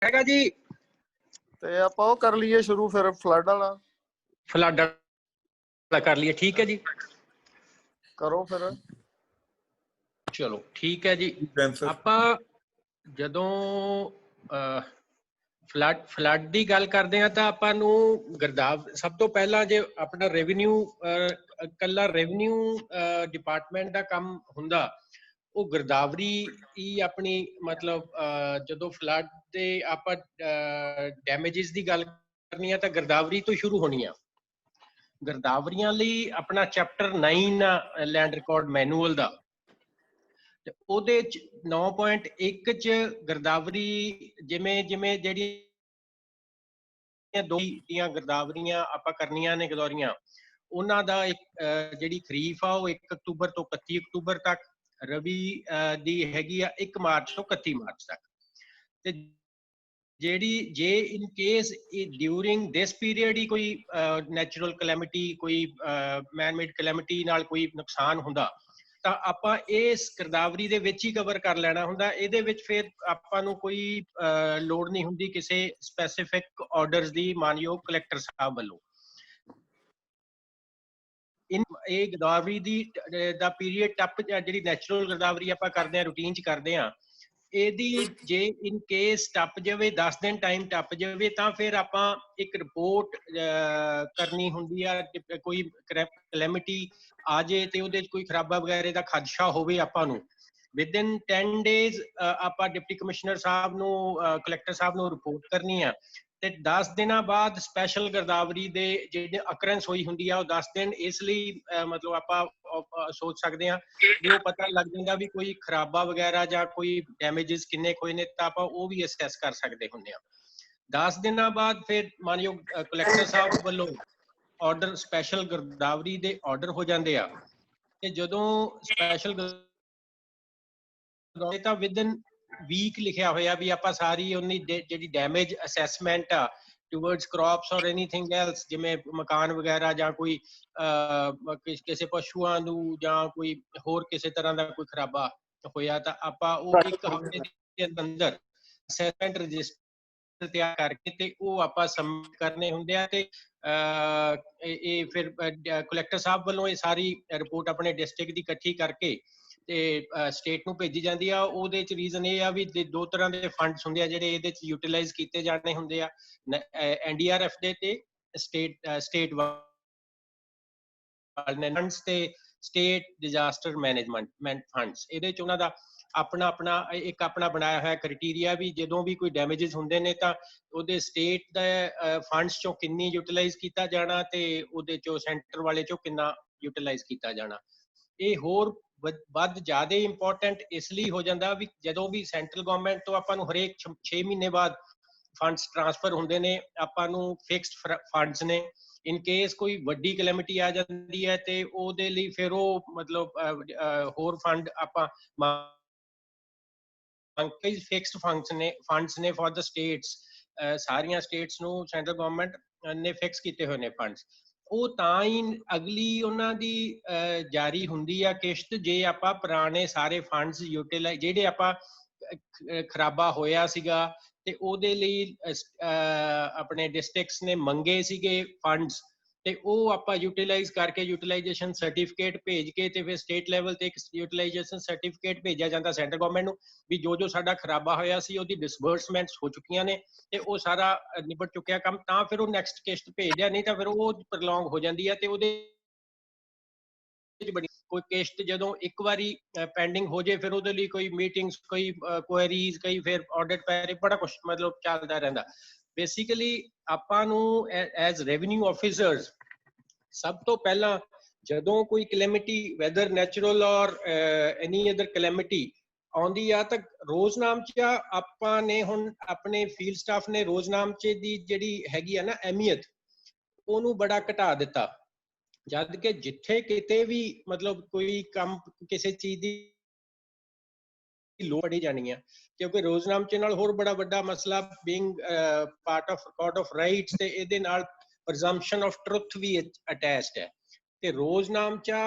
ਹੈਗਾ ਜੀ ਤੇ ਆਪਾਂ ਉਹ ਕਰ ਲਈਏ ਸ਼ੁਰੂ ਫਿਰ ਫਲੱਡ ਵਾਲਾ। ਫਲੱਡ ਵਾਲਾ ਕਰ ਲਈਏ, ਠੀਕ ਹੈ ਜੀ, ਕਰੋ ਫਿਰ। ਚਲੋ ਠੀਕ ਹੈ ਜੀ। ਆਪਾਂ ਜਦੋਂ ਫਲੱਡ ਦੀ ਗੱਲ ਕਰਦੇ ਹਾਂ ਤਾਂ ਆਪਾਂ ਨੂੰ ਸਭ ਤੋਂ ਪਹਿਲਾਂ ਜੇ ਆਪਣਾ ਰੈਵਨਿਊ ਇਕੱਲਾ ਰੈਵਨਿਊ ਡਿਪਾਰਟਮੈਂਟ ਦਾ ਕੰਮ ਹੁੰਦਾ, ਉਹ ਗਿਰਦਾਵਰੀ ਹੀ ਆਪਣੀ ਮਤਲਬ ਜਦੋਂ ਫਲੱਡ ਦੇ ਆਪਾਂ ਡੈਮੇਜਸ ਦੀ ਗੱਲ ਕਰਨੀ ਆ ਤਾਂ ਗਿਰਦਾਵਰੀ ਤੋਂ ਸ਼ੁਰੂ ਹੋਣੀ ਆ। ਗਿਰਦਾਵਰੀਆਂ ਲਈ ਆਪਣਾ ਚੈਪਟਰ 9 ਆ ਲੈਂਡ ਰਿਕਾਰਡ ਮੈਨੂਅਲ ਦਾ, ਤੇ ਉਹਦੇ ਚ 9.1 ਚ ਗਿਰਦਾਵਰੀ ਜਿਵੇਂ ਜਿਹੜੀਆਂ ਦੋ ਦੀਆਂ ਗਿਰਦਾਵਰੀਆਂ ਆਪਾਂ ਕਰਨੀਆਂ ਨੇ ਗਦੌਰੀਆਂ, ਉਹਨਾਂ ਦਾ ਇੱਕ ਜਿਹੜੀ ਖਰੀਫ ਆ ਉਹ 1 ਅਕਤੂਬਰ ਤੋਂ 31 ਅਕਤੂਬਰ ਤੱਕ, ਰਵੀ ਦੀ ਹੈਗੀ ਆ 1 ਮਾਰਚ ਤੋਂ 31 ਮਾਰਚ ਤੱਕ। ਤੇ ਜਿਹੜੀ ਜੇ in case during this period ਹੀ ਕੋਈ ਨੈਚੁਰਲ ਕਲੈਮਿਟੀ, ਕੋਈ ਮੈਨ ਮੇਡ ਕਲੈਮਿਟੀ ਨਾਲ ਕੋਈ ਨੁਕਸਾਨ ਹੁੰਦਾ ਤਾਂ ਆਪਾਂ ਇਸ ਗਿਰਦਾਵਰੀ ਦੇ ਵਿੱਚ ਹੀ ਕਵਰ ਕਰ ਲੈਣਾ ਹੁੰਦਾ। ਇਹਦੇ ਵਿੱਚ ਫਿਰ ਆਪਾਂ ਨੂੰ ਕੋਈ ਲੋੜ ਨਹੀਂ ਹੁੰਦੀ ਕਿਸੇ ਸਪੈਸੀਫਿਕ ਆਰਡਰਸ ਦੀ ਮਾਨਯੋਗ ਕਲੈਕਟਰ ਸਾਹਿਬ ਵੱਲੋਂ। ਇਹ ਗਿਰਦਾਵਰੀ ਦਾ ਪੀਰੀਅਡ ਟੱਪ, ਜਿਹੜੀ ਨੈਚੁਰਲ ਗਿਰਦਾਵਰੀ ਆਪਾਂ ਕਰਦੇ ਹਾਂ, ਰੂਟੀਨ ਚ ਕਰਦੇ ਹਾਂ, ਇਹਦੀ ਜੇ ਇਨ ਕੇਸ ਟੱਪ ਜਾਵੇ, 10 ਦਿਨ ਟਾਈਮ ਟੱਪ ਜਾਵੇ, ਤਾਂ ਫਿਰ ਆਪਾਂ ਇੱਕ ਰਿਪੋਰਟ ਕਰਨੀ ਹੁੰਦੀ ਆ। ਕੋਈ ਕਲੈਮਿਟੀ ਆ ਜੇ ਤੇ ਉਹਦੇ 'ਚ ਕੋਈ ਖਰਾਬਾ ਵਗੈਰੇ ਦਾ ਖਦਸ਼ਾ ਹੋਵੇ, ਆਪਾਂ ਨੂੰ ਵਿਦਿਨ 10 ਡੇਜ਼ ਆਪਾਂ ਡਿਪਟੀ ਕਮਿਸ਼ਨਰ ਸਾਹਿਬ ਨੂੰ, ਕਲੈਕਟਰ ਸਾਹਿਬ ਨੂੰ ਰਿਪੋਰਟ ਕਰਨੀ ਆ। ਤੇ 10 ਦਿਨਾਂ ਬਾਅਦ ਸਪੈਸ਼ਲ ਗਿਰਦਾਵਰੀ ਦੇ ਜਿਹੜੇ ਅਕਰੈਂਸ ਹੋਈ ਹੁੰਦੀ ਆ ਉਹ 10 ਦਿਨ ਇਸ ਲਈ ਮਤਲਬ ਆਪਾਂ ਸੋਚ ਸਕਦੇ ਹਾਂ ਵੀ ਉਹ ਪਤਾ ਲੱਗ ਜਾਂਦਾ ਵੀ ਕੋਈ ਖਰਾਬਾ ਵਗੈਰਾ ਜਾਂ ਕੋਈ ਡੈਮੇਜਸ ਕਿੰਨੇ ਹੋਏ ਨੇ, ਤਾਂ ਆਪਾਂ ਉਹ ਵੀ ਅਸੈਸ ਕਰ ਸਕਦੇ ਹੁੰਦੇ ਹਾਂ। 10 ਦਿਨਾਂ ਬਾਅਦ ਫਿਰ ਮਾਨਯੋਗ ਕਲੈਕਟਰ ਸਾਹਿਬ ਵੱਲੋਂ ਆਰਡਰ, ਸਪੈਸ਼ਲ ਗਿਰਦਾਵਰੀ ਦੇ ਆਰਡਰ ਹੋ ਜਾਂਦੇ ਆ। ਤੇ ਜਦੋਂ ਸਪੈਸ਼ਲ ਤਾਂ ਵਿਦਨ ਵੀਕ ਲਿਖਿਆ ਹੋਇਆ ਵੀ ਆਪਾਂ ਸਾਰੀ ਉਹਨੀ ਜਿਹੜੀ ਡੈਮੇਜ ਅਸੈਸਮੈਂਟ ਆ ਟੂਵਰਡਸ ਕ੍ਰੌਪਸ ਔਰ ਐਨੀਥਿੰਗ ਐਲਸ, ਜਿਵੇਂ ਮਕਾਨ ਵਗੈਰਾ ਜਾਂ ਕੋਈ ਕਿਸੇ ਪਸ਼ੂਆਂ ਨੂੰ ਜਾਂ ਕੋਈ ਹੋਰ ਕਿਸੇ ਤਰ੍ਹਾਂ ਦਾ ਕੋਈ ਖਰਾਬਾ ਹੋਇਆ, ਤਾਂ ਆਪਾਂ ਉਹ 1 ਹਫ਼ਤੇ ਦੇ ਅੰਦਰ ਅਸੈਸਮੈਂਟ ਰਜਿਸਟਰ ਤਿਆਰ ਕਰਕੇ ਤੇ ਉਹ ਆਪਾਂ ਸਬਮਿਟ ਕਰਨੇ ਹੁੰਦੇ ਆ। ਤੇ ਇਹ ਫਿਰ ਕਲੈਕਟਰ ਸਾਹਿਬ ਵੱਲੋਂ ਇਹ ਸਾਰੀ ਰਿਪੋਰਟ ਆਪਣੇ ਡਿਸਟ੍ਰਿਕਟ ਦੀ ਇਕੱਠੀ ਕਰਕੇ ਤੇ ਸਟੇਟ ਨੂੰ ਭੇਜੀ ਜਾਂਦੀ ਆ। ਉਹਦੇ ਚ ਰੀਜ਼ਨ ਇਹ ਆ ਵੀ 2 ਤਰ੍ਹਾਂ ਦੇ ਫੰਡਸ ਹੁੰਦੇ ਆ ਜਿਹੜੇ ਇਹਦੇ ਚ ਯੂਟਿਲਾਈਜ਼ ਕੀਤੇ ਜਾਣੇ ਹੁੰਦੇ ਆ, NDRF ਦੇ ਤੇ ਸਟੇਟ ਫੰਡਸ ਤੇ ਸਟੇਟ ਡਿਜ਼ਾਸਟਰ ਮੈਨੇਜਮੈਂਟ ਫੰਡਸ। ਇਹਦੇ ਚ ਉਹਨਾਂ ਦਾ ਆਪਣਾ ਬਣਾਇਆ ਹੋਇਆ ਕ੍ਰਾਈਟੇਰੀਆ ਵੀ ਜਦੋਂ ਵੀ ਕੋਈ ਡੈਮੇਜਸ ਹੁੰਦੇ ਨੇ ਤਾਂ ਉਹਦੇ ਸਟੇਟ ਦੇ ਫੰਡਸ ਚੋਂ ਕਿੰਨੀ ਯੂਟਿਲਾਈਜ਼ ਕੀਤਾ ਜਾਣਾ ਤੇ ਉਹਦੇ ਚੋਂ ਸੈਂਟਰ ਵਾਲੇ ਚੋਂ ਕਿੰਨਾ ਯੂਟਿਲਾਈਜ਼ ਕੀਤਾ ਜਾਣਾ। ਇਹ ਹੋਰ ਵੱਧ ਜ਼ਿਆਦਾ ਇੰਪੋਰਟੈਂਟ ਇਸ ਲਈ ਹੋ ਜਾਂਦਾ ਵੀ ਜਦੋਂ ਵੀ ਸੈਂਟਰਲ ਗਵਰਨਮੈਂਟ ਤੋਂ ਆਪਾਂ ਨੂੰ ਹਰੇਕ 6 ਮਹੀਨੇ ਬਾਅਦ ਫੰਡਸ ਟ੍ਰਾਂਸਫਰ ਹੁੰਦੇ ਨੇ, ਆਪਾਂ ਨੂੰ ਫਿਕਸਡ ਫੰਡਸ ਨੇ। ਇਨ ਕੇਸ ਕੋਈ ਵੱਡੀ ਕਲੈਮਿਟੀ ਆ ਜਾਂਦੀ ਹੈ ਤੇ ਉਹਦੇ ਲਈ ਫਿਰ ਉਹ ਮਤਲਬ ਹੋਰ ਫੰਡ ਆਪਾਂ ਫਿਕਸਡ ਫੰਡਸ ਨੇ ਫॉर द ਸਟੇਟਸ। ਸਾਰੀਆਂ ਸਟੇਟਸ ਨੂੰ ਸੈਂਟਰਲ ਗਵਰਨਮੈਂਟ ਨੇ ਫਿਕਸ ਕੀਤੇ ਹੋਏ ਨੇ ਫੰਡਸ। ਉਹ ਤਾਂ ਹੀ ਅਗਲੀ ਉਹਨਾਂ ਦੀ ਜਾਰੀ ਹੁੰਦੀ ਆ ਕਿਸ਼ਤ ਜੇ ਆਪਾਂ ਪੁਰਾਣੇ ਸਾਰੇ ਫੰਡਸ ਯੂਟਿਲਾਈਜ਼, ਜਿਹੜੇ ਆਪਾਂ ਖਰਾਬਾ ਹੋਇਆ ਸੀਗਾ ਤੇ ਉਹਦੇ ਲਈ ਆਪਣੇ ਡਿਸਟ੍ਰਿਕਟਸ ਨੇ ਮੰਗੇ ਸੀਗੇ ਫੰਡਸ, ਤੇ ਉਹ ਆਪਾਂ ਯੂਟਿਲਾਈਜ਼ ਕਰਕੇ ਯੂਟਿਲਾਈਜੇਸ਼ਨ ਸਰਟੀਫਿਕੇਟ ਭੇਜ ਕੇ ਤੇ ਫਿਰ ਸਟੇਟ ਲੈਵਲ ਤੇ ਇੱਕ ਯੂਟਿਲਾਈਜੇਸ਼ਨ ਸਰਟੀਫਿਕੇਟ ਭੇਜਿਆ ਜਾਂਦਾ ਸੈਂਟਰਲ ਗਵਰਨਮੈਂਟ ਨੂੰ ਵੀ ਜੋ ਸਾਡਾ ਖਰਾਬਾ ਹੋਇਆ ਸੀ ਉਹਦੀ ਡਿਸਬਰਸਮੈਂਟਸ ਹੋ ਚੁੱਕੀਆਂ ਨੇ ਤੇ ਉਹ ਸਾਰਾ ਨਿਬੜ ਚੁੱਕਿਆ ਕੰਮ, ਤਾਂ ਫਿਰ ਉਹ ਨੈਕਸਟ ਕਿਸ਼ਤ ਭੇਜਿਆ, ਨਹੀਂ ਤਾਂ ਫਿਰ ਉਹ ਪ੍ਰਲੋਂਗ ਹੋ ਜਾਂਦੀ ਹੈ। ਤੇ ਉਹਦੇ ਕੋਈ ਕਿਸ਼ਤ ਜਦੋਂ ਇੱਕ ਵਾਰੀ ਪੈਂਡਿੰਗ ਹੋ ਜੇ ਫਿਰ ਉਹਦੇ ਲਈ ਕੋਈ ਮੀਟਿੰਗਸ, ਕੋਈ ਕੁਐਰੀਜ਼, ਕਈ ਫਿਰ ਆਡਿਟ ਪੈਰੇ, ਬੜਾ ਕੁਛ ਮਤਲਬ ਚੱਲਦਾ ਰਹਿੰਦਾ। ਬੇਸਿਕਲੀ ਆਪਾਂ ਨੂੰ ਐਜ਼ ਰੈਵਨਿਊ ਆਫਿਸਰਸ ਸਭ ਤੋਂ ਪਹਿਲਾਂ ਜਦੋਂ ਕੋਈ ਕਲੈਮਿਟੀ ਵੈਦਰ ਨੈਚੁਰਲ ਔਰ ਐਨੀ ਅਦਰ ਕਲੈਮਿਟੀ ਆਉਂਦੀ ਆ ਤਾਂ ਰੋਜ਼ਨਾਮਚਾ ਆਪਾਂ ਨੇ, ਹੁਣ ਆਪਣੇ ਫੀਲਡ ਸਟਾਫ ਨੇ ਰੋਜ਼ਨਾਮਚੇ ਦੀ ਜਿਹੜੀ ਹੈਗੀ ਆ ਨਾ ਅਹਿਮੀਅਤ, ਉਹਨੂੰ ਬੜਾ ਘਟਾ ਦਿੱਤਾ। ਜਦ ਕਿ ਜਿੱਥੇ ਕਿਤੇ ਵੀ ਮਤਲਬ ਕੋਈ ਕੰਮ, ਕਿਸੇ ਚੀਜ਼ ਦੀ ਲੋੜ ਪੜੀ ਜਾਣੀ ਆ, ਕਿਉਂਕਿ ਰੋਜ਼ਨਾਮਚੇ ਨਾਲ ਹੋਰ ਬੜਾ ਵੱਡਾ ਮਸਲਾ being part of record of rights, ਤੇ ਇਹਦੇ ਨਾਲ ਪ੍ਰਜ਼ੰਪਸ਼ਨ ਆਫ ਟਰੁਥ ਵੀ ਅਟੈਚਡ ਹੈ। ਤੇ ਰੋਜ਼ਨਾਮਚਾ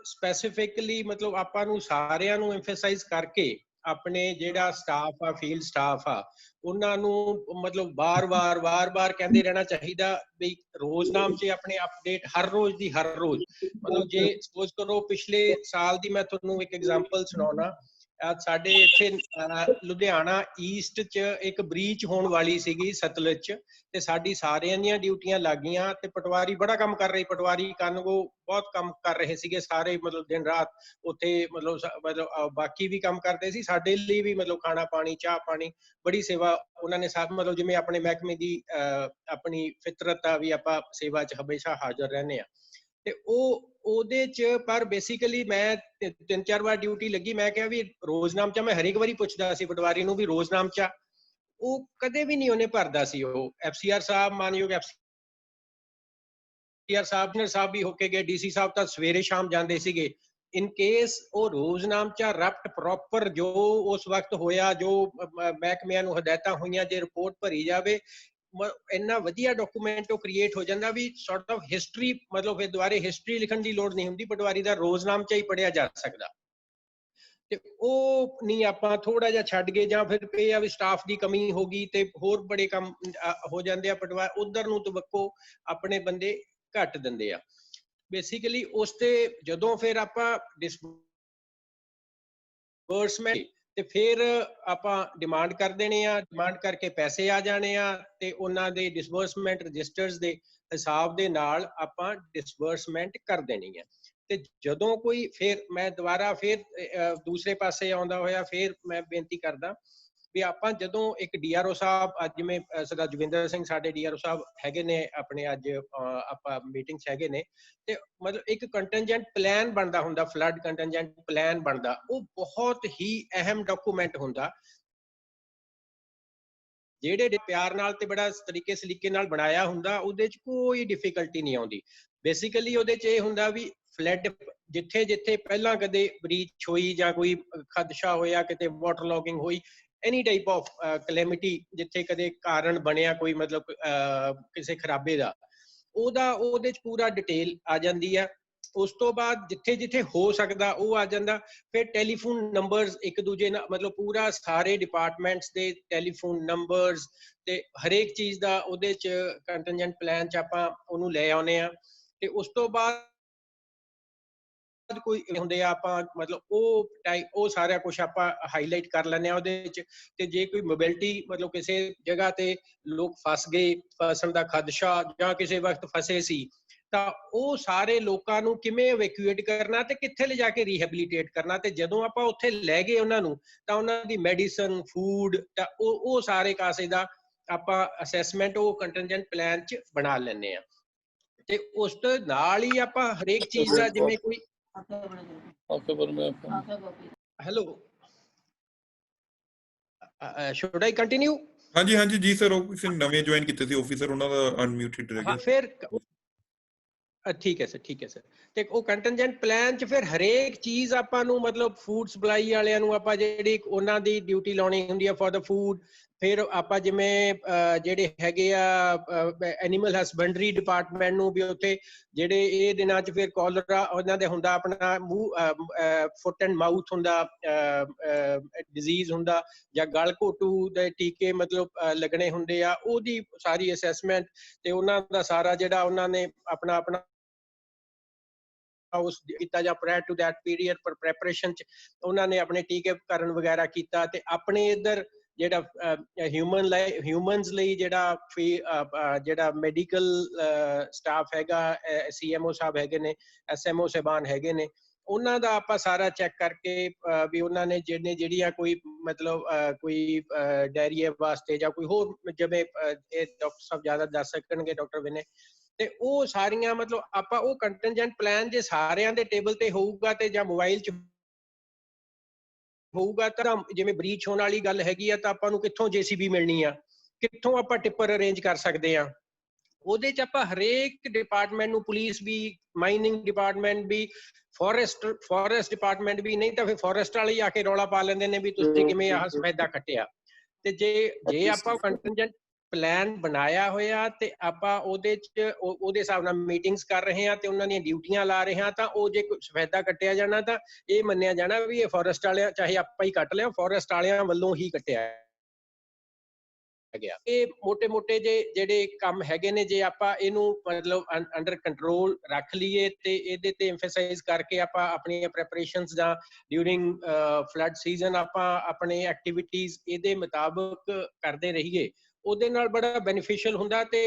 ਸਪੈਸੀਫਿਕਲੀ ਮਤਲਬ ਆਪਾਂ ਨੂੰ ਸਾਰਿਆਂ ਨੂੰ ਐਮਫੈਸਾਈਜ਼ ਕਰਕੇ ਆਪਣੇ ਜਿਹੜਾ ਸਟਾਫ ਆ, ਫੀਲਡ ਸਟਾਫ ਆ, ਉਹਨਾਂ ਨੂੰ ਮਤਲਬ ਵਾਰ-ਵਾਰ ਕਹਿੰਦੇ ਰਹਿਣਾ ਚਾਹੀਦਾ ਵੀ ਰੋਜ਼ਨਾਮ 'ਚ ਆਪਣੇ ਅਪਡੇਟ ਹਰ ਰੋਜ਼ ਦੀ ਹਰ ਰੋਜ਼। ਮਤਲਬ ਜੇ ਸਪੋਜ਼ ਕਰੋ ਪਿਛਲੇ ਸਾਲ ਦੀ ਮੈਂ ਤੁਹਾਨੂੰ ਇੱਕ ਐਗਜ਼ਾਮਪਲ ਸੁਣਾਉਣਾ, ਸਾਡੇ ਇੱਥੇ ਲੁਧਿਆਣਾ ਈਸਟ 'ਚ ਇੱਕ ਬ੍ਰੀਚ ਹੋਣ ਵਾਲੀ ਸੀਗੀ ਸਤਲੁਜ 'ਚ, ਤੇ ਸਾਡੀ ਸਾਰਿਆਂ ਦੀਆਂ ਡਿਊਟੀਆਂ ਲੱਗ ਗਈਆਂ ਤੇ ਪਟਵਾਰੀ ਬੜਾ ਕੰਮ ਕਰ ਰਹੇ, ਪਟਵਾਰੀ ਕਾਨੂੰਗੋ ਬਹੁਤ ਕੰਮ ਕਰ ਰਹੇ ਸੀਗੇ ਸਾਰੇ, ਮਤਲਬ ਦਿਨ ਰਾਤ ਉੱਥੇ ਮਤਲਬ ਬਾਕੀ ਵੀ ਕੰਮ ਕਰਦੇ ਸੀ, ਸਾਡੇ ਲਈ ਵੀ ਮਤਲਬ ਖਾਣਾ ਪਾਣੀ ਚਾਹ ਪਾਣੀ ਬੜੀ ਸੇਵਾ ਉਹਨਾਂ ਨੇ ਸਭ, ਮਤਲਬ ਜਿਵੇਂ ਆਪਣੇ ਮਹਿਕਮੇ ਦੀ ਆਪਣੀ ਫਿਤਰਤ ਆ ਵੀ ਆਪਾਂ ਸੇਵਾ 'ਚ ਹਮੇਸ਼ਾ ਹਾਜ਼ਰ ਰਹਿੰਦੇ ਆ। ਤੇ ਉਹਦੇ 'ਚ ਪਰ ਬੇਸਿਕਲੀ ਮੈਂ 3-4 ਵਾਰ ਡਿਊਟੀ ਲੱਗੀ, ਮੈਂ ਕਿਹਾ ਵੀ ਰੋਜ਼ਨਾਮਚਾ ਮੈਂ ਹਰੇਕ ਵਾਰੀ ਪੁੱਛਦਾ ਸੀ ਪਟਵਾਰੀ ਨੂੰ ਵੀ ਰੋਜ਼ਨਾਮਚਾ, ਉਹ ਕਦੇ ਵੀ ਨਹੀਂ ਉਹਨੇ ਭਰਦਾ ਸੀ। ਉਹ FCR ਸਾਹਿਬ, ਮਾਨਯੋਗ FCR ਸਾਹਿਬ ਵੀ ਹੋ ਕੇ ਗਏ, DC ਸਾਹਿਬ ਤਾਂ ਸਵੇਰੇ ਸ਼ਾਮ ਜਾਂਦੇ ਸੀਗੇ। ਇਨ ਕੇਸ ਉਹ ਰੋਜ਼ਨਾਮਚਾ ਰਪਟ ਪ੍ਰੋਪਰ ਜੋ ਉਸ ਵਕਤ ਹੋਇਆ, ਜੋ ਮਹਿਕਮਿਆਂ ਨੂੰ ਹਦਾਇਤਾਂ ਹੋਈਆਂ, ਜੇ ਰਿਪੋਰਟ ਭਰੀ ਜਾਵੇ, ਇੰਨਾ ਵਧੀਆ ਡਾਕੂਮੈਂਟ ਉਹ ਕ੍ਰੀਏਟ ਹੋ ਜਾਂਦਾ ਵੀ ਸੌਰਟ ਆਫ ਹਿਸਟਰੀ, ਮਤਲਬ ਫਿਰ ਦੁਬਾਰੇ ਹਿਸਟਰੀ ਲਿਖਣ ਦੀ ਲੋੜ ਨਹੀਂ ਹੁੰਦੀ, ਪਟਵਾਰੀ ਦਾ ਰੋਜ਼ਨਾਮਚਾ ਹੀ ਪੜਿਆ ਜਾ ਸਕਦਾ। ਤੇ ਉਹ ਨਹੀਂ ਆਪਾਂ ਥੋੜਾ ਜਿਹਾ ਛੱਡ ਗਏ, ਜਾਂ ਫਿਰ ਇਹ ਆ ਵੀ ਸਟਾਫ ਦੀ ਕਮੀ ਹੋ ਗਈ ਤੇ ਹੋਰ ਬੜੇ ਕੰਮ ਹੋ ਜਾਂਦੇ ਆ, ਪਟਵਾਰੀ ਉਧਰ ਨੂੰ ਤਵੱਕੋ ਆਪਣੇ ਬੰਦੇ ਘੱਟ ਦਿੰਦੇ ਆ ਬੇਸਿਕਲੀ। ਉਸ ਤੇ ਜਦੋਂ ਫਿਰ ਆਪਾਂ ਡਿਸਬਰਸਮੈਂਟ ਤੇ ਫਿਰ ਆਪਾਂ ਡਿਮਾਂਡ ਕਰ ਦੇਣੇ ਆ, ਡਿਮਾਂਡ ਕਰਕੇ ਪੈਸੇ ਆ ਜਾਣੇ ਆ, ਤੇ ਉਹਨਾਂ ਦੇ ਡਿਸਬਰਸਮੈਂਟ ਰਜਿਸਟਰਸ ਦੇ ਹਿਸਾਬ ਦੇ ਨਾਲ ਆਪਾਂ ਡਿਸਬਰਸਮੈਂਟ ਕਰ ਦੇਣੀ ਹੈ। ਤੇ ਜਦੋਂ ਕੋਈ ਫਿਰ ਮੈਂ ਦੁਬਾਰਾ ਫਿਰ ਦੂਸਰੇ ਪਾਸੇ ਆਉਂਦਾ ਹੋਇਆ ਫਿਰ ਮੈਂ ਬੇਨਤੀ ਕਰਦਾ ਵੀ ਆਪਾਂ ਜਦੋਂ ਇੱਕ DRO ਸਾਹਿਬ, ਅੱਜ ਜਿਵੇਂ ਸਰਦਾਰ ਜੋਗਿੰਦਰ ਸਿੰਘ ਸਾਡੇ DRO ਸਾਹਿਬ ਹੈਗੇ ਨੇ ਆਪਣੇ, ਅੱਜ ਆਪਾਂ ਮੀਟਿੰਗਸ ਹੈਗੇ ਨੇ, ਤੇ ਮਤਲਬ ਇੱਕ ਕੰਟਿੰਜੈਂਟ ਪਲਾਨ ਬਣਦਾ ਹੁੰਦਾ, ਫਲੱਡ ਕੰਟਿੰਜੈਂਟ ਪਲਾਨ ਬਣਦਾ, ਉਹ ਬਹੁਤ ਹੀ ਅਹਿਮ ਡਾਕੂਮੈਂਟ ਹੁੰਦਾ, ਜਿਹੜੇ ਪਿਆਰ ਨਾਲ ਤੇ ਬੜਾ ਤਰੀਕੇ ਸਲੀਕੇ ਨਾਲ ਬਣਾਇਆ ਹੁੰਦਾ, ਉਹਦੇ 'ਚ ਕੋਈ ਡਿਫਿਕਲਟੀ ਨਹੀਂ ਆਉਂਦੀ। ਬੇਸਿਕਲੀ ਉਹਦੇ 'ਚ ਇਹ ਹੁੰਦਾ ਵੀ ਫਲੱਡ ਜਿੱਥੇ ਜਿੱਥੇ ਪਹਿਲਾਂ ਕਦੇ ਬਰੀਚ ਹੋਈ ਜਾਂ ਕੋਈ ਖਦਸ਼ਾ ਹੋਇਆ, ਕਿਤੇ ਵਾਟਰ ਲੌਗਿੰਗ ਹੋਈ, ਐਨੀ ਟਾਈਪ ਆਫ ਕਲੈਮਿਟੀ, ਜਿੱਥੇ ਕਦੇ ਕਾਰਨ ਬਣਿਆ ਕੋਈ ਮਤਲਬ ਕਿਸੇ ਖਰਾਬੇ ਦਾ, ਉਹਦਾ ਉਹਦੇ 'ਚ ਪੂਰਾ ਡਿਟੇਲ ਆ ਜਾਂਦੀ ਆ। ਉਸ ਤੋਂ ਬਾਅਦ ਜਿੱਥੇ ਜਿੱਥੇ ਹੋ ਸਕਦਾ ਉਹ ਆ ਜਾਂਦਾ। ਫਿਰ ਟੈਲੀਫੋਨ ਨੰਬਰਸ ਇੱਕ ਦੂਜੇ ਨਾਲ, ਮਤਲਬ ਪੂਰਾ ਸਾਰੇ ਡਿਪਾਰਟਮੈਂਟਸ ਦੇ ਟੈਲੀਫੋਨ ਨੰਬਰਸ ਤੇ ਹਰੇਕ ਚੀਜ਼ ਦਾ ਉਹਦੇ 'ਚ ਕੰਟਿੰਜੈਂਟ ਪਲਾਨ 'ਚ ਆਪਾਂ ਉਹਨੂੰ ਲੈ ਆਉਨੇ ਆ। ਤੇ ਉਸ ਤੋਂ ਬਾਅਦ ਕੋਈ ਹੁੰਦੇ ਆ ਆਪਾਂ ਮਤਲਬ ਉਹ ਸਾਰਾ ਕੁਝ ਆਪਾਂ ਹਾਈਲਾਈਟ ਕਰ ਲੈਂਦੇ ਆ ਉਹਦੇ 'ਚ। ਤੇ ਜੇ ਕੋਈ ਮੋਬਿਲਿਟੀ ਮਤਲਬ ਕਿਸੇ ਜਗ੍ਹਾ ਤੇ ਲੋਕ ਫਸ ਗਏ, ਫਸਣ ਦਾ ਖਦਸ਼ਾ ਜਾਂ ਕਿਸੇ ਵਕਤ ਫਸੇ ਸੀ, ਤਾਂ ਉਹ ਸਾਰੇ ਲੋਕਾਂ ਨੂੰ ਕਿਵੇਂ ਇਵੈਕੂਏਟ ਕਰਨਾ ਤੇ ਕਿੱਥੇ ਲਿਜਾ ਕੇ ਰੀਹੈਬਿਲਿਟੇਟ ਕਰਨਾ, ਤੇ ਜਦੋਂ ਆਪਾਂ ਉੱਥੇ ਲੈ ਗਏ ਉਹਨਾਂ ਨੂੰ, ਤਾਂ ਉਹਨਾਂ ਦੀ ਮੈਡੀਸਨ, ਫੂਡ, ਤਾਂ ਉਹ ਸਾਰੇ ਕਾਸੇ ਦਾ ਆਪਾਂ ਅਸੈਸਮੈਂਟ ਉਹ ਕੰਟਿੰਜੈਂਟ ਪਲਾਨ 'ਚ ਬਣਾ ਲੈਂਦੇ ਆ। ਤੇ ਉਸ ਤੋਂ ਨਾਲ ਹੀ ਆਪਾਂ ਹਰੇਕ ਚੀਜ਼ ਦਾ, ਜਿਵੇਂ ਕੋਈ ਹੈਲੋ, ਸ਼ੁਡ ਆਈ ਕੰਟੀਨਿਊ? ਹਾਂਜੀ ਜੀ ਸਰ, ਉਹ ਕਿਸੇ ਨਵੇਂ ਜੁਆਇਨ ਕੀਤੇ ਸੀ ਆਫੀਸਰ, ਉਹਨਾਂ ਦਾ ਅਨਮਿਊਟਡ ਰਹਿ ਗਿਆ। ਫਿਰ ਠੀਕ ਹੈ ਸਰ। ਤੇ ਉਹ ਕੰਟਿੰਜੈਂਟ ਪਲਾਨ 'ਚ ਫਿਰ ਹਰੇਕ ਚੀਜ਼ ਆਪਾਂ ਨੂੰ, ਮਤਲਬ ਫੂਡ ਸਪਲਾਈ ਵਾਲਿਆਂ ਨੂੰ ਆਪਾਂ ਜਿਹੜੀ ਉਹਨਾਂ ਦੀ ਡਿਊਟੀ ਲਾਉਣੀ ਹੁੰਦੀ ਆ ਫॉर द ਫੂਡ। ਫਿਰ ਆਪਾਂ ਜਿਵੇਂ ਜਿਹੜੇ ਹੈਗੇ ਆ ਐਨੀਮਲ ਹਸਬੈਂਡਰੀ ਡਿਪਾਰਟਮੈਂਟ ਨੂੰ ਵੀ ਉੱਥੇ ਜਿਹੜੇ ਇਹ ਦਿਨਾਂ 'ਚ ਫਿਰ ਕੋਲਰਾ ਉਹਨਾਂ ਦੇ ਹੁੰਦਾ, ਆਪਣਾ ਫੁੱਟ ਐਂਡ ਮਾਊਥ ਹੁੰਦਾ ਡਿਜ਼ੀਜ਼ ਹੁੰਦਾ, ਜਾਂ ਗਲ ਘੋਟੂ ਦੇ ਟੀਕੇ ਮਤਲਬ ਲੱਗਣੇ ਹੁੰਦੇ ਆ, ਉਹਦੀ ਸਾਰੀ ਅਸੈਸਮੈਂਟ ਤੇ ਉਹਨਾਂ ਦਾ ਸਾਰਾ ਜਿਹੜਾ ਉਹਨਾਂ ਨੇ ਆਪਣਾ ਉਸ ਕੀਤਾ, ਜਾਂ ਪ੍ਰਾਇਰ ਟੂ ਦੈਟ ਪੀਰੀਅਡ ਪਰ ਪ੍ਰੈਪਰੇਸ਼ਨ 'ਚ ਉਹਨਾਂ ਨੇ ਆਪਣੇ ਟੀਕੇਕਰਨ ਵਗੈਰਾ ਕੀਤਾ। ਤੇ ਆਪਣੇ ਇੱਧਰ ਜਿਹੜਾ ਹਿਊਮਨਸ ਲਈ ਜਿਹੜਾ ਮੈਡੀਕਲ ਸਟਾਫ ਹੈਗਾ, CMO ਸਾਹਿਬ ਹੈਗੇ ਨੇ, SMO ਸਾਹਿਬਾਨ ਹੈਗੇ ਨੇ, ਉਹਨਾਂ ਦਾ ਆਪਾਂ ਸਾਰਾ ਚੈੱਕ ਕਰਕੇ ਵੀ ਉਹਨਾਂ ਨੇ ਜਿਹੜੀਆਂ ਕੋਈ ਮਤਲਬ ਕੋਈ ਡਾਇਰੀਆ ਵਾਸਤੇ ਜਾਂ ਕੋਈ ਹੋਰ, ਜਿਵੇਂ ਇਹ ਡਾਕਟਰ ਸਾਹਿਬ ਜ਼ਿਆਦਾ ਦੱਸ ਸਕਣਗੇ, ਡਾਕਟਰ ਵਿਨੇ, ਤੇ ਉਹ ਸਾਰੀਆਂ ਮਤਲਬ ਆਪਾਂ ਉਹ ਕੰਟਿੰਜੈਂਟ ਪਲਾਨ ਜੇ ਸਾਰਿਆਂ ਦੇ ਟੇਬਲ ਤੇ ਹੋਊਗਾ ਤੇ ਜਾਂ ਮੋਬਾਈਲ 'ਚ ਹੋਊਗਾ, ਤਾਂ ਜਿਵੇਂ ਬਰੀਚ ਹੋਣ ਵਾਲੀ ਗੱਲ ਹੈਗੀ ਆ, ਤਾਂ ਆਪਾਂ ਨੂੰ ਕਿੱਥੋਂ JCB ਮਿਲਣੀ ਆ, ਕਿੱਥੋਂ ਆਪਾਂ ਟਿੱਪਰ ਅਰੇਂਜ ਕਰ ਸਕਦੇ ਆ। ਉਹਦੇ 'ਚ ਆਪਾਂ ਹਰੇਕ ਡਿਪਾਰਟਮੈਂਟ ਨੂੰ, ਪੁਲਿਸ ਵੀ, ਮਾਈਨਿੰਗ ਡਿਪਾਰਟਮੈਂਟ ਵੀ, ਫੋਰੈਸਟ ਡਿਪਾਰਟਮੈਂਟ ਵੀ, ਨਹੀਂ ਤਾਂ ਫਿਰ ਫੋਰੈਸਟ ਵਾਲੇ ਆ ਕੇ ਰੌਲਾ ਪਾ ਲੈਂਦੇ ਨੇ ਵੀ ਤੁਸੀਂ ਕਿਵੇਂ ਆਹ ਸਫੈਦਾ ਕੱਟਿਆ। ਤੇ ਜੇ ਆਪਾਂ ਕੰਟਿੰਜੈਂਟ ਪਲਾਨ ਬਣਾਇਆ ਹੋਇਆ ਤੇ ਆਪਾਂ ਉਹਦੇ ਚ ਉਹਦੇ ਹਿਸਾਬ ਨਾਲ ਮੀਟਿੰਗਸ ਕਰ ਰਹੇ ਹਾਂ ਤੇ ਉਹਨਾਂ ਦੀਆਂ ਡਿਊਟੀਆਂ ਲਾ ਰਹੇ ਹਾਂ, ਤਾਂ ਉਹ ਜੇ ਕੋਈ ਸਫੈਦਾ ਕੱਟਿਆ ਜਾਣਾ ਤਾਂ ਇਹ ਮੰਨਿਆ ਜਾਣਾ ਵੀ ਇਹ ਫੋਰੈਸਟ ਵਾਲਿਆਂ, ਚਾਹੇ ਆਪਾਂ ਹੀ ਕੱਟ ਲਿਆ, ਫੋਰੈਸਟ ਵਾਲਿਆਂ ਵੱਲੋਂ ਹੀ ਕੱਟਿਆ ਗਿਆ। ਇਹ ਮੋਟੇ-ਮੋਟੇ ਜਿਹੜੇ ਕੰਮ ਹੈਗੇ ਨੇ, ਜੇ ਆਪਾਂ ਇਹਨੂੰ ਮਤਲਬ ਅੰਡਰ ਕੰਟਰੋਲ ਰੱਖ ਲਈਏ ਤੇ ਇਹਦੇ ਤੇ ਐਮਫਸਾਈਜ਼ ਕਰਕੇ ਆਪਾਂ ਆਪਣੀਆਂ ਪ੍ਰੈਪਰੇਸ਼ਨਸ ਜਾਂ ਡਿਊਰਿੰਗ ਫਲੱਡ ਸੀਜ਼ਨ ਆਪਾਂ ਆਪਣੇ ਐਕਟੀਵਿਟੀਜ਼ ਇਹਦੇ ਮੁਤਾਬਕ ਕਰਦੇ ਰਹੀਏ, ਉਹਦੇ ਨਾਲ ਬੜਾ ਬੈਨੀਫੀਸ਼ੀਅਲ ਹੁੰਦਾ ਤੇ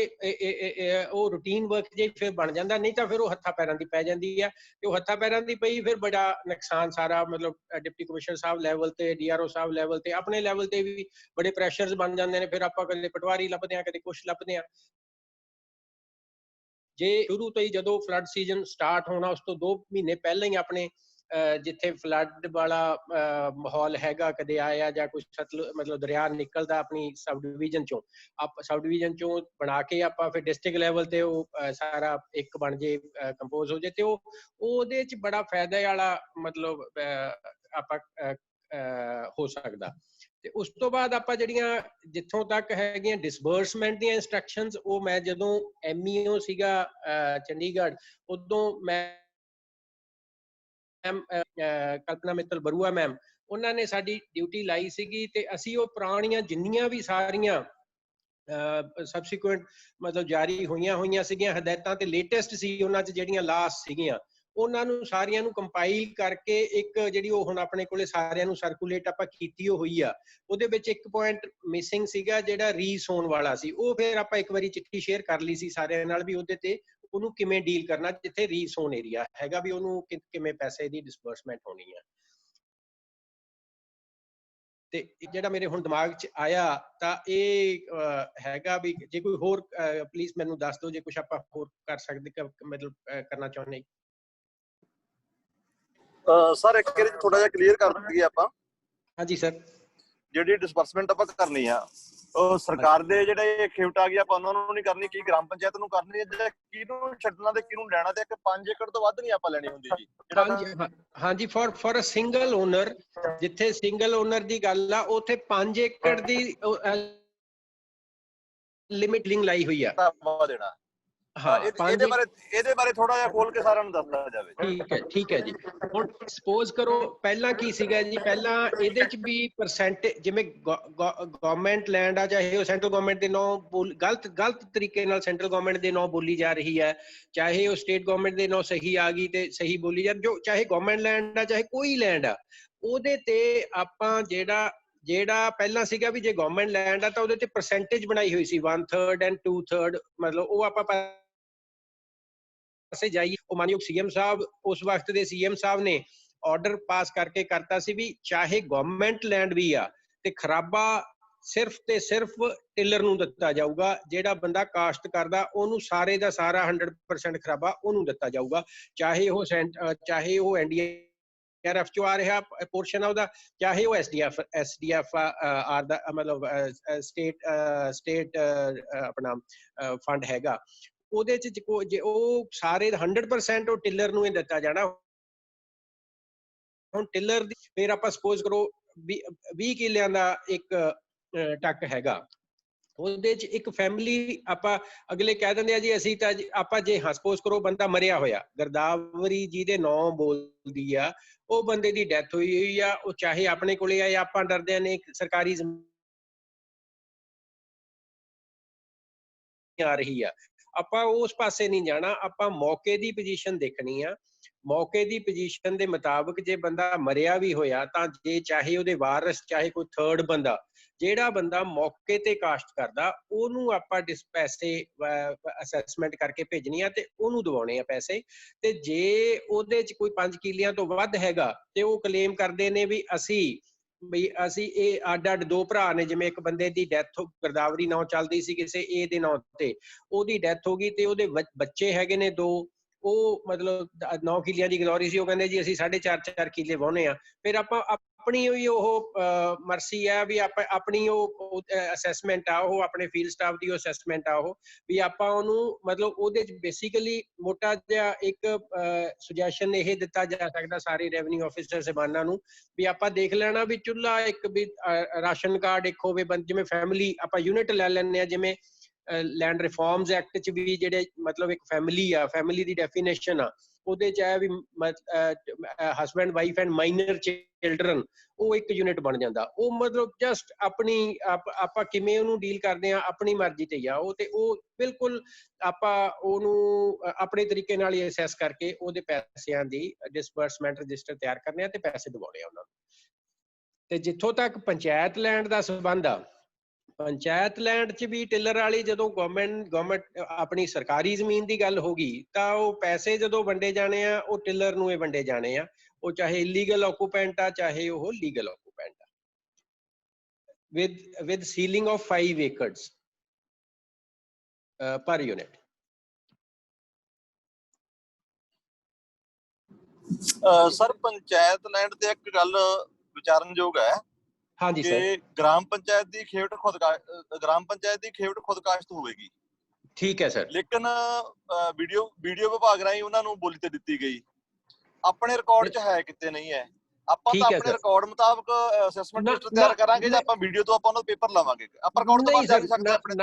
ਉਹ ਰੂਟੀਨ ਵਰਕ ਜੇ ਫਿਰ ਬਣ ਜਾਂਦਾ। ਨਹੀਂ ਤਾਂ ਫਿਰ ਉਹ ਹੱਥਾਂ ਪੈਰਾਂ ਦੀ ਪੈ ਜਾਂਦੀ ਹੈ, ਤੇ ਉਹ ਹੱਥਾਂ ਪੈਰਾਂ ਦੀ ਪਈ ਫਿਰ ਬੜਾ ਨੁਕਸਾਨ ਸਾਰਾ, ਮਤਲਬ ਡਿਪਟੀ ਕਮਿਸ਼ਨਰ ਸਾਹਿਬ ਲੈਵਲ ਤੇ, DRO ਸਾਹਿਬ ਲੈਵਲ ਤੇ, ਆਪਣੇ ਲੈਵਲ ਤੇ ਵੀ ਬੜੇ ਪ੍ਰੈਸ਼ਰਸ ਬਣ ਜਾਂਦੇ ਨੇ। ਫਿਰ ਆਪਾਂ ਕਦੇ ਪਟਵਾਰੀ ਲੱਭਦੇ ਹਾਂ, ਕਦੇ ਕੁਛ ਲੱਭਦੇ ਹਾਂ। ਜੇ ਸ਼ੁਰੂ ਤੋਂ ਹੀ ਜਦੋਂ ਫਲੱਡ ਸੀਜ਼ਨ ਸਟਾਰਟ ਹੋਣਾ ਉਸ ਤੋਂ 2 ਮਹੀਨੇ ਪਹਿਲਾਂ ਹੀ ਆਪਣੇ ਜਿੱਥੇ ਫਲੱਡ ਵਾਲਾ ਮਾਹੌਲ ਹੈਗਾ, ਕਦੇ ਆਇਆ ਜਾਂ ਕੁਛ ਮਤਲਬ ਦਰਿਆ ਨਿਕਲਦਾ ਆਪਣੀ ਸਬ ਡਿਵੀਜ਼ਨ ਚੋਂ, ਸਬ ਡਿਵੀਜ਼ਨ ਚੋਂ ਬਣਾ ਕੇ ਆਪਾਂ ਫਿਰ ਡਿਸਟ੍ਰਿਕਟ ਲੈਵਲ ਤੇ ਉਹ ਸਾਰਾ ਇੱਕ ਬਣ ਜੇ, ਕੰਪੋਜ਼ ਹੋ ਜੇ, ਤੇ ਉਹਦੇ ਚ ਬੜਾ ਫਾਇਦਾ ਵਾਲਾ ਮਤਲਬ ਆਪਾਂ ਹੋ ਸਕਦਾ। ਤੇ ਉਸ ਤੋਂ ਬਾਅਦ ਆਪਾਂ ਜਿਹੜੀਆਂ ਜਿੱਥੋਂ ਤੱਕ ਹੈਗੀਆਂ ਡਿਸਬਰਸਮੈਂਟ ਦੀਆਂ ਇੰਸਟਰਕਸ਼ਨਸ, ਉਹ ਮੈਂ ਜਦੋਂ MEO ਸੀਗਾ ਚੰਡੀਗੜ੍ਹ, ਉਦੋਂ ਮੈਂ ਕਲਪਨਾ ਮਿੱਤਲ ਬਰੂਆ ਮੈਮ, ਉਹਨਾਂ ਨੇ ਸਾਡੀ ਡਿਊਟੀ ਲਾਈ ਸੀਗੀ ਤੇ ਅਸੀਂ ਉਹ ਪੁਰਾਣੀਆਂ ਜਿੰਨੀਆਂ ਵੀ ਸਾਰੀਆਂ ਸਬਸੀਕੁਐਂਟ ਮਤਲਬ ਜਾਰੀ ਹੋਈਆਂ ਸੀਗੀਆਂ ਹਦਾਇਤਾਂ ਤੇ ਲੇਟੈਸਟ ਸੀ ਉਹਨਾਂ 'ਚ ਜਿਹੜੀਆਂ ਲਾਸਟ ਸੀਗੀਆਂ, ਉਹਨਾਂ ਨੂੰ ਸਾਰੀਆਂ ਨੂੰ ਕੰਪਾਈਲ ਕਰਕੇ ਇੱਕ ਜਿਹੜੀ ਉਹ ਹੁਣ ਆਪਣੇ ਕੋਲੇ ਸਾਰਿਆਂ ਨੂੰ ਸਰਕੂਲੇਟ ਆਪਾਂ ਕੀਤੀ ਹੋਈ ਆ, ਉਹਦੇ ਵਿੱਚ ਇੱਕ ਪੁਆਇੰਟ ਮਿਸਿੰਗ ਸੀਗਾ ਜਿਹੜਾ ਰੀਸੋਨ ਵਾਲਾ ਸੀ। ਉਹ ਫਿਰ ਆਪਾਂ ਇੱਕ ਵਾਰੀ ਚਿੱਠੀ ਸ਼ੇਅਰ ਕਰ ਲਈ ਸੀ ਸਾਰਿਆਂ ਨਾਲ ਵੀ ਉਹਦੇ ਤੇ ਉਹਨੂੰ ਕਿਵੇਂ ਡੀਲ ਕਰਨਾ, ਜਿੱਥੇ ਰੀਸੋਨ ਏਰੀਆ ਹੈਗਾ ਵੀ ਉਹਨੂੰ ਕਿਵੇਂ ਪੈਸੇ ਦੀ ਡਿਸਬਰਸਮੈਂਟ ਹੋਣੀ ਆ। ਤੇ ਜਿਹੜਾ ਮੇਰੇ ਹੁਣ ਦਿਮਾਗ 'ਚ ਆਇਆ ਤਾਂ ਇਹ ਹੈਗਾ ਵੀ ਜੇ ਕੋਈ ਹੋਰ ਪਲੀਜ਼ ਮੈਨੂੰ ਦੱਸ ਦਿਓ ਜੇ ਕੁਝ ਆਪਾਂ ਹੋਰ ਕਰ ਸਕਦੇ, ਮਤਲਬ ਕਰਨਾ ਚਾਹੁੰਦੇ। ਸਰ ਇੱਕ ਵਾਰੀ ਥੋੜਾ ਜਿਹਾ ਕਲੀਅਰ ਕਰ ਦਈਏ ਆਪਾਂ। ਹਾਂਜੀ ਸਰ। ਜਿਹੜੀ ਡਿਸਬਰਸਮੈਂਟ ਆਪਾਂ ਕਰਨੀ ਆ, ਉਹ ਸਰਕਾਰ ਦੇ ਜਿਹੜੇ ਖੇਵਟ ਆ ਗਈ, ਆਪਾਂ ਉਹਨਾਂ ਨੂੰ ਨਹੀਂ ਕਰਨੀ, ਕੀ ਗ੍ਰਾਮ ਪੰਚਾਇਤ ਨੂੰ ਕਰਨੀ ਹੈ, ਜਾਂ ਕਿਹਨੂੰ ਛੱਡਣਾ ਤੇ ਕਿਹਨੂੰ ਲੈਣਾ, ਤੇ 5 ਏਕੜ ਤੋਂ ਵੱਧ ਨਹੀਂ ਆਪਾਂ ਲੈਣੀ ਹੁੰਦੀ ਜੀ। ਹਾਂਜੀ, ਫॉर ਅ ਸਿੰਗਲ ਓਨਰ, ਜਿੱਥੇ ਸਿੰਗਲ ਓਨਰ ਦੀ ਗੱਲ ਆ ਉੱਥੇ 5 ਏਕੜ ਦੀ ਲਿਮਿਟ ਲਾਈ ਹੋਈ ਆ ਦੇਣਾ। ਹਾਂ, ਇਹਦੇ ਬਾਰੇ ਥੋੜਾ ਜਿਹਾ ਖੋਲ ਕੇ ਸਾਰਿਆਂ ਨੂੰ ਦੱਸਣਾ ਜਾਵੇ। ਠੀਕ ਹੈ ਜੀ। ਹੁਣ ਸਪੋਜ਼ ਕਰੋ ਪਹਿਲਾਂ ਕੀ ਸੀਗਾ ਜੀ, ਪਹਿਲਾਂ ਇਹਦੇ ਚ ਵੀ ਪਰਸੈਂਟੇਜ, ਜਿਵੇਂ ਗਵਰਨਮੈਂਟ ਲੈਂਡ ਆ, ਚਾਹੇ ਉਹ ਸੈਂਟਰਲ ਗਵਰਨਮੈਂਟ ਦੇ ਨਾਂ ਗਲਤ ਤਰੀਕੇ ਨਾਲ ਸੈਂਟਰਲ ਗਵਰਨਮੈਂਟ ਦੇ ਨਾਂ ਬੋਲੀ ਜਾ ਰਹੀ ਹੈ, ਚਾਹੇ ਉਹ ਸਟੇਟ ਗਵਰਨਮੈਂਟ ਦੇ ਨਾਂ ਸਹੀ ਆ ਗਈ ਤੇ ਸਹੀ ਬੋਲੀ ਜਾ, ਜੋ ਚਾਹੇ ਗਵਰਨਮੈਂਟ ਲੈਂਡ ਆ ਚਾਹੇ ਕੋਈ ਲੈਂਡ ਆ, ਉਹਦੇ ਤੇ ਆਪਾਂ ਜਿਹੜਾ ਪਹਿਲਾਂ ਸੀਗਾ ਵੀ ਜੇ ਗਵਰਨਮੈਂਟ ਲੈਂਡ ਆ ਤਾਂ ਉਹਦੇ ਤੇ ਪਰਸੈਂਟੇਜ ਬਣਾਈ ਹੋਈ ਸੀ 1/3 ਐਂਡ 2/3, ਮਤਲਬ ਉਹ ਆਪਾਂ ਪਾਸੇ ਜਾਈਏ। ਉਹ ਮਾਨਯੋਗ CM ਸਾਹਿਬ, ਉਸ ਵਕਤ ਦੇ CM ਸਾਹਿਬ ਨੇ ਆਰਡਰ ਪਾਸ ਕਰਕੇ ਕਰਤਾ ਸੀ ਵੀ ਚਾਹੇ ਗਵਰਨਮੈਂਟ ਲੈਂਡ ਵੀ ਆ ਤੇ ਖਰਾਬਾ ਸਿਰਫ ਤੇ ਸਿਰਫ ਟਿਲਰ ਨੂੰ ਦਿੱਤਾ ਜਾਊਗਾ, ਜਿਹੜਾ ਬੰਦਾ ਕਾਸ਼ਤ ਕਰਦਾ ਉਹਨੂੰ ਸਾਰੇ ਦਾ ਸਾਰਾ 100% ਖਰਾਬਾ ਉਹਨੂੰ ਦਿੱਤਾ ਜਾਊਗਾ, ਚਾਹੇ ਉਹ NDRF ਚੋਂ ਆ ਰਿਹਾ ਪੋਰਸ਼ਨ ਆ ਉਹਦਾ, ਚਾਹੇ ਉਹ SDF ਆਰ ਦਾ ਮਤਲਬ ਸਟੇਟ ਆਪਣਾ ਫੰਡ ਹੈਗਾ, ਉਹਦੇ ਚ ਜੇ ਉਹ ਸਾਰੇ 100% ਉਹ ਟਿਲਰ ਨੂੰ ਹੀ ਦਿੱਤਾ ਜਾਣਾ। ਹੁਣ ਟਿਲਰ ਦੀ ਫਿਰ ਆਪਾਂ ਸਪੋਜ਼ ਕਰੋ 20 ਕਿੱਲਿਆਂ ਦਾ ਇੱਕ ਟੱਕ ਹੈਗਾ, ਉਹਦੇ ਚ ਇੱਕ ਫੈਮਿਲੀ ਆਪਾਂ ਅਗਲੇ ਕਹਿ ਦਿੰਦੇ ਆ ਜੀ ਅਸੀਂ ਤਾਂ ਆਪਾਂ ਜੇ ਸਪੋਜ਼ ਕਰੋ ਬੰਦਾ ਮਰਿਆ ਹੋਇਆ, ਗਰਦਾਵਰੀ ਜੀ ਦੇ ਨਾਂ ਬੋਲਦੀ ਆ, ਉਹ ਬੰਦੇ ਦੀ ਡੈਥ ਹੋਈ ਆ, ਉਹ ਚਾਹੇ ਆਪਣੇ ਕੋਲੇ ਆ, ਆਪਾਂ ਡਰਦੇ ਨੇ ਸਰਕਾਰੀ ਆ ਰਹੀ ਆ, ਆਪਾਂ ਉਸ ਪਾਸੇ ਨਹੀਂ ਜਾਣਾ, ਆਪਾਂ ਮੌਕੇ ਦੀ ਪੋਜੀਸ਼ਨ ਦੇਖਣੀ ਆ। ਮੌਕੇ ਦੀ ਪੋਜੀਸ਼ਨ ਦੇ ਮੁਤਾਬਕ ਜੇ ਬੰਦਾ ਮਰਿਆ ਵੀ ਹੋਇਆ ਤਾਂ ਜੇ ਚਾਹੇ ਉਹਦੇ ਵਾਰਿਸ, ਚਾਹੇ ਕੋਈ ਥਰਡ ਬੰਦਾ, ਜਿਹੜਾ ਬੰਦਾ ਮੌਕੇ ਤੇ ਕਾਸ਼ਤ ਕਰਦਾ ਉਹਨੂੰ ਆਪਾਂ ਪੈਸੇ ਅਸੈਸਮੈਂਟ ਕਰਕੇ ਭੇਜਣੀ ਆ ਤੇ ਉਹਨੂੰ ਦਿਵਾਉਣੇ ਆ ਪੈਸੇ। ਤੇ ਜੇ ਉਹਦੇ ਚ ਕੋਈ 5 ਕਿੱਲਿਆਂ ਤੋਂ ਵੱਧ ਹੈਗਾ ਤੇ ਉਹ ਕਲੇਮ ਕਰਦੇ ਨੇ ਵੀ ਅਸੀਂ ਇਹ ਅੱਡ ਦੋ ਭਰਾ ਨੇ, ਜਿਵੇਂ ਇੱਕ ਬੰਦੇ ਦੀ ਡੈਥ ਗਰਦਾਵਰੀ ਨਾਂ ਚੱਲਦੀ ਸੀ ਕਿਸੇ A ਦੇ ਨਾਂ ਤੇ, ਉਹਦੀ ਡੈਥ ਹੋ ਗਈ ਤੇ ਉਹਦੇ ਬੱਚੇ ਹੈਗੇ ਨੇ 2, ਉਹ ਮਤਲਬ 9 ਕਿੱਲਿਆਂ ਦੀ ਗਲੋਰੀ ਸੀ, ਉਹ ਕਹਿੰਦੇ ਜੀ ਅਸੀਂ 4.5 ਕਿੱਲੇ ਵਾਹੁੰਦੇ ਆ, ਫਿਰ ਆਪਾਂ ਆਪਣੀ ਹੀ ਉਹ ਮਰਜ਼ੀ ਆ ਵੀ ਆਪਾਂ ਆਪਣੀ ਉਹ ਅਸੈਸਮੈਂਟ ਆ, ਉਹ ਆਪਣੇ ਫੀਲਡ ਸਟਾਫ ਦੀ ਅਸੈਸਮੈਂਟ ਆ ਉਹ ਵੀ ਆਪਾਂ ਉਹਨੂੰ ਮਤਲਬ ਉਹਦੇ ਚ ਬੇਸਿਕਲੀ ਮੋਟਾ ਜਿਹਾ ਇੱਕ ਸੁਜੈਸ਼ਨ ਇਹ ਦਿੱਤਾ ਜਾ ਸਕਦਾ ਸਾਰੇ ਰੈਵਨਿਊ ਆਫਿਸਰ ਸਾਹਿਬਾਨਾਂ ਨੂੰ ਵੀ ਆਪਾਂ ਦੇਖ ਲੈਣਾ ਵੀ ਚੁੱਲ੍ਹਾ ਇੱਕ ਵੀ ਰਾਸ਼ਨ ਕਾਰਡ ਇੱਕ ਹੋਵੇ, ਜਿਵੇਂ ਫੈਮਿਲੀ ਆਪਾਂ ਯੂਨਿਟ ਲੈ ਲੈਂਦੇ ਆ, ਜਿਵੇਂ ਲੈਂਡ ਰਿਫਾਰਮਸ ਐਕਟ ਚ ਵੀ ਜਿਹੜੇ ਮਤਲਬ ਇੱਕ ਫੈਮਿਲੀ ਆ, ਫੈਮਿਲੀ ਦੀ ਡੈਫੀਨੇਸ਼ਨ ਆ ਉਹਦੇ ਚ ਹੈ ਵੀ husband wife and minor children, ਉਹ ਇੱਕ ਯੂਨਿਟ ਬਣ ਜਾਂਦਾ। ਉਹ ਮਤਲਬ ਜਸਟ ਆਪਣੀ ਆਪਾਂ ਕਿਵੇਂ ਉਹਨੂੰ ਡੀਲ ਕਰਦੇ ਆ ਆਪਣੀ ਮਰਜ਼ੀ ਤੇ ਆ ਉਹ, ਤੇ ਉਹ ਬਿਲਕੁਲ ਆਪਾਂ ਉਹਨੂੰ ਆਪਣੇ ਤਰੀਕੇ ਨਾਲ ਹੀ ਅਸੈਸ ਕਰਕੇ ਉਹਦੇ ਪੈਸਿਆਂ ਦੀ ਡਿਸਬਰਸਮੈਂਟ ਰਜਿਸਟਰ ਤਿਆਰ ਕਰਨੇ ਆ ਤੇ ਪੈਸੇ ਦਿਵਾਉਣੇ ਆ ਉਹਨਾਂ ਨੂੰ। ਤੇ ਜਿੱਥੋਂ ਤੱਕ ਪੰਚਾਇਤ ਲੈਂਡ ਦਾ ਸੰਬੰਧ ਆ, ਪੰਚਾਇਤ ਲੈਂਡ 'ਚ ਵੀ ਟਿਲਰ ਵਾਲੀ ਜਦੋਂ ਗਵਰਨਮੈਂਟ ਆਪਣੀ ਸਰਕਾਰੀ ਜ਼ਮੀਨ ਦੀ ਗੱਲ ਹੋ ਗਈ ਤਾਂ ਉਹ ਪੈਸੇ ਜਦੋਂ ਵੰਡੇ ਜਾਣੇ ਆ ਉਹ ਟਿਲਰ ਨੂੰ ਹੀ ਵੰਡੇ ਜਾਣੇ ਆ, ਉਹ ਚਾਹੇ ਇਲੀਗਲ ਆਕੂਪੈਂਟ ਆ ਚਾਹੇ ਉਹ ਲੀਗਲ ਆਕੂਪੈਂਟ ਆ, with ceiling of 5 acres per unit। Sir panchayat land ਤੇ ਇੱਕ ਗੱਲ ਵਿਚਾਰਨਯੋਗ ਹੈ ਹਾਂਜੀ ਸਰ, ਕਿ ਗ੍ਰਾਮ ਪੰਚਾਇਤ ਦੀ ਖੇਵਟ ਖੁਦਕਾਸ਼ਤ ਹੋਵੇਗੀ। ਠੀਕ ਹੈ ਸਰ, ਲੇਕਿਨ ਵੀਡੀਓ ਵਿਭਾਗ ਰਾਹੀਂ ਉਹਨਾਂ ਨੂੰ ਬੋਲੀ ਤੇ ਦਿੱਤੀ ਗਈ, ਆਪਣੇ ਰਿਕਾਰਡ 'ਚ ਹੈ ਕਿਤੇ ਨਹੀਂ ਹੈ। ਆਪਾਂ ਤਾਂ ਆਪਣੇ ਰਿਕਾਰਡ ਮੁਤਾਬਕ ਅਸੈਸਮੈਂਟ ਰਜਿਸਟਰ ਤਿਆਰ ਕਰਾਂਗੇ ਜਾਂ ਆਪਾਂ ਵੀਡੀਓ ਤੋਂ ਆਪਾਂ ਉਹਨਾਂ ਦਾ ਪੇਪਰ ਲਵਾਂਗੇ, ਆਪਾਂ ਰਿਕਾਰਡ ਤੋਂ ਬਾਹਰ ਜਾ ਨਹੀਂ ਸਕਦੇ ਆਪਣੇ।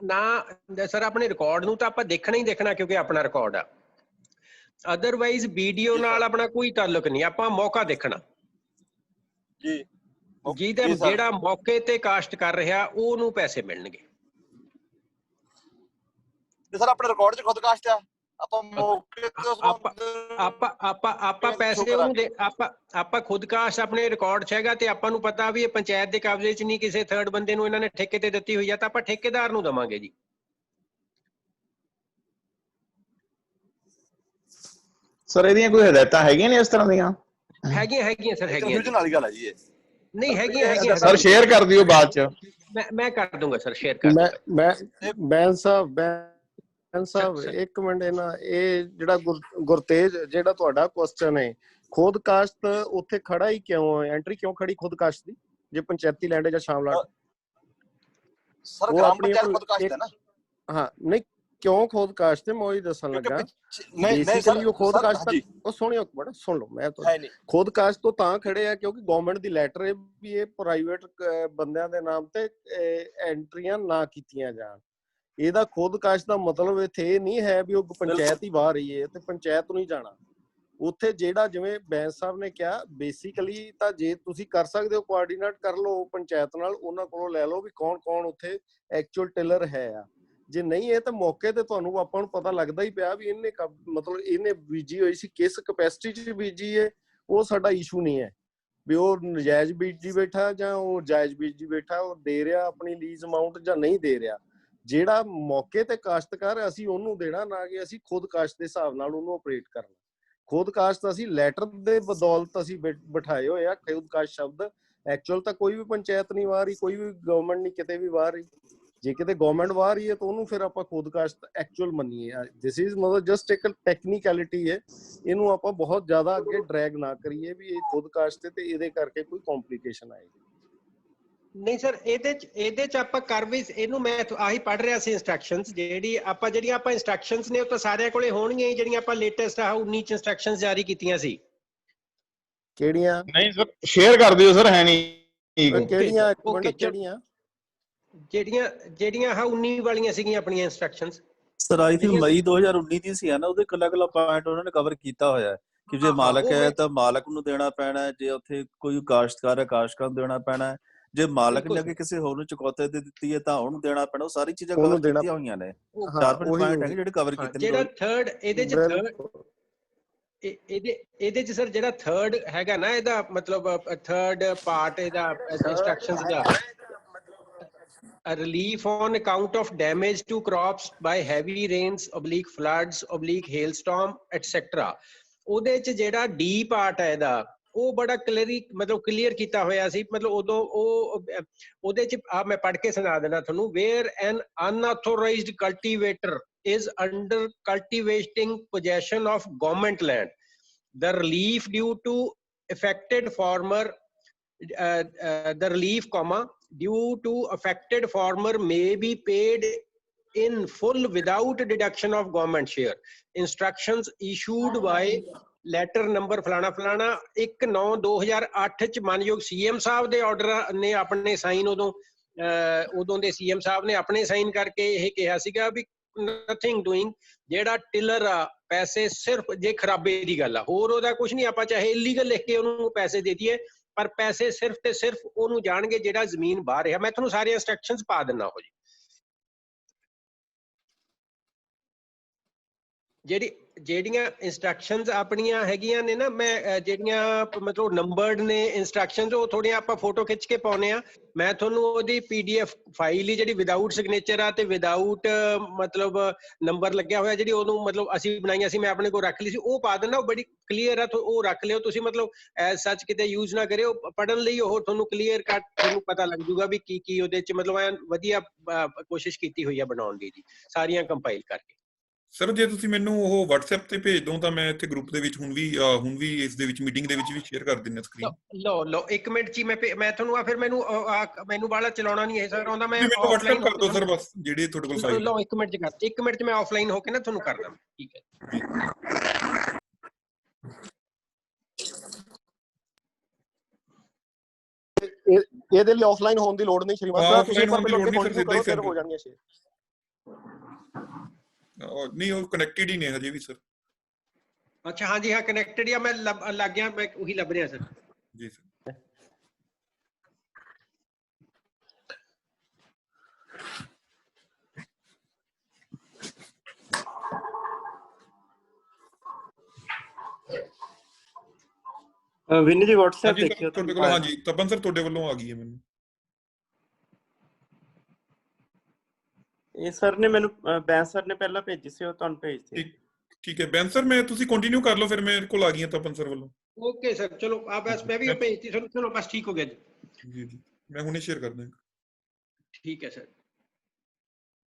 ਨਾ ਸਰ, ਆਪਣੇ ਰਿਕਾਰਡ ਨੂੰ ਤਾਂ ਆਪਾਂ ਦੇਖਣਾ ਹੀ ਦੇਖਣਾ ਕਿਉਂਕਿ ਆਪਣਾ ਰਿਕਾਰਡ ਆ, ਅਦਰਵਾਈਜ਼ ਵੀਡੀਓ ਨਾਲ ਆਪਣਾ ਕੋਈ ਤਾਲੁਕ ਨਹੀਂ, ਆਪਾਂ ਮੌਕਾ ਦੇਖਣਾ ਜੀ। ਜਿਹਦੇ ਜਿਹੜਾ ਮੌਕੇ ਤੇ ਕਾਸ਼ਤ ਕਰ ਰਿਹਾ ਉਹਨੂੰ ਪੈਸੇ ਮਿਲਣਗੇ। ਤੇ ਸਰ ਆਪਣੇ ਰਿਕਾਰਡ 'ਚ ਖੁਦਕਾਸ਼ਤ ਆ, ਆਪਾਂ ਮੌਕੇ ਤੇ ਆਪਾਂ ਪੈਸੇ ਉਹਨੂੰ ਦੇ, ਆਪਾਂ ਖੁਦਕਾਸ਼ਤ ਆਪਣੇ ਰਿਕਾਰਡ 'ਚ ਹੈਗਾ ਤੇ ਆਪਾਂ ਨੂੰ ਪਤਾ ਵੀ ਇਹ ਪੰਚਾਇਤ ਦੇ ਕਬਜ਼ੇ 'ਚ ਨਹੀਂ, ਕਿਸੇ ਥਰਡ ਬੰਦੇ ਨੂੰ ਇਹਨਾਂ ਨੇ ਠੇਕੇ ਤੇ ਦਿੱਤੀ ਹੋਈ ਆ, ਤਾਂ ਆਪਾਂ ਠੇਕੇਦਾਰ ਨੂੰ ਦੇਵਾਂਗੇ ਜੀ। ਸਰ ਇਹਦੀਆਂ ਕੋਈ ਹਦਾਇਤਾਂ ਹੈਗੀਆਂ ਨੇ ਇਸ ਤਰ੍ਹਾਂ ਦੀਆਂ? ਹੈਗੀਆਂ ਸਰ, ਹੈਗੀਆਂ ਵਾਲੀ ਗੱਲ ਹੈ ਜੀ ਇਹ। ਨਹੀਂ ਹੈਗੀਆਂ ਸਰ, ਸ਼ੇਅਰ ਕਰ ਦਿਓ ਬਾਅਦ ਚ। ਮੈਂ ਕਰ ਦੂੰਗਾ ਸਰ, ਸ਼ੇਅਰ ਕਰ ਦੂੰਗਾ। ਬੈਨ ਸਾਹਿਬ ਇੱਕ ਮਿੰਟ, ਇਹ ਜਿਹੜਾ ਗੁਰਤੇਜ ਜਿਹੜਾ ਤੁਹਾਡਾ ਕੁਐਸਚਨ ਹੈ, ਖੁਦਕਾਸ਼ਤ ਉੱਥੇ ਖੜਾ ਹੀ ਕਿਉਂ ਹੈ, ਐਂਟਰੀ ਕਿਉਂ ਖੜੀ ਖੁਦਕਾਸ਼ਤ ਦੀ ਜੇ ਪੰਚਾਇਤੀ ਲੈਂਡ ਜਾਂ ਸ਼ਾਮਲਾਟ? ਸਰ ਗ੍ਰਾਮ ਪੰਚਾਇਤ ਖੁਦਕਾਸ਼ਤ ਹੈ ਨਾ। ਹਾਂ ਨਹੀਂ, ਕਿਉਂ ਖੁਦਕਾਸ਼ਤ ਹੈ ਮੈਂ ਉਹੀ ਦੱਸਣ ਲੱਗਾ। ਬੇਸਿਕਲੀ ਉਹ ਖੁਦਕਾਸ਼ਤ, ਉਹ ਸੁਣਿਓ ਬੜਾ, ਸੁਣ ਲਓ, ਮੈਂ ਖੁਦਕਾਸ਼ਤ ਤੋਂ ਤਾਂ ਖੜੇ ਆ ਕਿਉਂਕਿ ਗਵਰਨਮੈਂਟ ਦੀ ਲੈਟਰ ਹੈ ਵੀ ਇਹ ਪ੍ਰਾਈਵੇਟ ਬੰਦਿਆਂ ਦੇ ਨਾਮ ਤੇ ਐਂਟਰੀਆਂ ਨਾ ਕੀਤੀਆਂ ਜਾਣ। ਇਹਦਾ ਖੁਦਕਾਸ਼ਤ ਦਾ ਮਤਲਬ ਇੱਥੇ ਇਹ ਨਹੀਂ ਹੈ ਵੀ ਉਹ ਪੰਚਾਇਤ ਹੀ ਬਾਹਰ ਰਹੀ ਹੈ ਤੇ ਪੰਚਾਇਤ ਨੂੰ ਹੀ ਜਾਣਾ ਉੱਥੇ। ਜਿਹੜਾ ਜਿਵੇਂ ਬੈਂਸ ਸਾਹਿਬ ਨੇ ਕਿਹਾ, ਬੇਸਿਕਲੀ ਤਾਂ ਜੇ ਤੁਸੀਂ ਕਰ ਸਕਦੇ ਹੋ ਕੋਆਰਡੀਨੇਟ ਕਰ ਲਓ ਪੰਚਾਇਤ ਨਾਲ, ਉਹਨਾਂ ਕੋਲੋਂ ਲੈ ਲਓ ਵੀ ਕੌਣ ਕੌਣ ਉੱਥੇ ਐਕਚੁਅਲ ਟਿਲਰ ਹੈ ਆ। ਜੇ ਨਹੀਂ ਇਹ ਤਾਂ ਮੌਕੇ ਤੇ ਤੁਹਾਨੂੰ ਆਪਾਂ ਨੂੰ ਪਤਾ ਲੱਗਦਾ ਹੀ ਪਿਆ ਵੀ ਇਹਨੇ ਮਤਲਬ ਇਹਨੇ ਬੀਜੀ ਹੋਈ ਸੀ, ਕਿਸ ਕਪੈਸਿਟੀ 'ਚ ਬੀਜੀ ਹੈ, ਉਹ ਸਾਡਾ ਇਸ਼ੂ ਨਹੀਂ ਹੈ ਵੀ ਉਹ ਨਜਾਇਜ਼ ਬੀਜੀ ਬੈਠਾ ਜਾਂ ਉਹ ਜਾਇਜ਼ ਬੀਜੀ ਬੈਠਾ, ਉਹ ਦੇ ਰਿਹਾ ਆਪਣੀ ਲੀਜ਼ ਅਮਾਊਂਟ ਜਾਂ ਨਹੀਂ ਦੇ ਰਿਹਾ। ਜਿਹੜਾ ਮੌਕੇ ਤੇ ਕਾਸ਼ਤਕਾਰ ਅਸੀਂ ਉਹਨੂੰ ਦੇਣਾ, ਨਾ ਕਿ ਅਸੀਂ ਖੁਦ ਕਾਸ਼ਤ ਦੇ ਹਿਸਾਬ ਨਾਲ ਉਹਨੂੰ ਆਪਰੇਟ ਕਰਨਾ। ਖੁਦ ਕਾਸ਼ਤ ਅਸੀਂ ਲੈਟਰ ਦੇ ਬਦੌਲਤ ਅਸੀਂ ਬਿਠਾਏ ਹੋਏ ਆ। ਖੁਦ ਕਾਸ਼ਤ ਸ਼ਬਦ ਐਕਚੁਅਲ ਤਾਂ ਕੋਈ ਵੀ ਪੰਚਾਇਤ ਨਹੀਂ ਵਾਹ ਰਹੀ, ਕੋਈ ਵੀ ਗਵਰਨਮੈਂਟ ਨਹੀਂ ਕਿਤੇ ਵੀ ਵਾਹ ਰਹੀ। ਜੇ ਕਿਤੇ ਗਵਰਨਮੈਂਟ ਵਾਹ ਰਹੀ ਹੈ ਤਾਂ ਉਹਨੂੰ ਫਿਰ ਆਪਾਂ ਖੁਦ ਕਾਸ਼ਤ ਐਕਚੁਅਲ ਮੰਨੀਏ। ਦਿਸ ਇਜ਼ ਮਤਲਬ ਜਸਟ ਇੱਕ ਟੈਕਨੀਕੈਲਿਟੀ ਹੈ, ਇਹਨੂੰ ਆਪਾਂ ਬਹੁਤ ਜ਼ਿਆਦਾ ਅੱਗੇ ਡਰੈਗ ਨਾ ਕਰੀਏ ਵੀ ਇਹ ਖੁਦ ਕਾਸ਼ਤ ਤੇ ਇਹਦੇ ਕਰਕੇ ਕੋਈ ਕੰਪਲਿਕੇਸ਼ਨ ਆਏਗੀ। ਨਹੀਂ ਸਰ, ਇਹਦੇ ਚ ਆਪਾਂ ਕਰ ਵੀ ਇਹਨੂੰ, ਮੈਂ ਆਹੀ ਪੜ੍ਹ ਰਿਹਾ ਸੀ ਇੰਸਟਰਕਸ਼ਨਸ, ਜਿਹੜੀਆਂ ਆਪਾਂ ਇੰਸਟਰਕਸ਼ਨਸ ਨੇ ਉਹ ਤਾਂ ਸਾਰਿਆਂ ਕੋਲੇ ਹੋਣਗੀਆਂ ਹੀ, ਜਿਹੜੀਆਂ ਆਪਾਂ ਲੇਟੈਸਟ 19 ਚ ਇੰਸਟਰਕਸ਼ਨਸ ਜਾਰੀ ਕੀਤੀਆਂ ਸੀ। ਕਿਹੜੀਆਂ? ਨਹੀਂ ਸਰ, ਸ਼ੇਅਰ ਕਰ ਦਿਓ ਸਰ, ਹੈ ਨਹੀਂ ਕਿਹੜੀਆਂ? ਇੱਕ ਮਿੰਟ, ਕਿਹੜੀਆਂ? ਜਿਹੜੀਆਂ 19 ਵਾਲੀਆਂ ਸੀਗੀਆਂ ਆਪਣੀਆਂ ਇੰਸਟਰਕਸ਼ਨਸ ਸਰ, ਆਈ ਥਿੰਕ ਮਈ 2019 ਦੀ ਸੀ ਨਾ, ਉਹਦੇ ਅਲੱਗ-ਅਲੱਗ ਪੁਆਇੰਟ ਉਹਨਾਂ ਨੇ ਕਵਰ ਕੀਤਾ ਹੋਇਆ ਕਿ ਜੇ ਮਾਲਕ ਹੈ ਤਾਂ ਮਾਲਕ ਨੂੰ ਦੇਣਾ ਪੈਣਾ, ਜੇ ਉੱਥੇ ਕੋਈ ਕਾਸ਼ਤਕਾਰ ਹੈ ਕਾਸ਼ਤਕਾਰ ਨੂੰ ਦੇਣਾ ਪੈਣਾ, ਜੇ ਮਾਲਕ ਨੇ ਅੱਗੇ ਕਿਸੇ ਹੋਰ ਨੂੰ ਚੁਕੌਤੇ ਦੇ ਦਿੱਤੀ ਹੈ ਤਾਂ ਉਹਨੂੰ ਦੇਣਾ ਪੈਣਾ। ਉਹ ਸਾਰੀ ਚੀਜ਼ਾਂ ਕਵਰ ਕੀਤੀਆਂ ਹੋਈਆਂ ਨੇ, 4-5 ਪੁਆਇੰਟ ਹੈਗੇ ਜਿਹੜੇ ਕਵਰ ਕੀਤੇ ਨੇ। ਜਿਹੜਾ ਥਰਡ ਇਹਦੇ ਚ ਸਰ ਜਿਹੜਾ ਥਰਡ ਹੈਗਾ ਨਾ, ਇਹਦਾ ਮਤਲਬ ਥਰਡ ਪਾਰਟ ਇਹਦਾ instructions the, relief on account of damage to crops by heavy rains / floods / hailstorm etc. ਉਹਦੇ ਚ ਜਿਹੜਾ ਡੀ ਪਾਰਟ ਹੈ ਇਹਦਾ, ਉਹ ਬੜਾ ਕਲੀਅਰ ਕੀਤਾ ਹੋਇਆ ਸੀ। ਮਤਲਬ ਉਦੋਂ ਉਹਦੇ ਚ ਮੈਂ ਪੜ੍ਹ ਕੇ ਸੁਣਾ ਦੇਣਾ ਤੁਹਾਨੂੰ। where an unauthorized cultivator is under cultivating possession of government land, the relief due to affected farmer the relief, comma, due to affected farmer may be paid in full without deduction of government share. Instructions issued by letter number ਫਲਾਣਾ ਫਲਾਣਾ 1/9/2008 ਚ ਮਾਨਯੋਗ CM ਸਾਹਿਬ ਦੇ order ਨੇ ਆਪਣੇ sign ਉਦੋਂ ਦੇ CM ਸਾਹਿਬ ਨੇ ਆਪਣੇ ਸਾਈਨ ਕਰਕੇ ਇਹ ਕਿਹਾ ਸੀਗਾ ਵੀ ਨਥਿੰਗ ਡੂਇੰਗ, ਜਿਹੜਾ ਟਿਲਰ ਆ ਪੈਸੇ ਸਿਰਫ ਜੇ ਖਰਾਬੇ ਦੀ ਗੱਲ ਆ, ਹੋਰ ਉਹਦਾ ਕੁਝ ਨਹੀਂ, ਆਪਾਂ ਚਾਹੇ ਇਲੀਗਲ ਲਿਖ ਕੇ ਉਹਨੂੰ ਪੈਸੇ ਦੇ ਦਈਏ ਪਰ ਪੈਸੇ ਸਿਰਫ ਤੇ ਸਿਰਫ ਉਹਨੂੰ ਜਾਣਗੇ ਜਿਹੜਾ ਜ਼ਮੀਨ ਬਾਹਰ ਰਿਹਾ। ਮੈਂ ਤੁਹਾਨੂੰ ਸਾਰੇ ਇੰਸਟਰਕਸ਼ਨਸ ਪਾ ਦਿੰਦਾ ਹੋ ਜੀ। ਜਿਹੜੀਆਂ ਇੰਸਟਰਕਸ਼ਨਸ ਆਪਣੀਆਂ ਹੈਗੀਆਂ ਨੇ ਨਾ, ਮੈਂ ਜਿਹੜੀਆਂ ਮਤਲਬ ਨੰਬਰਡ ਨੇ ਇੰਸਟਰਕਸ਼ਨਸ, ਉਹ ਥੋੜੀਆਂ ਆਪਾਂ ਫੋਟੋ ਖਿੱਚ ਕੇ ਪਾਉਨੇ ਆ। ਮੈਂ ਤੁਹਾਨੂੰ ਉਹਦੀ PDF ਫਾਈਲ ਹੀ ਜਿਹੜੀ ਵਿਦਆਊਟ ਸਿਗਨੇਚਰ ਆ ਤੇ ਵਿਦਆਊਟ ਮਤਲਬ ਨੰਬਰ ਲੱਗਿਆ ਹੋਇਆ, ਜਿਹੜੀ ਉਹਨੂੰ ਮਤਲਬ ਅਸੀਂ ਬਣਾਈਆਂ ਸੀ, ਮੈਂ ਆਪਣੇ ਕੋਲ ਰੱਖ ਲਈ ਸੀ, ਉਹ ਪਾ ਦਿੰਦਾ। ਉਹ ਬੜੀ ਕਲੀਅਰ ਆ, ਉਹ ਰੱਖ ਲਿਓ ਤੁਸੀਂ, ਮਤਲਬ ਐਜ਼ ਸੱਚ ਕਿਤੇ ਯੂਜ਼ ਨਾ ਕਰਿਓ, ਪੜ੍ਹਨ ਲਈ ਉਹ ਤੁਹਾਨੂੰ ਕਲੀਅਰ ਕੱਟ ਤੁਹਾਨੂੰ ਪਤਾ ਲੱਗ ਜੂਗਾ ਵੀ ਕੀ ਉਹਦੇ ਚ ਮਤਲਬ ਐ ਵਧੀਆ ਕੋਸ਼ਿਸ਼ ਕੀਤੀ ਹੋਈ ਆ ਬਣਾਉਣ ਦੀ ਜੀ, ਸਾਰੀਆਂ ਕੰਪਾਈਲ ਕਰਕੇ। ਸਰ ਜੇ ਤੁਸੀਂ ਮੈਨੂੰ ਉਹ WhatsApp ਤੇ ਭੇਜ ਦੋ ਤਾਂ ਮੈਂ ਇੱਥੇ ਗਰੁੱਪ ਦੇ ਵਿੱਚ ਹੁਣ ਵੀ ਇਸ ਦੇ ਵਿੱਚ ਮੀਟਿੰਗ ਦੇ ਵਿੱਚ ਵੀ ਸ਼ੇਅਰ ਕਰ ਦਿੰਦਾ ਸਕਰੀਨ। ਲਓ 1 ਮਿੰਟ ਜੀ, ਮੈਂ ਤੁਹਾਨੂੰ ਫਿਰ ਮੈਨੂੰ ਬਾਹਲਾ ਚਲਾਉਣਾ ਨਹੀਂ ਹੈ ਸਰ ਆਉਂਦਾ, ਮੈਂ ਮੈਨੂੰ WhatsApp ਕਰ ਦਿਓ ਸਰ ਬਸ ਜਿਹੜੀ ਤੁਹਾਡੇ ਕੋਲ ਫਾਈਲ। ਲਓ 1 ਮਿੰਟ ਚ ਮੈਂ ਆਫਲਾਈਨ ਹੋ ਕੇ ਨਾ ਤੁਹਾਨੂੰ ਕਰਦਾ। ਠੀਕ ਹੈ ਇਹਦੇ ਲਈ ਆਫਲਾਈਨ ਹੋਣ ਦੀ ਲੋੜ ਨਹੀਂ ਸ਼੍ਰੀਮਾਨ ਸਾਹਿਬ, ਤੁਸੀਂ ਪਰ ਮੈਨੂੰ ਕੰਟੀਨਿਊ ਕਰੋ ਫਿਰ ਹੋ ਜਾਣਗੇ ਸ਼ੇਅਰ। ਨਹੀਂ ਉਹ ਕਨੈਕਟਡ ਹੀ ਨੇ ਹਜੇ ਵੀ ਸਰ। ਅੱਛਾ ਹਾਂਜੀ ਹਾਂ ਕਨੈਕਟਡ ਆ, ਮੈਂ ਲੱਗ ਗਿਆ, ਮੈਂ ਉਹੀ ਲੱਭ ਰਿਹਾ ਸਰ ਜੀ ਸਰ। ਵਿਨੀ ਜੀ WhatsApp ਦੇਖਿਓ ਤੁਹਾਡੇ ਕੋਲ। ਹਾਂਜੀ ਤਪਨ ਸਰ ਤੁਹਾਡੇ ਵੱਲੋਂ ਆ ਗਈ ਹੈ ਮੈਨੂੰ। ਇਹ ਸਰ ਨੇ ਮੈਨੂੰ ਬੈਂਸ ਸਰ ਨੇ ਪਹਿਲਾਂ ਭੇਜੀ ਸੀ, ਉਹ ਤੁਹਾਨੂੰ ਭੇਜਤੀ। ਠੀਕ ਹੈ ਬੈਂਸ ਸਰ, ਮੈਂ ਤੁਸੀਂ ਕੰਟੀਨਿਊ ਕਰ ਲਓ ਫਿਰ, ਮੇਰੇ ਕੋਲ ਆ ਗਈਆਂ ਤਪਨ ਸਰ ਵੱਲੋਂ। ਓਕੇ ਸਰ ਚਲੋ ਆ ਬਸ ਮੈਂ ਵੀ ਭੇਜਤੀ ਸਰ, ਚਲੋ ਬਸ ਠੀਕ ਹੋ ਗਿਆ ਜੀ ਜੀ ਮੈਂ ਹੁਣੇ ਸ਼ੇਅਰ ਕਰ ਦਾਂਗਾ। ਠੀਕ ਹੈ ਸਰ।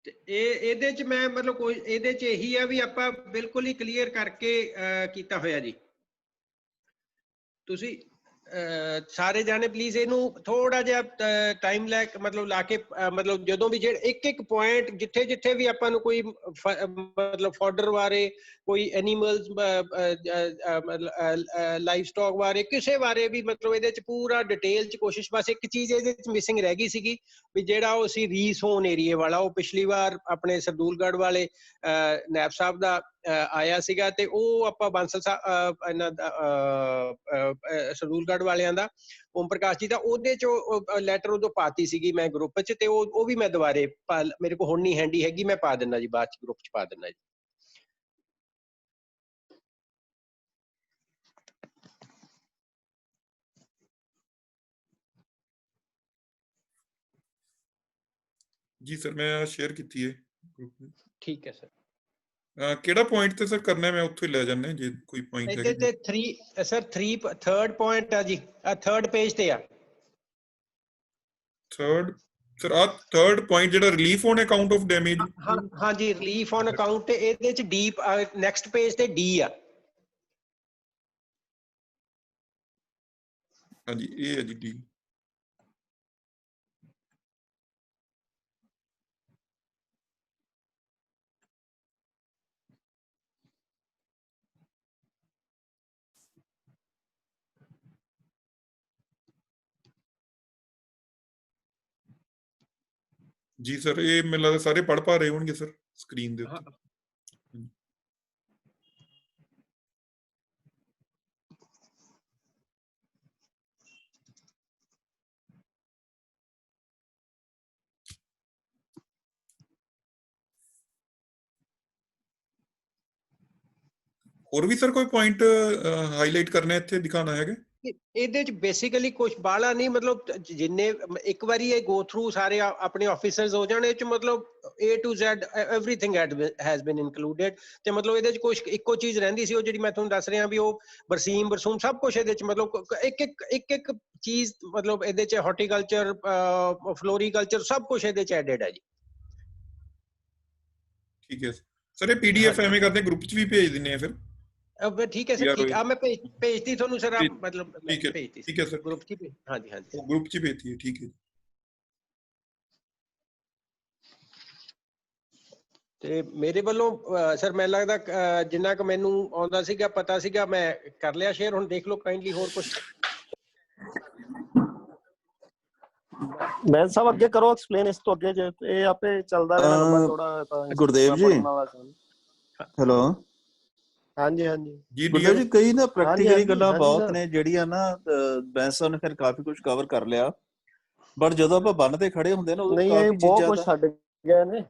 ਤੇ ਇਹਦੇ ਚ ਮੈਂ ਮਤਲਬ ਕੋਈ ਇਹਦੇ ਚ ਇਹੀ ਆ ਵੀ ਆਪਾਂ ਬਿਲਕੁਲ ਹੀ ਕਲੀਅਰ ਕਰਕੇ ਕੀਤਾ ਹੋਇਆ ਜੀ। ਤੁਸੀਂ ਸਾਰੇ ਜਾਣੇ ਪਲੀਜ਼ ਇਹਨੂੰ ਥੋੜਾ ਜਿਹਾ ਟਾਈਮ ਮਤਲਬ ਲਾ ਕੇ ਮਤਲਬ ਜਦੋਂ ਵੀ ਜਿਹੜੇ ਇੱਕ ਪੁਆਇੰਟ ਜਿੱਥੇ ਵੀ ਆਪਾਂ ਨੂੰ ਕੋਈ ਮਤਲਬ ਫੋਡਰ ਬਾਰੇ, ਕੋਈ ਐਨੀਮਲਸ ਲਾਈਵ ਸਟਾਕ ਬਾਰੇ, ਕਿਸੇ ਬਾਰੇ ਵੀ ਮਤਲਬ ਇਹਦੇ ਚ ਪੂਰਾ ਡਿਟੇਲ ਚ ਕੋਸ਼ਿਸ਼। ਬਸ ਇੱਕ ਚੀਜ਼ ਇਹਦੇ ਚ ਮਿਸਿੰਗ ਰਹਿ ਗਈ ਸੀਗੀ ਵੀ ਜਿਹੜਾ ਉਹ ਸੀ ਰੀਸੋਨ ਏਰੀਏ ਵਾਲਾ, ਉਹ ਪਿਛਲੀ ਵਾਰ ਆਪਣੇ ਸਰਦੂਲਗੜ੍ਹ ਵਾਲੇ ਨੈਬ ਸਾਹਿਬ ਦਾ ਆਇਆ ਸੀਗਾ ਤੇ ਉਹ ਆਪਾਂ ਬਾਂਸਲ ਸਾਹਿਬ ਇਹਨਾਂ ਦਾ ਸਰਦੂਲਗੜ੍ਹ ਵਾਲਿਆਂ ਦਾ ਓਮ ਪ੍ਰਕਾਸ਼ ਜੀ ਦਾ, ਉਹਦੇ ਚੋਂ ਲੈਟਰ ਉਦੋਂ ਪਾਤੀ ਸੀਗੀ ਮੈਂ ਗਰੁੱਪ ਚ, ਤੇ ਉਹ ਵੀ ਮੈਂ ਦੁਬਾਰੇ ਮੇਰੇ ਕੋਲ ਹੁਣ ਨਹੀਂ ਹੈਂਡੀ ਹੈਗੀ, ਮੈਂ ਪਾ ਦਿੰਦਾ ਜੀ ਬਾਅਦ ਚ ਗਰੁੱਪ ਚ ਪਾ ਦਿੰਦਾ ਜੀ। ਜੀ ਸਰ ਮੈਂ ਸ਼ੇਅਰ ਕੀਤੀ ਹੈ ਗਰੁੱਪ ਵਿੱਚ। ਠੀਕ ਹੈ ਸਰ। ਕਿਹੜਾ ਪੁਆਇੰਟ ਤੇ ਸਰ ਕਰਨਾ, ਮੈਂ ਉੱਥੇ ਲੈ ਜਾਣਾ ਜੇ ਕੋਈ ਪੁਆਇੰਟ ਹੈ। ਇਹਦੇ ਤੇ 3 ਸਰ 3rd ਪੁਆਇੰਟ ਆ ਜੀ, 3rd ਪੇਜ ਤੇ ਆ। 3rd ਸਰ ਆ 3rd ਪੁਆਇੰਟ ਜਿਹੜਾ relief on account of damage. ਹਾਂ ਜੀ ਰਿਲੀਫ ਔਨ ਅਕਾਊਂਟ, ਤੇ ਇਹਦੇ ਚ ਡੀ ਨੈਕਸਟ ਪੇਜ ਤੇ ਡੀ ਆ। ਹਾਂਜੀ ਇਹ ਹੈ ਜੀ ਡੀ। ਜੀ ਸਰ ਇਹ ਮੈਨੂੰ ਲੱਗਦਾ ਸਾਰੇ ਪੜ੍ਹ ਪਾ ਰਹੇ ਹੋਣਗੇ ਸਰ ਸਕਰੀਨ ਦੇ ਉੱਤੇ। ਹੋਰ ਵੀ ਸਰ ਕੋਈ ਪੁਆਇੰਟ ਹਾਈਲਾਈਟ ਕਰਨਾ ਇੱਥੇ ਦਿਖਾਣਾ ਹੈਗਾ? ਇਹਦੇ ਚ ਬੇਸਿਕਲੀ ਕੁਝ ਬਾਲਾ ਨਹੀਂ, ਮਤਲਬ ਜਿੰਨੇ ਇੱਕ ਵਾਰੀ ਇਹ ਗੋ ਥਰੂ ਸਾਰੇ ਆਪਣੇ ਆਫੀਸਰਸ ਹੋ ਜਾਣ, ਇਹ ਚ ਮਤਲਬ A to Z everything has been included। ਤੇ ਮਤਲਬ ਇਹਦੇ ਚ ਕੁਝ ਇੱਕੋ ਚੀਜ਼ ਰਹਿੰਦੀ ਸੀ, ਉਹ ਜਿਹੜੀ ਮੈਂ ਤੁਹਾਨੂੰ ਦੱਸ ਰਿਹਾ ਵੀ ਉਹ ਬਰਸੂਮ ਸਭ ਕੁਝ ਇਹਦੇ ਚ ਮਤਲਬ ਇੱਕ ਚੀਜ਼ ਮਤਲਬ ਇਹਦੇ ਚ ਹਾਰਟੀਕਲਚਰ, ਫਲੋਰੀਕਲਚਰ ਸਭ ਕੁਝ ਇਹਦੇ ਚ ਐਡਡ ਹੈ ਜੀ। ਠੀਕ ਹੈ ਸਰ ਇਹ PDF ਐਵੇਂ ਕਰਦੇ ਗਰੁੱਪ ਚ ਵੀ ਭੇਜ ਦਿੰਨੇ ਆ ਫਿਰ। ठीक है सर, ठीक है। मैं भेजती ਤੁਹਾਨੂੰ ਸਰ, आप मतलब भेजती, ठीक है सर, ग्रुप च ਹਾਂਜੀ ਹਾਂਜੀ ग्रुप च भेजती है, ठीक है। ਤੇ ਮੇਰੇ ਵੱਲੋਂ ਸਰ ਮੈਨੂੰ ਲੱਗਦਾ ਜਿੰਨਾ ਕੁ ਮੈਨੂੰ ਆਉਂਦਾ ਸੀਗਾ, ਪਤਾ ਸੀਗਾ, ਮੈਂ ਕਰ ਲਿਆ ਸ਼ੇਅਰ। ਹੁਣ ਦੇਖ ਲਓ ਕਾਈਂਡਲੀ ਹੋਰ ਕੁਝ। ਮੈਂ ਸਾਹਿਬ ਅੱਗੇ ਕਰੋ ਐਕਸਪਲੇਨ ਇਸ ਤੋਂ ਅੱਗੇ, ਜੇ ਇਹ ਆਪੇ ਚੱਲਦਾ ਰਹਿਣਾ ਲੰਬਾ ਚੌੜਾ ਤਾਂ ਗੁਰਦੇਵ ਜੀ, ਹੈਲੋ। ਹਾਂਜੀ ਹਾਂਜੀ ਗੁਰਦੇਵ ਜੀ, ਕਈ ਨਾ ਪ੍ਰੈਕਟੀਕਲੀ ਗੱਲਾਂ ਬਹੁਤ ਨੇ ਜਿਹੜੀਆਂ ਨਾ ਬੈਂਸ ਸਾਹਿਬ ਨੇ ਫਿਰ ਕਾਫੀ ਕੁਝ ਕਵਰ ਕਰ ਲਿਆ, ਬਟ ਜਦੋਂ ਆਪਾਂ ਬੰਨ ਤੇ ਖੜੇ ਹੁੰਦੇ ਨਾ, ਉਦੋਂ ਕਾਫੀ ਬਹੁਤ ਕੁਝ ਛੱਡ ਗਏ ਨੇ।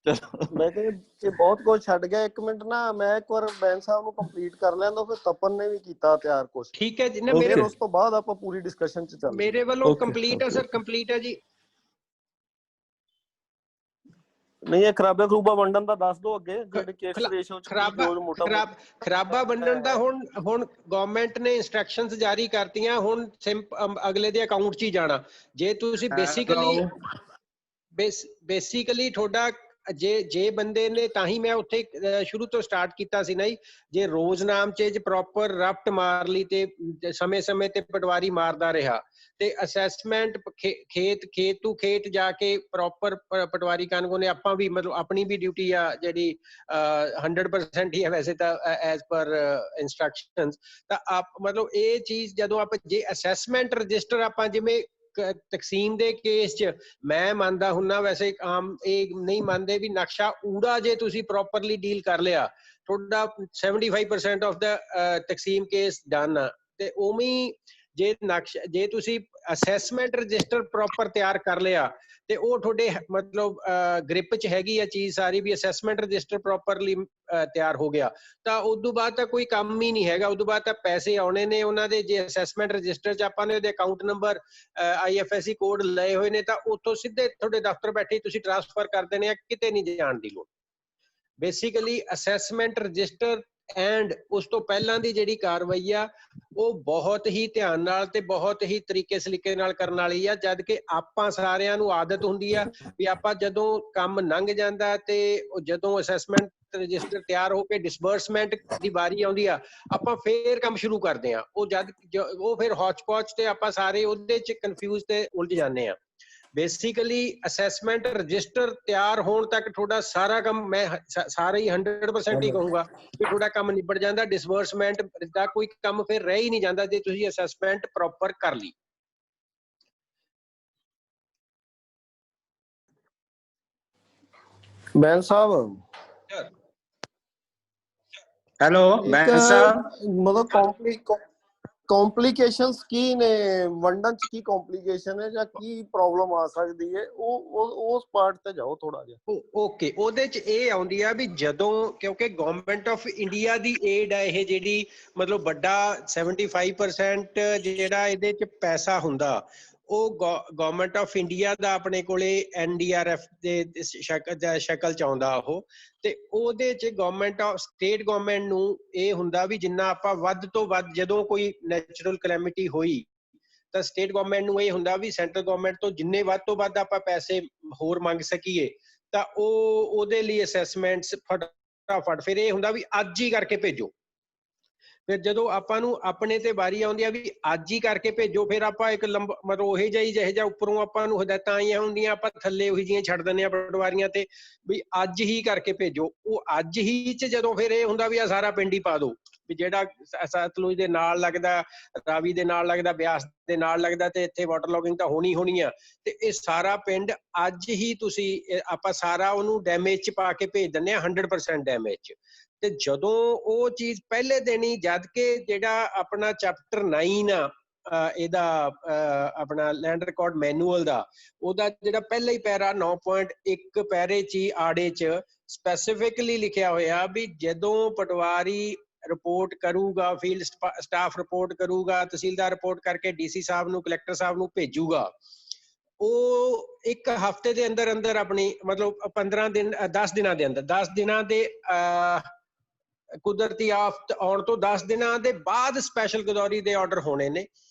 ਮੈਂ ਕਿਹਾ ਬਹੁਤ ਕੁਝ ਛੱਡ ਗਿਆ। ਇੱਕ ਮਿੰਟ ਨਾ, ਮੈਂ ਇੱਕ ਵਾਰ ਬੈਂਸ ਸਾਹਿਬ ਨੂੰ ਕੰਪਲੀਟ ਕਰ ਲੈਂਦਾ, ਫਿਰ ਤਪਨ ਨੇ ਵੀ ਕੀਤਾ ਤਿਆਰ ਕੁਝ, ਠੀਕ ਹੈ ਜੀ ਨਾ। ਮੇਰੇ ਉਸ ਤੋਂ ਬਾਅਦ ਆਪਾਂ ਪੂਰੀ ਡਿਸਕਸ਼ਨ ਚ ਚੱਲਦੇ। ਮੇਰੇ ਵੱਲੋਂ ਕੰਪਲੀਟ ਹੈ ਸਰ, ਕੰਪਲੀਟ ਹੈ ਜੀ। ਨਹੀਂ, ਇਹ ਖਰਾਬਾ ਖਰੂਬਾ ਵੰਡਣ ਦਾ ਦੱਸ ਦੋ ਅੱਗੇ। ਖਰਾਬਾ ਵੰਡਣ ਦਾ ਹੁਣ ਗਵਰਨਮੈਂਟ ਨੇ ਇੰਸਟਰਕਸ਼ਨਸ ਜਾਰੀ ਕਰਤੀਆਂ। ਹੁਣ ਅਗਲੇ ਦੇ ਅਕਾਊਂਟ 'ਚ ਹੀ ਜਾਣਾ। ਜੇ ਤੁਸੀਂ ਬੇਸਿਕਲੀ ਤੁਹਾਡਾ ਜੇ ਬੰਦੇ ਨੇ, ਤਾਂ ਹੀ ਮੈਂ ਉੱਥੇ ਸ਼ੁਰੂ ਤੋਂ ਸਟਾਰਟ ਕੀਤਾ ਸੀ ਨਾ ਜੀ, ਜੇ ਰੋਜ਼ ਨਾਮ 'ਚ ਪ੍ਰੋਪਰ ਰਫਟ ਮਾਰ ਲਈ ਤੇ ਸਮੇਂ-ਸਮੇਂ ਤੇ ਪਟਵਾਰੀ ਮਾਰਦਾ ਰਿਹਾ ਤੇ ਅਸੈਸਮੈਂਟ ਖੇਤ ਟੂ ਖੇਤ ਜਾ ਕੇ ਪ੍ਰੋਪਰ ਪਟਵਾਰੀ ਕਾਨੂੰਗੋ ਨੇ, ਆਪਾਂ ਵੀ ਮਤਲਬ ਆਪਣੀ ਵੀ ਡਿਊਟੀ ਆ ਜਿਹੜੀ 100% ਹੀ ਹੈ ਵੈਸੇ ਤਾਂ ਐਜ਼ ਪਰ ਇੰਸਟਰਕਸ਼ਨਸ। ਤਾਂ ਆਪ ਮਤਲਬ ਇਹ ਚੀਜ਼ ਜਦੋਂ ਆਪਾਂ ਜੇ ਅਸੈਸਮੈਂਟ ਰਜਿਸਟਰ ਆਪਾਂ ਜਿਵੇਂ ਤਕਸੀਮ ਦੇ ਕੇਸ 'ਚ ਮੈਂ ਮੰਨਦਾ ਹੁੰਦਾ, ਵੈਸੇ ਆਮ ਇਹ ਨਹੀਂ ਮੰਨਦੇ ਵੀ ਨਕਸ਼ਾ ਊੜਾ ਜੇ ਤੁਸੀਂ ਪ੍ਰੋਪਰਲੀ ਡੀਲ ਕਰ ਲਿਆ, ਤੁਹਾਡਾ 75% ਆਫ ਦਾ ਤਕਸੀਮ ਕੇਸ ਡਨ ਆ। ਤੇ ਉਵੇਂ ਜੇ ਤੁਸੀਂ ਅਸੈਸਮੈਂਟ ਰਜਿਸਟਰ ਪ੍ਰੋਪਰ ਤਿਆਰ ਕਰ ਲਿਆ ਤੇ ਉਹ ਤੁਹਾਡੇ ਮਤਲਬ ਗ੍ਰਿਪ 'ਚ ਹੈਗੀ ਆ ਚੀਜ਼ ਸਾਰੀ, ਵੀ ਅਸੈਸਮੈਂਟ ਰਜਿਸਟਰ ਪ੍ਰੋਪਰਲੀ ਤਿਆਰ ਹੋ ਗਿਆ ਤਾਂ ਉਦੋਂ ਬਾਅਦ ਤਾਂ ਕੋਈ ਕੰਮ ਹੀ ਨਹੀਂ ਹੈਗਾ। ਉਦੋਂ ਬਾਅਦ ਤਾਂ ਪੈਸੇ ਆਉਣੇ ਨੇ ਉਹਨਾਂ ਦੇ। ਜੇ ਅਸੈਸਮੈਂਟ ਰਜਿਸਟਰ 'ਚ ਆਪਾਂ ਨੇ ਉਹਦੇ ਅਕਾਊਂਟ ਨੰਬਰ IFSC ਕੋਡ ਲਏ ਹੋਏ ਨੇ ਤਾਂ ਉੱਥੋਂ ਸਿੱਧੇ ਤੁਹਾਡੇ ਦਫ਼ਤਰ ਬੈਠੇ ਤੁਸੀਂ ਟ੍ਰਾਂਸਫਰ ਕਰ ਦੇਣੇ ਆ, ਕਿਤੇ ਨਹੀਂ ਜਾਣ ਦੀ ਲੋੜ। ਬੇਸਿਕਲੀ ਅਸੈਸਮੈਂਟ ਰਜਿਸਟਰ ਐਂਡ ਉਸ ਤੋਂ ਪਹਿਲਾਂ ਦੀ ਜਿਹੜੀ ਕਾਰਵਾਈ ਆ ਉਹ ਬਹੁਤ ਹੀ ਧਿਆਨ ਨਾਲ ਤੇ ਬਹੁਤ ਹੀ ਤਰੀਕੇ ਸਲੀਕੇ ਨਾਲ ਕਰਨ ਵਾਲੀ ਆ। ਜਦ ਕਿ ਆਪਾਂ ਸਾਰਿਆਂ ਨੂੰ ਆਦਤ ਹੁੰਦੀ ਆ ਵੀ ਆਪਾਂ ਜਦੋਂ ਕੰਮ ਲੰਘ ਜਾਂਦਾ ਤੇ ਜਦੋਂ ਅਸੈਸਮੈਂਟ ਰਜਿਸਟਰ ਤਿਆਰ ਹੋ ਕੇ ਡਿਸਬਰਸਮੈਂਟ ਦੀ ਵਾਰੀ ਆਉਂਦੀ ਆ, ਆਪਾਂ ਫੇਰ ਕੰਮ ਸ਼ੁਰੂ ਕਰਦੇ ਆ। ਉਹ ਫਿਰ ਹੌਚ ਪੌਚ ਤੇ ਆਪਾਂ ਸਾਰੇ ਉਹਦੇ 'ਚ ਕਨਫਿਊਜ਼ ਤੇ ਉਲਝ ਜਾਂਦੇ ਆ। ਬੇਸਿਕਲੀ ਅਸੈਸਮੈਂਟ ਰਜਿਸਟਰ ਤਿਆਰ ਹੋਣ ਤੱਕ ਤੁਹਾਡਾ ਸਾਰਾ ਕੰਮ, ਮੈਂ ਸਾਰਾ ਹੀ 100% ਹੀ ਕਹੂੰਗਾ ਵੀ ਤੁਹਾਡਾ ਕੰਮ ਨਿਬੜ ਜਾਂਦਾ। ਡਿਸਬਰਸਮੈਂਟ ਦਾ ਕੋਈ ਕੰਮ ਫਿਰ ਰਹਿ ਹੀ ਨਹੀਂ ਜਾਂਦਾ ਜੇ ਤੁਸੀਂ ਅਸੈਸਮੈਂਟ ਪ੍ਰੋਪਰ ਕਰ ਲਈ। ਬੈਂਸ ਸਾਹਿਬ, ਹੈਲੋ ਬੈਂਸ ਸਾਹਿਬ, ਮਤਲਬ ਕੰਪਲਿਕੇਸ਼ਨਸ ਕੀ ਨੇ ਵੰਡਨ 'ਚ? ਕੀ ਕੰਪਲਿਕੇਸ਼ਨ ਹੈ ਜਾਂ ਕੀ ਪ੍ਰੋਬਲਮ ਆ ਸਕਦੀ ਹੈ? ਉਸ ਪਾਰਟ ਤੇ ਜਾਓ ਥੋੜਾ ਜਿਹਾ। ਓਕੇ, ਉਹਦੇ 'ਚ ਇਹ ਆਉਂਦੀ ਆ ਵੀ ਜਦੋਂ, ਕਿਉਂਕਿ government of India the aid ਆ ਇਹ, ਜਿਹੜੀ ਮਤਲਬ ਵੱਡਾ 75% ਜਿਹੜਾ ਇਹਦੇ 'ਚ ਪੈਸਾ ਹੁੰਦਾ ਉਹ ਗਵਰਨਮੈਂਟ ਆਫ ਇੰਡੀਆ ਦਾ ਆਪਣੇ ਕੋਲੇ NDRF ਦੇ ਸ਼ਕਲ 'ਚ ਆਉਂਦਾ ਉਹ। ਤੇ ਉਹਦੇ 'ਚ ਗਵਰਨਮੈਂਟ ਆਫ ਸਟੇਟ ਗਵਰਨਮੈਂਟ ਨੂੰ ਇਹ ਹੁੰਦਾ ਵੀ ਜਿੰਨਾ ਆਪਾਂ ਵੱਧ ਤੋਂ ਵੱਧ, ਜਦੋਂ ਕੋਈ ਨੈਚੁਰਲ ਕਲੈਮਿਟੀ ਹੋਈ ਤਾਂ ਸਟੇਟ ਗਵਰਨਮੈਂਟ ਨੂੰ ਇਹ ਹੁੰਦਾ ਵੀ ਸੈਂਟਰਲ ਗਵਰਨਮੈਂਟ ਤੋਂ ਜਿੰਨੇ ਵੱਧ ਤੋਂ ਵੱਧ ਆਪਾਂ ਪੈਸੇ ਹੋਰ ਮੰਗ ਸਕੀਏ ਤਾਂ ਉਹਦੇ ਲਈ ਅਸੈਸਮੈਂਟਸ ਫਟਾਫਟ। ਫਿਰ ਇਹ ਹੁੰਦਾ ਵੀ ਅੱਜ ਹੀ ਕਰਕੇ ਭੇਜੋ। ਫਿਰ ਜਦੋਂ ਆਪਾਂ ਨੂੰ ਆਪਣੇ ਤੇ ਵਾਰੀ ਆਉਂਦੀ ਆ ਵੀ ਅੱਜ ਹੀ ਕਰਕੇ ਭੇਜੋ, ਫਿਰ ਆਪਾਂ ਇੱਕ ਮਤਲਬ ਉਹੀ ਜਿਹੇ ਜਿਹਾ ਉੱਪਰੋਂ ਆਪਾਂ ਨੂੰ ਹਦਾਇਤਾਂ ਆਈਆਂ ਹੁੰਦੀਆਂ, ਆਪਾਂ ਥੱਲੇ ਉਹੀ ਜਿਹੀਆਂ ਛੱਡ ਦਿੰਦੇ ਆ ਪਟਵਾਰੀਆਂ ਤੇ ਵੀ ਅੱਜ ਹੀ ਕਰਕੇ ਭੇਜੋ। ਉਹ ਅੱਜ ਹੀ 'ਚ ਜਦੋਂ ਫਿਰ ਇਹ ਹੁੰਦਾ ਵੀ ਆ ਸਾਰਾ ਪਿੰਡ ਹੀ ਪਾ ਦੋ, ਵੀ ਜਿਹੜਾ ਸਤਲੁਜ ਦੇ ਨਾਲ ਲੱਗਦਾ, ਰਾਵੀ ਦੇ ਨਾਲ ਲੱਗਦਾ, ਬਿਆਸ ਦੇ ਨਾਲ ਲੱਗਦਾ ਤੇ ਇੱਥੇ ਵਾਟਰ ਲੌਗਿੰਗ ਤਾਂ ਹੋਣੀ ਆ ਤੇ ਇਹ ਸਾਰਾ ਪਿੰਡ ਅੱਜ ਹੀ ਤੁਸੀਂ, ਆਪਾਂ ਸਾਰਾ ਉਹਨੂੰ ਡੈਮੇਜ 'ਚ ਪਾ ਕੇ ਭੇਜ ਦਿੰਦੇ ਆ, 100% ਡੈਮੇਜ 'ਚ। ਤੇ ਜਦੋਂ ਉਹ ਚੀਜ਼ ਪਹਿਲੇ ਦਿਨ ਹੀ, ਜਦ ਕਿ ਜਿਹੜਾ ਆਪਣਾ ਚੈਪਟਰ 9 ਆ ਇਹਦਾ ਆਪਣਾ ਲੈਂਡ ਰਿਕਾਰਡ ਮੈਨੂਅਲ ਦਾ, ਉਹਦਾ ਜਿਹੜਾ ਪਹਿਲਾ ਹੀ ਪੈਰਾ 9.1 ਪੈਰੇ 'ਚ ਹੀ ਆੜੇ 'ਚ ਸਪੈਸੀਫਿਕਲੀ ਲਿਖਿਆ ਹੋਇਆ ਵੀ ਜਦੋਂ ਪਟਵਾਰੀ ਰਿਪੋਰਟ ਕਰੂਗਾ, ਫੀਲਡ ਸਟਾਫ ਰਿਪੋਰਟ ਕਰੂਗਾ, ਤਹਿਸੀਲਦਾਰ ਰਿਪੋਰਟ ਕਰਕੇ DC ਸਾਹਿਬ ਨੂੰ, ਕਲੈਕਟਰ ਸਾਹਿਬ ਨੂੰ ਭੇਜੂਗਾ, ਉਹ ਇੱਕ ਹਫ਼ਤੇ ਦੇ ਅੰਦਰ ਅੰਦਰ ਆਪਣੀ ਮਤਲਬ 15 ਦਿਨ 10 ਦਿਨਾਂ ਦੇ ਅੰਦਰ, 10 ਦਿਨਾਂ ਦੇ ਕੁਦਰਤੀ ਆਫਤ ਆਉਣ ਤੋਂ 10 ਦਿਨਾਂ ਦੇ ਬਾਅਦ ਸਪੈਸ਼ਲ ਗਦੌਰੀ ਦੇ ਆਰਡਰ ਹੋਣੇ ਨੇ।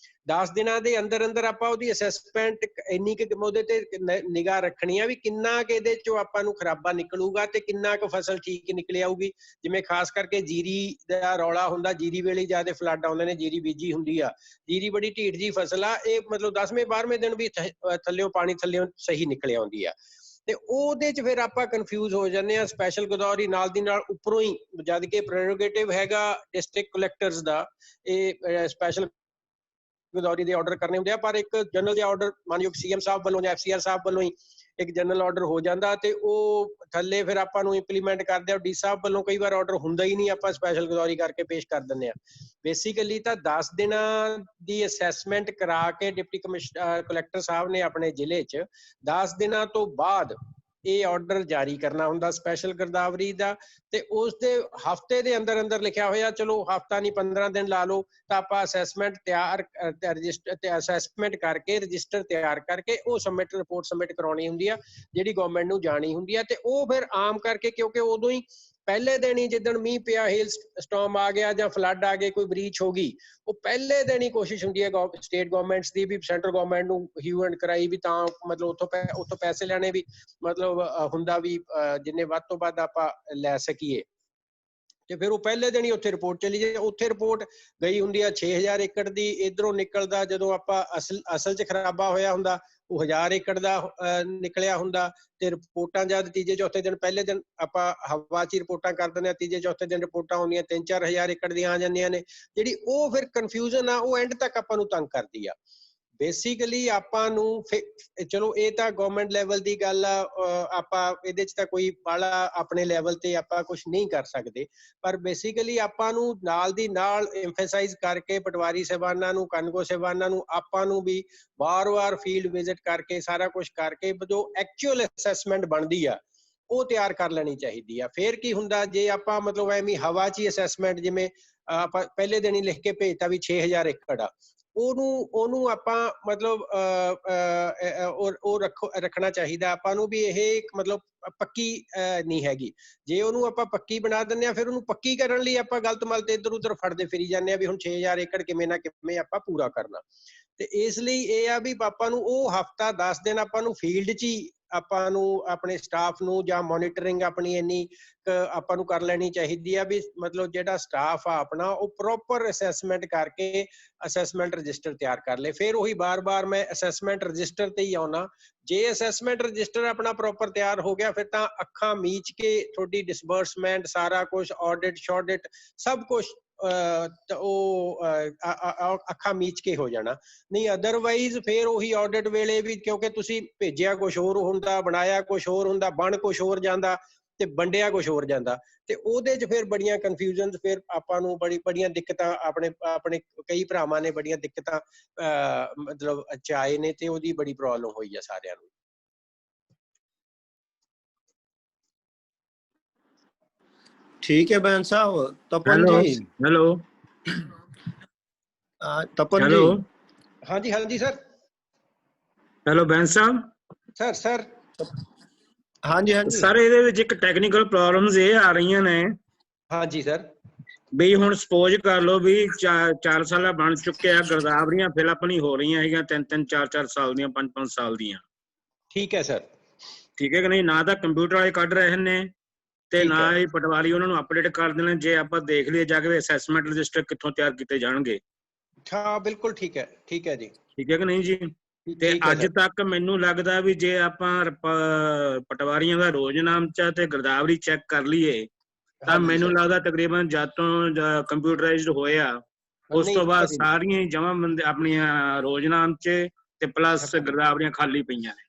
10 ਦਿਨਾਂ ਦੇ ਅੰਦਰ ਅੰਦਰ ਆਪਾਂ ਉਹਦੀ ਅਸੈਸਮੈਂਟ ਇੰਨੀ ਕਿ ਉਹਦੇ ਤੇ ਨਿਗਾਹ ਰੱਖਣੀ ਆ ਵੀ ਕਿੰਨਾ ਕਿ ਇਹਦੇ ਚੋਂ ਆਪਾਂ ਨੂੰ ਖਰਾਬਾ ਨਿਕਲੂਗਾ ਤੇ ਕਿੰਨਾ ਕੁ ਫਸਲ ਠੀਕ ਨਿਕਲ ਆਊਗੀ। ਜਿਵੇਂ ਖਾਸ ਕਰਕੇ ਜੀਰੀ ਦਾ ਰੌਲਾ ਹੁੰਦਾ, ਜੀਰੀ ਵੇਲੇ ਜ਼ਿਆਦਾ ਫਲੱਡ ਆਉਂਦੇ ਨੇ, ਜੀਰੀ ਬੀਜੀ ਹੁੰਦੀ ਆ, ਜੀਰੀ ਬੜੀ ਢੀਠ ਜੀ ਫਸਲ ਆ, ਇਹ ਮਤਲਬ 10ਵੇਂ 12ਵੇਂ ਦਿਨ ਵੀ ਥੱਲਿਓਂ ਪਾਣੀ ਥੱਲਿਓਂ ਸਹੀ ਨਿਕਲ ਆਉਂਦੀ ਆ ਤੇ ਉਹਦੇ ਚ ਫਿਰ ਆਪਾਂ ਕਨਫਿਊਜ਼ ਹੋ ਜਾਂਦੇ ਆ। ਸਪੈਸ਼ਲ ਗੋਦਾਵਰੀ ਨਾਲ ਦੀ ਨਾਲ ਉੱਪਰੋਂ ਹੀ, ਜਦ ਕਿ ਪ੍ਰੈਰੋਗੇਟਿਵ ਹੈਗਾ ਡਿਸਟ੍ਰਿਕਟ ਕਲੈਕਟਰਸ ਦਾ, ਇਹ ਸਪੈਸ਼ਲ ਗੋਦਾਵਰੀ ਦੇ ਆਰਡਰ ਕਰਨੇ ਹੁੰਦੇ ਆ, ਪਰ ਇੱਕ ਜਨਰਲ ਦੇ ਆਰਡਰ ਮਾਨਯੋਗ ਸੀਐਮ ਸਾਹਿਬ ਵੱਲੋਂ ਜਾਂ FCR ਸਾਹਿਬ ਵੱਲੋਂ ਹੀ ਇੱਕ ਜਨਰਲ ਆਰਡਰ ਹੋ ਜਾਂਦਾ ਤੇ ਉਹ ਥੱਲੇ ਫਿਰ ਆਪਾਂ ਨੂੰ ਇੰਪਲੀਮੈਂਟ ਕਰਦੇ ਆ। ਡੀ ਸਾਹਿਬ ਵੱਲੋਂ ਕਈ ਵਾਰ ਆਰਡਰ ਹੁੰਦਾ ਹੀ ਨਹੀਂ, ਆਪਾਂ ਸਪੈਸ਼ਲ ਗੋਦਾਵਰੀ ਕਰਕੇ ਪੇਸ਼ ਕਰ ਦਿੰਦੇ ਆ। ਬੇਸਿਕਲੀ ਤਾਂ 10 ਦਿਨਾਂ ਦੀ ਅਸੈਸਮੈਂਟ ਕਰਾ ਕੇ ਡਿਪਟੀ ਕਲੈਕਟਰ ਸਾਹਿਬ ਨੇ ਆਪਣੇ ਜ਼ਿਲ੍ਹੇ 'ਚ 10 ਦਿਨਾਂ ਤੋਂ ਬਾਅਦ ਇਹ ਆਰਡਰ ਜਾਰੀ ਕਰਨਾ ਹੁੰਦਾ ਸਪੈਸ਼ਲ ਗੋਦਾਵਰੀ ਦਾ, ਤੇ ਉਸ ਦੇ ਹਫਤੇ ਦੇ ਅੰਦਰ ਅੰਦਰ ਲਿਖਿਆ ਹੋਇਆ, ਚਲੋ ਹਫਤਾ ਨਹੀਂ 15 ਦਿਨ ਲਾ ਲਓ, ਤਾਂ ਆਪਾਂ ਅਸੈਸਮੈਂਟ ਤਿਆਰ ਅਸੈਸਮੈਂਟ ਕਰਕੇ ਰਜਿਸਟਰ ਤਿਆਰ ਕਰਕੇ ਉਹ ਰਿਪੋਰਟ ਸਬਮਿਟ ਕਰਾਉਣੀ ਹੁੰਦੀ ਆ, ਜਿਹੜੀ ਗਵਰਨਮੈਂਟ ਨੂੰ ਜਾਣੀ ਹੁੰਦੀ ਆ। ਤੇ ਉਹ ਫਿਰ ਆਮ ਕਰਕੇ, ਕਿਉਂਕਿ ਉਦੋਂ ਹੀ ਪਹਿਲੇ ਦਿਨ ਹੀ ਜਿੱਦਣ ਮੀਂਹ ਪਿਆ, ਹੇਲ ਸਟਾਰਮ ਆ ਗਿਆ ਜਾਂ ਫਲੱਡ ਆ ਗਏ, ਕੋਈ ਬਰੀਚ ਹੋ ਗਈ, ਉਹ ਪਹਿਲੇ ਦਿਨ ਹੀ ਕੋਸ਼ਿਸ਼ ਹੁੰਦੀ ਹੈ ਸਟੇਟ ਗਵਰਨਮੈਂਟਸ ਦੀ ਵੀ ਸੈਂਟਰਲ ਗਵਰਨਮੈਂਟ ਨੂੰ ਹਿਊ ਐਂਡ ਕਰਾਈ ਵੀ, ਤਾਂ ਮਤਲਬ ਉੱਥੋਂ ਪੈਸੇ ਲੈਣੇ ਵੀ ਮਤਲਬ ਹੁੰਦਾ ਵੀ ਜਿੰਨੇ ਵੱਧ ਤੋਂ ਵੱਧ ਆਪਾਂ ਲੈ ਸਕੀਏ। ਤੇ ਫਿਰ ਉਹ ਪਹਿਲੇ ਦਿਨ ਹੀ ਉੱਥੇ ਰਿਪੋਰਟ ਚਲੀ ਜਾਏ। ਉੱਥੇ ਰਿਪੋਰਟ ਗਈ ਹੁੰਦੀ ਆ 6000 ਏਕੜ ਦੀ, ਇਧਰੋਂ ਨਿਕਲਦਾ ਜਦੋਂ ਆਪਾਂ ਅਸਲ 'ਚ ਖਰਾਬਾ ਹੋਇਆ ਹੁੰਦਾ ਉਹ 1000 ਏਕੜ ਦਾ ਨਿਕਲਿਆ ਹੁੰਦਾ। ਤੇ ਰਿਪੋਰਟਾਂ ਜਦ ਤੀਜੇ ਚੌਥੇ ਦਿਨ, ਪਹਿਲੇ ਦਿਨ ਆਪਾਂ ਹਵਾ 'ਚ ਹੀ ਰਿਪੋਰਟਾਂ ਕਰ ਦਿੰਦੇ ਆ, ਤੀਜੇ ਚੌਥੇ ਦਿਨ ਰਿਪੋਰਟਾਂ ਆਉਂਦੀਆਂ 3-4 ਹਜ਼ਾਰ ਏਕੜ ਦੀਆਂ ਆ ਜਾਂਦੀਆਂ ਨੇ, ਜਿਹੜੀ ਉਹ ਫਿਰ ਕਨਫਿਊਜ਼ਨ ਆ ਉਹ ਐਂਡ ਤੱਕ ਆਪਾਂ ਨੂੰ ਤੰਗ ਕਰਦੀ ਆ। ਬੇਸਿਕਲੀ ਆਪਾਂ ਨੂੰ ਚਲੋ ਇਹ ਤਾਂ ਗਵਰਨਮੈਂਟ ਲੈਵਲ ਦੀ ਗੱਲ ਆ, ਆਪਾਂ ਇਹਦੇ 'ਚ ਤਾਂ ਕੋਈ ਬਾਹਲਾ ਆਪਣੇ ਲੈਵਲ ਤੇ ਆਪਾਂ ਕੁਝ ਨਹੀਂ ਕਰ ਸਕਦੇ, ਪਰ ਬੇਸਿਕਲੀ ਆਪਾਂ ਨੂੰ ਨਾਲ ਦੀ ਨਾਲ ਐਮਫੈਸਾਈਜ਼ ਕਰਕੇ ਪਟਵਾਰੀ ਸਾਹਿਬਾਨਾਂ ਨੂੰ, ਕਾਨੂੰਗੋ ਸਾਹਿਬਾਨਾਂ ਨੂੰ, ਆਪਾਂ ਨੂੰ ਵੀ ਵਾਰ-ਵਾਰ ਫੀਲਡ ਵਿਜ਼ਿਟ ਕਰਕੇ ਸਾਰਾ ਕੁਝ ਕਰਕੇ ਜੋ ਐਕਚੁਅਲ ਅਸੈਸਮੈਂਟ ਬਣਦੀ ਆ ਉਹ ਤਿਆਰ ਕਰ ਲੈਣੀ ਚਾਹੀਦੀ ਆ। ਫਿਰ ਕੀ ਹੁੰਦਾ ਜੇ ਆਪਾਂ ਮਤਲਬ ਐਵੇਂ ਹਵਾ 'ਚ ਹੀ ਅਸੈਸਮੈਂਟ, ਜਿਵੇਂ ਆਪਾਂ ਪਹਿਲੇ ਦਿਨ ਹੀ ਲਿਖ ਕੇ ਭੇਜਤਾ ਵੀ 6000 ਏਕੜ ਆ, ਉਹਨੂੰ ਆਪਾਂ ਮਤਲਬ ਉਹ ਰੱਖਣਾ ਚਾਹੀਦਾ ਆਪਾਂ ਨੂੰ ਵੀ ਇਹ ਮਤਲਬ ਪੱਕੀ ਨਹੀਂ ਹੈਗੀ। ਜੇ ਉਹਨੂੰ ਆਪਾਂ ਪੱਕੀ ਬਣਾ ਦਿੰਦੇ ਆ, ਫਿਰ ਉਹਨੂੰ ਪੱਕੀ ਕਰਨ ਲਈ ਆਪਾਂ ਗਲਤ ਮਲ ਤੇ ਇੱਧਰ ਉੱਧਰ ਫੜਦੇ ਫਿਰੀ ਜਾਂਦੇ ਆ ਵੀ ਹੁਣ 6000 ਏਕੜ ਕਿਵੇਂ ਨਾ ਕਿਵੇਂ ਆਪਾਂ ਪੂਰਾ ਕਰਨਾ। ਤੇ ਇਸ ਲਈ ਇਹ ਆ ਵੀ ਆਪਾਂ ਨੂੰ ਉਹ ਹਫਤਾ 10 ਦਿਨ ਆਪਾਂ ਨੂੰ ਫੀਲਡ 'ਚ ਹੀ ਆਪਾਂ ਨੂੰ ਆਪਣੇ ਸਟਾਫ ਨੂੰ ਜਾਂ ਮੋਨੀਟਰਿੰਗ ਆਪਣੀ ਇੰਨੀ ਆਪਾਂ ਨੂੰ ਕਰ ਲੈਣੀ ਚਾਹੀਦੀ ਆ ਵੀ ਮਤਲਬ ਜਿਹੜਾ ਸਟਾਫ ਆ ਆਪਣਾ ਉਹ ਪ੍ਰੋਪਰ ਅਸੈਸਮੈਂਟ ਕਰਕੇ ਅਸੈਸਮੈਂਟ ਰਜਿਸਟਰ ਤਿਆਰ ਕਰ ਲੇ। ਫਿਰ ਉਹੀ ਬਾਰ-ਬਾਰ ਮੈਂ ਅਸੈਸਮੈਂਟ ਰਜਿਸਟਰ ਤੇ ਹੀ ਆਉਣਾ। ਜੇ ਅਸੈਸਮੈਂਟ ਰਜਿਸਟਰ ਆਪਣਾ ਪ੍ਰੋਪਰ ਤਿਆਰ ਹੋ ਗਿਆ, ਫਿਰ ਤਾਂ ਅੱਖਾਂ ਮੀਚ ਕੇ ਤੁਹਾਡੀ ਡਿਸਬਰਸਮੈਂਟ ਸਾਰਾ ਕੁਝ, ਆਡਿਟ ਸ਼ਾਡਿਟ ਸਭ ਕੁਝ ਉਹ ਅੱਖਾਂ ਮੀਚ ਕੇ ਹੋ ਜਾਣਾ। ਨਹੀਂ ਅਦਰਵਾਈਜ਼ ਫਿਰ ਉਹੀ ਆਡਿਟ ਵੇਲੇ ਵੀ, ਕਿਉਂਕਿ ਤੁਸੀਂ ਭੇਜਿਆ ਕੁਛ ਹੋਰ ਹੁੰਦਾ, ਬਣਾਇਆ ਕੁਛ ਹੋਰ ਹੁੰਦਾ, ਬਣ ਕੁਛ ਹੋਰ ਜਾਂਦਾ ਤੇ ਵੰਡਿਆ ਕੁਛ ਹੋਰ ਜਾਂਦਾ, ਤੇ ਉਹਦੇ 'ਚ ਫਿਰ ਬੜੀਆਂ ਕਨਫਿਊਜ਼ਨਸ, ਫਿਰ ਆਪਾਂ ਨੂੰ ਬੜੀਆਂ ਦਿੱਕਤਾਂ ਆਪਣੇ ਕਈ ਭਰਾਵਾਂ ਨੇ ਬੜੀਆਂ ਦਿੱਕਤਾਂ ਮਤਲਬ ਚਾਏ ਨੇ, ਤੇ ਉਹਦੀ ਬੜੀ ਪ੍ਰੋਬਲਮ ਹੋਈ ਆ ਸਾਰਿਆਂ ਨੂੰ। ठीक है बहन साहब। तपन हेलो जी, हेलो तपन हेलो जी। हाँ जी, हाँ जी सर। हेलो बहन साहब। सर हाँ जी, हाँ जी सर, ਇਹਦੇ ਵਿੱਚ ਇੱਕ ਟੈਕਨੀਕਲ ਪ੍ਰੋਬਲਮਸ ਇਹ ਆ ਰਹੀਆਂ ਨੇ। हाँ जी सर। ਵੀ ਹੁਣ ਸਪੋਜ਼ ਕਰ ਲਓ ਵੀ 4 ਸਾਲਾਂ ਬਣ ਚੁੱਕੇ ਆ, ਗਰਦਾਵਰੀਆਂ ਫਿਲਅਪ ਨਹੀਂ ਹੋ ਰਹੀਆਂ ਹੈਗੀਆਂ 3-3 4-4 ਸਾਲ ਦੀਆਂ, 5-5 ਸਾਲ ਦੀਆਂ। ਠੀਕ ਹੈ ਸਰ। ਠੀਕ ਹੈ ਕਿ ਨਹੀਂ? ਨਾ ਤਾਂ ਕੰਪਿਊਟਰ ਵਾਲੇ ਕੱਢ ਰਹੇ ਨੇ ਤੇ ਨਾ ਹੀ ਪਟਵਾਰੀ ਉਹਨਾਂ ਨੂੰ ਅਪਡੇਟ ਕਰ ਦੇਣਾ। ਜੇ ਆਪਾਂ ਦੇਖ ਲਈਏ ਜਾ ਕੇ ਅਸੈਸਮੈਂਟ ਰਜਿਸਟਰ ਕਿੱਥੋਂ ਤਿਆਰ ਕੀਤੇ ਜਾਣਗੇ। ਹਾਂ ਬਿਲਕੁਲ ਠੀਕ ਹੈ ਜੀ। ਠੀਕ ਹੈ ਕਿ ਨਹੀਂ ਜੀ? ਤੇ ਅੱਜ ਤੱਕ ਮੈਨੂੰ ਲੱਗਦਾ ਵੀ ਜੇ ਆਪਾਂ ਪਟਵਾਰੀਆਂ ਦਾ ਰੋਜ਼ਨਾਮਚਾ ਤੇ ਗਰਦਾਵਰੀ ਚੈੱਕ ਕਰ ਲਈਏ ਤਾਂ ਮੈਨੂੰ ਲੱਗਦਾ ਤਕਰੀਬਨ ਜਦ ਤੋਂ ਕੰਪਿਊਟਰਾਈਜ਼ਡ ਹੋਇਆ ਉਸ ਤੋਂ ਬਾਅਦ ਸਾਰੀਆਂ ਹੀ ਜਮਾਬੰਦੀ ਆਪਣੀਆਂ ਰੋਜ਼ਨਾਮਚੇ ਤੇ ਪਲੱਸ ਗਰਦਾਵਰੀਆਂ ਖਾਲੀ ਪਈਆਂ ਨੇ।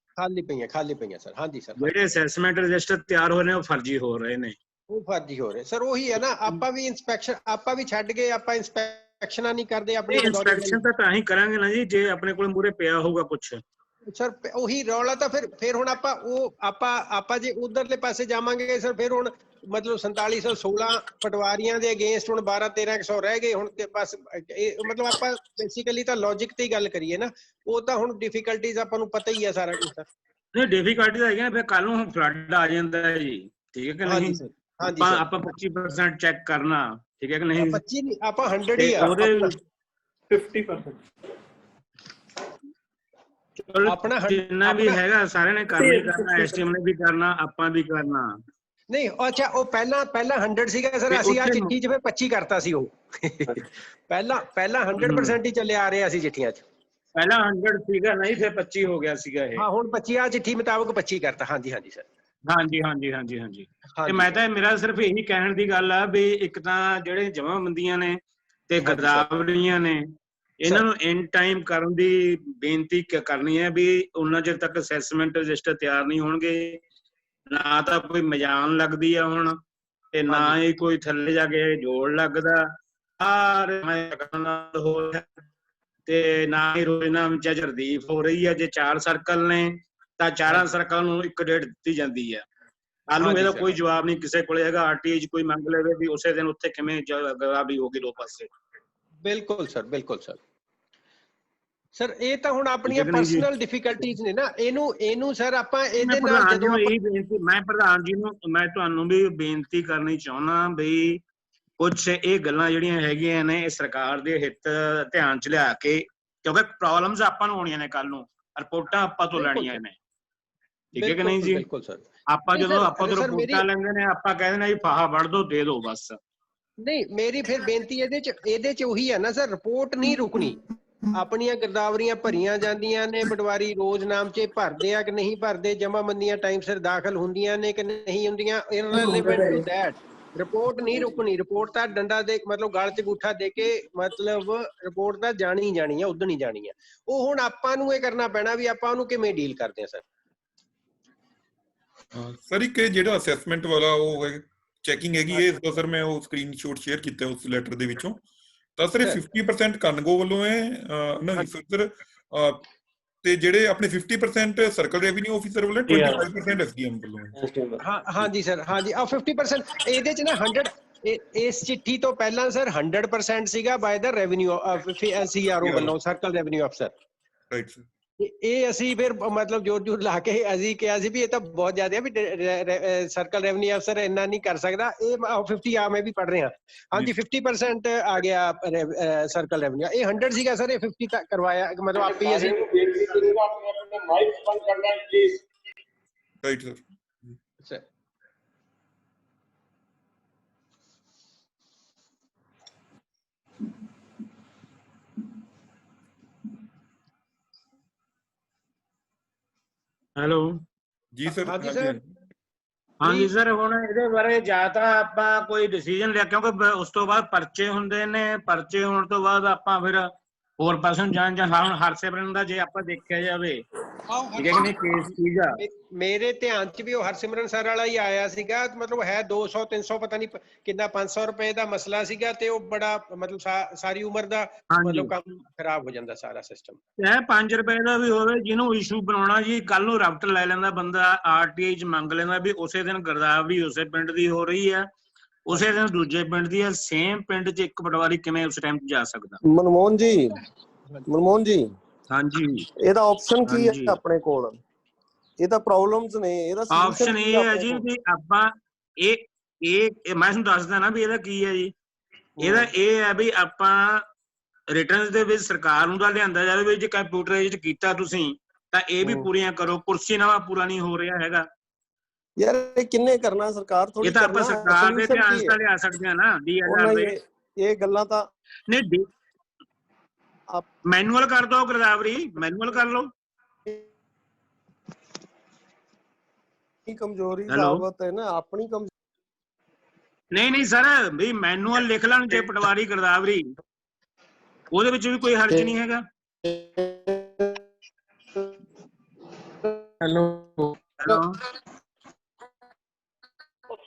ਖਾਲੀ ਪਈਆਂ ਸਰ। ਹਾਂਜੀ ਸਰ। ਜਿਹੜੇ ਅਸੈਸਮੈਂਟ ਰਜਿਸਟਰ ਤਿਆਰ ਹੋ ਰਹੇ ਨੇ ਉਹ ਫਰਜ਼ੀ ਹੋ ਰਹੇ ਨੇ। ਉਹ ਫਰਜ਼ੀ ਹੋ ਰਹੇ ਸਰ। ਉਹੀ ਹੈ ਨਾ, ਆਪਾਂ ਵੀ ਇੰਸਪੈਕਸ਼ਨ ਆਪਾਂ ਵੀ ਛੱਡ ਗਏ, ਆਪਾਂ ਇੰਸਪੈਕਸ਼ਨਾਂ ਨਹੀਂ ਕਰਦੇ ਆਪਣੀ। ਇੰਸਪੈਕਸ਼ਨ ਤਾਂ ਹੀ ਕਰਾਂਗੇ ਨਾ ਜੀ ਜੇ ਆਪਣੇ ਕੋਲ ਮੂਰੇ ਪਿਆ ਹੋਊਗਾ ਕੁਛ। ਸਰ ਉਹੀ ਰੌਲਾ ਤਾਂ ਫਿਰ ਹੁਣ ਆਪਾਂ ਜੇ ਉਧਰਲੇ ਪਾਸੇ ਜਾਵਾਂਗੇ ਸਰ, ਫਿਰ ਹੁਣ ਮਤਲਬ 4716 ਪਟਵਾਰੀਆਂ ਦੇ ਅਗੇਂਸਟ ਹੁਣ 12-1300 ਰਹਿ ਗਏ ਹੁਣ। ਤੇ ਬਸ ਇਹ ਮਤਲਬ ਆਪਾਂ ਬੇਸਿਕਲੀ ਤਾਂ ਲੌਜਿਕ ਤੇ ਹੀ ਗੱਲ ਕਰੀਏ ਨਾ, ਉਹ ਤਾਂ ਹੁਣ ਡਿਫਿਕਲਟੀਜ਼ ਆਪਾਂ ਨੂੰ ਪਤਾ ਹੀ ਆ ਸਾਰਾ ਕੁਝ। ਨਹੀਂ ਡਿਫਿਕਲਟੀਜ਼ ਹੈਗੀਆਂ, ਫਿਰ ਕੱਲ ਨੂੰ ਫਲੱਡ ਆ ਜਾਂਦਾ ਹੈ ਜੀ। ਠੀਕ ਹੈ ਕਿ ਨਹੀਂ? ਆਪਾਂ 25% ਚੈੱਕ ਕਰਨਾ। ਠੀਕ ਹੈ ਕਿ ਨਹੀਂ? 25 ਨਹੀਂ, ਆਪਾਂ 100 ਹੀ ਆ। 50%। ਆਪਣਾ ਜਿੰਨਾ ਵੀ ਹੈਗਾ ਸਾਰਿਆਂ ਨੇ ਕਰਨਾ, ਐਸਟੀਐਮ ਨੇ ਵੀ ਕਰਨਾ, ਆਪਾਂ ਵੀ ਕਰਨਾ। ਨਹੀਂ ਅੱਛਾ, ਉਹ ਪਹਿਲਾਂ 100 ਸੀਗਾ ਸਰ, ਅਸੀਂ ਆ ਚਿੱਠੀ 'ਚ ਫਿਰ 25 ਕਰਤਾ ਸੀ। ਉਹ ਪਹਿਲਾਂ 100% ਹੀ ਚੱਲਿਆ ਆ ਰਿਹਾ ਸੀ ਚਿੱਠੀਆਂ 'ਚ। ਪਹਿਲਾਂ 100 ਸੀਗਾ, ਨਹੀਂ ਫਿਰ 25 ਹੋ ਗਿਆ ਸੀਗਾ ਇਹ। ਹਾਂ ਹੁਣ 25 ਆ ਚਿੱਠੀ ਮੁਤਾਬਕ 25 ਕਰਤਾ। ਹਾਂਜੀ ਹਾਂਜੀ ਸਰ। ਹਾਂਜੀ। ਤੇ ਮੈਂ ਤਾਂ ਮੇਰਾ ਸਿਰਫ ਇਹੀ ਕਹਿਣ ਦੀ ਗੱਲ ਆ ਵੀ ਇੱਕ ਤਾਂ ਜਿਹੜੇ ਜਮਾਬੰਦੀਆਂ ਨੇ ਤੇ ਗਿਰਦਾਵਰੀਆਂ ਨੇ, ਇਹਨਾਂ ਨੂੰ ਇਨ ਟਾਈਮ ਕਰਨ ਦੀ ਬੇਨਤੀ ਕਰਨੀ ਹੈ ਵੀ ਉਹਨਾਂ ਚਿਰ ਤੱਕ ਅਸੈਸਮੈਂਟ ਰਜਿਸਟਰ ਤਿਆਰ ਨਹੀਂ ਹੋਣਗੇ, ਨਾ ਤਾਂ ਕੋਈ ਮਜਾਨ ਲੱਗਦੀ ਆ ਹੁਣ, ਤੇ ਨਾ ਹੀ ਕੋਈ ਥੱਲੇ ਜਾ ਕੇ ਜੋੜ ਲੱਗਦਾ ਤੇ ਨਾ ਹੀ ਰੋਜ਼ਨਾਮ ਚ ਹਰਦੀਫ ਹੋ ਰਹੀ ਹੈ। ਜੇ 4 ਸਰਕਲ ਨੇ ਤਾਂ 4 ਸਰਕਲ ਨੂੰ 1 ਡੇਟ ਦਿੱਤੀ ਜਾਂਦੀ ਹੈ। ਕੱਲ ਨੂੰ ਇਹਦਾ ਕੋਈ ਜਵਾਬ ਨਹੀਂ ਕਿਸੇ ਕੋਲੇ ਹੈਗਾ। ਆਰਟੀਆਈ 'ਚ ਕੋਈ ਮੰਗ ਲਵੇ ਵੀ ਉਸੇ ਦਿਨ ਉੱਥੇ ਕਿਵੇਂ ਗਰਾਬੀ ਹੋਗੀ 2 ਪਾਸੇ। ਬਿਲਕੁਲ ਸਰ, ਬਿਲਕੁਲ ਸਰ। ਸਰ ਇਹ ਤਾਂ ਹੁਣ ਆਪਣੀਆਂ ਪਰਸਨਲ ਡਿਫਿਕਲਟੀਜ਼ ਨੇ ਨਾ, ਇਹਨੂੰ ਸਰ ਆਪਾਂ ਇਹਦੇ ਨਾਲ ਜਦੋਂ ਮੈਂ ਪ੍ਰਧਾਨ ਜੀ ਨੂੰ, ਮੈਂ ਤੁਹਾਨੂੰ ਵੀ ਬੇਨਤੀ ਕਰਨੀ ਚਾਹੁੰਦਾ ਵੀ ਕੁਛ ਇਹ ਗੱਲਾਂ ਜਿਹੜੀਆਂ ਹੈਗੀਆਂ ਨੇ ਇਹ ਸਰਕਾਰ ਦੇ ਹਿੱਤ ਧਿਆਨ 'ਚ ਲਿਆ ਕੇ, ਕਿਉਂਕਿ ਪ੍ਰੋਬਲਮਸ ਆਪਾਂ ਨੂੰ ਆਉਣੀਆਂ ਨੇ, ਕੱਲ ਨੂੰ ਰਿਪੋਰਟਾਂ ਆਪਾਂ ਤੋਂ ਲੈਣੀਆਂ ਨੇ, ਠੀਕ ਹੈ ਕਿ ਨਹੀਂ ਜੀ? ਬਿਲਕੁਲ ਸਰ। ਆਪਾਂ ਜਦੋਂ ਆਪਾਂ ਤੋਂ ਰਿਪੋਰਟਾਂ ਲੈਂਦੇ ਨੇ ਆਪਾਂ ਕਹਿੰਦੇ ਨੇ ਜੀ ਫਾਹਾ ਵੜ ਦੋ, ਦੇ ਦੋ ਬਸ। ਨਹੀਂ, ਮੇਰੀ ਫਿਰ ਬੇਨਤੀ ਇਹਦੇ 'ਚ ਉਹੀ ਹੈ ਨਾ ਸਰ, ਰਿਪੋਰਟ ਨਹੀਂ ਰੁਕਣੀ। ਆਪਣੀਆਂ ਗਿਰਦਾਵਰੀਆਂ ਭਰੀਆਂ ਜਾਂਦੀਆਂ ਨੇ, ਪਟਵਾਰੀ ਰੋਜ਼ਨਾਮਚੇ ਭਰਦੇ ਆ ਕਿ ਨਹੀਂ ਭਰਦੇ, ਜਮਾਬੰਦੀਆਂ ਟਾਈਮ ਸਿਰ ਦਾਖਲ ਹੁੰਦੀਆਂ ਨੇ ਕਿ ਨਹੀਂ ਹੁੰਦੀਆਂ, ਇਰਰੈਲੇਵੈਂਟ ਟੂ ਦੈਟ ਰਿਪੋਰਟ ਨਹੀਂ ਰੁਕਣੀ। ਰਿਪੋਰਟ ਤਾਂ ਡੰਡਾ ਦੇ ਮਤਲਬ ਗਲ 'ਚ ਅੰਗੂਠਾ ਦੇ ਕੇ ਮਤਲਬ ਰਿਪੋਰਟ ਤਾਂ ਜਾਣੀ ਜਾਣੀ ਆ, ਉਦੋਂ ਹੀ ਜਾਣੀ ਆ। ਉਹ ਹੁਣ ਆਪਾਂ ਨੂੰ ਇਹ ਕਰਨਾ ਪੈਣਾ ਵੀ ਆਪਾਂ ਉਹਨੂੰ ਕਿਵੇਂ ਡੀਲ ਕਰਦੇ ਆ ਸਰ। ਸਰ ਇੱਕ ਜਿਹੜਾ ਅਸੈਸਮੈਂਟ ਵਾਲਾ ਉਹ ਚੈਕਿੰਗ ਹੈਗੀ ਹੈ, ਇਸ ਦਾ ਸਰ ਮੈਂ ਉਹ ਸਕਰੀਨਸ਼ਾਟ ਸ਼ੇਅਰ ਕੀਤਾ ਉਸ ਲੈਟਰ ਦੇ ਵਿੱਚੋਂ, ਤਾਂ ਸਰ ਇਹ 50% ਕਨਗੋ ਵੱਲੋਂ ਹੈ ਨਹੀਂ ਸਰ, ਤੇ ਜਿਹੜੇ ਆਪਣੇ 50% ਸਰਕਲ ਰੈਵਨਿਊ ਆਫੀਸਰ ਵੱਲੋਂ, 25% ਐਸਡੀਐਮ ਵੱਲੋਂ। ਹਾਂਜੀ ਸਰ, ਹਾਂਜੀ। ਆ 50% ਇਹਦੇ 'ਚ ਨਾ 100 ਇਸ ਚਿੱਠੀ ਤੋਂ ਪਹਿਲਾਂ ਸਰ 100% ਸੀਗਾ ਬਾਏ ਦਾ ਰੈਵਨਿਊ ਸੀਆਰਓ ਵੱਲੋਂ, ਸਰਕਲ ਰੈਵਨਿਊ ਅਫਸਰ। Right sir. ਇਹ ਅਸੀਂ ਫਿਰ ਮਤਲਬ ਜੋਰ ਲਾ ਕੇ ਅਸੀਂ ਕਿਹਾ ਸੀ ਵੀ ਇਹ ਤਾਂ ਬਹੁਤ ਜ਼ਿਆਦਾ ਵੀ ਸਰਕਲ ਰੈਵਨਿਊ ਅਫਸਰ ਇੰਨਾ ਨਹੀਂ ਕਰ ਸਕਦਾ। ਇਹ 50 ਆ ਮੈਂ ਵੀ ਪੜ੍ਹ ਰਿਹਾ। ਹਾਂਜੀ 50% ਆ ਗਿਆ ਸਰਕਲ ਰੈਵਨਿਊ। ਇਹ 100 ਸੀਗਾ ਸਰ, ਇਹ 50 ਤੱਕ ਕਰਵਾਇਆ, ਮਤਲਬ ਆਪੇ ਹੀ ਅਸੀਂ। Right sir. ਹੈਲੋ ਜੀ ਸਰ। ਹਾਂਜੀ ਸਰ, ਹੁਣ ਇਹਦੇ ਬਾਰੇ ਜਾਂ ਤਾਂ ਆਪਾਂ ਕੋਈ ਡਿਸੀਜਨ ਲਿਆ, ਕਿਉਂਕਿ ਉਸ ਤੋਂ ਬਾਅਦ ਪਰਚੇ ਹੁੰਦੇ ਨੇ, ਪਰਚੇ ਹੋਣ ਤੋਂ ਬਾਅਦ ਆਪਾਂ ਫਿਰ ਹੋਰ ਪਾਸੇ ਨੂੰ ਜਾਣ, ਜਾਂ ਹੁਣ ਹਰਸਿਮਰਨ ਦਾ ਜੇ ਆਪਾਂ ਦੇਖਿਆ ਜਾਵੇ, ਠੀਕ ਹੈ ਕਿ ਨਹੀਂ, ਕੇਸ ਸੀਗਾ ਮੇਰੇ ਧਿਆਨ 'ਚ ਵੀ ਉਹ ਹਰਸਿਮਰਨ ਸਰ ਵਾਲਾ ਹੀ ਆਇਆ ਸੀਗਾ। ਮਤਲਬ ਹੈ 200 300 ਪਤਾ ਨਹੀਂ ਕਿੰਨਾ 500 ਰੁਪਏ ਦਾ ਮਸਲਾ ਸੀਗਾ, ਤੇ ਉਹ ਬੜਾ ਮਤਲਬ ਸਾਰੀ ਉਮਰ ਦਾ ਮਤਲਬ ਕੰਮ ਖਰਾਬ ਹੋ ਜਾਂਦਾ ਸਾਰਾ ਸਿਸਟਮ। ਚਾਹੇ 5 ਰੁਪਏ ਦਾ ਵੀ ਹੋਵੇ, ਜਿਹਨੂੰ ਇਸ਼ੂ ਬਣਾਉਣਾ ਜੀ, ਕੱਲ ਨੂੰ ਰਫਟ ਲੈ ਲੈਂਦਾ ਬੰਦਾ, ਆਰਟੀਆਈ 'ਚ ਮੰਗ ਲੈਂਦਾ ਵੀ ਉਸੇ ਦਿਨ ਗਿਰਦਾਵਰੀ ਉਸੇ ਪਿੰਡ ਦੀ ਹੋ ਰਹੀ ਹੈ, ਉਸੇ ਦਿਨ ਦੂਜੇ ਪਿੰਡ ਦੀ ਹੈ। ਸੇਮ ਪਿੰਡ 'ਚ ਇੱਕ ਪਟਵਾਰੀ ਕਿਵੇਂ ਉਸ ਟਾਈਮ ਜਾ ਸਕਦਾ? ਮਨਮੋਹਨ ਜੀ ਹਾਂਜੀ, ਇਹਦਾ ਆਪਸ਼ਨ ਕੀ ਹੈ ਆਪਣੇ ਕੋਲ? ਇਹ ਤਾਂ ਪ੍ਰੋਬਲਮਸ ਨੇ, ਇਹਦਾ ਆਪਸ਼ਨ ਇਹ ਹੈ ਜੀ ਵੀ ਆਪਾਂ ਇਹ ਮੈਂ ਤੁਹਾਨੂੰ ਦੱਸਦਾ ਨਾ ਵੀ ਇਹਦਾ ਕੀ ਹੈ ਜੀ। ਇਹਦਾ ਇਹ ਹੈ ਵੀ ਆਪਾਂ ਰਿਟਰਨ ਦੇ ਵਿੱਚ ਸਰਕਾਰ ਨੂੰ ਤਾਂ ਲਿਆਂਦਾ ਜਾਵੇ ਵੀ ਜੇ ਕੰਪਿਊਟਰਾਈਜ਼ਡ ਕੀਤਾ ਤੁਸੀਂ ਤਾਂ ਇਹ ਵੀ ਪੂਰੀਆਂ ਕਰੋ। ਕੁਰਸੀ ਨਵਾਂ ਪੂਰਾ ਨਹੀਂ ਹੋ ਰਿਹਾ ਹੈਗਾ ਯਾਰ, ਇਹ ਕਿੰਨੇ ਕਰਨਾ? ਸਰਕਾਰ ਥੋੜੀ ਕਰਨਾ। ਇਹ ਤਾਂ ਆਪਾਂ ਸਰਕਾਰ ਦੇ ਧਿਆਨ 'ਚ ਤਾਂ ਲਿਆ ਸਕਦੇ ਆ ਨਾ, ਡੀਐਲਆਰ ਦੇ। ਇਹ ਗੱਲਾਂ ਤਾਂ ਨਹੀਂ, ਮੈਨੂਅਲ ਕਰ ਦੋ ਗਿਰਦਾਵਰੀ, ਮੈਨੂਅਲ ਕਰ ਲਓ। ਕਮਜ਼ੋਰੀ ਸਾਬਤ ਹੈ ਨਾ ਆਪਣੀ। ਨਹੀਂ ਸਰ, ਵੀ ਮੈਨੂਅਲ ਲਿਖ ਲੈਣ ਜੇ ਪਟਵਾਰੀ ਗਿਰਦਾਵਰੀ, ਉਹਦੇ ਵਿੱਚ ਵੀ ਕੋਈ ਹਰਜ ਨਹੀਂ ਹੈਗਾ। ਹੈਲੋ।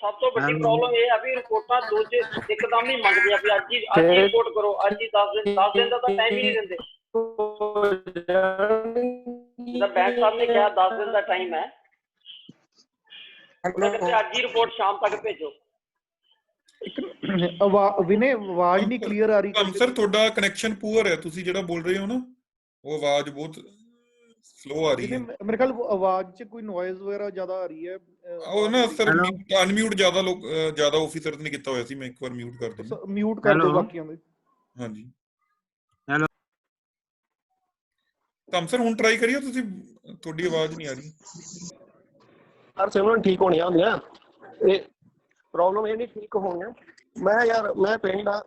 ਸਭ ਤੋਂ ਵੱਡੀ ਪ੍ਰੋਬਲਮ ਇਹ ਆ ਵੀ ਰਿਪੋਰਟਾਂ ਦੂਜੇ ਇੱਕਦਮ ਹੀ ਮੰਗਦੇ ਆ ਵੀ ਅੱਜ ਹੀ ਰਿਪੋਰਟ ਕਰੋ, ਅੱਜ ਹੀ 10 ਦਿਨ ਦਾ ਤਾਂ ਟਾਈਮ ਹੀ ਨਹੀਂ ਦਿੰਦੇ। ਜਿੱਦਾਂ ਬੈਂਕ ਸਾਹਿਬ ਨੇ ਕਿਹਾ 10 ਦਿਨ ਦਾ ਟਾਈਮ ਹੈ, ਅੱਜ ਹੀ ਰਿਪੋਰਟ ਸ਼ਾਮ ਤੱਕ ਭੇਜੋ। ਵਿਨੇ ਆਵਾਜ਼ ਨਹੀਂ ਕਲੀਅਰ ਆ ਰਹੀ ਸਰ, ਤੁਹਾਡਾ ਕਨੈਕਸ਼ਨ ਪੂਅਰ ਹੈ, ਤੁਸੀਂ ਜਿਹੜਾ ਬੋਲ ਰਹੇ ਹੋ ਨਾ ਉਹ ਆਵਾਜ਼ ਬਹੁਤ ਸਲੋ ਆ ਰਹੀ ਹੈ। ਮੇਰੇ ਖਿਆਲ ਆਵਾਜ਼ 'ਚ ਕੋਈ ਨੋਇਜ਼ ਵਗੈਰਾ ਜ਼ਿਆਦਾ ਆ ਰਹੀ ਹੈ। ਉਹ ਨਾ ਸਰ ਅਨਮਿਊਟ ਜ਼ਿਆਦਾ ਆਫੀਸਰ ਨੇ ਕੀਤਾ ਹੋਇਆ ਸੀ, ਮੈਂ ਇੱਕ ਵਾਰ ਮਿਊਟ ਕਰ ਦਿੰਦਾ। ਮਿਊਟ ਕਰ ਦਿਓ ਬਾਕੀਆਂ ਦੇ। ਹਾਂਜੀ। ਤਾਂ ਸਰ ਹੁਣ ਟਰਾਈ ਕਰੀਏ, ਤੁਸੀਂ ਤੁਹਾਡੀ ਆਵਾਜ਼ ਨਹੀਂ ਆ ਰਹੀ ਯਾਰ ਸਿਮਰਨ ਠੀਕ ਹੋਣੀਆਂ ਹੁੰਦੀਆਂ, ਇਹ ਪ੍ਰੋਬਲਮ ਇਹ ਨਹੀਂ ਠੀਕ ਹੋਣੀਆਂ। ਮੈਂ ਪਿੰਡ ਆ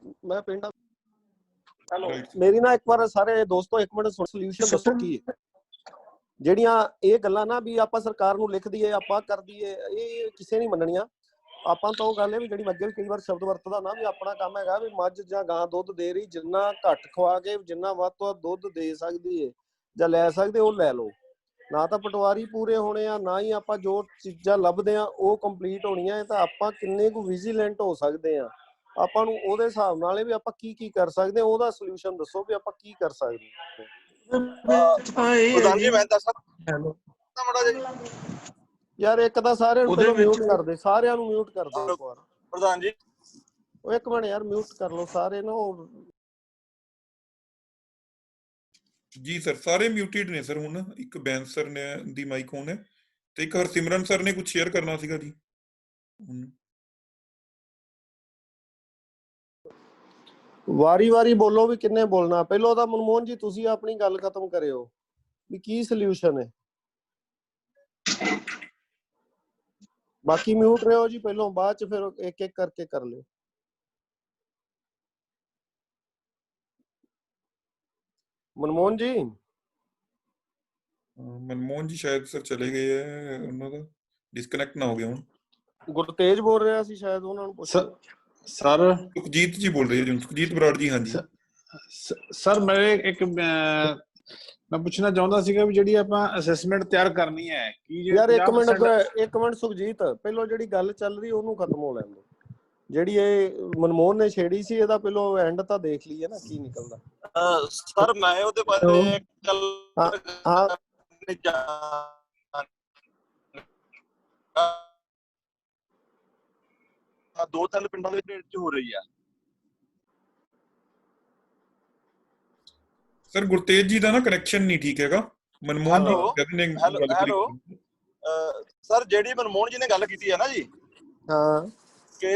ਹੈਲੋ ਮੇਰੀ ਨਾ ਇੱਕ ਵਾਰ ਸਾਰੇ ਦੋਸਤੋ ਇੱਕ ਮਿੰਟ ਸੋਲੂਸ਼ਨ ਦੱਸੋ ਕੀ ਹੈ। ਜਿਹੜੀਆਂ ਇਹ ਗੱਲਾਂ ਨਾ ਵੀ ਆਪਾਂ ਸਰਕਾਰ ਨੂੰ ਲਿਖ ਦਈਏ, ਆਪਾਂ ਕਰ ਦਈਏ, ਇਹ ਕਿਸੇ ਨਹੀਂ ਮੰਨਣੀਆਂ। ਆਪਾਂ ਤਾਂ ਉਹ ਗੱਲ ਹੈ ਵੀ ਜਿਹੜੀ ਅੱਗੇ ਵੀ ਕਈ ਵਾਰ ਸ਼ਬਦ ਵਰਤਦਾ ਨਾ ਵੀ ਆਪਣਾ ਕੰਮ ਹੈਗਾ ਵੀ ਮੱਝ ਜਾਂ ਗਾਂ ਦੁੱਧ ਦੇ ਰਹੀ, ਜਿੰਨਾ ਘੱਟ ਖਵਾ ਕੇ ਜਿੰਨਾ ਵੱਧ ਤੋਂ ਵੱਧ ਦੁੱਧ ਦੇ ਸਕਦੀ ਹੈ ਜਾਂ ਲੈ ਸਕਦੇ ਉਹ ਲੈ ਲਓ। ਨਾ ਤਾਂ ਪਟਵਾਰੀ ਪੂਰੇ ਹੋਣੇ ਆ, ਨਾ ਹੀ ਆਪਾਂ ਜੋ ਚੀਜ਼ਾਂ ਲੱਭਦੇ ਆ ਉਹ ਕੰਪਲੀਟ ਹੋਣੀਆਂ। ਤਾਂ ਆਪਾਂ ਕਿੰਨੇ ਕੁ ਵਿਜੀਲੈਂਟ ਹੋ ਸਕਦੇ ਆ, ਆਪਾਂ ਨੂੰ ਉਹਦੇ ਹਿਸਾਬ ਨਾਲ ਵੀ ਆਪਾਂ ਕੀ ਕਰ ਸਕਦੇ ਆ, ਉਹਦਾ ਸੋਲੂਸ਼ਨ ਦੱਸੋ ਵੀ ਆਪਾਂ ਕੀ ਕਰ ਸਕਦੇ ਯਾਰ। ਇੱਕ ਤਾਂ ਸਾਰਿਆਂ ਨੂੰ ਮਿਊਟ ਕਰ ਦੇ, ਸਾਰਿਆਂ ਨੂੰ ਮਿਊਟ ਕਰ ਦੇ ਇੱਕ ਵਾਰ। ਪ੍ਰਧਾਨ ਜੀ ਉਹ ਇੱਕ ਮਿੰਟ ਯਾਰ ਮਿਊਟ ਕਰ ਲਓ ਸਾਰੇ ਨਾ। ਉਹ ਜੀ ਸਰ ਸਾਰੇ ਮਿਊਟਡ ਨੇ ਸਰ। ਹੁਣ ਇੱਕ ਬੈਂਸ ਸਰ ਨੇ ਦੀ ਮਾਈਕ ਔਨ ਹੈ ਤੇ ਇੱਕ ਹਰਸਿਮਰਨ ਸਰ ਨੇ ਕੁਝ ਸ਼ੇਅਰ ਕਰਨਾ ਸੀਗਾ ਜੀ। ਵਾਰੀ ਬੋਲੋ ਵੀ ਕਿੰਨੇ ਬੋਲਣਾ। ਪਹਿਲਾਂ ਤਾਂ ਮਨਮੋਹਨ ਜੀ ਤੁਸੀਂ ਆਪਣੀ ਗੱਲ ਖਤਮ ਕਰਿਓ ਵੀ ਕੀ ਸੋਲੂਸ਼ਨ ਹੈ, ਬਾਕੀ ਮਿਊਟ ਰਹੋ ਜੀ ਪਹਿਲਾਂ, ਬਾਅਦ ਚ ਫਿਰ ਇੱਕ ਇੱਕ ਕਰਕੇ ਕਰ ਲਿਓ। ਮਨਮੋਹਨ ਜੀ ਸ਼ਾਇਦ ਸਰ ਚਲੇ ਗਏ ਹੈ, ਉਹਨਾਂ ਦਾ ਡਿਸਕਨੈਕਟ ਨਾ ਹੋ ਗਿਆ। ਹੁਣ ਗੁਰਤੇਜ ਬੋਲ ਰਿਹਾ ਸੀ ਸ਼ਾਇਦ, ਉਹਨਾਂ ਨੂੰ ਪੁੱਛ ਸਰ। ਸੁਖਜੀਤ ਜੀ ਬੋਲ ਰਹੇ ਜੀ, ਸੁਖਜੀਤ ਬਰਾੜ ਜੀ। ਹਾਂਜੀ ਸਰ ਮੈਂ ਪੁੱਛਣਾ ਚਾਹੁੰਦਾ ਸੀਗਾ ਵੀ ਜਿਹੜੀ ਆਪਾਂ ਅਸੈਸਮੈਂਟ ਤਿਆਰ ਕਰਨੀ ਹੈ ਕੀ ਯਾਰ ਇੱਕ ਮਿੰਟ ਸੁਖਜੀਤ, ਪਹਿਲਾਂ ਜਿਹੜੀ ਗੱਲ ਚੱਲ ਰਹੀ ਉਹਨੂੰ ਖਤਮ ਹੋ ਲੈਣ ਦਿਓ। ਜਿਹੜੀ ਇਹ ਮਨਮੋਹਨ ਨੇ ਛੇੜੀ ਸੀ ਇਹਦਾ ਪਹਿਲਾਂ ਐਂਡ ਤਾਂ ਦੇਖ ਲਈਏ ਨਾ ਕੀ ਨਿਕਲਦਾ। ਸਰ ਮੈਂ ਉਹਦੇ ਬਾਰੇ ਦੋ ਤਿੰਨ ਪਿੰਡਾਂ ਦੇ ਵਿੱਚ ਹੋ ਰਹੀ ਆ ਸਰ। ਗੁਰਤੇਜ ਜੀ ਦਾ ਨਾ ਕਨੈਕਸ਼ਨ ਨਹੀਂ ਠੀਕ ਹੈਗਾ। ਮਨਮੋਹਨ ਜੀ ਹੈਲੋ ਸਰ, ਜਿਹੜੀ ਮਨਮੋਹਨ ਜੀ ਨੇ ਗੱਲ ਕੀਤੀ ਹੈ ਨਾ ਜੀ, ਹਾਂ ਕਿ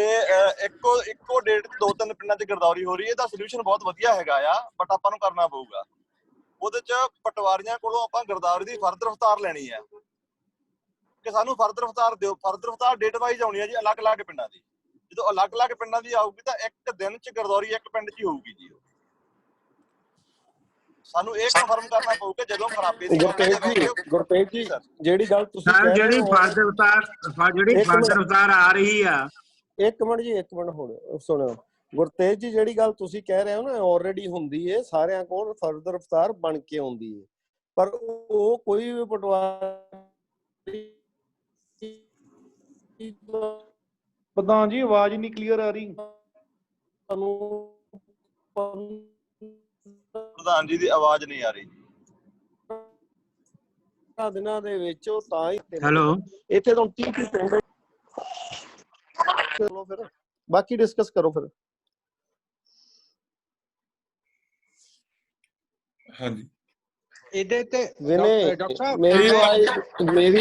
ਇੱਕੋ ਡੇਟ ਤੇ ਦੋ ਤਿੰਨ ਪਿੰਡਾਂ 'ਚ ਗਿਰਦਾਵਰੀ ਹੋ ਰਹੀ ਹੈ, ਇਹਦਾ ਸੋਲੂਸ਼ਨ ਬਹੁਤ ਵਧੀਆ ਹੈਗਾ ਆ, ਬਟ ਆਪਾਂ ਨੂੰ ਕਰਨਾ ਪਊਗਾ। ਉਹਦੇ 'ਚ ਪਟਵਾਰੀਆਂ ਕੋਲੋਂ ਆਪਾਂ ਗਿਰਦਾਵਰੀ ਦੀ ਫਰਦਰ ਰਫ਼ਤਾਰ ਲੈਣੀ ਹੈ ਕਿ ਸਾਨੂੰ ਫਰਦਰ ਰਫ਼ਤਾਰ ਦਿਓ। ਫਰਦਰ ਰਫ਼ਤਾਰ ਡੇਟ ਵਾਈਜ਼ ਆਉਣੀ ਹੈ ਜੀ, ਅਲੱਗ-ਅਲੱਗ ਪਿੰਡਾਂ ਦੀ। ਜਦੋਂ ਅਲੱਗ-ਅਲੱਗ ਪਿੰਡਾਂ ਦੀ ਆਊਗੀ ਤਾਂ ਇੱਕ ਦਿਨ 'ਚ ਗਿਰਦਾਵਰੀ ਇੱਕ ਪਿੰਡ 'ਚ ਹੀ ਹੋਊਗੀ ਜੀ। ਸਾਨੂੰ ਇਹ ਕਨਫਰਮ ਕਰਨਾ ਪਊਗਾ ਜਦੋਂ ਖਰਾਬੇ ਦੀ ਗੁਰਤੇਜ ਜੀ ਜਿਹੜੀ ਗੱਲ ਤੁਸੀਂ ਜਿਹੜੀ ਫਰਦਰ ਰਫ਼ਤਾਰ ਆ ਰਹੀ ਆ। ਇੱਕ ਮਿੰਟ ਜੀ, ਇੱਕ ਮਿੰਟ ਹੁਣ ਸੁਣਿਓ ਗੁਰਤੇਜ ਜੀ, ਜਿਹੜੀ ਗੱਲ ਤੁਸੀਂ ਕਹਿ ਰਹੇ ਹੋ ਨਾ ਆਲਰੇਡੀ ਹੁੰਦੀ ਹੈ, ਸਾਰਿਆਂ ਕੋਲ ਫਰਦਰ ਰਫ਼ਤਾਰ ਬਣ ਕੇ ਆਉਂਦੀ ਹੈ, ਪਰ ਉਹ ਕੋਈ ਵੀ ਪਟਵਾਰੀ ਪ੍ਰਧਾਨ ਜੀ ਆਵਾਜ਼ ਨਹੀਂ ਕਲੀਅਰ ਆ ਰਹੀ। ਪ੍ਰਧਾਨ ਜੀ ਦੀ ਆਵਾਜ਼ ਨਹੀਂ ਆ ਰਹੀ ਦਿਨਾਂ ਦੇ ਵਿੱਚ। ਉਹ ਤਾਂ ਹੀ ਹੈਲੋ ਇੱਥੇ ਤਾਂ 30 ਪਿੰਡ। ਚਲੋ ਫਿਰ ਬਾਕੀ ਡਿਸਕਸ ਕਰੋ ਫਿਰ। ਹਾਂਜੀ ਇਹਦੇ ਤੇ ਡਾਕਟਰ ਸਾਹਿਬ ਮੇਰੀ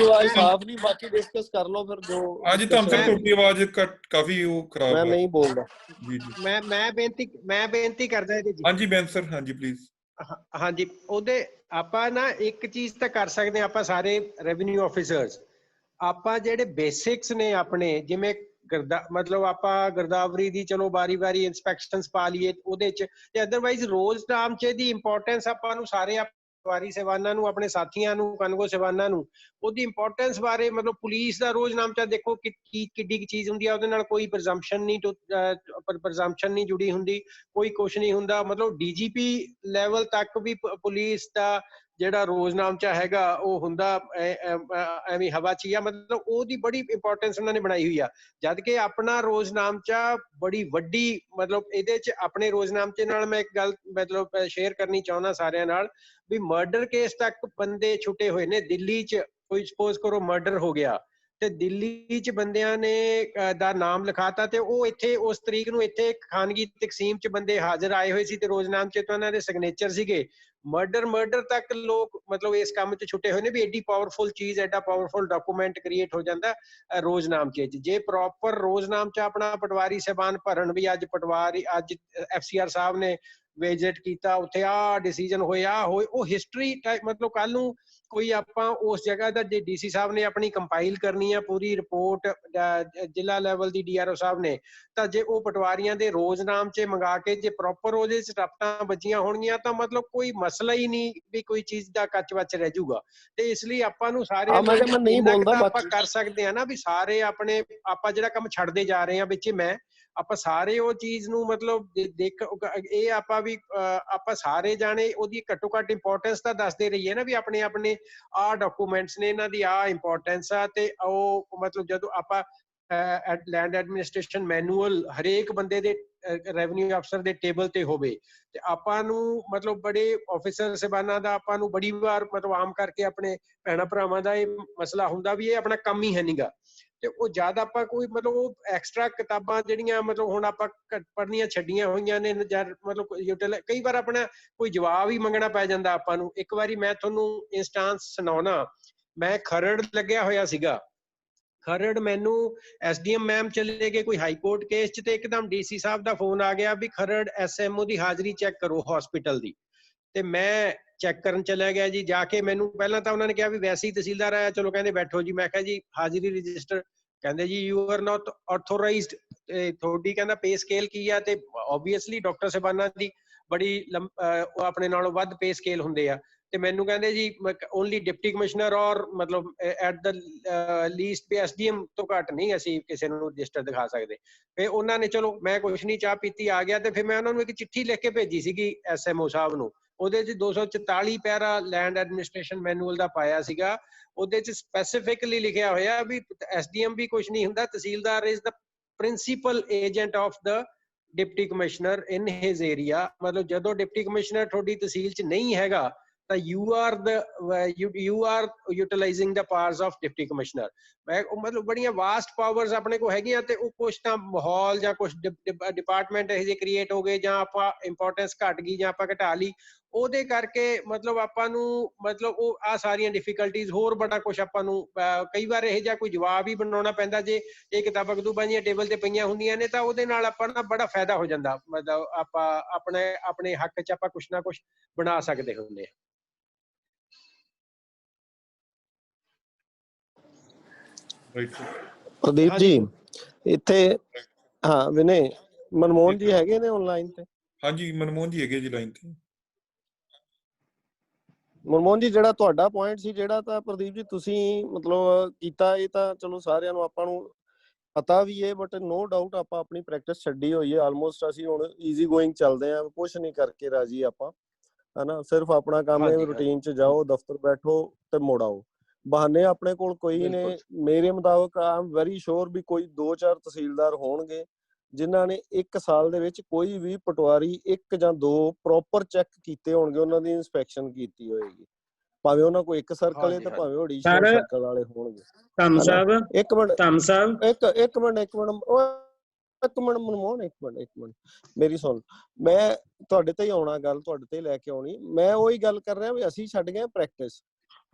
ਆਵਾਜ਼ ਸਾਫ਼ ਨਹੀਂ, ਬਾਕੀ ਡਿਸਕਸ ਕਰ ਲਓ ਫਿਰ ਜੋ ਅੱਜ ਤਾਂ ਸਰ ਤੁਹਾਡੀ ਆਵਾਜ਼ ਕਾਫੀ ਉਹ ਖਰਾਬ ਮੈਂ ਨਹੀਂ ਬੋਲਦਾ ਜੀ ਜੀ। ਮੈਂ ਬੇਨਤੀ ਕਰਦਾ ਜੀ। ਹਾਂਜੀ ਬੈਂਸ ਸਰ, ਹਾਂਜੀ ਪਲੀਜ਼। ਹਾਂਜੀ, ਉਹਦੇ ਆਪਾਂ ਨਾ ਇੱਕ ਚੀਜ਼ ਤਾਂ ਕਰ ਸਕਦੇ ਹਾਂ, ਆਪਾਂ ਸਾਰੇ ਰੈਵਨਿਊ ਆਫਿਸਰਸ, ਆਪਾਂ ਜਿਹੜੇ ਬੇਸਿਕਸ ਨੇ ਆਪਣੇ, ਜਿਵੇਂ ਮਤਲਬ ਆਪਾਂ ਗਿਰਦਾਵਰੀ ਦੀ ਚਲੋ ਵਾਰੀ ਇੰਸਪੈਕਸ਼ਨਸ ਪਾ ਲਈਏ ਉਹਦੇ ਚ, ਤੇ ਅਦਰਵਾਈਜ਼ ਰੋਜ਼ਨਾਮਚੇ ਦੀ ਇੰਪੋਰਟੈਂਸ ਆਪਾਂ ਨੂੰ ਸਾਰੇ ਪਟਵਾਰੀ ਸੇਵਾਨਾਂ ਨੂੰ, ਆਪਣੇ ਸਾਥੀਆਂ ਨੂੰ, ਕਾਨੂੰਗੋ ਸੇਵਾਨਾਂ ਨੂੰ ਉਹਦੀ ਇੰਪੋਰਟੈਂਸ ਬਾਰੇ, ਮਤਲਬ ਪੁਲਿਸ ਦਾ ਰੋਜ਼ਨਾਮਚਾ ਦੇਖੋ ਕਿੱਡੀ ਕੀ ਚੀਜ਼ ਹੁੰਦੀ ਆ, ਉਹਦੇ ਨਾਲ ਕੋਈ ਪ੍ਰਜ਼ੰਪਸ਼ਨ ਨਹੀਂ ਜੁੜੀ ਹੁੰਦੀ, ਕੋਈ ਕੁਛ ਨਹੀਂ ਹੁੰਦਾ। ਮਤਲਬ DGP ਲੈਵਲ ਤੱਕ ਵੀ ਪੁਲਿਸ ਦਾ ਜਿਹੜਾ ਰੋਜ਼ਨਾਮਚਾ ਹੈਗਾ ਉਹ ਹੁੰਦਾ ਐਵੇਂ ਹਵਾ 'ਚ ਹੀ ਆ, ਮਤਲਬ ਉਹਦੀ ਬੜੀ ਇੰਪੋਰਟੈਂਸ ਉਹਨਾਂ ਨੇ ਬਣਾਈ ਹੋਈ ਆ। ਜਦ ਕਿ ਆਪਣਾ ਰੋਜ਼ਨਾਮਚਾ ਬੜੀ ਵੱਡੀ, ਮਤਲਬ ਇਹਦੇ 'ਚ ਆਪਣੇ ਰੋਜ਼ਨਾਮਚੇ ਨਾਲ ਮੈਂ ਇੱਕ ਗੱਲ ਮਤਲਬ ਸ਼ੇਅਰ ਕਰਨੀ ਚਾਹੁੰਦਾ ਸਾਰਿਆਂ ਨਾਲ ਵੀ ਮਰਡਰ ਕੇਸ ਤੱਕ ਬੰਦੇ ਛੁੱਟੇ ਹੋਏ ਨੇ। ਦਿੱਲੀ 'ਚ ਕੋਈ ਸਪੋਜ਼ ਕਰੋ ਮਰਡਰ ਹੋ ਗਿਆ ਤੇ ਦਿੱਲੀ 'ਚ ਬੰਦਿਆਂ ਨੇ ਦਾ ਨਾਮ ਲਿਖਾਤਾ ਤੇ ਉਹ ਇੱਥੇ ਉਸ ਤਰੀਕ ਨੂੰ ਇੱਥੇ ਖਾਨਗੀ ਤਕਸੀਮ 'ਚ ਬੰਦੇ ਹਾਜ਼ਰ ਆਏ ਹੋਏ ਸੀ ਤੇ ਰੋਜ਼ਨਾਮਚੇ ਤੋਂ ਉਹਨਾਂ ਦੇ ਸਿਗਨੇਚਰ ਸੀਗੇ। ਮਰਡਰ ਤੱਕ ਲੋਕ ਮਤਲਬ ਇਸ ਕੰਮ 'ਚ ਛੁੱਟੇ ਹੋਏ ਨੇ ਵੀ ਐਡੀ ਪਾਵਰਫੁਲ ਚੀਜ਼, ਐਡਾ ਪਾਵਰਫੁਲ ਡਾਕੂਮੈਂਟ ਕ੍ਰੀਏਟ ਹੋ ਜਾਂਦਾ ਰੋਜ਼ਨਾਮਚੇ 'ਚ। ਜੇ ਪ੍ਰੋਪਰ ਰੋਜ਼ਨਾਮਚਾ ਆਪਣਾ ਪਟਵਾਰੀ ਸਾਹਿਬਾਨ ਭਰਨ ਵੀ ਅੱਜ FCR ਸਾਹਿਬ ਨੇ ਵਿਜ਼ਿਟ ਕੀਤਾ, ਉੱਥੇ ਆਹ ਡਿਸੀਜਨ ਹੋਇਆ ਹੋਏ, ਉਹ ਹਿਸਟਰੀ ਮਤਲਬ ਕੱਲ ਨੂੰ ਕੋਈ ਆਪਾਂ ਉਸ ਜਗ੍ਹਾ ਦਾ ਜੇ DC ਸਾਹਿਬ ਨੇ ਆਪਣੀ ਕੰਪਾਈਲ ਕਰਨੀ ਆ ਪੂਰੀ ਰਿਪੋਰਟ ਜ਼ਿਲ੍ਹਾ ਲੈਵਲ ਦੀ DRO ਸਾਹਿਬ ਨੇ, ਤਾਂ ਜੇ ਉਹ ਪਟਵਾਰੀਆਂ ਦੇ ਰੋਜ਼ਨਾਮਚੇ ਮੰਗਾ ਕੇ ਜੇ ਪ੍ਰੋਪਰ ਉਹਦੇ 'ਚ ਰਫਤਾਂ ਬੱਜੀਆਂ ਹੋਣਗੀਆਂ ਤਾਂ ਮਤਲਬ ਕੋਈ ਮਸਲਾ ਹੀ ਨਹੀਂ ਵੀ ਕੋਈ ਚੀਜ਼ ਦਾ ਕੱਚ-ਵੱਚ ਰਹਿ ਜਾਊਗਾ। ਤੇ ਇਸ ਲਈ ਆਪਾਂ ਨੂੰ ਸਾਰੇ ਆਪਾਂ ਕਰ ਸਕਦੇ ਆ ਨਾ ਵੀ ਸਾਰੇ ਆਪਾਂ ਜਿਹੜਾ ਕੰਮ ਛੱਡਦੇ ਜਾ ਰਹੇ ਆ ਵਿੱਚ ਆਪਾਂ ਸਾਰੇ ਉਹ ਚੀਜ਼ ਨੂੰ ਮਤਲਬ ਇਹ ਆਪਾਂ ਵੀ ਆਪਾਂ ਸਾਰੇ ਜਾਣੇ ਉਹਦੀ ਘੱਟੋ ਘੱਟ ਇੰਪੋਰਟੈਂਸ ਤਾਂ ਦੱਸਦੇ ਰਹੀਏ ਨਾ ਵੀ ਆਪਣੇ ਆਹ ਡਾਕੂਮੈਂਟਸ ਨੇ, ਇਹਨਾਂ ਦੀ ਆਹ ਇੰਪੋਰਟੈਂਸ ਆ। ਤੇ ਉਹ ਮਤਲਬ ਜਦੋਂ ਆਪਾਂ ਲੈਂਡ ਐਡਮਿਨਿਸਟ੍ਰੇਸ਼ਨ ਮੈਨੂਅਲ ਹਰੇਕ ਬੰਦੇ ਦੇ ਰੈਵਨਿਊ ਅਫਸਰ ਦੇ ਟੇਬਲ ਤੇ ਹੋਵੇ, ਤੇ ਆਪਾਂ ਨੂੰ ਮਤਲਬ ਬੜੇ ਆਫਿਸਰ ਸਾਹਿਬਾਨਾਂ ਦਾ ਆਪਾਂ ਨੂੰ ਬੜੀ ਵਾਰ ਮਤਲਬ ਆਮ ਕਰਕੇ ਆਪਣੇ ਭੈਣਾਂ ਭਰਾਵਾਂ ਦਾ ਇਹ ਮਸਲਾ ਹੁੰਦਾ ਵੀ ਇਹ ਆਪਣਾ ਕੰਮ ਹੀ ਹੈ ਨੀਗਾ। ਤੇ ਉਹ ਜ਼ਿਆਦਾ ਆਪਾਂ ਕੋਈ ਮਤਲਬ ਉਹ ਐਕਸਟਰਾ ਕਿਤਾਬਾਂ ਜਿਹੜੀਆਂ ਮਤਲਬ ਹੁਣ ਆਪਾਂ ਪੜ੍ਹਨੀਆਂ ਛੱਡੀਆਂ ਹੋਈਆਂ ਨੇ, ਮਤਲਬ ਕਈ ਵਾਰ ਆਪਣਾ ਕੋਈ ਜਵਾਬ ਹੀ ਮੰਗਣਾ ਪੈ ਜਾਂਦਾ ਆਪਾਂ ਨੂੰ। ਇੱਕ ਵਾਰੀ ਮੈਂ ਤੁਹਾਨੂੰ ਇੰਸਟੈਂਸ ਸੁਣਾਉਣਾ, ਮੈਂ ਖਰੜ ਲੱਗਿਆ ਹੋਇਆ ਸੀਗਾ। ਖਰੜ ਮੈਨੂੰ SDM ਮੈਮ ਚਲੇ ਗਏ ਕੋਈ ਹਾਈ ਕੋਰਟ ਕੇਸ 'ਚ, ਤੇ ਇੱਕਦਮ DC ਸਾਹਿਬ ਦਾ ਫੋਨ ਆ ਗਿਆ ਵੀ ਖਰੜ SMO ਦੀ ਹਾਜ਼ਰੀ ਚੈੱਕ ਕਰੋ ਹਸਪੀਟਲ ਦੀ। ਤੇ ਮੈਂ ਚੈੱਕ ਕਰਨ ਚਲਿਆ ਗਿਆ ਜੀ। ਜਾ ਕੇ ਮੈਨੂੰ ਪਹਿਲਾਂ ਤਾਂ ਉਹਨਾਂ ਨੇ ਕਿਹਾ ਵੀ ਵੈਸੇ ਹੀ ਤਹਿਸੀਲਦਾਰ ਆਇਆ, ਚਲੋ ਕਹਿੰਦੇ ਬੈਠੋ ਜੀ। ਮੈਂ ਕਿਹਾ ਜੀ ਹਾਜ਼ਰੀ ਰਜਿਸਟਰ, ਕਹਿੰਦੇ ਜੀ ਯੂ ਆਰ ਨਾਟ ਆਥੋਰਾਈਜ਼ਡ, ਤੁਹਾਡੀ ਕਹਿੰਦਾ ਪੇ ਸਕੇਲ ਕੀ ਆ। ਤੇ ਓਬਵੀਅਸਲੀ ਡਾਕਟਰ ਸਾਹਿਬਾਨਾਂ ਦੀ ਬੜੀ ਆਪਣੇ ਨਾਲੋਂ ਵੱਧ ਪੇ ਸਕੇਲ ਹੁੰਦੇ ਆ। ਤੇ ਮੈਨੂੰ ਕਹਿੰਦੇ ਜੀ ਓਨਲੀ ਡਿਪਟੀ ਕਮਿਸ਼ਨਰ ਔਰ ਮਤਲਬ ਐਟ ਦ ਲੀਸਟ ਵੀ SDM ਤੋਂ ਘੱਟ ਨਹੀਂ ਅਸੀਂ ਕਿਸੇ ਨੂੰ ਰਜਿਸਟਰ ਦਿਖਾ ਸਕਦੇ। ਫਿਰ ਉਹਨਾਂ ਨੇ ਚਲੋ ਮੈਂ ਕੁਛ ਨਹੀਂ, ਚਾਹ ਪੀਤੀ ਆ ਗਿਆ। ਤੇ ਫਿਰ ਮੈਂ ਉਹਨਾਂ ਨੂੰ ਇੱਕ ਚਿੱਠੀ ਲਿਖ ਕੇ ਭੇਜੀ ਸੀਗੀ SMO ਸਾਹਿਬ ਨੂੰ। ਉਹਦੇ 'ਚ 244 ਪੈਰਾ ਲੈਂਡ ਐਡਮਿਨਿਸਟ੍ਰੇਸ਼ਨ ਮੈਨੂਅਲ ਦਾ ਪਾਇਆ ਸੀਗਾ। ਉਹਦੇ 'ਚ ਸਪੈਸੀਫਿਕਲੀ ਲਿਖਿਆ ਹੋਇਆ ਵੀ SDM ਵੀ ਕੁਛ ਨਹੀਂ ਹੁੰਦਾ, tehsildar is the principal agent of the deputy commissioner in his area. ਮਤਲਬ ਜਦੋਂ ਡਿਪਟੀ ਕਮਿਸ਼ਨਰ ਤੁਹਾਡੀ ਤਹਿਸੀਲ 'ਚ ਨਹੀਂ ਹੈਗਾ ਤਾਂ you are utilizing the powers of deputy commissioner। ਮਤਲਬ ਬੜੀਆਂ ਵਾਸਟ ਪਾਵਰਸ ਆਪਣੇ ਕੋਲ ਹੈਗੀਆਂ। ਤੇ ਉਹ ਕੁਛ ਤਾਂ ਮਾਹੌਲ ਜਾਂ ਕੁਛ ਡਿਪਾਰਟਮੈਂਟ ਇਹੋ ਜਿਹੇ ਕ੍ਰੀਏਟ ਹੋ ਗਏ, ਜਾਂ ਆਪਾਂ ਇੰਪੋਰਟੈਂਸ ਘਟ ਗਈ ਜਾਂ ਆਪਾਂ ਘਟਾ ਲਈ, ਉਹਦੇ ਕਰਕੇ ਮਤਲਬ ਆਪਾਂ ਨੂੰ ਮਤਲਬ ਉਹ ਆਹ ਸਾਰੀਆਂ ਡਿਫੀਕਲਟੀਜ਼, ਹੋਰ ਬੜਾ ਕੁਛ ਆਪਾਂ ਨੂੰ ਕਈ ਵਾਰ ਇਹੋ ਜਿਹਾ ਕੋਈ ਜਵਾਬ ਹੀ ਬਣਾਉਣਾ ਪੈਂਦਾ। ਜੇ ਇਹ ਕਿਤਾਬਾਂ ਕਤੂਬਾਂ ਦੀਆਂ ਟੇਬਲ ਤੇ ਪਈਆਂ ਹੁੰਦੀਆਂ ਨੇ ਤਾਂ ਉਹਦੇ ਨਾਲ ਆਪਾਂ ਨਾ ਬੜਾ ਫਾਇਦਾ ਹੋ ਜਾਂਦਾ। ਮਤਲਬ ਆਪਾਂ ਆਪਣੇ ਹੱਕ 'ਚ ਆਪਾਂ ਕੁਛ ਨਾ ਕੁਛ ਬਣਾ ਸਕਦੇ ਹੁੰਦੇ ਆ। ਪ੍ਰਦੀਪ ਜੀ ਇੱਥੇ ਹਾਂ ਵਿਨੇ ਮਨਮੋਹਨ ਜੀ ਹੈਗੇ ਨੇ ਆਨਲਾਈਨ ਤੇ? ਹਾਂਜੀ ਮਨਮੋਹਨ ਜੀ ਹੈਗੇ ਜੀ ਲਾਈਨ ਤੇ। ਮਨਮੋਹਨ ਜੀ ਜਿਹੜਾ ਤੁਹਾਡਾ ਪੁਆਇੰਟ ਸੀ, ਜਿਹੜਾ ਤਾਂ ਪ੍ਰਦੀਪ ਜੀ ਤੁਸੀਂ ਮਤਲਬ ਕੀਤਾ, ਇਹ ਤਾਂ ਚਲੋ ਸਾਰਿਆਂ ਨੂੰ ਆਪਾਂ ਨੂੰ ਪਤਾ ਵੀ ਹੈ, ਬਟ ਨੋ ਡਾਊਟ ਆਪਾਂ ਆਪਣੀ ਪ੍ਰੈਕਟਿਸ ਛੱਡੀ ਹੋਈ ਹੈ। ਆਲਮੋਸਟ ਅਸੀਂ ਹੁਣ ਈਜ਼ੀ ਗੋਇੰਗ ਚੱਲਦੇ ਹਾਂ, ਕੁਛ ਨਹੀਂ ਕਰਕੇ ਰਾਜੀ ਆਪਾਂ, ਹਨਾ। ਸਿਰਫ ਆਪਣਾ ਕੰਮ ਹੈ ਰੂਟੀਨ 'ਚ ਜਾਓ, ਦਫ਼ਤਰ ਬੈਠੋ ਤੇ ਮੁੜ ਆਓ। ਬਹਾਨੇ ਆਪਣੇ ਕੋਲ ਕੋਈ ਨੇ। ਮੇਰੇ ਮੁਤਾਬਕ ਆਈ ਐਮ ਵੈਰੀ ਸ਼ੋਰ ਵੀ ਕੋਈ 2-4 ਤਹਿਸੀਲਦਾਰ ਹੋਣਗੇ ਜਿਨ੍ਹਾਂ ਨੇ 1 ਸਾਲ ਦੇ ਵਿੱਚ ਕੋਈ ਵੀ ਪਟਵਾਰੀ 1 ਜਾਂ 2 ਪ੍ਰੋਪਰ ਚੈੱਕ ਕੀਤੇ ਹੋਣਗੇ, ਉਹਨਾਂ ਦੀ ਇੰਸਪੈਕਸ਼ਨ ਕੀਤੀ ਹੋਏਗੀ। ਭਾਵੇਂ ਉਹਨਾਂ ਕੋਲ 1 ਸਰਕਲ ਹੈ ਤੇ ਭਾਵੇਂ ਉਹ ਐਡੀਸ਼ਨਲ ਸਰਕਲ ਵਾਲੇ ਹੋਣਗੇ। ਇੱਕ ਮਿੰਟ ਮਨਮੋਹਨ, ਇੱਕ ਮਿੰਟ ਮੇਰੀ ਸੁਣ। ਮੈਂ ਤੁਹਾਡੇ ਤੇ ਹੀ ਆਉਣਾ, ਗੱਲ ਤੁਹਾਡੇ ਤੇ ਲੈ ਕੇ ਆਉਣੀ। ਮੈਂ ਉਹੀ ਗੱਲ ਕਰ ਰਿਹਾ ਵੀ ਅਸੀਂ ਛੱਡ ਗਏ ਪ੍ਰੈਕਟਿਸ।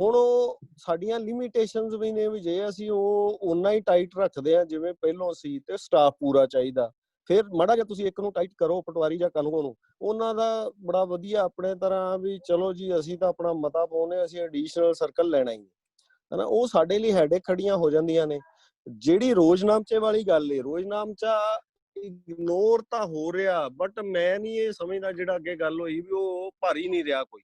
ਹੁਣ ਉਹ ਸਾਡੀਆਂ ਲਿਮਿਟੇਸ਼ਨਸ ਵੀ ਨੇ ਵੀ ਜੇ ਅਸੀਂ ਉਹ ਓਨਾ ਹੀ ਟਾਈਟ ਰੱਖਦੇ ਆ ਜਿਵੇਂ ਪਹਿਲੋਂ ਸੀ ਤੇ ਸਟਾਫ ਪੂਰਾ ਚਾਹੀਦਾ, ਫਿਰ ਮਾੜਾ ਜਿਹਾ ਤੁਸੀਂ ਇੱਕ ਨੂੰ ਟਾਈਟ ਕਰੋ ਪਟਵਾਰੀ ਜਾਂ ਕਾਨੂੰਗੋ ਨੂੰ, ਉਹਨਾਂ ਦਾ ਬੜਾ ਵਧੀਆ ਆਪਣੇ ਤਰ੍ਹਾਂ ਵੀ ਚਲੋ ਜੀ ਅਸੀਂ ਤਾਂ ਆਪਣਾ ਮਤਾ ਪਾਉਨੇ, ਅਸੀਂ ਐਡੀਸ਼ਨਲ ਸਰਕਲ ਲੈਣਾ ਹੀ ਹਨਾ। ਉਹ ਸਾਡੇ ਲਈ ਹੈਡੇਕ ਖੜੀਆਂ ਹੋ ਜਾਂਦੀਆਂ ਨੇ। ਜਿਹੜੀ ਰੋਜ਼ਨਾਮਚੇ ਵਾਲੀ ਗੱਲ ਏ, ਰੋਜ਼ਨਾਮਚਾ ਇਗਨੋਰ ਤਾਂ ਹੋ ਰਿਹਾ, ਬਟ ਮੈਂ ਨਹੀਂ ਇਹ ਸਮਝਦਾ ਜਿਹੜਾ ਅੱਗੇ ਗੱਲ ਹੋਈ ਵੀ ਉਹ ਭਾਰੀ ਨਹੀਂ ਰਿਹਾ ਕੋਈ।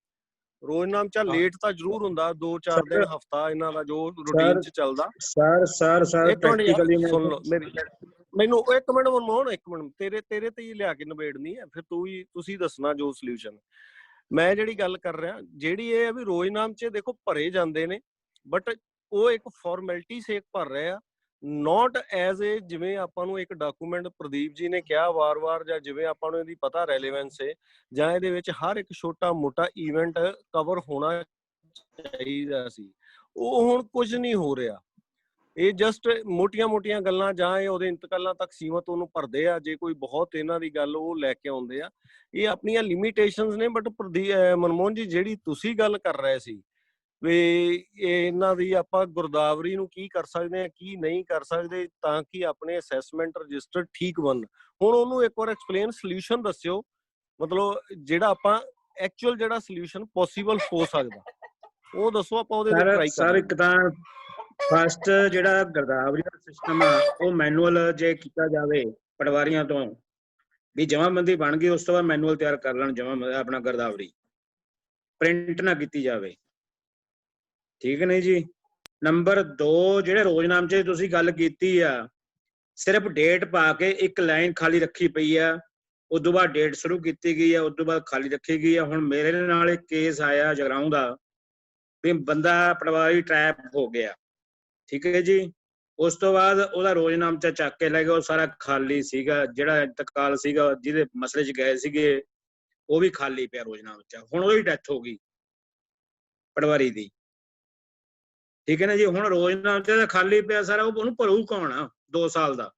ਰੋਜ਼ਨਾਮਚਾ ਲੇਟ ਤਾਂ ਜ਼ਰੂਰ ਹੁੰਦਾ, 2-4 ਦਿਨ ਹਫਤਾ ਇਹਨਾਂ ਦਾ ਜੋ ਰੂਟੀਨ 'ਚ ਚੱਲਦਾ। ਸੁਣ ਲਓ ਮੈਨੂੰ ਇੱਕ ਮਿੰਟ ਮਨਮੋਹਨ, ਇੱਕ ਮਿੰਟ ਤੇਰੇ ਤੇ ਹੀ ਲਿਆ ਕੇ ਨਿਬੇੜਨੀ ਹੈ, ਫਿਰ ਤੁਸੀਂ ਦੱਸਣਾ ਜੋ ਸੋਲੂਸ਼ਨ। ਮੈਂ ਜਿਹੜੀ ਗੱਲ ਕਰ ਰਿਹਾ, ਜਿਹੜੀ ਇਹ ਹੈ ਵੀ ਰੋਜ਼ਨਾਮਚੇ ਦੇਖੋ ਭਰੇ ਜਾਂਦੇ ਨੇ, ਬਟ ਉਹ ਇੱਕ ਫਾਰਮੈਲਿਟੀ ਸੇਕ ਭਰ ਰਹੇ ਆ, ਨੋਟ ਐਜ਼ ਏ ਜਿਵੇਂ ਆਪਾਂ ਨੂੰ ਇੱਕ ਡਾਕੂਮੈਂਟ ਪ੍ਰਦੀਪ ਜੀ ਨੇ ਕਿਹਾ ਵਾਰ-ਵਾਰ, ਜਾਂ ਜਿਵੇਂ ਆਪਾਂ ਨੂੰ ਇਹਦੀ ਪਤਾ ਰੈਲੇਵੈਂਸ ਹੈ, ਜਾਂ ਇਹਦੇ ਵਿੱਚ ਹਰ ਇੱਕ ਛੋਟਾ ਮੋਟਾ ਇਵੈਂਟ ਕਵਰ ਹੋਣਾ ਚਾਹੀਦਾ ਸੀ। ਉਹ ਹੁਣ ਕੁਝ ਨਹੀਂ ਹੋ ਰਿਹਾ। ਇਹ ਜਸਟ ਮੋਟੀਆਂ ਗੱਲਾਂ ਜਾਂ ਇਹ ਉਹਦੇ ਇੰਤਕਾਲਾਂ ਤੱਕ ਸੀਮਤ ਉਹਨੂੰ ਭਰਦੇ ਆ। ਜੇ ਕੋਈ ਬਹੁਤ ਇਹਨਾਂ ਦੀ ਗੱਲ ਉਹ ਲੈ ਕੇ ਆਉਂਦੇ ਆ, ਇਹ ਆਪਣੀਆਂ ਲਿਮਿਟੇਸ਼ਨਸ ਨੇ। ਬਟ ਮਨਮੋਹਨ ਜੀ, ਜਿਹੜੀ ਤੁਸੀਂ ਗੱਲ ਕਰ ਰਹੇ ਸੀ ਵੀ ਇਹਨਾਂ ਦੀ ਆਪਾਂ ਗੁਰਦਾਵਰੀ ਨੂੰ ਕੀ ਕਰ ਸਕਦੇ ਆ, ਕੀ ਨਹੀਂ ਕਰ ਸਕਦੇ ਤਾਂ ਕਿ ਆਪਣੇ ਅਸੈਸਮੈਂਟ ਰਜਿਸਟਰ ਠੀਕ ਬਣਨ, ਹੁਣ ਉਹਨੂੰ ਇੱਕ ਵਾਰ ਐਕਸਪਲੇਨ, ਸੋਲੂਸ਼ਨ ਦੱਸਿਓ। ਮਤਲਬ ਜਿਹੜਾ ਆਪਾਂ ਐਕਚੁਅਲ ਜਿਹੜਾ ਸੋਲੂਸ਼ਨ ਪੋਸੀਬਲ ਹੋ ਸਕਦਾ ਉਹ ਦੱਸੋ, ਆਪਾਂ ਉਹਦੇ ਤੇ ਟਰਾਈ ਸਰ ਇੱਕ ਤਾਂ ਫਸਟ ਜਿਹੜਾ ਗਿਰਦਾਵਰੀ ਦਾ ਸਿਸਟਮ ਆ ਉਹ ਮੈਨੂਅਲ ਜੇ ਕੀਤਾ ਜਾਵੇ ਪਟਵਾਰੀਆਂ ਤੋਂ, ਵੀ ਜਮਾਬੰਦੀ ਬਣ ਗਈ ਉਸ ਤੋਂ ਬਾਅਦ ਮੈਨੂਅਲ ਤਿਆਰ ਕਰ ਲੈਣ ਆਪਣਾ ਗਿਰਦਾਵਰੀ, ਪ੍ਰਿੰਟ ਨਾ ਕੀਤੀ ਜਾਵੇ, ਠੀਕ ਨਹੀਂ ਜੀ। ਨੰਬਰ 2, ਜਿਹੜੇ ਰੋਜ਼ਨਾਮਚੇ ਤੁਸੀਂ ਗੱਲ ਕੀਤੀ ਆ, ਸਿਰਫ ਡੇਟ ਪਾ ਕੇ ਇੱਕ ਲਾਈਨ ਖਾਲੀ ਰੱਖੀ ਪਈ ਆ, ਉਦੋਂ ਬਾਅਦ ਡੇਟ ਸ਼ੁਰੂ ਕੀਤੀ ਗਈ ਆ, ਉਦੋਂ ਬਾਅਦ ਖਾਲੀ ਰੱਖੀ ਗਈ ਆ। ਹੁਣ ਮੇਰੇ ਨਾਲ ਇੱਕ ਕੇਸ ਆਇਆ ਜਗਰਾਉਂ ਦਾ, ਵੀ ਬੰਦਾ ਪਟਵਾਰੀ ਟਰੈਪ ਹੋ ਗਿਆ, ਠੀਕ ਹੈ ਜੀ। ਉਸ ਤੋਂ ਬਾਅਦ ਉਹਦਾ ਰੋਜ਼ਨਾਮਚਾ ਚੱਕ ਕੇ ਲੈ ਗਏ, ਉਹ ਸਾਰਾ ਖਾਲੀ ਸੀਗਾ। ਜਿਹੜਾ ਇੰਤਕਾਲ ਸੀਗਾ ਜਿਹਦੇ ਮਸਲੇ 'ਚ ਗਏ ਸੀਗੇ ਉਹ ਵੀ ਖਾਲੀ ਪਿਆ ਰੋਜ਼ਨਾਮਚਾ। ਹੁਣ ਉਹਦੀ ਡੈਥ ਹੋ ਗਈ ਪਟਵਾਰੀ ਦੀ, ਠੀਕ ਹੈ ਨਾ ਜੀ। ਹੁਣ ਰੋਜ਼ਨਾਮਚਾ ਤਾਂ ਖਾਲੀ ਪਿਆ ਸਾਰਾ, ਉਹਨੂੰ ਭਰੂ ਕੌਣ ਆ 2 ਸਾਲ ਦਾ?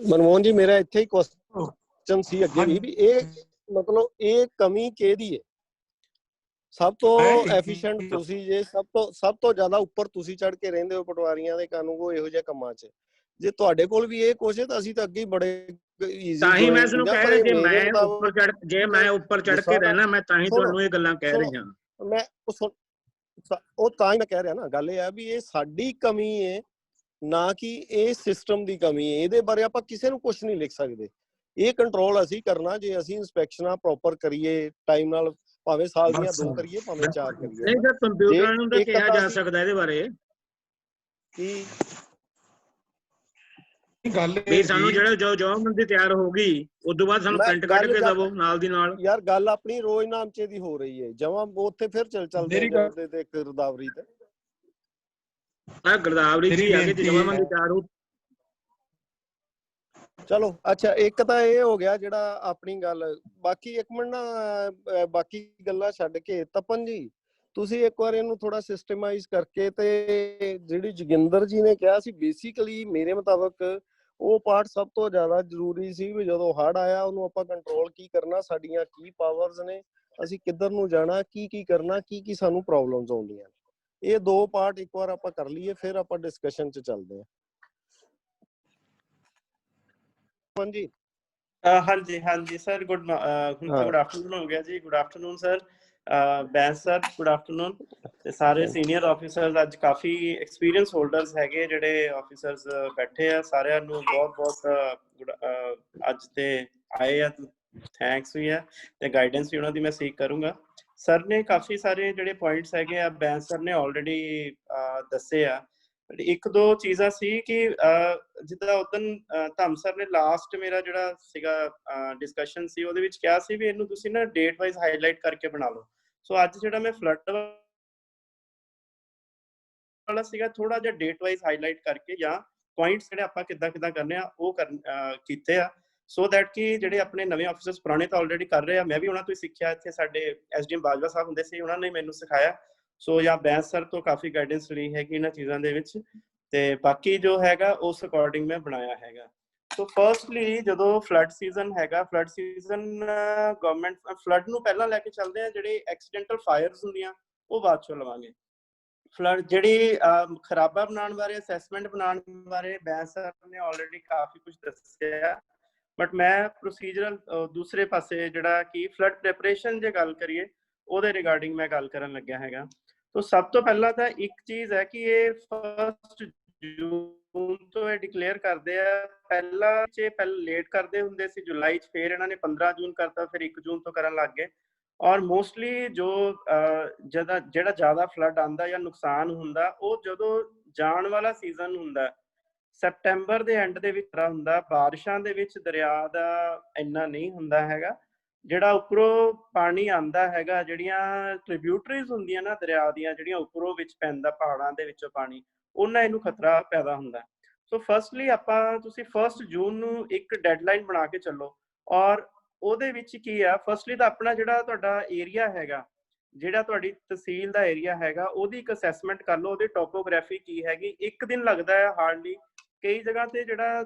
ਮਨਮੋਹਨ ਜੀ, ਮੇਰਾ ਇੱਥੇ ਹੀ ਕੁਐਸਚਨ ਸੀ ਅੱਗੇ ਵੀ ਇਹ ਮਤਲਬ ਇਹ ਕਮੀ ਕਿਹਦੀ ਹੈ? ਸਭ ਤੋਂ ਐਫੀਸ਼ੀਐਂਟ ਤੁਸੀਂ ਜੇ ਸਭ ਤੋਂ ਜ਼ਿਆਦਾ ਉੱਪਰ ਤੁਸੀਂ ਚੜ ਕੇ ਰਹਿੰਦੇ ਹੋ ਪਟਵਾਰੀਆਂ ਦੇ ਕਾਨੂੰਗੋ ਇਹੋ ਜਿਹੇ ਕੰਮਾਂ 'ਚ, ਜੇ ਤੁਹਾਡੇ ਕੋਲ ਵੀ ਇਹ ਕੁਛ ਹੈ ਤਾਂ ਅਸੀਂ ਤਾਂ ਅੱਗੇ ਬੜੇ ਈਜ਼ੀ। ਤਾਂ ਹੀ ਮੈਂ ਤੁਹਾਨੂੰ ਕਹਿ ਰਿਹਾ, ਜੇ ਮੈਂ ਉੱਪਰ ਚੜ ਕੇ ਰਹਿਣਾ ਮੈਂ ਤਾਂ ਹੀ ਤੁਹਾਨੂੰ ਇਹ ਗੱਲਾਂ ਕਹਿ ਰਿਹਾ। ਮੈਂ ਉਹ ਤਾਂ ਹੀ ਮੈਂ ਕਹਿ ਰਿਹਾ ਨਾ, ਗੱਲ ਇਹ ਆ ਵੀ ਇਹ ਸਾਡੀ ਕਮੀ ਹੈ ਨਾ ਕਿ ਇਹ ਸਿਸਟਮ ਦੀ ਕਮੀ ਹੈ। ਇਹਦੇ ਬਾਰੇ ਆਪਾਂ ਕਿਸੇ ਨੂੰ ਕੁਝ ਨਹੀਂ ਲਿਖ ਸਕਦੇ। ਇਹ ਕੰਟਰੋਲ ਅਸੀਂ ਕਰਨਾ ਜੇ ਅਸੀਂ ਇਨਸਪੈਕਸ਼ਨਾਂ ਪ੍ਰੋਪਰ ਕਰੀਏ ਟਾਈਮ ਨਾਲ, ਭਾਵੇਂ ਸਾਲ ਦੀਆਂ 2 ਕਰੀਏ ਭਾਵੇਂ 4 ਕਰੀਏ। ਨਹੀਂ ਸਰ, ਕੰਪਿਊਟਰਾਂ ਨੂੰ ਤਾਂ ਕਿਹਾ ਜਾ ਸਕਦਾ ਇਹਦੇ ਬਾਰੇ ਕੀ ਗੱਲ ਵੀ ਸਾਨੂੰ ਜਿਹੜਾ ਜਵਾਬਬੰਦੀ ਤਿਆਰ ਹੋ ਗਈ ਉਦੋਂ ਬਾਅਦ ਸਾਨੂੰ ਪ੍ਰਿੰਟ ਕੱਢ ਕੇ ਦਵੋ ਨਾਲ ਦੀ ਨਾਲ। ਯਾਰ ਗੱਲ ਆਪਣੀ ਰੋਜ਼ਨਾਮਚੇ ਦੀ ਹੋ ਰਹੀ ਹੈ, ਜਮਾਂ ਉੱਥੇ ਫਿਰ ਚੱਲਦੇ ਤੇ ਗਿਰਦਾਵਰੀ ਤੇ ਗਿਰਦਾਵਰੀ ਦੀ ਆ ਕੇ ਜਵਾਬਬੰਦੀ ਤਿਆਰ ਹੋ। ਚਲੋ ਅੱਛਾ, ਇੱਕ ਤਾਂ ਇਹ ਹੋ ਗਿਆ ਜਿਹੜਾ ਆਪਣੀ ਗੱਲ। ਬਾਕੀ ਇੱਕ ਮਿੰਟ ਨਾ, ਬਾਕੀ ਗੱਲਾਂ ਛੱਡ ਕੇ ਤਪਨ ਜੀ ਤੁਸੀਂ ਇੱਕ ਵਾਰ ਇਹਨੂੰ ਥੋੜਾ ਸਿਸਟਮਾਈਜ਼ ਕਰਕੇ, ਤੇ ਜਿਹੜੀ ਜੋਗਿੰਦਰ ਜੀ ਨੇ ਕਿਹਾ ਸੀ ਬੇਸਿਕਲੀ ਮੇਰੇ ਮੁਤਾਬਕ ਉਹ ਪਾਰਟ ਸਭ ਤੋਂ ਜ਼ਿਆਦਾ ਜ਼ਰੂਰੀ ਸੀ ਵੀ ਜਦੋਂ ਹੜ੍ਹ ਆਇਆ ਉਹਨੂੰ ਆਪਾਂ ਕੰਟਰੋਲ ਕੀ ਕਰਨਾ, ਸਾਡੀਆਂ ਕੀ ਪਾਵਰਸ ਨੇ, ਅਸੀਂ ਕਿੱਧਰ ਨੂੰ ਜਾਣਾ, ਕੀ ਕਰਨਾ, ਕੀ ਸਾਨੂੰ ਪ੍ਰੋਬਲਮਸ ਆਉਂਦੀਆਂ। ਇਹ 2 ਪਾਰਟ ਇੱਕ ਵਾਰ ਆਪਾਂ ਕਰ ਲਈਏ, ਫਿਰ ਆਪਾਂ ਡਿਸਕਸ਼ਨ 'ਚ ਚੱਲਦੇ ਹਾਂ। ਹਾਂਜੀ ਹਾਂਜੀ ਸਰ, ਗੁੱਡ ਆਫਟਰਨੂਨ ਹੋ ਗਿਆ ਜੀ। Good afternoon sir, Bains sir, good afternoon. ਤੇ ਸਾਰੇ ਸੀਨੀਅਰ ਆਫੀਸਰਸ, ਅੱਜ ਕਾਫੀ ਐਕਸਪੀਰੀਅੰਸ ਹੋਲਡਰਸ ਹੈਗੇ ਜਿਹੜੇ ਆਫੀਸਰਸ ਬੈਠੇ ਆ, ਸਾਰਿਆਂ ਨੂੰ ਬਹੁਤ ਅੱਜ ਤੇ ਆਏ ਆ, ਥੈਂਕਸ ਵੀ ਹੈ ਤੇ ਗਾਈਡੈਂਸ ਵੀ ਉਹਨਾਂ ਦੀ ਮੈਂ ਸੀਕ ਕਰੂੰਗਾ। ਸਰ ਨੇ ਕਾਫੀ ਸਾਰੇ ਜਿਹੜੇ ਪੁਆਇੰਟਸ ਹੈਗੇ ਆ ਬੈਂਸ ਸਰ ਨੇ ਆਲਰੇਡੀ ਦੱਸੇ ਆ। 1-2 ਚੀਜ਼ਾਂ ਸੀ ਕਿ ਜਿੱਦਾਂ ਉਦਨ ਧੰਮ ਸਰ ਨੇ ਲਾਸਟ ਮੇਰਾ ਜਿਹੜਾ ਸੀਗਾ ਡਿਸਕਸ਼ਨ ਸੀ ਉਹਦੇ ਵਿੱਚ ਕਿਹਾ ਸੀ ਵੀ ਇਹਨੂੰ ਤੁਸੀਂ ਨਾ ਡੇਟ ਵਾਈਜ਼ ਹਾਈਲਾਈਟ ਕਰਕੇ ਬਣਾ ਲਓ। ਸੋ ਅੱਜ ਜਿਹੜਾ ਮੈਂ ਫਲੱਡ ਵਾਲਾ ਸੀਗਾ ਥੋੜਾ ਜਿਹਾ ਡੇਟ ਵਾਈਜ਼ ਹਾਈਲਾਈਟ ਕਰਕੇ ਜਾਂ ਪੁਆਇੰਟਸ ਜਿਹੜੇ ਆਪਾਂ ਕਿੱਦਾਂ ਕਰਨੇ ਆ ਉਹ ਕੀਤੇ ਆ, ਸੋ ਦੈਟ ਕਿ ਜਿਹੜੇ ਆਪਣੇ ਨਵੇਂ ਆਫੀਸਰਸ ਪੁਰਾਣੇ ਤਾਂ ਆਲਰੇਡੀ ਕਰ ਰਹੇ ਆ, ਮੈਂ ਵੀ ਉਹਨਾਂ ਤੋਂ ਸਿੱਖਿਆ। ਇੱਥੇ ਸਾਡੇ ਐਸਡੀਐਮ ਬਾਜਵਾ ਸਾਹਿਬ ਹੁੰਦੇ ਸੀ, ਉਹਨਾਂ ਨੇ ਮੈਨੂੰ ਸਿਖਾਇਆ। ਸੋ ਜਾਂ ਬੈਂਸ ਸਰ ਤੋਂ ਕਾਫੀ ਗਾਈਡੈਂਸ ਲਈ ਹੈਗੀ ਇਹਨਾਂ ਚੀਜ਼ਾਂ ਦੇ ਵਿੱਚ, ਤੇ ਬਾਕੀ ਜੋ ਹੈਗਾ ਉਸ ਅਕੋਰਡਿੰਗ ਮੈਂ ਬਣਾਇਆ ਹੈਗਾ। ਸੋ ਫਰਸਟਲੀ ਜਦੋਂ ਫਲੱਡ ਸੀਜ਼ਨ ਹੈਗਾ, ਫਲੱਡ ਸੀਜ਼ਨ ਗਵਰਨਮੈਂਟ ਫਲੱਡ ਨੂੰ ਪਹਿਲਾਂ ਲੈ ਕੇ ਚੱਲਦੇ ਆ, ਜਿਹੜੇ ਐਕਸੀਡੈਂਟਲ ਫਾਇਰਸ ਹੁੰਦੀਆਂ ਉਹ ਬਾਅਦ ਚੋਂ ਲਵਾਂਗੇ। ਫਲੱਡ ਜਿਹੜੀ ਖਰਾਬਾ ਬਣਾਉਣ ਬਾਰੇ, ਅਸੈਸਮੈਂਟ ਬਣਾਉਣ ਬਾਰੇ ਬੈਂਸ ਸਰ ਨੇ ਆਲਰੇਡੀ ਕਾਫੀ ਕੁਝ ਦੱਸਿਆ, ਬਟ ਮੈਂ ਪ੍ਰੋਸੀਜਰਲ ਦੂਸਰੇ ਪਾਸੇ ਜਿਹੜਾ ਕਿ ਫਲੱਡ ਪ੍ਰੈਪਰੇਸ਼ਨ ਜੇ ਗੱਲ ਕਰੀਏ ਉਹਦੇ ਰਿਗਾਰਡਿੰਗ ਮੈਂ ਗੱਲ ਕਰਨ ਲੱਗਿਆ ਹੈਗਾ। तो सब तो पहला तो एक चीज है कि ये 1 जून तो ये डिक्लेयर करते हैं, पहले लेट करते होंगे सी जुलाई च, फिर इन्होंने 15 जून करता, फिर 1 जून तो करन लग गए। और मोस्टली जो जेड़ा ज्यादा फ्लड आंदा या नुकसान हुंदा वो जदों जाण वाला सीजन हुंदा, सैप्टेंबर दे एंड दे विच हुंदा, बारिशां दे विच दरिया दा इन्ना नहीं हुंदा हैगा। ਜਿਹੜਾ ਉੱਪਰੋਂ ਪਾਣੀ ਆਂਦਾ ਹੈਗਾ, ਜਿਹੜੀਆਂ ਟ੍ਰਿਬਿਊਟਰੀਜ਼ ਹੁੰਦੀਆਂ ਨਾ ਦਰਿਆ ਦੀਆਂ, ਜਿਹੜੀਆਂ ਉੱਪਰੋਂ ਵਿੱਚ ਪੈਂਦਾ ਪਹਾੜਾਂ ਦੇ ਵਿੱਚੋਂ ਪਾਣੀ, ਉਹਨਾਂ ਇਹਨੂੰ ਖਤਰਾ ਪੈਦਾ ਹੁੰਦਾ। ਸੋ ਫਸਟਲੀ ਤੁਸੀਂ 1 ਜੂਨ ਨੂੰ ਇੱਕ ਡੈਡਲਾਈਨ ਬਣਾ ਕੇ ਚੱਲੋ। ਔਰ ਉਹਦੇ ਵਿੱਚ ਕੀ ਆ, ਫਸਟਲੀ ਤਾਂ ਆਪਣਾ ਜਿਹੜਾ ਤੁਹਾਡਾ ਏਰੀਆ ਹੈਗਾ ਜਿਹੜਾ ਤੁਹਾਡੀ ਤਹਿਸੀਲ ਦਾ ਏਰੀਆ ਹੈਗਾ ਉਹਦੀ ਇੱਕ ਅਸੈਸਮੈਂਟ ਕਰ ਲਓ, ਉਹਦੀ ਟੋਪੋਗ੍ਰਾਫੀ ਕੀ ਹੈਗੀ। 1 ਦਿਨ ਲੱਗਦਾ ਹੈ ਹਾਰਡਲੀ। ਕਈ ਜਗ੍ਹਾ ਤੇ ਜਿਹੜਾ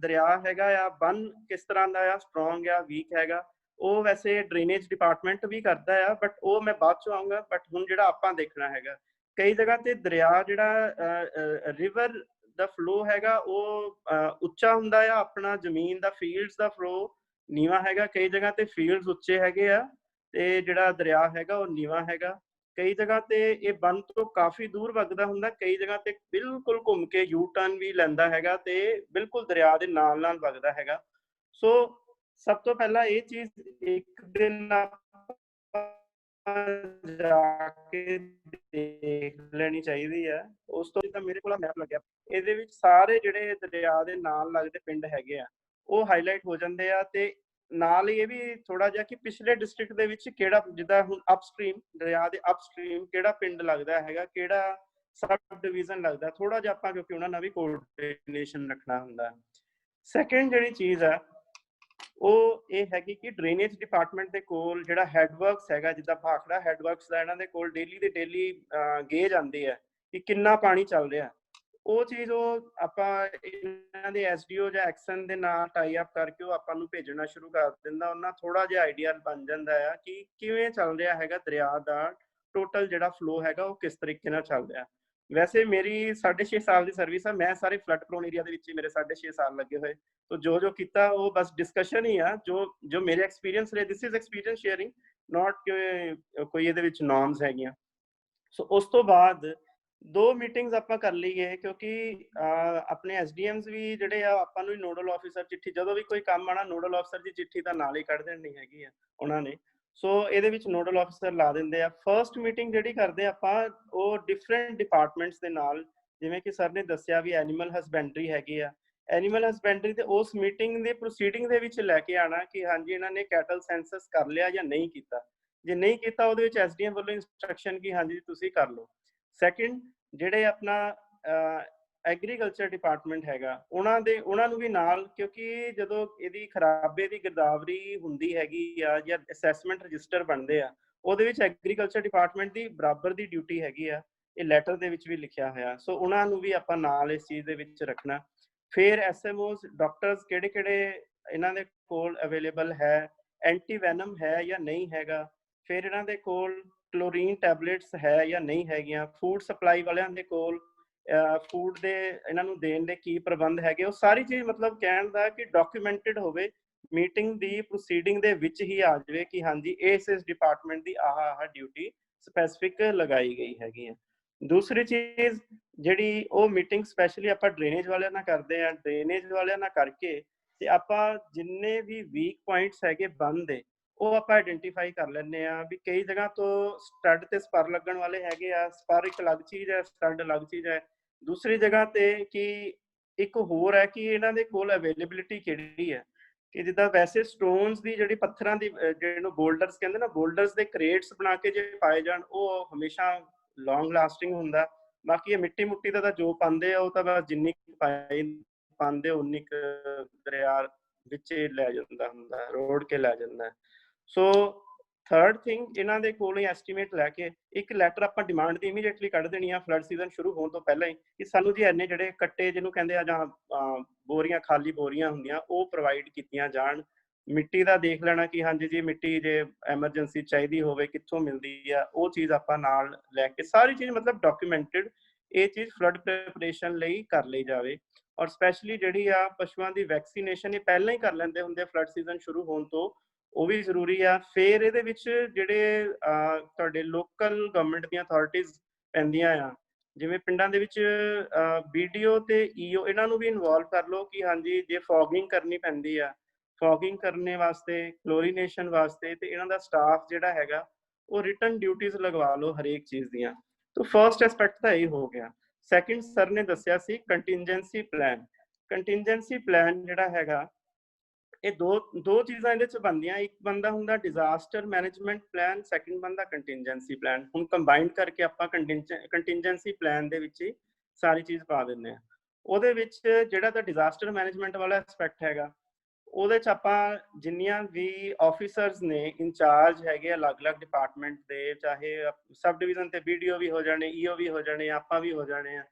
ਦਰਿਆ ਹੈਗਾ ਆ, ਬੰਨ ਕਿਸ ਤਰ੍ਹਾਂ ਦਾ ਆ, ਸਟਰੋਂਗ ਆ, ਵੀਕ ਹੈਗਾ, ਉਹ ਵੈਸੇ ਡਰੇਨੇਜ ਡਿਪਾਰਟਮੈਂਟ ਵੀ ਕਰਦਾ ਆ, ਬਟ ਉਹ ਮੈਂ ਬਾਅਦ ਚ ਆਊਂਗਾ। ਬਟ ਹੁਣ ਜਿਹੜਾ ਆਪਾਂ ਦੇਖਣਾ ਹੈਗਾ, ਕਈ ਜਗ੍ਹਾ ਤੇ ਦਰਿਆ ਜਿਹੜਾ ਰਿਵਰ ਦਾ ਫਲੋ ਹੈਗਾ ਉਹ ਉੱਚਾ ਹੁੰਦਾ ਆ, ਆਪਣਾ ਜ਼ਮੀਨ ਦਾ ਫੀਲਡਸ ਦਾ ਫਲੋ ਨੀਵਾਂ ਹੈਗਾ। ਕਈ ਜਗ੍ਹਾ ਤੇ ਫੀਲਡਸ ਉੱਚੇ ਹੈਗੇ ਆ ਤੇ ਜਿਹੜਾ ਦਰਿਆ ਹੈਗਾ ਉਹ ਨੀਵਾਂ ਹੈਗਾ। ਕਈ ਜਗ੍ਹਾ ਤੇ ਇਹ ਬੰਨ ਤੋਂ ਕਾਫੀ ਦੂਰ ਵਗਦਾ ਹੁੰਦਾ, ਕਈ ਜਗ੍ਹਾ ਤੇ ਬਿਲਕੁਲ ਘੁੰਮ ਕੇ ਯੂ ਟਰਨ ਵੀ ਲੈਂਦਾ ਹੈਗਾ ਤੇ ਬਿਲਕੁਲ ਦਰਿਆ ਦੇ ਨਾਲ ਨਾਲ ਵਗਦਾ ਹੈਗਾ। ਸੋ ਸਭ ਤੋਂ ਪਹਿਲਾਂ ਇਹ ਚੀਜ਼ ਇੱਕ ਦਿਨ ਜਾ ਕੇ ਦੇਖ ਲੈਣੀ ਚਾਹੀਦੀ ਹੈ। ਉਸ ਤੋਂ ਤਾਂ ਮੇਰੇ ਕੋਲ ਮੈਪ ਲੱਗਿਆ, ਇਹਦੇ ਵਿੱਚ ਸਾਰੇ ਜਿਹੜੇ ਦਰਿਆ ਦੇ ਨਾਲ ਲੱਗਦੇ ਪਿੰਡ ਹੈਗੇ ਆ ਉਹ ਹਾਈਲਾਈਟ ਹੋ ਜਾਂਦੇ ਆ। ਤੇ ਨਾਲ ਹੀ ਇਹ ਵੀ ਥੋੜਾ ਜਿਹਾ ਕਿ ਪਿਛਲੇ ਡਿਸਟ੍ਰਿਕਟ ਦੇ ਵਿੱਚ ਕਿਹੜਾ, ਜਿੱਦਾਂ ਹੁਣ ਅਪਸਟ੍ਰੀਮ ਦਰਿਆ ਦੇ ਅਪਸਟ੍ਰੀਮ ਕਿਹੜਾ ਪਿੰਡ ਲੱਗਦਾ ਹੈਗਾ, ਕਿਹੜਾ ਸਬ ਡਿਵੀਜ਼ਨ ਲੱਗਦਾ, ਥੋੜਾ ਜਿਹਾ ਆਪਾਂ ਕਿਉਂਕਿ ਉਹਨਾਂ ਨਾਲ ਵੀ ਕੋਆਰਡੀਨੇਸ਼ਨ ਰੱਖਣਾ ਹੁੰਦਾ। ਸੈਕੰਡ ਜਿਹੜੀ ਚੀਜ਼ ਹੈ ਉਹ ਇਹ ਹੈਗੀ ਕਿ ਡਰੇਨੇਜ ਡਿਪਾਰਟਮੈਂਟ ਦੇ ਕੋਲ ਜਿਹੜਾ ਹੈਡਵਰਕਸ ਹੈਗਾ, ਜਿੱਦਾਂ ਭਾਖੜਾ ਹੈਡਵਰਕਸ ਦਾ ਇਹਨਾਂ ਦੇ ਕੋਲ ਡੇਲੀ ਦੇ ਡੇਲੀ ਗੇਜ ਆਉਂਦੀ ਹੈ ਕਿ ਕਿੰਨਾ ਪਾਣੀ ਚੱਲ ਰਿਹਾ। ਉਹ ਚੀਜ਼ ਉਹ ਆਪਾਂ ਇਹਨਾਂ ਦੇ ਐਸਡੀਓ ਜਾਂ ਐਕਸ਼ਨ ਦੇ ਨਾਲ ਟਾਈ ਅਪ ਕਰਕੇ ਉਹ ਆਪਾਂ ਨੂੰ ਭੇਜਣਾ ਸ਼ੁਰੂ ਕਰ ਦਿੰਦਾ। ਉਹਨਾਂ ਥੋੜਾ ਜਿਹਾ ਆਈਡੀਆ ਬਣ ਜਾਂਦਾ ਆ ਕਿ ਕਿਵੇਂ ਚੱਲ ਰਿਹਾ ਹੈਗਾ ਦਰਿਆ ਦਾ ਟੋਟਲ ਜਿਹੜਾ ਫਲੋ ਹੈਗਾ ਉਹ ਕਿਸ ਤਰੀਕੇ ਨਾਲ ਚੱਲ ਰਿਹਾ। ਵੈਸੇ ਮੇਰੀ 6.5 ਸਾਲ ਦੀ ਸਰਵਿਸ ਆ, ਮੈਂ ਸਾਰੇ ਫਲੱਡ ਪ੍ਰੋਨ ਏਰੀਆ ਦੇ ਵਿੱਚ ਮੇਰੇ 6.5 ਸਾਲ ਲੱਗੇ ਹੋਏ। तो जो ਕੀਤਾ ਉਹ ਬਸ ਡਿਸਕਸ਼ਨ ਹੀ ਆ, ਜੋ ਮੇਰੇ ਐਕਸਪੀਰੀਅੰਸ ਰਹੇ। ਦਿਸ ਇਜ਼ ਐਕਸਪੀਰੀਅੰਸ ਸ਼ੇਅਰਿੰਗ, ਨਾਟ ਕਿ ਕੋਈ ਇਹਦੇ ਵਿੱਚ ਨੋਰਮਸ ਹੈਗੀਆਂ। ਸੋ ਉਸ ਤੋਂ ਬਾਅਦ 2 ਮੀਟਿੰਗਸ ਆਪਾਂ ਕਰ ਲਈਏ, ਕਿਉਂਕਿ ਆਪਣੇ ਐਸਡੀਐਮਸ ਵੀ ਜਿਹੜੇ ਆ ਆਪਾਂ ਨੂੰ ਨੋਡਲ ਆਫੀਸਰ ਚਿੱਠੀ, ਜਦੋਂ ਵੀ ਕੋਈ ਕੰਮ ਆਣਾ ਨੋਡਲ ਆਫੀਸਰ ਦੀ ਚਿੱਠੀ ਤਾਂ ਨਾਲ ਹੀ ਕੱਢ ਦੇਣੀ ਹੈਗੀ ਆ ਉਹਨਾਂ ਨੇ। ਸੋ ਇਹਦੇ ਵਿੱਚ ਨੋਡਲ ਆਫੀਸਰ ਲਾ ਦਿੰਦੇ ਆ। ਫਰਸਟ ਮੀਟਿੰਗ ਜਿਹੜੀ ਕਰਦੇ ਆਪਾਂ ਉਹ ਡਿਫਰੈਂਟ ਡਿਪਾਰਟਮੈਂਟਸ ਦੇ ਨਾਲ, ਜਿਵੇਂ ਕਿ ਸਰ ਨੇ ਦੱਸਿਆ ਵੀ ਐਨੀਮਲ ਹਸਬੈਂਡਰੀ ਹੈਗੀ ਆ, ਐਨੀਮਲ ਹਸਬੈਂਡਰੀ ਤੇ ਉਸ ਮੀਟਿੰਗ ਦੇ ਪ੍ਰੋਸੀਡਿੰਗ ਦੇ ਵਿੱਚ ਲੈ ਕੇ ਆਣਾ ਕਿ ਹਾਂਜੀ ਇਹਨਾਂ ਨੇ ਕੈਟਲ ਸੈਂਸਸ ਕਰ ਲਿਆ ਜਾਂ ਨਹੀਂ ਕੀਤਾ। ਜੇ ਨਹੀਂ ਕੀਤਾ ਉਹਦੇ ਵਿੱਚ ਐਸਡੀਐਮ ਵੱਲੋਂ ਇੰਸਟਰਕਸ਼ਨ ਕਿ ਹਾਂਜੀ ਤੁਸੀਂ ਕਰ ਲਓ। ਸੈਕਿੰਡ ਜਿਹੜੇ ਆਪਣਾ ਐਗਰੀਕਲਚਰ ਡਿਪਾਰਟਮੈਂਟ ਹੈਗਾ ਉਹਨਾਂ ਨੂੰ ਵੀ ਨਾਲ, ਕਿਉਂਕਿ ਜਦੋਂ ਇਹਦੀ ਖਰਾਬੇ ਦੀ ਗਿਰਦਾਵਰੀ ਹੁੰਦੀ ਹੈਗੀ ਆ ਜਾਂ ਅਸੈਸਮੈਂਟ ਰਜਿਸਟਰ ਬਣਦੇ ਆ, ਉਹਦੇ ਵਿੱਚ ਐਗਰੀਕਲਚਰ ਡਿਪਾਰਟਮੈਂਟ ਦੀ ਬਰਾਬਰ ਦੀ ਡਿਊਟੀ ਹੈਗੀ ਆ। ਇਹ ਲੈਟਰ ਦੇ ਵਿੱਚ ਵੀ ਲਿਖਿਆ ਹੋਇਆ। ਸੋ ਉਹਨਾਂ ਨੂੰ ਵੀ ਆਪਾਂ ਨਾਲ ਇਸ ਚੀਜ਼ ਦੇ ਵਿੱਚ ਰੱਖਣਾ। ਫਿਰ ਐਸਐਮਓਸ ਡਾਕਟਰਸ ਕਿਹੜੇ ਇਹਨਾਂ ਦੇ ਕੋਲ ਅਵੇਲੇਬਲ ਹੈ, ਐਂਟੀ ਵੈਨਮ ਹੈ ਜਾਂ ਨਹੀਂ ਹੈਗਾ, ਫਿਰ ਇਹਨਾਂ ਦੇ ਕੋਲ ਕਲੋਰੀਨ ਟੈਬਲੇਟਸ ਹੈ ਜਾਂ ਨਹੀਂ ਹੈਗੀਆਂ, ਫੂਡ ਸਪਲਾਈ ਵਾਲਿਆਂ ਦੇ ਕੋਲ ਫੂਡ ਦੇ ਇਹਨਾਂ ਨੂੰ ਦੇਣ ਦੇ ਕੀ ਪ੍ਰਬੰਧ ਹੈਗੇ। ਉਹ ਸਾਰੀ ਚੀਜ਼ ਮਤਲਬ ਕਹਿਣ ਦਾ ਕਿ ਡਾਕੂਮੈਂਟਡ ਹੋਵੇ, ਮੀਟਿੰਗ ਦੀ ਪ੍ਰੋਸੀਡਿੰਗ ਦੇ ਵਿੱਚ ਹੀ ਆ ਜਾਵੇ ਕਿ ਹਾਂਜੀ ਇਸ ਡਿਪਾਰਟਮੈਂਟ ਦੀ ਆਹ ਡਿਊਟੀ ਸਪੈਸੀਫਿਕ ਲਗਾਈ ਗਈ ਹੈਗੀ ਹੈ। ਦੂਸਰੀ ਚੀਜ਼ ਜਿਹੜੀ ਉਹ ਮੀਟਿੰਗ ਸਪੈਸ਼ਲੀ ਆਪਾਂ ਡਰੇਨੇਜ ਵਾਲਿਆਂ ਨਾਲ ਕਰਦੇ ਆ। ਡਰੇਨੇਜ ਵਾਲਿਆਂ ਨਾਲ ਕਰਕੇ ਤੇ ਆਪਾਂ ਜਿੰਨੇ ਵੀ ਵੀਕ ਪੁਆਇੰਟਸ ਹੈਗੇ ਬੰਦ ਦੇ ਉਹ ਆਪਾਂ ਆਇਡੈਂਟੀਫਾਈ ਕਰ ਲੈਂਦੇ ਆ ਵੀ ਕਈ ਜਗ੍ਹਾ ਤੋਂ ਸਟੱਡ ਤੇ ਸਪਰ ਲੱਗਣ ਵਾਲੇ ਹੈਗੇ ਆ। ਸਪਰ ਇੱਕ ਅਲੱਗ ਚੀਜ਼ ਹੈ, ਸਟੱਡ ਅਲੱਗ ਚੀਜ਼ ਹੈ। ਦੂਸਰੀ ਜਗ੍ਹਾ ਤੇ ਕਿ ਇੱਕ ਹੋਰ ਹੈ ਕਿ ਇਹਨਾਂ ਦੇ ਕੋਲ ਅਵੇਲੇਬਿਲਿਟੀ ਕਿਹੜੀ ਹੈ, ਕਿ ਜਿੱਦਾਂ ਵੈਸੇ ਸਟੋਨਸ ਦੀ ਜਿਹੜੀ ਪੱਥਰਾਂ ਦੀ ਜਿਹਨੂੰ ਬੋਲਡਰਸ ਕਹਿੰਦੇ ਨਾ, ਬੋਲਡਰਸ ਦੇ ਕ੍ਰੇਟਸ ਬਣਾ ਕੇ ਜੇ ਪਾਏ ਜਾਣ ਉਹ ਹਮੇਸ਼ਾ ਲੌਂਗ ਲਾਸਟਿੰਗ ਹੁੰਦਾ। ਬਾਕੀ ਇਹ ਮਿੱਟੀ ਮੁੱਟੀ ਦਾ ਤਾਂ ਜੋ ਪਾਉਂਦੇ ਆ ਉਹ ਤਾਂ ਬਸ ਜਿੰਨੀ ਪਾਉਂਦੇ ਉਨੀ ਦਰਿਆ ਵਿੱਚ ਲੈ ਜਾਂਦਾ ਹੁੰਦਾ, ਰੋੜ ਕੇ ਲੈ ਜਾਂਦਾ। ਸੋ ਥਰਡ ਥਿੰਗ ਇਹਨਾਂ ਦੇ ਕੋਲ ਹੀ ਐਸਟੀਮੇਟ ਲੈ ਕੇ ਇੱਕ ਲੈਟਰ ਆਪਾਂ ਡਿਮਾਂਡ ਦੀ ਇਮੀਡੀਏਟਲੀ ਕੱਢ ਦੇਣੀ ਆ ਫਲੱਡ ਸੀਜ਼ਨ ਸ਼ੁਰੂ ਹੋਣ ਤੋਂ ਪਹਿਲਾਂ ਹੀ ਕਿ ਸਾਨੂੰ ਜੀ ਇੰਨੇ ਜਿਹੜੇ ਕੱਟੇ ਜਿਹਨੂੰ ਕਹਿੰਦੇ ਆ ਜਾਂ ਬੋਰੀਆਂ, ਖਾਲੀ ਬੋਰੀਆਂ ਹੁੰਦੀਆਂ ਉਹ ਪ੍ਰੋਵਾਈਡ ਕੀਤੀਆਂ ਜਾਣ। ਮਿੱਟੀ ਦਾ ਦੇਖ ਲੈਣਾ ਕਿ ਹਾਂਜੀ ਜੀ ਮਿੱਟੀ ਜੇ ਐਮਰਜੈਂਸੀ ਚਾਹੀਦੀ ਹੋਵੇ ਕਿੱਥੋਂ ਮਿਲਦੀ ਆ, ਉਹ ਚੀਜ਼ ਆਪਾਂ ਨਾਲ ਲੈ ਕੇ ਸਾਰੀ ਚੀਜ਼ ਮਤਲਬ ਡਾਕੂਮੈਂਟਡ ਇਹ ਚੀਜ਼ ਫਲੱਡ ਪ੍ਰੈਪਰੇਸ਼ਨ ਲਈ ਕਰ ਲਈ ਜਾਵੇ। ਔਰ ਸਪੈਸ਼ਲੀ ਜਿਹੜੀ ਆ ਪਸ਼ੂਆਂ ਦੀ ਵੈਕਸੀਨੇਸ਼ਨ ਇਹ ਪਹਿਲਾਂ ਹੀ ਕਰ ਲੈਂਦੇ ਹੁੰਦੇ ਫਲੱਡ ਸੀਜ਼ਨ ਸ਼ੁਰੂ ਹੋਣ ਤੋਂ, ਉਹ ਵੀ ਜ਼ਰੂਰੀ ਆ। ਫਿਰ ਇਹਦੇ ਵਿੱਚ ਜਿਹੜੇ ਤੁਹਾਡੇ ਲੋਕਲ ਗਵਰਨਮੈਂਟ ਦੀਆਂ ਅਥਾਰਟੀਜ਼ ਪੈਂਦੀਆਂ ਆ, ਜਿਵੇਂ ਪਿੰਡਾਂ ਦੇ ਵਿੱਚ BDO ਤੇ EO ਇਹਨਾਂ ਨੂੰ ਵੀ ਇਨਵੋਲਵ ਕਰ ਲਓ ਕਿ ਹਾਂਜੀ ਜੇ ਫੌਗਿੰਗ ਕਰਨੀ ਪੈਂਦੀ ਆ, ਫੌਗਿੰਗ ਕਰਨੇ ਵਾਸਤੇ, ਕਲੋਰੀਨੇਸ਼ਨ ਵਾਸਤੇ ਤੇ ਇਹਨਾਂ ਦਾ ਸਟਾਫ ਜਿਹੜਾ ਹੈਗਾ ਉਹ ਰਿਟਨ ਡਿਊਟੀਜ਼ ਲਗਵਾ ਲਓ ਹਰੇਕ ਚੀਜ਼ ਦੀਆਂ। ਤਾਂ ਫਰਸਟ ਐਸਪੈਕਟ ਤਾਂ ਇਹ ਹੋ ਗਿਆ। ਸੈਕਿੰਡ ਸਰ ਨੇ ਦੱਸਿਆ ਸੀ ਕੰਟੀਨਜੈਂਸੀ ਪਲਾਨ। ਕੰਟੀਨਜੈਂਸੀ ਪਲਾਨ ਜਿਹੜਾ ਹੈਗਾ ਇਹ ਦੋ ਚੀਜ਼ਾਂ ਇਹਦੇ ਚ ਬਣਦੀਆਂ। ਇੱਕ ਬੰਦਾ ਹੁੰਦਾ ਡਿਜ਼ਾਸਟਰ ਮੈਨੇਜਮੈਂਟ ਪਲਾਨ, ਸੈਕਿੰਡ ਬੰਦਾ ਕੰਟੀਨਜੈਂਸੀ ਪਲਾਨ। ਹੁਣ ਕੰਬਾਈਨ ਕਰਕੇ ਆਪਾਂ ਕੰਟੀਨਜੈਂਸੀ ਪਲਾਨ ਦੇ ਵਿੱਚ ਹੀ ਸਾਰੀ ਚੀਜ਼ ਪਾ ਦਿੰਦੇ ਆ। ਉਹਦੇ ਵਿੱਚ ਜਿਹੜਾ ਤਾਂ ਡਿਜ਼ਾਸਟਰ ਮੈਨੇਜਮੈਂਟ ਵਾਲਾ ਐਸਪੈਕਟ ਹੈਗਾ ਉਹਦੇ ਚ ਆਪਾਂ ਜਿੰਨੀਆਂ ਵੀ ਆਫੀਸਰਸ ਨੇ ਇੰਚਾਰਜ ਹੈਗੇ ਅਲੱਗ-ਅਲੱਗ ਡਿਪਾਰਟਮੈਂਟ ਦੇ, ਚਾਹੇ ਸਬ ਡਿਵੀਜ਼ਨ ਤੇ ਵੀਡੀਓ ਵੀ ਹੋ ਜਾਣੇ, ਈਓ ਵੀ ਹੋ ਜਾਣੇ, ਆਪਾਂ ਵੀ ਹੋ ਜਾਣੇ ਆ,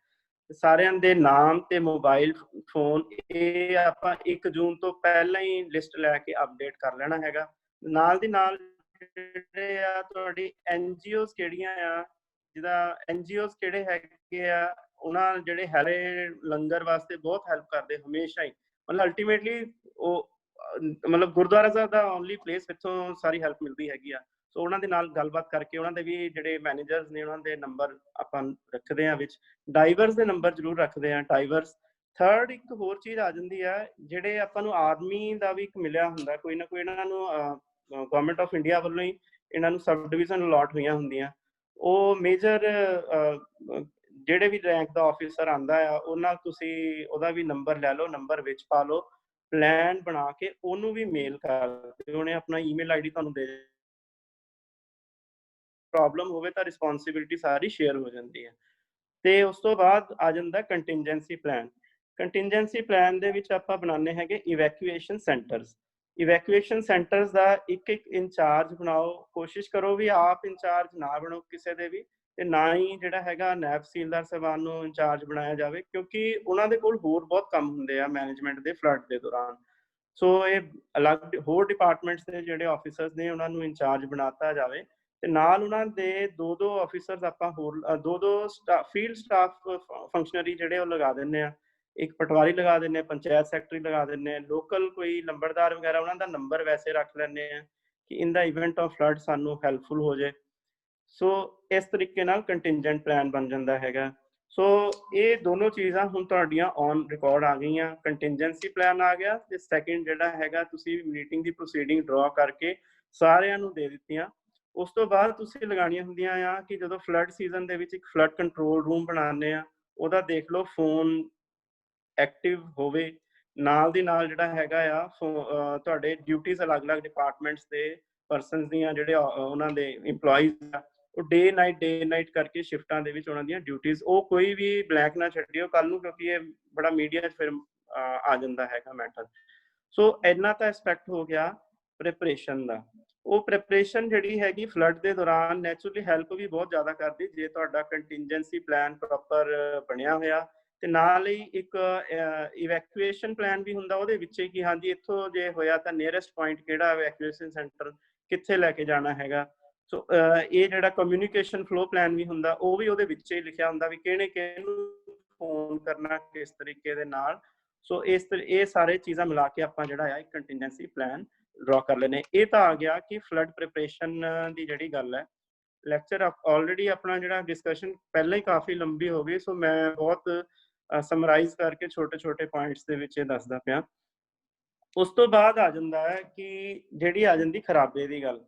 ਸਾਰਿਆਂ ਦੇ ਨਾਮ ਤੇ ਮੋਬਾਈਲ ਫੋਨ ਇਹ ਆਪਾਂ 1 ਜੂਨ ਤੋਂ ਪਹਿਲਾਂ ਹੀ ਲਿਸਟ ਲੈ ਕੇ ਅਪਡੇਟ ਕਰ ਲੈਣਾ ਹੈਗਾ। ਨਾਲ ਦੀ ਨਾਲ ਜਿਹੜੇ ਆ ਤੁਹਾਡੀ ਐਨਜੀਓਜ਼ ਕਿਹੜੀਆਂ ਆ, ਜਿਹਦਾ ਐਨਜੀਓਜ਼ ਕਿਹੜੇ ਹੈਗੇ ਆ, ਉਹਨਾਂ ਜਿਹੜੇ ਹੈਲੇ ਲੰਗਰ ਵਾਸਤੇ ਬਹੁਤ ਹੈਲਪ ਕਰਦੇ ਹਮੇਸ਼ਾ ਹੀ, ਮਤਲਬ ਅਲਟੀਮੇਟਲੀ ਉਹ ਮਤਲਬ ਗੁਰਦੁਆਰਾ ਸਾਹਿਬ ਦਾ ਓਨਲੀ ਪਲੇਸ ਜਿੱਥੋਂ ਸਾਰੀ ਹੈਲਪ ਮਿਲਦੀ ਹੈਗੀ ਆ। ਸੋ ਉਹਨਾਂ ਦੇ ਨਾਲ ਗੱਲਬਾਤ ਕਰਕੇ ਉਹਨਾਂ ਦੇ ਵੀ ਜਿਹੜੇ ਮੈਨੇਜਰਸ ਨੇ ਉਹਨਾਂ ਦੇ ਨੰਬਰ ਆਪਾਂ ਰੱਖਦੇ ਆ ਵਿੱਚ, ਡਾਈਵਰਸ ਦੇ ਨੰਬਰ ਜ਼ਰੂਰ ਰੱਖਦੇ ਆ, ਡਾਈਵਰਸ। ਥਰਡ ਇੱਕ ਹੋਰ ਚੀਜ਼ ਆ ਜਾਂਦੀ ਆ, ਜਿਹੜੇ ਆਪਾਂ ਨੂੰ ਆਰਮੀ ਦਾ ਵੀ ਇੱਕ ਮਿਲਿਆ ਹੁੰਦਾ, ਕੋਈ ਨਾ ਕੋਈ ਇਹਨਾਂ ਨੂੰ ਗਵਰਨਮੈਂਟ ਆਫ ਇੰਡੀਆ ਵੱਲੋਂ ਹੀ ਇਹਨਾਂ ਨੂੰ ਸਬ ਡਿਵੀਜ਼ਨ ਅਲਾਟ ਹੋਈਆਂ ਹੁੰਦੀਆਂ। ਉਹ ਮੇਜਰ ਜਿਹੜੇ ਵੀ ਰੈਂਕ ਦਾ ਆਫੀਸਰ ਆਂਦਾ ਆ ਉਹਨਾਂ ਤੁਸੀਂ ਉਹਦਾ ਵੀ ਨੰਬਰ ਲੈ ਲਓ, ਨੰਬਰ ਵਿੱਚ ਪਾ ਲਓ, ਪਲਾਨ ਬਣਾ ਕੇ ਉਹਨੂੰ ਵੀ ਮੇਲ ਕਰ ਦਿਓ, ਉਹਨੇ ਆਪਣਾ ਈਮੇਲ ਆਈਡੀ ਤੁਹਾਨੂੰ ਦੇ, ਪ੍ਰੋਬਲਮ ਹੋਵੇ ਤਾਂ ਰਿਸਪੌਂਸਿਬਿਲਿਟੀ ਸਾਰੀ ਸ਼ੇਅਰ ਹੋ ਜਾਂਦੀ ਹੈ। ਤੇ ਉਸ ਤੋਂ ਬਾਅਦ ਆ ਜਾਂਦਾ ਕੰਟੀਨਜੈਂਸੀ ਪਲਾਨ। ਕੰਟੀਨਜੈਂਸੀ ਪਲਾਨ ਦੇ ਵਿੱਚ ਆਪਾਂ ਬਣਾਉਂਦੇ ਹੈਗੇ ਇਵੈਕੂਏਸ਼ਨ ਸੈਂਟਰਸ। ਇਵੈਕੂਏਸ਼ਨ ਸੈਂਟਰਸ ਦਾ ਇੱਕ ਇੰਚਾਰਜ ਬਣਾਓ, ਕੋਸ਼ਿਸ਼ ਕਰੋ ਵੀ ਆਪ ਇੰਚਾਰਜ ਨਾ ਬਣੋ ਕਿਸੇ ਦੇ ਵੀ, ਤੇ ਨਾ ਹੀ ਜਿਹੜਾ ਹੈਗਾ ਨਾਇਬ ਤਹਿਸੀਲਦਾਰ ਸਾਹਿਬਾਨ ਨੂੰ ਇੰਚਾਰਜ ਬਣਾਇਆ ਜਾਵੇ, ਕਿਉਂਕਿ ਉਹਨਾਂ ਦੇ ਕੋਲ ਹੋਰ ਬਹੁਤ ਕੰਮ ਹੁੰਦੇ ਆ ਮੈਨੇਜਮੈਂਟ ਦੇ ਫਲੱਡ ਦੇ ਦੌਰਾਨ। ਸੋ ਇਹ ਅਲੱਗ ਹੋਰ ਡਿਪਾਰਟਮੈਂਟਸ ਦੇ ਜਿਹੜੇ ਆਫੀਸਰਸ ਨੇ ਉਹਨਾਂ ਨੂੰ ਇੰਚਾਰਜ ਬਣਾਤਾ ਜਾਵੇ, ਤੇ ਨਾਲ ਉਹਨਾਂ ਦੇ 2-2 ਆਫੀਸਰਸ ਆਪਾਂ ਹੋਰ 2-2 ਫੀਲਡ ਸਟਾਫ ਫੰਕਸ਼ਨਰੀ ਜਿਹੜੇ ਉਹ ਲਗਾ ਦਿੰਦੇ ਆ, ਇੱਕ ਪਟਵਾਰੀ ਲਗਾ ਦਿੰਦੇ ਆ, ਪੰਚਾਇਤ ਸੈਕਟਰੀ ਲਗਾ ਦਿੰਦੇ ਆ, ਲੋਕਲ ਕੋਈ ਲੰਬੜਦਾਰ ਵਗੈਰਾ ਉਹਨਾਂ ਦਾ ਨੰਬਰ ਵੈਸੇ ਰੱਖ ਲੈਂਦੇ ਆ ਕਿ ਇਨ ਦਾ ਇਵੈਂਟ ਆਫ ਫਲੱਡ ਸਾਨੂੰ ਹੈਲਪਫੁਲ ਹੋ ਜਾਏ। ਸੋ ਇਸ ਤਰੀਕੇ ਨਾਲ ਕੰਟਿੰਜੈਂਟ ਪਲਾਨ ਬਣ ਜਾਂਦਾ ਹੈਗਾ। ਸੋ ਇਹ ਦੋਨੋਂ ਚੀਜ਼ਾਂ ਹੁਣ ਤੁਹਾਡੀਆਂ ਔਨ ਰਿਕਾਰਡ ਆ ਗਈਆਂ, ਕੰਟਿੰਜੈਂਸੀ ਪਲਾਨ ਆ ਗਿਆ ਤੇ ਸੈਕਿੰਡ ਜਿਹੜਾ ਹੈਗਾ ਤੁਸੀਂ ਮੀਟਿੰਗ ਦੀ ਪ੍ਰੋਸੀਡਿੰਗ ਡਰਾ ਕਰਕੇ ਸਾਰਿਆਂ ਨੂੰ ਦੇ ਦਿੱਤੀਆਂ। ਉਸ ਤੋਂ ਬਾਅਦ ਤੁਸੀਂ ਲਗਾਉਣੀਆਂ ਹੁੰਦੀਆਂ ਆ ਕਿ ਜਦੋਂ ਫਲੱਡ ਸੀਜ਼ਨ ਦੇ ਵਿੱਚ ਇੱਕ ਫਲੱਡ ਕੰਟਰੋਲ ਰੂਮ ਬਣਾਉਂਦੇ ਆ, ਉਹਦਾ ਦੇਖ ਲਓ ਫੋਨ ਐਕਟਿਵ ਹੋਵੇ, ਨਾਲ ਦੀ ਨਾਲ ਜਿਹੜਾ ਹੈਗਾ ਆ ਤੁਹਾਡੇ ਡਿਊਟੀਜ਼ ਅਲੱਗ-ਅਲੱਗ ਡਿਪਾਰਟਮੈਂਟਸ ਦੇ ਪਰਸਨਸ ਦੀਆਂ ਜਿਹੜੇ ਉਹਨਾਂ ਦੇ ਇੰਪਲੋਈਜ਼ ਆ ਉਹ ਡੇ ਨਾਈਟ ਕਰਕੇ ਸ਼ਿਫਟਾਂ ਦੇ ਵਿੱਚ ਉਹਨਾਂ ਦੀਆਂ ਡਿਊਟੀਜ਼, ਉਹ ਕੋਈ ਵੀ ਬਲੈਂਕ ਨਾ ਛੱਡਿਓ ਕੱਲ ਨੂੰ, ਕਿਉਂਕਿ ਇਹ ਬੜਾ ਮੀਡੀਆ 'ਚ ਫਿਰ ਆ ਜਾਂਦਾ ਹੈਗਾ ਮੈਟਰ। ਸੋ ਇੰਨਾ ਤਾਂ ਐਸਪੈਕਟ ਹੋ ਗਿਆ ਪ੍ਰੈਪਰੇਸ਼ਨ ਦਾ। ਉਹ ਪ੍ਰੈਪਰੇਸ਼ਨ ਜਿਹੜੀ ਹੈਗੀ ਫਲੱਡ ਦੇ ਦੌਰਾਨ ਨੈਚੁਰਲੀ ਹੈਲਪ ਵੀ ਬਹੁਤ ਜ਼ਿਆਦਾ ਕਰਦੀ ਜੇ ਤੁਹਾਡਾ ਕੰਟੀਨਜੈਂਸੀ ਪਲਾਨ ਪ੍ਰੋਪਰ ਬਣਿਆ ਹੋਇਆ, ਤੇ ਨਾਲ ਹੀ ਇੱਕ ਇਵੈਕੂਏਸ਼ਨ ਪਲਾਨ ਵੀ ਹੁੰਦਾ ਉਹਦੇ ਵਿੱਚ ਕਿ ਹਾਂਜੀ ਇੱਥੋਂ ਜੇ ਹੋਇਆ ਤਾਂ ਨੀਅਰੈਸਟ ਪੁਆਇੰਟ ਕਿਹੜਾ, ਇਵੈਕੂਏਸ਼ਨ ਸੈਂਟਰ ਕਿੱਥੇ ਲੈ ਕੇ ਜਾਣਾ ਹੈਗਾ। ਸੋ ਇਹ ਜਿਹੜਾ ਕਮਿਊਨੀਕੇਸ਼ਨ ਫਲੋ ਪਲਾਨ ਵੀ ਹੁੰਦਾ ਉਹ ਵੀ ਉਹਦੇ ਵਿੱਚ ਹੀ ਲਿਖਿਆ ਹੁੰਦਾ ਵੀ ਕਿਹਨੂੰ ਫੋਨ ਕਰਨਾ ਕਿਸ ਤਰੀਕੇ ਦੇ ਨਾਲ। ਸੋ ਇਹ ਸਾਰੇ ਚੀਜ਼ਾਂ ਮਿਲਾ ਕੇ ਆਪਾਂ ਜਿਹੜਾ ਆ ਇੱਕ ਕੰਟੀਨਜੈਂਸੀ ਪਲਾਨ ਡਰਾ ਕਰ ਲੈਣੇ। ਇਹ ਤਾਂ ਆ ਗਿਆ ਕਿ ਫਲੱਡ ਪ੍ਰੀਪਰੇਸ਼ਨ ਦੀ ਜਿਹੜੀ ਗੱਲ ਹੈ। ਲੈਕਚਰ ਆਲਰੇਡੀ ਆਪਣਾ ਜਿਹੜਾ ਡਿਸਕਸ਼ਨ ਪਹਿਲਾਂ ਹੀ ਕਾਫੀ ਲੰਬੀ ਹੋ ਗਈ, ਸੋ ਮੈਂ ਬਹੁਤ ਸਮਰਾਈਜ਼ ਕਰਕੇ ਛੋਟੇ ਪੁਆਇੰਟਸ ਦੇ ਵਿੱਚ ਇਹ ਦੱਸਦਾ ਪਿਆ। ਉਸ ਤੋਂ ਬਾਅਦ ਆ ਜਾਂਦਾ ਹੈ ਕਿ ਜਿਹੜੀ ਆ ਜਾਂਦੀ ਖਰਾਬੇ ਦੀ ਗੱਲ,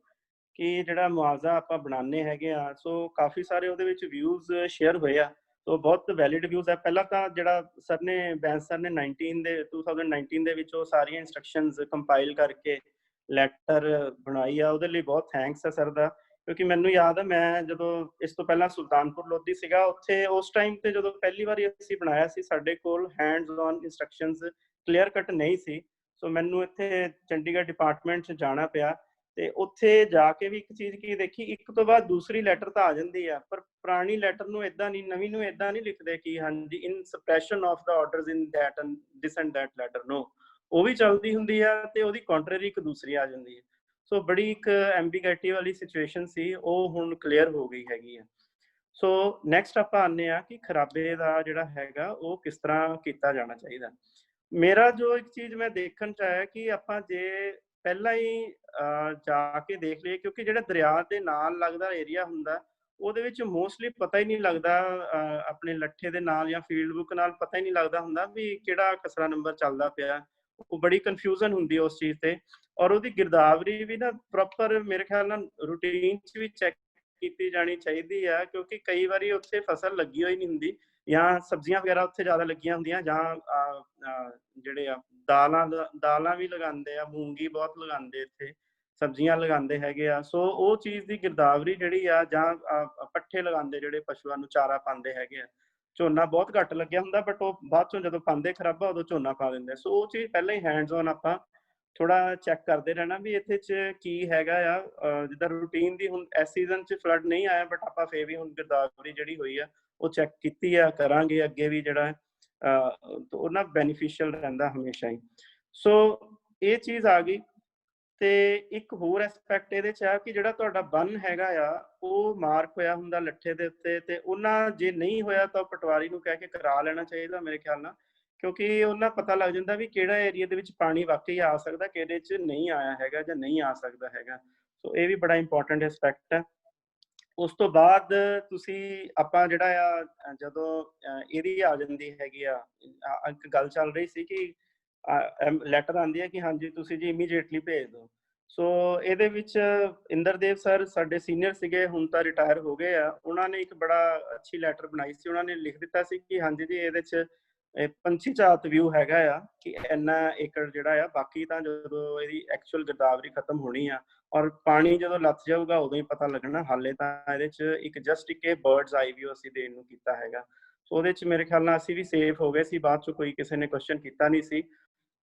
ਕਿ ਜਿਹੜਾ ਮੁਆਵਜ਼ਾ ਆਪਾਂ ਬਣਾਉਂਦੇ ਹੈਗੇ ਆ, ਸੋ ਕਾਫੀ ਸਾਰੇ ਉਹਦੇ ਵਿੱਚ ਵਿਊਜ਼ ਸ਼ੇਅਰ ਹੋਏ ਆ, ਸੋ ਬਹੁਤ ਵੈਲਿਡ ਵਿਊਜ਼ ਹੈ। ਪਹਿਲਾਂ ਤਾਂ ਜਿਹੜਾ ਸਰ ਨੇ ਬੈਂਸ ਸਰ ਨੇ 2019 ਦੇ ਵਿੱਚ ਉਹ ਸਾਰੀਆਂ ਇੰਸਟਰਕਸ਼ਨਸ ਕੰਪਾਈਲ ਕਰਕੇ ਲੈਟਰ ਬਣਾਈ ਆ, ਉਹਦੇ ਲਈ ਬਹੁਤ ਥੈਂਕਸ ਹੈ ਸਰ ਦਾ, ਕਿਉਂਕਿ ਮੈਨੂੰ ਯਾਦ ਹੈ ਮੈਂ ਜਦੋਂ ਇਸ ਤੋਂ ਪਹਿਲਾਂ ਸੁਲਤਾਨਪੁਰ ਲੋਧੀ ਸੀਗਾ, ਉੱਥੇ ਉਸ ਟਾਈਮ ਤੇ ਜਦੋਂ ਪਹਿਲੀ ਵਾਰੀ ਅਸੀਂ ਬਣਾਇਆ ਸੀ ਸਾਡੇ ਕੋਲ hands on instructions clear cut ਨਹੀਂ ਸੀ। ਸੋ ਮੈਨੂੰ ਇੱਥੇ ਚੰਡੀਗੜ੍ਹ ਡਿਪਾਰਟਮੈਂਟ 'ਚ ਜਾਣਾ ਪਿਆ, ਤੇ ਉੱਥੇ ਜਾ ਕੇ ਵੀ ਇੱਕ ਚੀਜ਼ ਕੀ ਦੇਖੀ, ਇੱਕ ਤੋਂ ਬਾਅਦ ਦੂਸਰੀ ਲੈਟਰ ਤਾਂ ਆ ਜਾਂਦੀ ਆ, ਪਰ ਪੁਰਾਣੀ ਲੈਟਰ ਨੂੰ ਇਦਾਂ ਨਹੀਂ, ਨਵੀਂ ਨੂੰ ਇਦਾਂ ਨਹੀਂ ਲਿਖਦੇ ਕਿ ਹਾਂਜੀ in suppression of the orders in that and this and that letter, no, ਉਹ ਵੀ ਚੱਲਦੀ ਹੁੰਦੀ ਆ ਤੇ ਉਹਦੀ ਕੰਟਰਰੀ ਇੱਕ ਦੂਸਰੀ ਆ ਜਾਂਦੀ ਹੈ। ਸੋ ਬੜੀ ਇੱਕ ਐਂਬੀਗੈਟੀ ਵਾਲੀ ਸਿਚੁਏਸ਼ਨ ਸੀ, ਉਹ ਹੁਣ ਕਲੀਅਰ ਹੋ ਗਈ ਹੈਗੀ ਆ। ਸੋ ਨੈਕਸਟ ਆਪਾਂ ਆਉਂਦੇ ਆ ਕਿ ਖਰਾਬੇ ਦਾ ਜਿਹੜਾ ਹੈਗਾ ਉਹ ਕਿਸ ਤਰ੍ਹਾਂ ਕੀਤਾ ਜਾਣਾ ਚਾਹੀਦਾ। ਮੇਰਾ ਜੋ ਇੱਕ ਚੀਜ਼ ਮੈਂ ਦੇਖਣ 'ਚ ਆਇਆ ਕਿ ਆਪਾਂ ਜੇ ਪਹਿਲਾਂ ਹੀ ਜਾ ਕੇ ਦੇਖ ਲਈਏ, ਕਿਉਂਕਿ ਜਿਹੜਾ ਦਰਿਆ ਦੇ ਨਾਲ ਲੱਗਦਾ ਏਰੀਆ ਹੁੰਦਾ ਉਹਦੇ ਵਿੱਚ ਮੋਸਟਲੀ ਪਤਾ ਹੀ ਨਹੀਂ ਲੱਗਦਾ, ਆਪਣੇ ਲੱਠੇ ਦੇ ਨਾਲ ਜਾਂ ਫੀਲਡ ਬੁੱਕ ਨਾਲ ਪਤਾ ਹੀ ਨਹੀਂ ਲੱਗਦਾ ਹੁੰਦਾ ਵੀ ਕਿਹੜਾ ਕਸਰਾ ਨੰਬਰ ਚੱਲਦਾ ਪਿਆ, ਉਹ ਬੜੀ ਕਨਫਿਊਜ਼ਨ ਹੁੰਦੀ ਉਸ ਚੀਜ਼ ਤੇ। ਔਰ ਉਹਦੀ ਗਿਰਦਾਵਰੀ ਵੀ ਨਾ ਪ੍ਰੋਪਰ ਮੇਰੇ ਖਿਆਲ ਨਾਲ ਰੂਟੀਨ 'ਚ ਵੀ ਚੈੱਕ ਕੀਤੀ ਜਾਣੀ ਚਾਹੀਦੀ ਆ, ਕਿਉਂਕਿ ਕਈ ਵਾਰੀ ਉੱਥੇ ਫਸਲ ਲੱਗੀ ਹੋਈ ਨਹੀਂ ਹੁੰਦੀ ਜਾਂ ਸਬਜ਼ੀਆਂ ਵਗੈਰਾ ਉੱਥੇ ਜ਼ਿਆਦਾ ਲੱਗੀਆਂ ਹੁੰਦੀਆਂ, ਜਾਂ ਜਿਹੜੇ ਆ ਦਾਲਾਂ ਵੀ ਲਗਾਉਂਦੇ ਆ, ਮੂੰਗੀ ਬਹੁਤ ਲਗਾਉਂਦੇ ਇੱਥੇ, ਸਬਜ਼ੀਆਂ ਲਗਾਉਂਦੇ ਹੈਗੇ ਆ। ਸੋ ਉਹ ਚੀਜ਼ ਦੀ ਗਿਰਦਾਵਰੀ ਜਿਹੜੀ ਆ, ਜਾਂ ਪੱਠੇ ਲਗਾਉਂਦੇ ਜਿਹੜੇ ਪਸ਼ੂਆਂ ਨੂੰ ਚਾਰਾ ਪਾਉਂਦੇ ਹੈਗੇ ਆ, ਝੋਨਾ ਬਹੁਤ ਘੱਟ ਲੱਗਿਆ ਹੁੰਦਾ ਬਟ ਉਹ ਬਾਅਦ ਚੋਂ ਜਦੋਂ ਪਾਉਂਦੇ ਖਰਾਬਾ ਉਦੋਂ ਝੋਨਾ ਪਾ ਦਿੰਦੇ। ਸੋ ਉਹ ਚੀਜ਼ ਪਹਿਲਾਂ ਹੀ ਹੈਂਡਸ ਔਨ ਆਪਾਂ ਥੋੜਾ ਚੈੱਕ ਕਰਦੇ ਰਹਿਣਾ ਵੀ ਇੱਥੇ 'ਚ ਕੀ ਹੈਗਾ ਆ। ਜਿੱਦਾਂ ਰੂਟੀਨ ਦੀ ਹੁਣ ਇਸ ਸੀਜ਼ਨ 'ਚ ਫਲੱਡ ਨਹੀਂ ਆਇਆ, ਬਟ ਆਪਾਂ ਫੇਰ ਵੀ ਹੁਣ ਗਿਰਦਾਵਰੀ ਜਿਹੜੀ ਹੋਈ ਆ ਉਹ ਚੈੱਕ ਕੀਤੀ ਆ, ਕਰਾਂਗੇ ਅੱਗੇ ਵੀ ਜਿਹੜਾ ਉਹ ਨਾ ਬੈਨੀਫੀਸ਼ੀਅਲ ਰਹਿੰਦਾ ਹਮੇਸ਼ਾ ਹੀ। ਸੋ ਇਹ ਚੀਜ਼ ਆ ਗਈ। ਤੇ ਇੱਕ ਹੋਰ ਐਸਪੈਕਟ ਇਹਦੇ 'ਚ ਆ ਕਿ ਜਿਹੜਾ ਤੁਹਾਡਾ ਬੰਨ ਹੈਗਾ ਆ ਉਹ ਮਾਰਕ ਹੋਇਆ ਹੁੰਦਾ ਲੱਠੇ ਦੇ ਉੱਤੇ, ਤੇ ਉਹਨਾਂ ਜੇ ਨਹੀਂ ਹੋਇਆ ਤਾਂ ਪਟਵਾਰੀ ਨੂੰ ਕਹਿ ਕੇ ਕਰਾ ਲੈਣਾ ਚਾਹੀਦਾ ਮੇਰੇ ਖਿਆਲ ਨਾਲ, ਕਿਉਂਕਿ ਉਹਨਾਂ ਪਤਾ ਲੱਗ ਜਾਂਦਾ ਵੀ ਕਿਹੜਾ ਏਰੀਆ ਦੇ ਵਿੱਚ ਪਾਣੀ ਵਾਕਈ ਆ ਸਕਦਾ, ਕਿਹੜੇ 'ਚ ਨਹੀਂ ਆਇਆ ਹੈਗਾ ਜਾਂ ਨਹੀਂ ਆ ਸਕਦਾ ਹੈਗਾ। ਸੋ ਇਹ ਵੀ ਬੜਾ ਇੰਪੋਰਟੈਂਟ ਐਸਪੈਕਟ ਹੈ। ਉਸ ਤੋਂ ਬਾਅਦ ਤੁਸੀਂ ਆਪਾਂ ਜਿਹੜਾ ਆ ਜਦੋਂ ਇਹਦੀ ਆ ਜਾਂਦੀ ਹੈਗੀ ਆ, ਇੱਕ ਗੱਲ ਚੱਲ ਰਹੀ ਸੀ ਕਿ ਲੈਟਰ ਆਉਂਦੀ ਹੈ ਕਿ ਹਾਂਜੀ ਤੁਸੀਂ ਜੀ ਇਮੀਡੀਏਟਲੀ ਭੇਜ ਦਿਓ। ਸੋ ਇਹਦੇ ਵਿੱਚ ਇੰਦਰਦੇਵ ਸਰ ਸਾਡੇ ਸੀਨੀਅਰ ਸੀਗੇ, ਹੁਣ ਤਾਂ ਰਿਟਾਇਰ ਹੋ ਗਏ ਆ, ਉਹਨਾਂ ਨੇ ਇੱਕ ਬੜਾ ਅੱਛੀ ਲੈਟਰ ਬਣਾਈ ਸੀ। ਉਹਨਾਂ ਨੇ ਲਿਖ ਦਿੱਤਾ ਸੀ ਕਿ ਹਾਂਜੀ ਜੀ ਇਹਦੇ 'ਚ ਪੰਛੀ ਝਾਤ ਵਿਊ ਹੈਗਾ ਆ ਕਿ ਇੰਨਾ ਏਕੜ ਜਿਹੜਾ ਆ, ਬਾਕੀ ਤਾਂ ਜਦੋਂ ਇਹਦੀ ਐਕਚੁਅਲ ਗਿਰਦਾਵਰੀ ਖਤਮ ਹੋਣੀ ਆ ਔਰ ਪਾਣੀ ਜਦੋਂ ਲੱਥ ਜਾਊਗਾ ਉਦੋਂ ਹੀ ਪਤਾ ਲੱਗਣਾ। ਹਾਲੇ ਤਾਂ ਇਹਦੇ 'ਚ ਇੱਕ ਜਸਟ ਇੱਕ ਬਰਡਸ ਆਈ ਵਿਊ ਅਸੀਂ ਦੇਣ ਨੂੰ ਕੀਤਾ ਹੈਗਾ। ਸੋ ਉਹਦੇ 'ਚ ਮੇਰੇ ਖਿਆਲ ਨਾਲ ਅਸੀਂ ਵੀ ਸੇਫ ਹੋ ਗਏ ਸੀ। ਬਾਅਦ 'ਚ ਕੋਈ ਕਿਸੇ ਨੇ ਕੁਐਸਚਨ ਕੀਤਾ ਨਹੀਂ ਸੀ।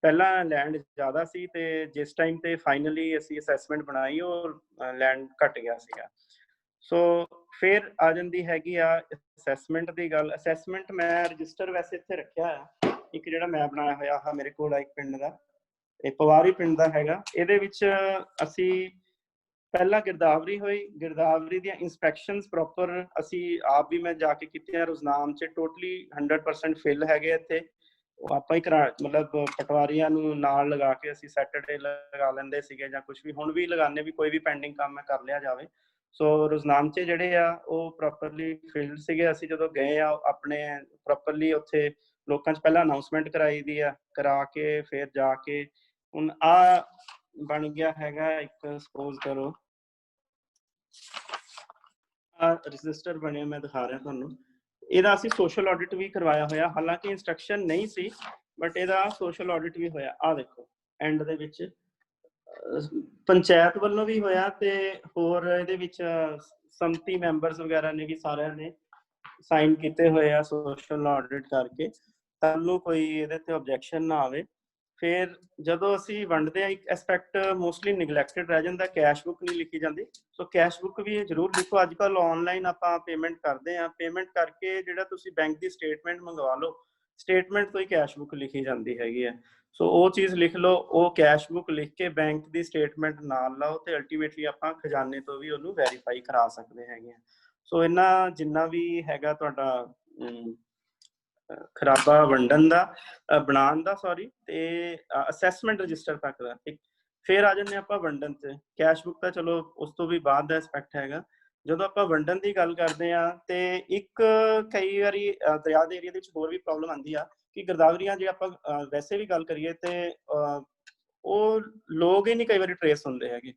ਪਹਿਲਾਂ ਲੈਂਡ ਜ਼ਿਆਦਾ ਸੀ ਤੇ ਜਿਸ ਟਾਈਮ ਤੇ ਫਾਈਨਲੀ ਅਸੀਂ ਅਸੈਸਮੈਂਟ ਬਣਾਈ ਉਹ ਲੈਂਡ ਘਟ ਗਿਆ ਸੀਗਾ। ਸੋ ਫਿਰ ਆ ਜਾਂਦੀ ਹੈਗੀ ਆ ਅਸੈਸਮੈਂਟ ਦੀ ਗੱਲ। ਅਸੈਸਮੈਂਟ ਮੈਂ ਰਜਿਸਟਰ ਵੈਸੇ ਇੱਥੇ ਰੱਖਿਆ ਆ, ਇੱਕ ਜਿਹੜਾ ਮੈਂ ਬਣਾਇਆ ਹੋਇਆ ਆ ਮੇਰੇ ਕੋਲ ਇੱਕ ਪਿੰਡ ਦਾ, ਇਹ ਪਵਾਰੀ ਪਿੰਡ ਦਾ ਹੈਗਾ। ਇਹਦੇ ਵਿੱਚ ਅਸੀਂ ਪਹਿਲਾਂ ਗਿਰਦਾਵਰੀ ਹੋਈ, ਗਿਰਦਾਵਰੀ ਦੀਆਂ ਇੰਸਪੈਕਸ਼ਨਸ ਪ੍ਰੋਪਰ ਅਸੀਂ ਆਪ ਵੀ ਮੈਂ ਜਾ ਕੇ ਕੀਤੀਆਂ ਰੋਜ਼ਨਾਮ 'ਚ, ਟੋਟਲੀ 100% ਫਿਲ ਹੈਗੇ ਇੱਥੇ। ਉਹ ਆਪਾਂ ਹੀ ਮਤਲਬ ਪਟਵਾਰੀਆਂ ਨੂੰ ਨਾਲ ਲਗਾ ਕੇ ਅਸੀਂ ਸੈਟਰਡੇ ਲਗਾ ਲੈਂਦੇ ਸੀਗੇ ਜਾਂ ਕੁਝ ਵੀ, ਹੁਣ ਵੀ ਲਗਾਉਂਦੇ ਵੀ ਕੋਈ ਵੀ ਪੈਂਡਿੰਗ ਕੰਮ ਹੈ ਕਰ ਲਿਆ ਜਾਵੇ। ਸੋ ਰੋਜ਼ਨਾਮ 'ਚ ਜਿਹੜੇ ਆ ਉਹ ਪ੍ਰੋਪਰਲੀ ਫਿਲਡ ਸੀਗੇ। ਅਸੀਂ ਜਦੋਂ ਗਏ ਆ ਆਪਣੇ ਪ੍ਰੋਪਰਲੀ ਉੱਥੇ ਲੋਕਾਂ 'ਚ ਪਹਿਲਾਂ ਅਨਾਉਂਸਮੈਂਟ ਕਰਾਈ ਦੀ ਆ, ਕਰਾ ਕੇ ਫਿਰ ਜਾ ਕੇ ਹੁਣ ਆ ਬਣ ਗਿਆ ਹੈਗਾ ਇੱਕ, ਸਪੋਜ਼ ਕਰੋ ਰਜਿਸਟਰ ਬਣਿਆ, ਮੈਂ ਦਿਖਾ ਰਿਹਾ ਤੁਹਾਨੂੰ। ਇਹਦਾ ਅਸੀਂ ਸੋਸ਼ਲ ਆਡਿਟ ਵੀ ਕਰਵਾਇਆ ਹੋਇਆ, ਹਾਲਾਂਕਿ ਇੰਸਟਰਕਸ਼ਨ ਨਹੀਂ ਸੀ ਬਟ ਇਹਦਾ ਸੋਸ਼ਲ ਆਡਿਟ ਵੀ ਹੋਇਆ। ਆ ਦੇਖੋ ਐਂਡ ਦੇ ਵਿੱਚ ਪੰਚਾਇਤ ਵੱਲੋਂ ਵੀ ਹੋਇਆ ਤੇ ਹੋਰ ਇਹਦੇ ਵਿੱਚ ਸੰਮਤੀ ਮੈਂਬਰਸ ਵਗੈਰਾ ਨੇ ਵੀ ਸਾਰਿਆਂ ਨੇ ਸਾਈਨ ਕੀਤੇ ਹੋਏ ਆ ਸੋਸ਼ਲ ਆਡਿਟ ਕਰਕੇ, ਤਾਂ ਨੂੰ ਕੋਈ ਇਹਦੇ ਤੇ ਆਬਜੈਕਸ਼ਨ ਨਾ ਆਵੇ। ਫਿਰ ਜਦੋਂ ਅਸੀਂ ਵੰਡਦੇ ਆ ਇੱਕ ਐਸਪੈਕਟ ਮੋਸਟਲੀ ਨਿਗਲੈਕਟਡ ਰਹਿ ਜਾਂਦਾ, ਕੈਸ਼ ਬੁੱਕ ਨਹੀਂ ਲਿਖੀ ਜਾਂਦੀ। ਸੋ ਕੈਸ਼ ਬੁੱਕ ਵੀ ਜ਼ਰੂਰ ਲਿਖੋ। ਅੱਜ ਕੱਲ੍ਹ ਆਨਲਾਈਨ ਆਪਾਂ ਪੇਮੈਂਟ ਕਰਦੇ ਆ, ਪੇਮੈਂਟ ਕਰਕੇ ਜਿਹੜਾ ਤੁਸੀਂ ਬੈਂਕ ਦੀ ਸਟੇਟਮੈਂਟ ਮੰਗਵਾ ਲਓ, ਸਟੇਟਮੈਂਟ ਤੋਂ ਹੀ ਕੈਸ਼ ਬੁੱਕ ਲਿਖੀ ਜਾਂਦੀ ਹੈਗੀ ਹੈ। ਸੋ ਉਹ ਚੀਜ਼ ਲਿਖ ਲਓ, ਉਹ ਕੈਸ਼ ਬੁੱਕ ਲਿਖ ਕੇ ਬੈਂਕ ਦੀ ਸਟੇਟਮੈਂਟ ਨਾਲ ਲਾਓ ਤੇ ਅਲਟੀਮੇਟਲੀ ਆਪਾਂ ਖਜ਼ਾਨੇ ਤੋਂ ਵੀ ਉਹਨੂੰ ਵੈਰੀਫਾਈ ਕਰਾ ਸਕਦੇ ਹੈਗੇ ਆ। ਸੋ ਇਹਨਾਂ ਜਿੰਨਾ ਵੀ ਹੈਗਾ ਤੁਹਾਡਾ ਖਰਾਬਾ ਵੰਡਣ ਦਾ ਬਣਾਉਣ ਦਾ ਤੇ ਅਸੈਸਮੈਂਟ ਰਜਿਸਟਰ ਤੱਕ ਦਾ। ਫਿਰ ਆ ਜਾਂਦੇ ਆਪਾਂ ਵੰਡਣ ਤੇ। ਕੈਸ਼ ਬੁੱਕ ਤਾਂ ਚਲੋ ਉਸ ਤੋਂ ਵੀ ਬਾਅਦ ਦਾ ਐਸਪੈਕਟ ਹੈਗਾ। ਜਦੋਂ ਆਪਾਂ ਵੰਡਣ ਦੀ ਗੱਲ ਕਰਦੇ ਆ ਤੇ ਇੱਕ ਕਈ ਵਾਰੀ ਦਰਿਆ ਦੇ ਏਰੀਆ ਦੇ ਵਿੱਚ ਹੋਰ ਵੀ ਪ੍ਰੋਬਲਮ ਆਉਂਦੀ ਆ ਕਿ ਗਿਰਦਾਵਰੀਆਂ ਜੇ ਆਪਾਂ ਵੈਸੇ ਵੀ ਗੱਲ ਕਰੀਏ ਤੇ ਉਹ ਲੋਕ ਹੀ ਨਹੀਂ ਕਈ ਵਾਰੀ ਟਰੇਸ ਹੁੰਦੇ ਹੈਗੇ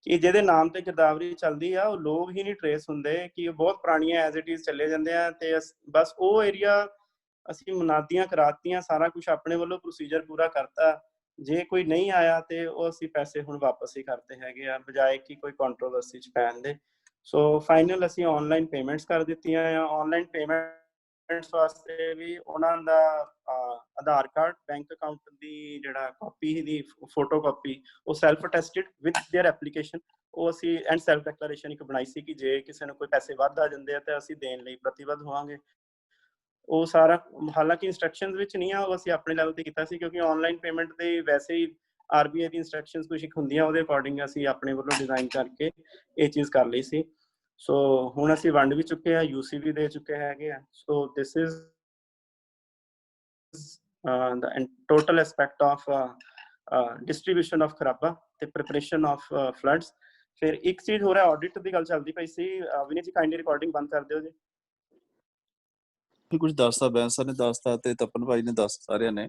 ਕਿ ਜਿਹਦੇ ਨਾਮ ਤੇ ਗਿਰਦਾਵਰੀ ਚੱਲਦੀ ਆ ਉਹ ਲੋਕ ਹੀ ਨਹੀਂ ਟਰੇਸ ਹੁੰਦੇ, ਕਿ ਬਹੁਤ ਪੁਰਾਣੀਆਂ ਐਜ਼ ਇਟ ਇਜ਼ ਚੱਲੇ ਜਾਂਦੇ ਆ ਤੇ ਬਸ ਉਹ ਏਰੀਆ ਅਸੀਂ ਮੁਨਾਦੀਆਂ ਕਰਾਤੀਆਂ, ਸਾਰਾ ਕੁਝ ਆਪਣੇ ਵੱਲੋਂ ਪ੍ਰੋਸੀਜਰ ਪੂਰਾ ਕਰਤਾ। ਜੇ ਕੋਈ ਨਹੀਂ ਆਇਆ ਤੇ ਉਹ ਅਸੀਂ ਪੈਸੇ ਹੁਣ ਵਾਪਸ ਹੀ ਕਰਦੇ ਹੈਗੇ ਆ, ਬਜਾਏ ਕਿ ਕੋਈ ਕੰਟਰੋਵਰਸੀ 'ਚ ਪੈਣ ਦੇ। ਸੋ ਫਾਈਨਲ ਅਸੀਂ ਆਨਲਾਈਨ ਪੇਮੈਂਟਸ ਕਰ ਦਿੱਤੀਆਂ ਆ। ਆਨਲਾਈਨ ਪੇਮੈਂਟਸ ਵਾਸਤੇ ਵੀ ਉਹਨਾਂ ਦਾ ਆਧਾਰ ਕਾਰਡ, ਬੈਂਕ ਅਕਾਊਂਟ ਦੀ ਜਿਹੜਾ ਕਾਪੀ ਦੀ ਫੋਟੋ ਕਾਪੀ, ਉਹ self attested with their application, ਉਹ ਅਸੀਂ ਐਂਡ ਸੈਲਫ ਡਿਕਲੇਰੇਸ਼ਨ ਇੱਕ ਬਣਾਈ ਸੀ ਕਿ ਜੇ ਕਿਸੇ ਨੂੰ ਕੋਈ ਪੈਸੇ ਵੱਧ ਆ ਜਾਂਦੇ ਆ ਤਾਂ ਅਸੀਂ ਦੇਣ ਲਈ ਪ੍ਰਤੀਬੱਧ ਹੋਵਾਂਗੇ। ਉਹ ਸਾਰਾ ਹਾਲਾਂਕਿ ਇੰਸਟਰਕਸ਼ਨਸ ਵਿੱਚ ਨਹੀਂ ਆ, ਉਹ ਅਸੀਂ ਆਪਣੇ ਲੈਵਲ ਤੇ ਕੀਤਾ ਸੀ ਕਿਉਂਕਿ ਆਨਲਾਈਨ ਪੇਮੈਂਟ ਦੇ ਵੈਸੇ ਹੀ ਆਰਬੀਆਈ ਦੀ ਇੰਸਟਰਕਸ਼ਨਸ ਕੁਝ ਇੱਕ ਹੁੰਦੀਆਂ, ਉਹਦੇ ਅਕੋਰਡਿੰਗ ਅਸੀਂ ਆਪਣੇ ਵੱਲੋਂ ਡਿਜ਼ਾਈਨ ਕਰਕੇ ਇਹ ਚੀਜ਼ ਕਰ ਲਈ ਸੀ। ਸੋ ਹੁਣ ਅਸੀਂ ਵੰਡ ਵੀ ਚੁੱਕੇ ਆ, ਯੂਸੀ ਵੀ ਦੇ ਚੁੱਕੇ ਹੈਗੇ ਆ। So this is the total aspect of distribution of ਖਰਾਬਾ ਤੇ preparation of floods। ਫਿਰ ਇੱਕ ਚੀਜ਼ ਹੋ ਰਿਹਾ, ਆਡਿਟ ਦੀ ਗੱਲ ਚੱਲਦੀ ਪਈ ਸੀ। ਵਿਨੀ ਜੀ ਕਾਈਂਡਲੀ ਰਿਕਾਰਡਿੰਗ ਬੰਦ ਕਰ ਦਿਓ ਜੀ। ਕੁਝ ਦੱਸਦਾ ਬੈਂਸ ਸਰ ਨੇ ਦੱਸਤਾ ਤੇ ਤਪਨ ਭਾਈ ਨੇ ਦੱਸ ਸਾਰਿਆਂ ਨੇ,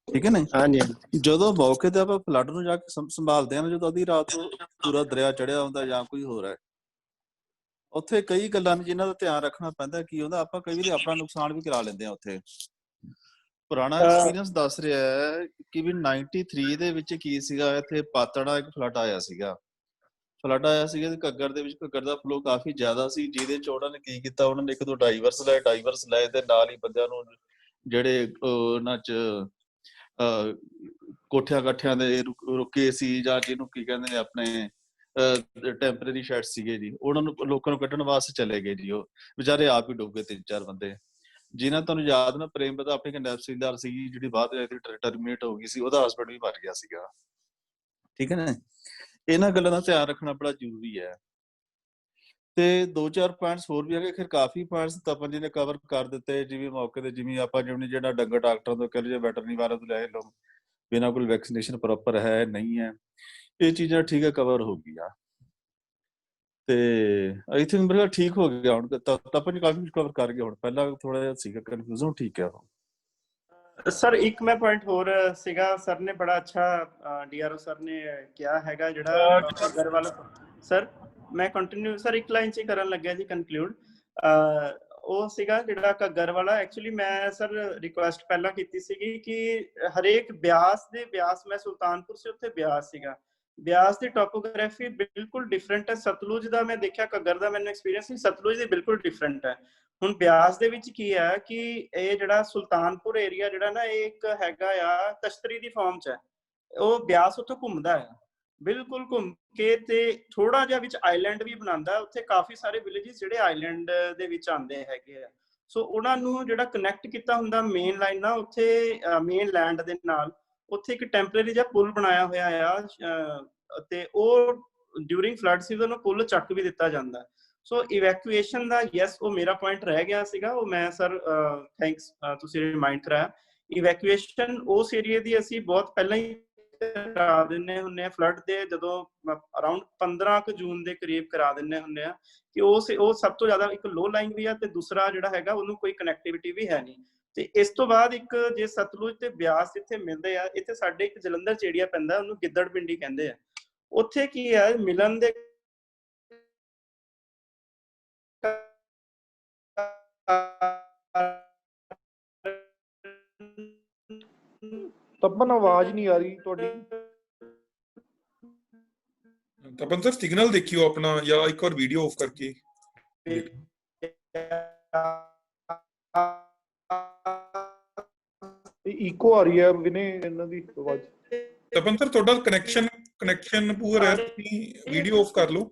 ਠੀਕ ਹੈ ਨਾ। ਹਾਂਜੀ। ਜਦੋਂ ਮੌਕੇ ਤੇ ਆਪਾਂ ਫਲੱਡ ਨੂੰ ਜਾ ਕੇ ਸੰਭਾਲਦੇ ਆ ਨਾ, ਜਦੋਂ ਅੱਧੀ ਰਾਤ ਨੂੰ ਪੂਰਾ ਦਰਿਆ ਚੜਿਆ ਹੁੰਦਾ ਜਾਂ ਕੋਈ ਹੋਰ ਹੈ, ਉੱਥੇ ਕਈ ਗੱਲਾਂ ਨੇ ਜਿਨ੍ਹਾਂ ਦਾ ਧਿਆਨ ਰੱਖਣਾ ਪੈਂਦਾ। ਕੀ ਹੁੰਦਾ, ਆਪਾਂ ਕਈ ਵਾਰੀ ਆਪਣਾ ਨੁਕਸਾਨ ਵੀ ਕਰਾ ਲੈਂਦੇ ਆ ਉੱਥੇ। ਪੁਰਾਣਾ ਐਕਸਪੀਰੀਅੰਸ ਦੱਸ ਰਿਹਾ ਹੈ ਕਿ ਵੀ 93 ਦੇ ਵਿੱਚ ਕੀ ਸੀਗਾ, ਇੱਥੇ ਪਾਤੜਾ ਇੱਕ ਫਲੱਡ ਆਇਆ ਸੀਗਾ ਤੇ ਘੱਗਰ ਦੇ ਵਿੱਚ ਘੱਗਰ ਦਾ ਫਲੋ ਕਾਫੀ ਜ਼ਿਆਦਾ ਸੀ, ਜਿਹਦੇ ਚ ਉਹਨਾਂ ਨੇ ਕੀ ਕੀਤਾ, ਉਹਨਾਂ ਨੇ ਇੱਕ ਦੋ ਡਾਈਵਰਸ ਲਏ ਤੇ ਨਾਲ ਹੀ ਬੰਦਿਆਂ ਨੂੰ ਜਿਹੜੇ ਉਹਨਾਂ ਚ ਕੋਠਿਆਂ ਕਾਠਿਆਂ ਦੇ ਰੁਕੇ ਸੀ, ਜਾਂ ਜਿਹਨੂੰ ਕੀ ਕਹਿੰਦੇ ਨੇ ਆਪਣੇ ਟੈਂਪਰੇਰੀ ਸ਼ੈਡ ਸੀਗੇ ਜੀ, ਉਹਨਾਂ ਨੂੰ ਲੋਕਾਂ ਨੂੰ ਕੱਢਣ ਵਾਸਤੇ ਚਲੇ ਗਏ ਜੀ। ਉਹ ਵਿਚਾਰੇ ਆਪ ਹੀ ਡੁੱਬ ਗਏ 3-4 ਬੰਦੇ। ਜਿਨ੍ਹਾਂ ਤੁਹਾਨੂੰ ਯਾਦ ਨਾ, ਪ੍ਰੇਮਵਤ ਆਪਣੀ ਇੱਕ ਨਾਇਬ ਤਹਿਸੀਲਦਾਰ ਸੀਗੀ ਜਿਹੜੀ ਬਾਅਦ ਵਿੱਚ ਟਰਮੀਨੇਟ ਹੋ ਗਈ ਸੀ, ਉਹਦਾ ਹਸਬੈਂਡ ਵੀ ਮਰ ਗਿਆ ਸੀਗਾ। ਠੀਕ ਹੈ ਨਾ, ਇਹਨਾਂ ਗੱਲਾਂ ਦਾ ਧਿਆਨ ਰੱਖਣਾ ਬੜਾ ਜ਼ਰੂਰੀ ਹੈ। ਤੇ 2-4 ਪੁਆਇੰਟਸ ਹੋਰ ਵੀ ਹੈਗੇ, ਫਿਰ ਕਾਫੀ ਪੁਆਇੰਟਸ ਤਪਨ ਜੀ ਨੇ ਕਵਰ ਕਰ ਦਿੱਤੇ। ਜਿਵੇਂ ਮੌਕੇ ਤੇ ਜਿਵੇਂ ਆਪਾਂ ਜਿਹੜਾ ਡੰਗਰ ਡਾਕਟਰਾਂ ਤੋਂ ਕਹਿ ਲਓ ਜਾਂ ਵੈਟਰਨਰੀ ਵਾਲਿਆਂ ਤੋਂ ਲੈ ਲਓ, ਵੀ ਇਹਨਾਂ ਕੋਲ ਵੈਕਸੀਨੇਸ਼ਨ ਪ੍ਰੋਪਰ ਹੈ ਨਹੀਂ ਹੈ, ਇਹ ਚੀਜ਼ਾਂ ਠੀਕ ਹੈ ਕਵਰ ਹੋ ਗਈਆਂ। ਤੇ ਆਈ ਥਿੰਕ ਮੇਰਾ ਠੀਕ ਹੋ ਗਿਆ ਹੁਣ, ਤਪਨ ਜੀ ਕਾਫੀ ਕੁਝ ਕਵਰ ਕਰ ਗਿਆ ਹੁਣ, ਪਹਿਲਾਂ ਥੋੜਾ ਜਿਹਾ ਸੀਗਾ ਕਨਫਿਊਜ਼ਨ, ਠੀਕ ਹੈ ਹੁਣ। ਸਰ ਇੱਕ ਮੈਂ ਪੁਆਇੰਟ ਹੋਰ ਸੀਗਾ, ਸਰ ਨੇ ਬੜਾ ਅੱਛਾ ਡੀਆਰਓ ਸਰ ਨੇ ਕਿਹਾ ਹੈਗਾ ਜਿਹੜਾ ਘੱਗਰ ਵਾਲਾ। ਸਰ ਮੈਂ ਕੰਟੀਨਿਊ ਸਰ ਇੱਕ ਲਾਈਨ 'ਚ ਹੀ ਕਰਨ ਲੱਗਿਆ ਜੀ ਕਨਕਲੂਡ। ਉਹ ਸੀਗਾ ਜਿਹੜਾ ਘੱਗਰ ਵਾਲਾ। ਐਕਚੁਅਲੀ ਮੈਂ ਸਰ ਰਿਕੁਐਸਟ ਪਹਿਲਾਂ ਕੀਤੀ ਸੀਗੀ ਕਿ ਹਰੇਕ ਬਿਆਸ ਮੈਂ ਸੁਲਤਾਨਪੁਰ ਸੀ, ਉੱਥੇ ਬਿਆਸ ਸੀਗਾ। ਬਿਆਸ ਦੀ ਟੋਪੋਗ੍ਰਾਫੀ ਬਿਲਕੁਲ ਡਿਫਰੈਂਟ ਹੈ। ਸਤਲੁਜ ਦਾ ਮੈਂ ਦੇਖਿਆ, ਘੱਗਰ ਦਾ ਮੈਨੂੰ ਐਕਸਪੀਰੀਅੰਸ ਨਹੀਂ, ਸਤਲੁਜ ਦੀ ਬਿਲਕੁਲ ਡਿਫਰੈਂਟ ਹੈ। ਹੁਣ ਬਿਆਸ ਦੇ ਵਿੱਚ ਕੀ ਹੈ ਕਿ ਇਹ ਜਿਹੜਾ ਸੁਲਤਾਨਪੁਰ ਏਰੀਆ ਜਿਹੜਾ ਨਾ, ਇਹ ਇੱਕ ਹੈਗਾ ਆ ਤਸ਼ਤਰੀ ਦੀ ਫਾਰਮ 'ਚ ਹੈ। ਉਹ ਬਿਆਸ ਉੱਥੋਂ ਘੁੰਮਦਾ ਹੈ, ਬਿਲਕੁਲ ਘੁੰਮ ਕੇ, ਤੇ ਥੋੜਾ ਜਿਹਾ ਵਿੱਚ ਆਈਲੈਂਡ ਵੀ ਬਣਾਉਂਦਾ। ਉੱਥੇ ਕਾਫੀ ਸਾਰੇ ਵਿਲੇजेस ਜਿਹੜੇ ਆਈਲੈਂਡ ਦੇ ਵਿੱਚ ਆਉਂਦੇ ਹੈਗੇ ਆ। ਸੋ ਉਹਨਾਂ ਨੂੰ ਜਿਹੜਾ ਕਨੈਕਟ ਕੀਤਾ ਹੁੰਦਾ ਮੇਨ ਲਾਈਨ ਨਾਲ, ਉੱਥੇ ਮੇਨ ਲੈਂਡ ਦੇ ਨਾਲ, ਉੱਥੇ ਇੱਕ ਟੈਂਪਰੇਰੀ ਜਿਹਾ ਪੁਲ ਬਣਾਇਆ ਹੋਇਆ ਆ, ਤੇ ਉਹ ਡਿਊਰਿੰਗ ਫਲੱਡ ਸੀਜ਼ਨ ਉਹ ਪੁਲ ਚੱਕ ਵੀ ਦਿੱਤਾ ਜਾਂਦਾ। ਸੋ ਇਵੈਕੂਏਸ਼ਨ ਦਾ ਯੈਸ, ਉਹ ਮੇਰਾ ਪੁਆਇੰਟ ਰਹਿ ਗਿਆ ਸੀਗਾ, ਉਹ ਮੈਂ ਸਰ ਥੈਂਕਸ ਤੁਸੀਂ ਰਿਮਾਈਂਡ ਕਰਾਇਆ। ਇਵੈਕੂਏਸ਼ਨ ਉਸ ਏਰੀਏ ਦੀ ਅਸੀਂ ਬਹੁਤ ਪਹਿਲਾਂ ਹੀ ਕਰਾ ਦਿੰਦੇ ਹੁੰਦੇ ਆ, ਫਲੱਡ ਦੇ ਜਦੋਂ ਅਰਾਊਂਡ 15 ਜੂਨ ਦੇ ਕਰੀਬ ਕਰਾ ਦਿੰਦੇ ਹੁੰਦੇ ਆ, ਕਿ ਉਹ ਸਭ ਤੋਂ ਜ਼ਿਆਦਾ ਇੱਕ ਲੋ ਲਾਈਂਗ ਵੀ ਆ, ਤੇ ਦੂਸਰਾ ਜਿਹੜਾ ਹੈਗਾ ਉਹਨੂੰ ਕੋਈ ਕਨੈਕਟੀਵਿਟੀ ਵੀ ਹੈ ਨਹੀਂ। ਤੇ ਇਸ ਤੋਂ ਬਾਅਦ ਇੱਕ ਜੇ ਸਤਲੁਜ ਤੇ ਬਿਆਸ ਜਿੱਥੇ ਮਿਲਦੇ ਆ, ਇੱਥੇ ਸਾਡੇ ਇੱਕ ਜਲੰਧਰ 'ਚ ਏਰੀਆ ਪੈਂਦਾ, ਉਹਨੂੰ ਗਿੱਦੜ ਪਿੰਡੀ ਕਹਿੰਦੇ ਆ। ਉੱਥੇ ਕੀ ਹੈ, ਮਿਲਣ ਦੇ ਤਪਨ ਆਵਾਜ਼ ਨਹੀਂ ਆ ਰਹੀ ਤੁਹਾਡੀ। ਤਪਨ ਸਰ ਸਿਗਨਲ ਦੇਖਿਓ ਆਪਣਾ, ਜਾਂ ਇੱਕ ਵਾਰ ਵੀਡੀਓ ਆਫ ਕਰਕੇ। ਇਕੋ ਆ ਰਹੀ ਹੈ ਵਿਨੇ ਇਹਨਾਂ ਦੀ ਆਵਾਜ਼। ਤਪਨ ਸਰ ਤੁਹਾਡਾ ਕਨੈਕਸ਼ਨ ਪੂਰਾ ਹੈ, ਤੁਸੀਂ ਵੀਡੀਓ ਆਫ ਕਰ ਲਓ।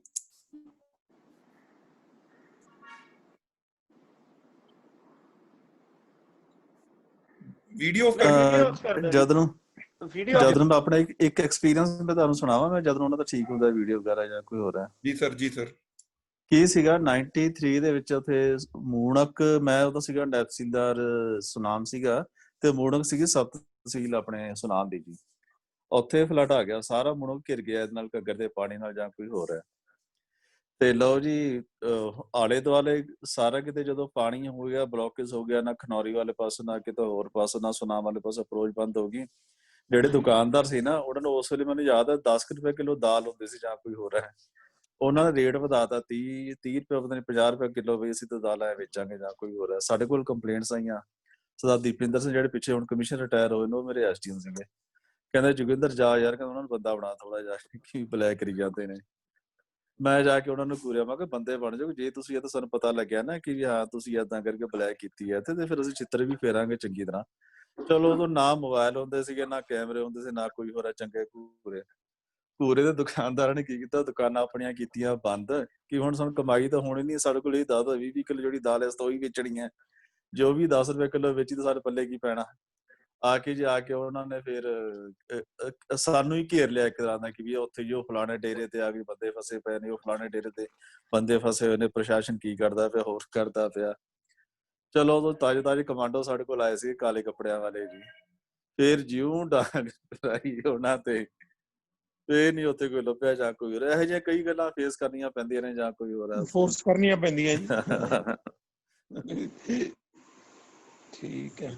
ਵੀਡੀਓ ਆਫ ਕਰਕੇ ਜਦ ਨੂੰ ਆਪਣਾ ਇੱਕ ਐਕਸਪੀਰੀਅੰਸ ਮੈਂ ਤੁਹਾਨੂੰ ਸੁਣਾਵਾਂ, ਮੈਂ ਜਦ ਨੂੰ ਉਹਨਾਂ ਦਾ ਠੀਕ ਹੁੰਦਾ ਵੀਡੀਓ ਵਗੈਰਾ ਜਾਂ ਕੋਈ ਹੋਰ ਹੈ। ਜੀ ਸਰ ਕੀ ਸੀਗਾ 93 ਦੇ ਵਿੱਚ ਉੱਥੇ ਮੂਣਕ, ਮੈਂ ਉਦੋਂ ਸੀਗਾ ਨਾਇਬ ਤਹਿਸੀਲਦਾਰ ਸੁਨਾਮ ਸੀਗਾ, ਤੇ ਮੂਣਕ ਸੀਗੀ ਸਬ ਤਹਿਸੀਲ ਆਪਣੇ ਸੁਨਾਮ ਦੀ ਜੀ। ਉੱਥੇ ਫਲੱਡ ਆ ਗਿਆ, ਸਾਰਾ ਮੂਣਕ ਘਿਰ ਗਿਆ ਇਹਦੇ ਨਾਲ, ਘੱਗਰ ਦੇ ਪਾਣੀ ਨਾਲ ਜਾਂ ਕੋਈ ਹੋਰ ਹੈ। ਤੇ ਲਓ ਜੀ, ਆਲੇ ਦੁਆਲੇ ਸਾਰਾ ਕਿਤੇ ਜਦੋਂ ਪਾਣੀ ਹੋ ਗਿਆ, ਬਲੋਕੇਜ ਹੋ ਗਿਆ, ਨਾ ਖਨੌਰੀ ਵਾਲੇ ਪਾਸੇ ਨਾ ਕਿਤੇ ਹੋਰ ਪਾਸੇ, ਨਾ ਸੁਨਾਮ ਵਾਲੇ ਪਾਸੇ ਅਪਰੋਚ ਬੰਦ ਹੋ ਗਈ। ਜਿਹੜੇ ਦੁਕਾਨਦਾਰ ਸੀ ਨਾ, ਉਹਨਾਂ ਨੂੰ ਉਸ ਵੇਲੇ ਮੈਨੂੰ ਯਾਦ ਹੈ 10 ਰੁਪਏ ਕਿਲੋ ਦਾਲ ਹੁੰਦੀ ਸੀ ਜਾਂ ਕੋਈ ਹੋਰ ਹੈ, ਉਹਨਾਂ ਨੇ ਰੇਟ ਵਧਾਤਾ 30 ਰੁਪਏ, ਪਤਾ ਨਹੀਂ 50 ਰੁਪਏ ਕਿਲੋ, ਵੀ ਅਸੀਂ ਤਾਂ ਦਾਲ ਐ ਵੇਚਾਂਗੇ ਜਾਂ ਕੋਈ ਹੋਰ ਹੈ। ਸਾਡੇ ਕੋਲ ਕੰਪਲੇਂਟਸ ਆਈਆਂ। ਸਰਦਾਰ ਦੀਪਿੰਦਰ ਸਿੰਘ ਜਿਹੜੇ ਪਿੱਛੇ ਹੁਣ ਕਮਿਸ਼ਨ ਰਿਟਾਇਰ ਹੋਏ ਨੇ, ਉਹ ਮੇਰੇ ਐਸਟੀਐਮ ਸੀਗੇ, ਕਹਿੰਦੇ ਜੋਗਿੰਦਰ ਜਾ ਯਾਰ, ਕਹਿੰਦਾ ਉਹਨਾਂ ਨੂੰ ਬੰਦਾ ਬਣਾ ਥੋੜਾ ਜਿਹਾ, ਕੀ ਬਲੈਕ ਕਰੀ ਜਾਂਦੇ ਨੇ। ਮੈਂ ਜਾ ਕੇ ਉਹਨਾਂ ਨੂੰ ਘੂਰਿਆ, ਮੈਂ ਕਿਹਾ ਬੰਦੇ ਬਣ ਜਾਓ, ਜੇ ਤੁਸੀਂ ਇਹ ਤਾਂ ਸਾਨੂੰ ਪਤਾ ਲੱਗਿਆ ਨਾ ਕਿ ਵੀ ਹਾਂ ਤੁਸੀਂ ਏਦਾਂ ਕਰਕੇ ਬਲੈਕ ਕੀਤੀ ਹੈ ਤੇ ਫਿਰ ਅਸੀਂ ਚਿੱਤਰ ਵੀ ਫੇਰਾਂਗੇ ਚੰਗੀ ਤਰ੍ਹਾਂ। ਚਲੋ ਉਦੋਂ ਨਾ ਮੋਬਾਈਲ ਹੁੰਦੇ ਸੀਗੇ, ਨਾ ਕੈਮਰੇ ਹੁੰਦੇ ਸੀ, ਨਾ ਕੋਈ ਹੋਰ ਚੰਗੇ ਘੂਰੇ ਦੇ ਦੁਕਾਨਦਾਰਾਂ ਨੇ ਕੀ ਕੀਤਾ, ਦੁਕਾਨਾਂ ਆਪਣੀਆਂ ਕੀਤੀਆਂ ਬੰਦ, ਕਿ ਹੁਣ ਸਾਨੂੰ ਕਮਾਈ ਤਾਂ ਹੋਣੀ ਨਹੀਂ, ਸਾਡੇ ਕੋਲ ਇਹ 10-20 ਕਿਲੋ ਜਿਹੜੀ ਦਾਲ ਇਸ ਤੋਂ ਹੀ ਵੇਚਣੀ ਹੈ, ਜੋ ਵੀ 10 ਰੁਪਏ ਕਿਲੋ ਵੇਚੀ ਤਾਂ ਸਾਡੇ ਪੱਲੇ ਕੀ ਪੈਣਾ। ਆ ਕੇ ਉਹਨਾਂ ਨੇ ਫਿਰ ਸਾਨੂੰ ਹੀ ਘੇਰ ਲਿਆ ਇੱਕ ਤਰ੍ਹਾਂ ਦਾ, ਕਿ ਵੀ ਉੱਥੇ ਜੋ ਫਲਾਣੇ ਡੇਰੇ ਤੇ ਆ ਕੇ ਬੰਦੇ ਫਸੇ ਪਏ ਨੇ, ਉਹ ਫਲਾਣੇ ਡੇਰੇ ਤੇ ਬੰਦੇ ਫਸੇ ਹੋਏ ਨੇ, ਪ੍ਰਸ਼ਾਸਨ ਕੀ ਕਰਦਾ ਪਿਆ, ਹੋਰ ਕਰਦਾ ਪਿਆ। ਚਲੋ ਉਦੋਂ ਤਾਜ਼ੇ ਕਮਾਂਡੋ ਸਾਡੇ ਕੋਲ ਆਏ ਸੀ, ਕਾਲੇ ਕੱਪੜਿਆਂ ਵਾਲੇ ਜੀ, ਫਿਰ ਜਿਉਂ ਡਾਂਗ ਰਾਈ ਉਹਨਾਂ ਤੇ, ਫੇਰ ਨੀ ਉੱਥੇ ਕੋਈ ਲੱਭਿਆ ਜਾਂ ਕੋਈ ਹੋਰ। ਇਹੋ ਜਿਹੀਆਂ ਕਈ ਗੱਲਾਂ ਫੇਸ ਕਰਨੀਆਂ ਪੈਂਦੀਆਂ ਨੇ ਜਾਂ ਕੋਈ ਹੋਰ ਫੋਰਸ ਕਰਨੀਆਂ ਪੈਂਦੀਆਂ ਜੀ। ਠੀਕ ਹੈ।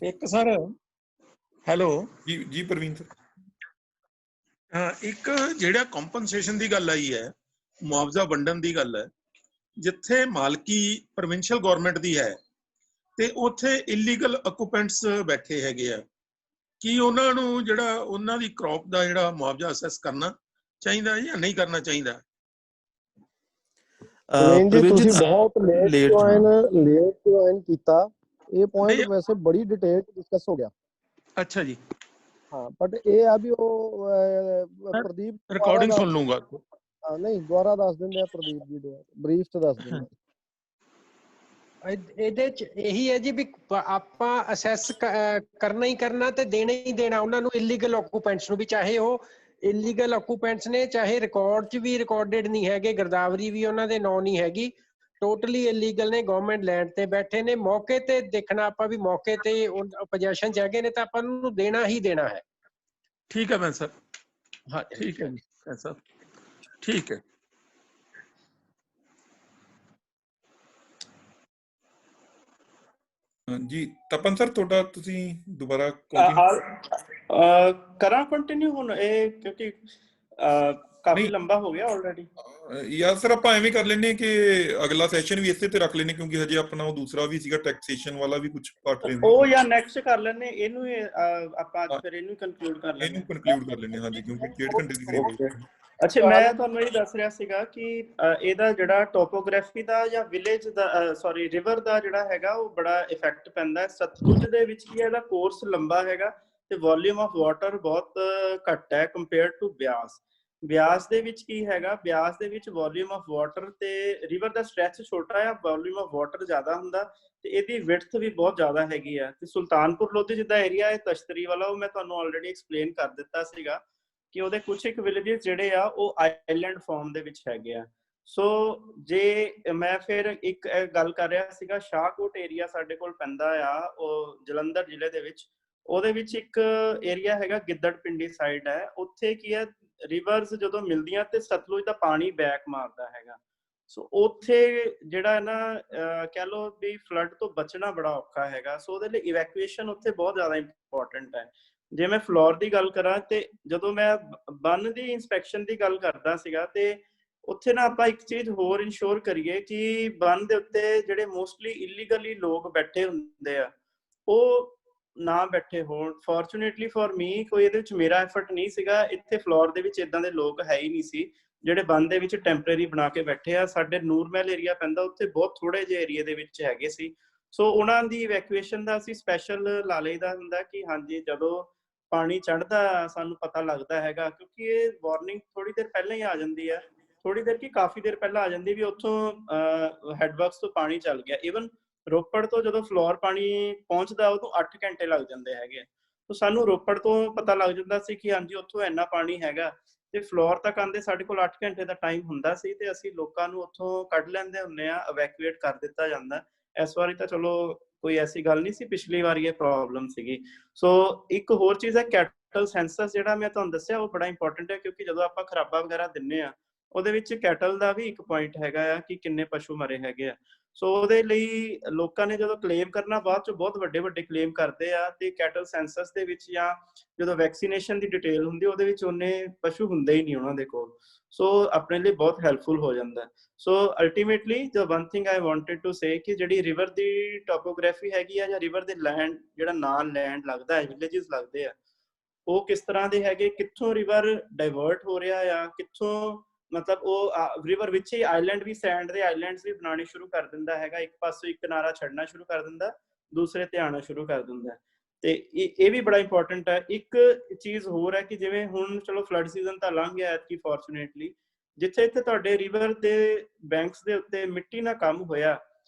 ਇੱਕ ਸਰ, ਹੈਲੋ ਜੀ ਪ੍ਰਵੀਨ ਸਰ, ਇੱਕ ਜਿਹੜਾ ਕੰਪਨਸੇਸ਼ਨ ਦੀ ਗੱਲ ਆਈ ਹੈ, ਮੁਆਵਜ਼ਾ ਵੰਡਣ ਦੀ ਗੱਲ ਹੈ, ਜਿੱਥੇ ਮਾਲਕੀ ਪ੍ਰੋਵਿੰਸ਼ੀਅਲ ਗਵਰਨਮੈਂਟ ਦੀ ਹੈ ਤੇ ਉੱਥੇ ਇਲੀਗਲ ਆਕੂਪੈਂਟਸ ਬੈਠੇ ਹੈਗੇ ਆ, ਕੀ ਉਹਨਾਂ ਨੂੰ ਜਿਹੜਾ ਉਹਨਾਂ ਦੀ ਕ੍ਰੌਪ ਦਾ ਜਿਹੜਾ ਮੁਆਵਜ਼ਾ ਅਸੈਸ ਕਰਨਾ ਚਾਹੀਦਾ ਜਾਂ ਨਹੀਂ ਕਰਨਾ ਚਾਹੀਦਾ? ਤੁਸੀਂ ਬਹੁਤ ਲੇਟ ਜੁਆਇਨ ਕੀਤਾ, ਇਹ ਪੁਆਇੰਟ ਵੈਸੇ ਬੜੀ ਡਿਟੇਲ ਡਿਸਕਸ ਹੋ ਗਿਆ। ਅੱਛਾ ਜੀ। हाँ बट ये आ भी वो प्रदीप रिकॉर्डिंग सुन लूंगा। नहीं दोबारा दस दिंदे प्रदीप जी ब्रीफ च दस दिंदे। ਇਹਦੇ ਚ ਇਹੀ ਹੈ ਜੀ ਵੀ ਆਪਾਂ ਅਸੈਸ ਕਰਨਾ ਹੀ ਕਰਨਾ ਤੇ ਦੇਣਾ ਹੀ ਦੇਣਾ ਉਹਨਾਂ ਨੂੰ ਇਲੀਗਲ ਆਕੂਪੈਂਟਸ ਨੂੰ ਵੀ, ਚਾਹੇ ਉਹ ਇਲੀਗਲ ਆਕੂਪੈਂਟਸ ਨੇ, ਚਾਹੇ ਰਿਕਾਰਡ ਚ ਵੀ ਰਿਕਾਰਡਡ ਨਹੀਂ ਹੈਗੇ, ਗਿਰਦਾਵਰੀ ਵੀ ਉਹਨਾਂ ਦੇ ਨਾਂ ਨਹੀਂ ਹੈਗੀ, ਟੋਟਲੀ ਇਲੀਗਲ ਨੇ, ਗਵਰਨਮੈਂਟ ਲੈਂਡ ਤੇ ਬੈਠੇ ਨੇ। ਮੌਕੇ ਤੇ ਦੇਖਣਾ ਆਪਾਂ ਵੀ ਮੌਕੇ ਤੇ ਪੋਜੈਸ਼ਨ ਚ ਹੈਗੇ ਨੇ ਤਾਂ ਆਪਾਂ ਨੂੰ ਦੇਣਾ ਹੀ ਦੇਣਾ ਹੈ। ਠੀਕ ਹੈ ਮੈਂ ਸਰ, ਹਾਂ ਠੀਕ ਹੈ ਜੀ ਸਰ, ਠੀਕ ਹੈ। ਜੀ ਤਪਨ ਸਰ ਤੁਹਾਡਾ ਤੁਸੀਂ ਦੁਬਾਰਾ ਕਰਾਂ ਕੰਟੀਨਿਊ ਹੁਣ ਇਹ, ਕਿਉਂਕਿ ਕਾਫੀ ਲੰਬਾ ਹੋ ਗਿਆ ਆਲਰੇਡੀ। ਯਾਰ ਸਰ ਆਪਾਂ ਐਵੇਂ ਕਰ ਲੈਨੇ ਕਿ ਅਗਲਾ ਸੈਸ਼ਨ ਵੀ ਇਸੇ ਤੇ ਰੱਖ ਲੈਨੇ, ਕਿਉਂਕਿ ਹਜੇ ਆਪਣਾ ਉਹ ਦੂਸਰਾ ਵੀ ਸੀਗਾ ਟੈਕਸੇਸ਼ਨ ਵਾਲਾ ਵੀ ਕੁਝ ਪਾਰਟ ਰਹਿੰਦਾ ਉਹ ਜਾਂ ਨੈਕਸਟ ਕਰ ਲੈਨੇ ਇਹਨੂੰ, ਆਪਾਂ ਫਿਰ ਇਹਨੂੰ ਕੰਕਲੂਡ ਕਰ ਲੈਨੇ। ਇਹਨੂੰ ਕੰਕਲੂਡ ਕਰ ਲੈਨੇ ਹਾਂਜੀ, ਕਿਉਂਕਿ 1.5 ਘੰਟੇ ਦੀ ਕਰੀਬ। ਅੱਛਾ ਮੈਂ ਤੁਹਾਨੂੰ ਇਹ ਦੱਸ ਰਿਹਾ ਸੀਗਾ ਕਿ ਇਹਦਾ ਜਿਹੜਾ ਟੋਪੋਗ੍ਰਾਫੀ ਦਾ ਜਾਂ ਵਿਲੇਜ ਦਾ ਸੌਰੀ ਰਿਵਰ ਦਾ ਜਿਹੜਾ ਹੈਗਾ ਉਹ ਬੜਾ ਇਫੈਕਟ ਪੈਂਦਾ ਹੈ। ਸਤਲੁਜ ਦੇ ਵਿੱਚ ਕੀ ਹੈ, ਇਹਦਾ ਕੋਰਸ ਲੰਬਾ ਹੈਗਾ ਤੇ ਵੋਲਿਊਮ ਆਫ ਵਾਟਰ ਬਹੁਤ ਘੱਟ ਹੈ ਕੰਪੇਅਰ ਟੂ ਬਿਆਸ। ਬਿਆਸ ਦੇ ਵਿੱਚ ਕੀ ਹੈਗਾ, ਬਿਆਸ ਦੇ ਵਿੱਚ ਵੋਲਿਊਮ ਆਫ ਵਾਟਰ ਤੇ ਰਿਵਰ ਦਾ ਸਟ੍ਰੈਚ ਛੋਟਾ ਆ, ਵੋਲਿਊਮ ਆਫ ਵਾਟਰ ਜ਼ਿਆਦਾ ਹੁੰਦਾ ਤੇ ਇਹਦੀ ਵਿਡਥ ਵੀ ਬਹੁਤ ਜ਼ਿਆਦਾ ਹੈਗੀ ਆ। ਤੇ ਸੁਲਤਾਨਪੁਰ ਲੋਧੀ ਜਿੱਦਾਂ ਏਰੀਆ ਹੈ ਤਸ਼ਤਰੀ ਵਾਲਾ, ਉਹ ਮੈਂ ਤੁਹਾਨੂੰ ਆਲਰੇਡੀ ਐਕਸਪਲੇਨ ਕਰ ਦਿੱਤਾ ਸੀਗਾ ਕਿ ਉਹਦੇ ਕੁਝ ਇੱਕ ਵਿਲੇजेस ਜਿਹੜੇ ਆ ਉਹ ਆਈਲੈਂਡ ਫਾਰਮ ਦੇ ਵਿੱਚ ਹੈਗੇ ਆ। ਸੋ ਜੇ ਮੈਂ ਫਿਰ ਇੱਕ ਗੱਲ ਕਰ ਰਿਹਾ ਸੀਗਾ, ਸ਼ਾਹਕੋਟ ਏਰੀਆ ਸਾਡੇ ਕੋਲ ਪੈਂਦਾ ਆ, ਉਹ ਜਲੰਧਰ ਜ਼ਿਲ੍ਹੇ ਦੇ ਵਿੱਚ। ਉਹਦੇ ਵਿੱਚ ਇੱਕ ਏਰੀਆ ਹੈਗਾ ਗਿੱਦੜ ਪਿੰਡੀ ਸਾਈਡ ਹੈ, ਉੱਥੇ ਕੀ ਹੈ ਰਿਵਰਸ ਜਦੋਂ ਮਿਲਦੀਆਂ ਤੇ ਸਤਲੁਜ ਦਾ ਪਾਣੀ ਬੈਕ ਮਾਰਦਾ ਹੈਗਾ। ਸੋ ਉੱਥੇ ਜਿਹੜਾ ਨਾ ਕਹਿ ਲਓ ਵੀ ਫਲੱਡ ਤੋਂ ਬਚਣਾ ਬੜਾ ਔਖਾ ਹੈਗਾ। ਸੋ ਉਹਦੇ ਲਈ ਇਵੈਕੂਏਸ਼ਨ ਉੱਥੇ ਬਹੁਤ ਜ਼ਿਆਦਾ ਇੰਪੋਰਟੈਂਟ ਹੈ। ਜੇ ਮੈਂ ਫਲੋਰ ਦੀ ਗੱਲ ਕਰਾਂ ਤੇ ਜਦੋਂ ਮੈਂ ਬੰਨ ਦੀ ਇੰਸਪੈਕਸ਼ਨ ਦੀ ਗੱਲ ਕਰਦਾ ਸੀਗਾ ਤੇ ਉੱਥੇ ਨਾ ਆਪਾਂ ਇੱਕ ਚੀਜ਼ ਹੋਰ ਇਨਸ਼ੋਰ ਕਰੀਏ ਕਿ ਬੰਨ ਦੇ ਉੱਤੇ ਜਿਹੜੇ ਮੋਸਟਲੀ ਇਲੀਗਲੀ ਲੋਕ ਬੈਠੇ ਹੁੰਦੇ ਆ ਉਹ ਨਾ ਬੈਠੇ ਹੋਣ। ਫੋਰਚੂਨੇਟਲੀ ਫॉर ਮੀ ਕੋਈ ਇਹਦੇ ਵਿੱਚ ਮੇਰਾ ਐਫਰਟ ਨਹੀਂ ਸੀਗਾ, ਇੱਥੇ ਫਲੋਰ ਦੇ ਵਿੱਚ ਇਦਾਂ ਦੇ ਲੋਕ ਹੈ ਹੀ ਨਹੀਂ ਸੀ ਜਿਹੜੇ ਬੰਨ ਦੇ ਵਿੱਚ ਟੈਂਪਰੇਰੀ ਬਣਾ ਕੇ ਬੈਠੇ ਆ। ਸਾਡੇ ਨੂਰਮਹਿਲ ਏਰੀਆ ਪੈਂਦਾ, ਉੱਥੇ ਬਹੁਤ ਥੋੜੇ ਜਿਹੇ ਏਰੀਆ ਦੇ ਵਿੱਚ ਹੈਗੇ ਸੀ। ਸੋ ਉਹਨਾਂ ਦੀ ਇਵੈਕੂਏਸ਼ਨ ਦਾ ਅਸੀਂ ਸਪੈਸ਼ਲ ਲਾ ਲਈਦਾ ਹੁੰਦਾ ਕਿ ਹਾਂਜੀ ਜਦੋਂ ਪਾਣੀ ਚੜ੍ਹਦਾ ਸਾਨੂੰ ਪਤਾ ਲੱਗਦਾ ਹੈਗਾ, ਕਿਉਂਕਿ ਇਹ ਵਾਰਨਿੰਗ ਥੋੜੀ ਦੇਰ ਪਹਿਲਾਂ ਹੀ ਆ ਜਾਂਦੀ ਹੈ, ਥੋੜੀ ਦੇਰ ਕੀ ਕਾਫੀ ਦੇਰ ਪਹਿਲਾਂ ਆ ਜਾਂਦੀ ਵੀ ਉੱਥੋਂ ਹੈਡਵਰਕਸ ਤੋਂ ਪਾਣੀ ਚੱਲ ਗਿਆ। ਈਵਨ ਰੋਪੜ ਤੋਂ ਜਦੋਂ ਫਲੋਰ ਪਾਣੀ ਪਹੁੰਚਦਾ ਉਦੋਂ 8 ਘੰਟੇ ਲੱਗ ਜਾਂਦੇ ਹੈਗੇ। ਤਾਂ ਸਾਨੂੰ ਰੋਪੜ ਤੋਂ ਪਤਾ ਲੱਗ ਜਾਂਦਾ ਸੀ ਕਿ ਹਾਂਜੀ ਉੱਥੋਂ ਇੰਨਾ ਪਾਣੀ ਹੈਗਾ ਤੇ ਫਲੋਰ ਤੱਕ ਆਉਂਦੇ ਸਾਡੇ ਕੋਲ 8 ਘੰਟੇ ਦਾ ਟਾਈਮ ਹੁੰਦਾ ਸੀ ਤੇ ਅਸੀਂ ਲੋਕਾਂ ਨੂੰ ਉੱਥੋਂ ਕੱਢ ਲੈਂਦੇ ਹੁੰਦੇ ਆ, ਇਵੈਕੂਏਟ ਕਰ ਦਿੱਤਾ ਜਾਂਦਾ। ਇਸ ਵਾਰੀ ਤਾਂ ਚਲੋ ਕੋਈ ਐਸੀ ਗੱਲ ਨਹੀਂ ਸੀ, ਪਿਛਲੀ ਵਾਰੀ ਇਹ ਪ੍ਰੋਬਲਮ ਸੀਗੀ। ਸੋ ਇੱਕ ਹੋਰ ਚੀਜ਼ ਹੈ ਕੈਟਲ ਸੈਂਸਸ, ਜਿਹੜਾ ਮੈਂ ਤੁਹਾਨੂੰ ਦੱਸਿਆ ਉਹ ਬੜਾ ਇੰਪੋਰਟੈਂਟ ਹੈ ਕਿਉਂਕਿ ਜਦੋਂ ਆਪਾਂ ਖਰਾਬਾ ਵਗੈਰਾ ਦਿੰਨੇ ਆ ਉਹਦੇ ਵਿੱਚ ਕੈਟਲ ਦਾ ਵੀ ਇੱਕ ਪੁਆਇੰਟ ਹੈਗਾ ਆ ਕਿ ਕਿੰਨੇ ਪਸ਼ੂ ਮਰੇ ਹੈਗੇ ਆ। ਸੋ ਉਹਦੇ ਲਈ ਲੋਕਾਂ ਨੇ ਜਦੋਂ ਕਲੇਮ ਕਰਨਾ ਬਾਅਦ ਚ ਬਹੁਤ ਵੱਡੇ ਵੱਡੇ ਕਲੇਮ ਕਰਦੇ ਆ ਤੇ ਕੈਟਲ ਸੈਂਸਸ ਦੇ ਵਿੱਚ ਜਾਂ ਜਦੋਂ ਵੈਕਸੀਨੇਸ਼ਨ ਦੀ ਡਿਟੇਲ ਹੁੰਦੀ ਉਹਦੇ ਵਿੱਚ ਉਹਨੇ ਪਸ਼ੂ ਹੁੰਦੇ ਹੀ ਨਹੀਂ ਉਹਨਾਂ ਦੇ ਕੋਲ। ਸੋ ਆਪਣੇ ਲਈ ਬਹੁਤ ਹੈਲਪਫੁਲ ਹੋ ਜਾਂਦਾ। So ultimately the one thing I wanted to say ਕਿ ਜਿਹੜੀ ਰਿਵਰ ਦੀ ਟੋਪੋਗ੍ਰਾਫੀ ਹੈਗੀ ਆ ਜਾਂ ਰਿਵਰ ਦੇ ਲੈਂਡ ਜਿਹੜਾ ਨਾਲ ਲੈਂਡ ਲੱਗਦਾ ਹੈ, ਵਿਲੇजेस ਲੱਗਦੇ ਆ, ਉਹ ਕਿਸ ਤਰ੍ਹਾਂ ਦੇ ਹੈਗੇ, ਕਿੱਥੋਂ ਰਿਵਰ ਡਾਇਵਰਟ ਹੋ ਰਿਹਾ ਆ, ਕਿੱਥੋਂ ਮਤਲਬ ਉਹ ਰਿਵਰ ਵਿੱਚ ਹੀ ਆਈਲੈਂਡ ਵੀ, ਸੈਂਡ ਦੇ ਆਈਲੈਂਡਸ ਵੀ ਬਣਾਉਣੇ ਸ਼ੁਰੂ ਕਰ ਦਿੰਦਾ ਹੈਗਾ। ਇੱਕ ਪਾਸੋਂ ਇੱਕ ਕਿਨਾਰਾ ਛੱਡਣਾ ਸ਼ੁਰੂ ਕਰ ਦਿੰਦਾ, ਦੂਸਰੇ ਤੇ ਆਉਣਾ ਸ਼ੁਰੂ ਕਰ ਦਿੰਦਾ। ਤੇ ਇਹ ਵੀ ਬੜਾ ਇੰਪੋਰਟੈਂਟ ਹੈ। ਇੱਕ ਚੀਜ਼ ਹੋਰ ਹੈ ਕਿ ਜਿਵੇਂ ਹੁਣ ਚਲੋ ਫਲੱਡ ਸੀਜ਼ਨ ਤਾਂ ਲੰਘ ਗਿਆ ਐਤਕੀ ਫੋਰਚੂਨੇਟਲੀ, ਜਿੱਥੇ ਇੱਥੇ ਤੁਹਾਡੇ ਰਿਵਰ ਦੇ ਬੈਂਕਸ ਦੇ ਉੱਤੇ ਮਿੱਟੀ ਨਾਲ ਕੰਮ ਹੋਇਆ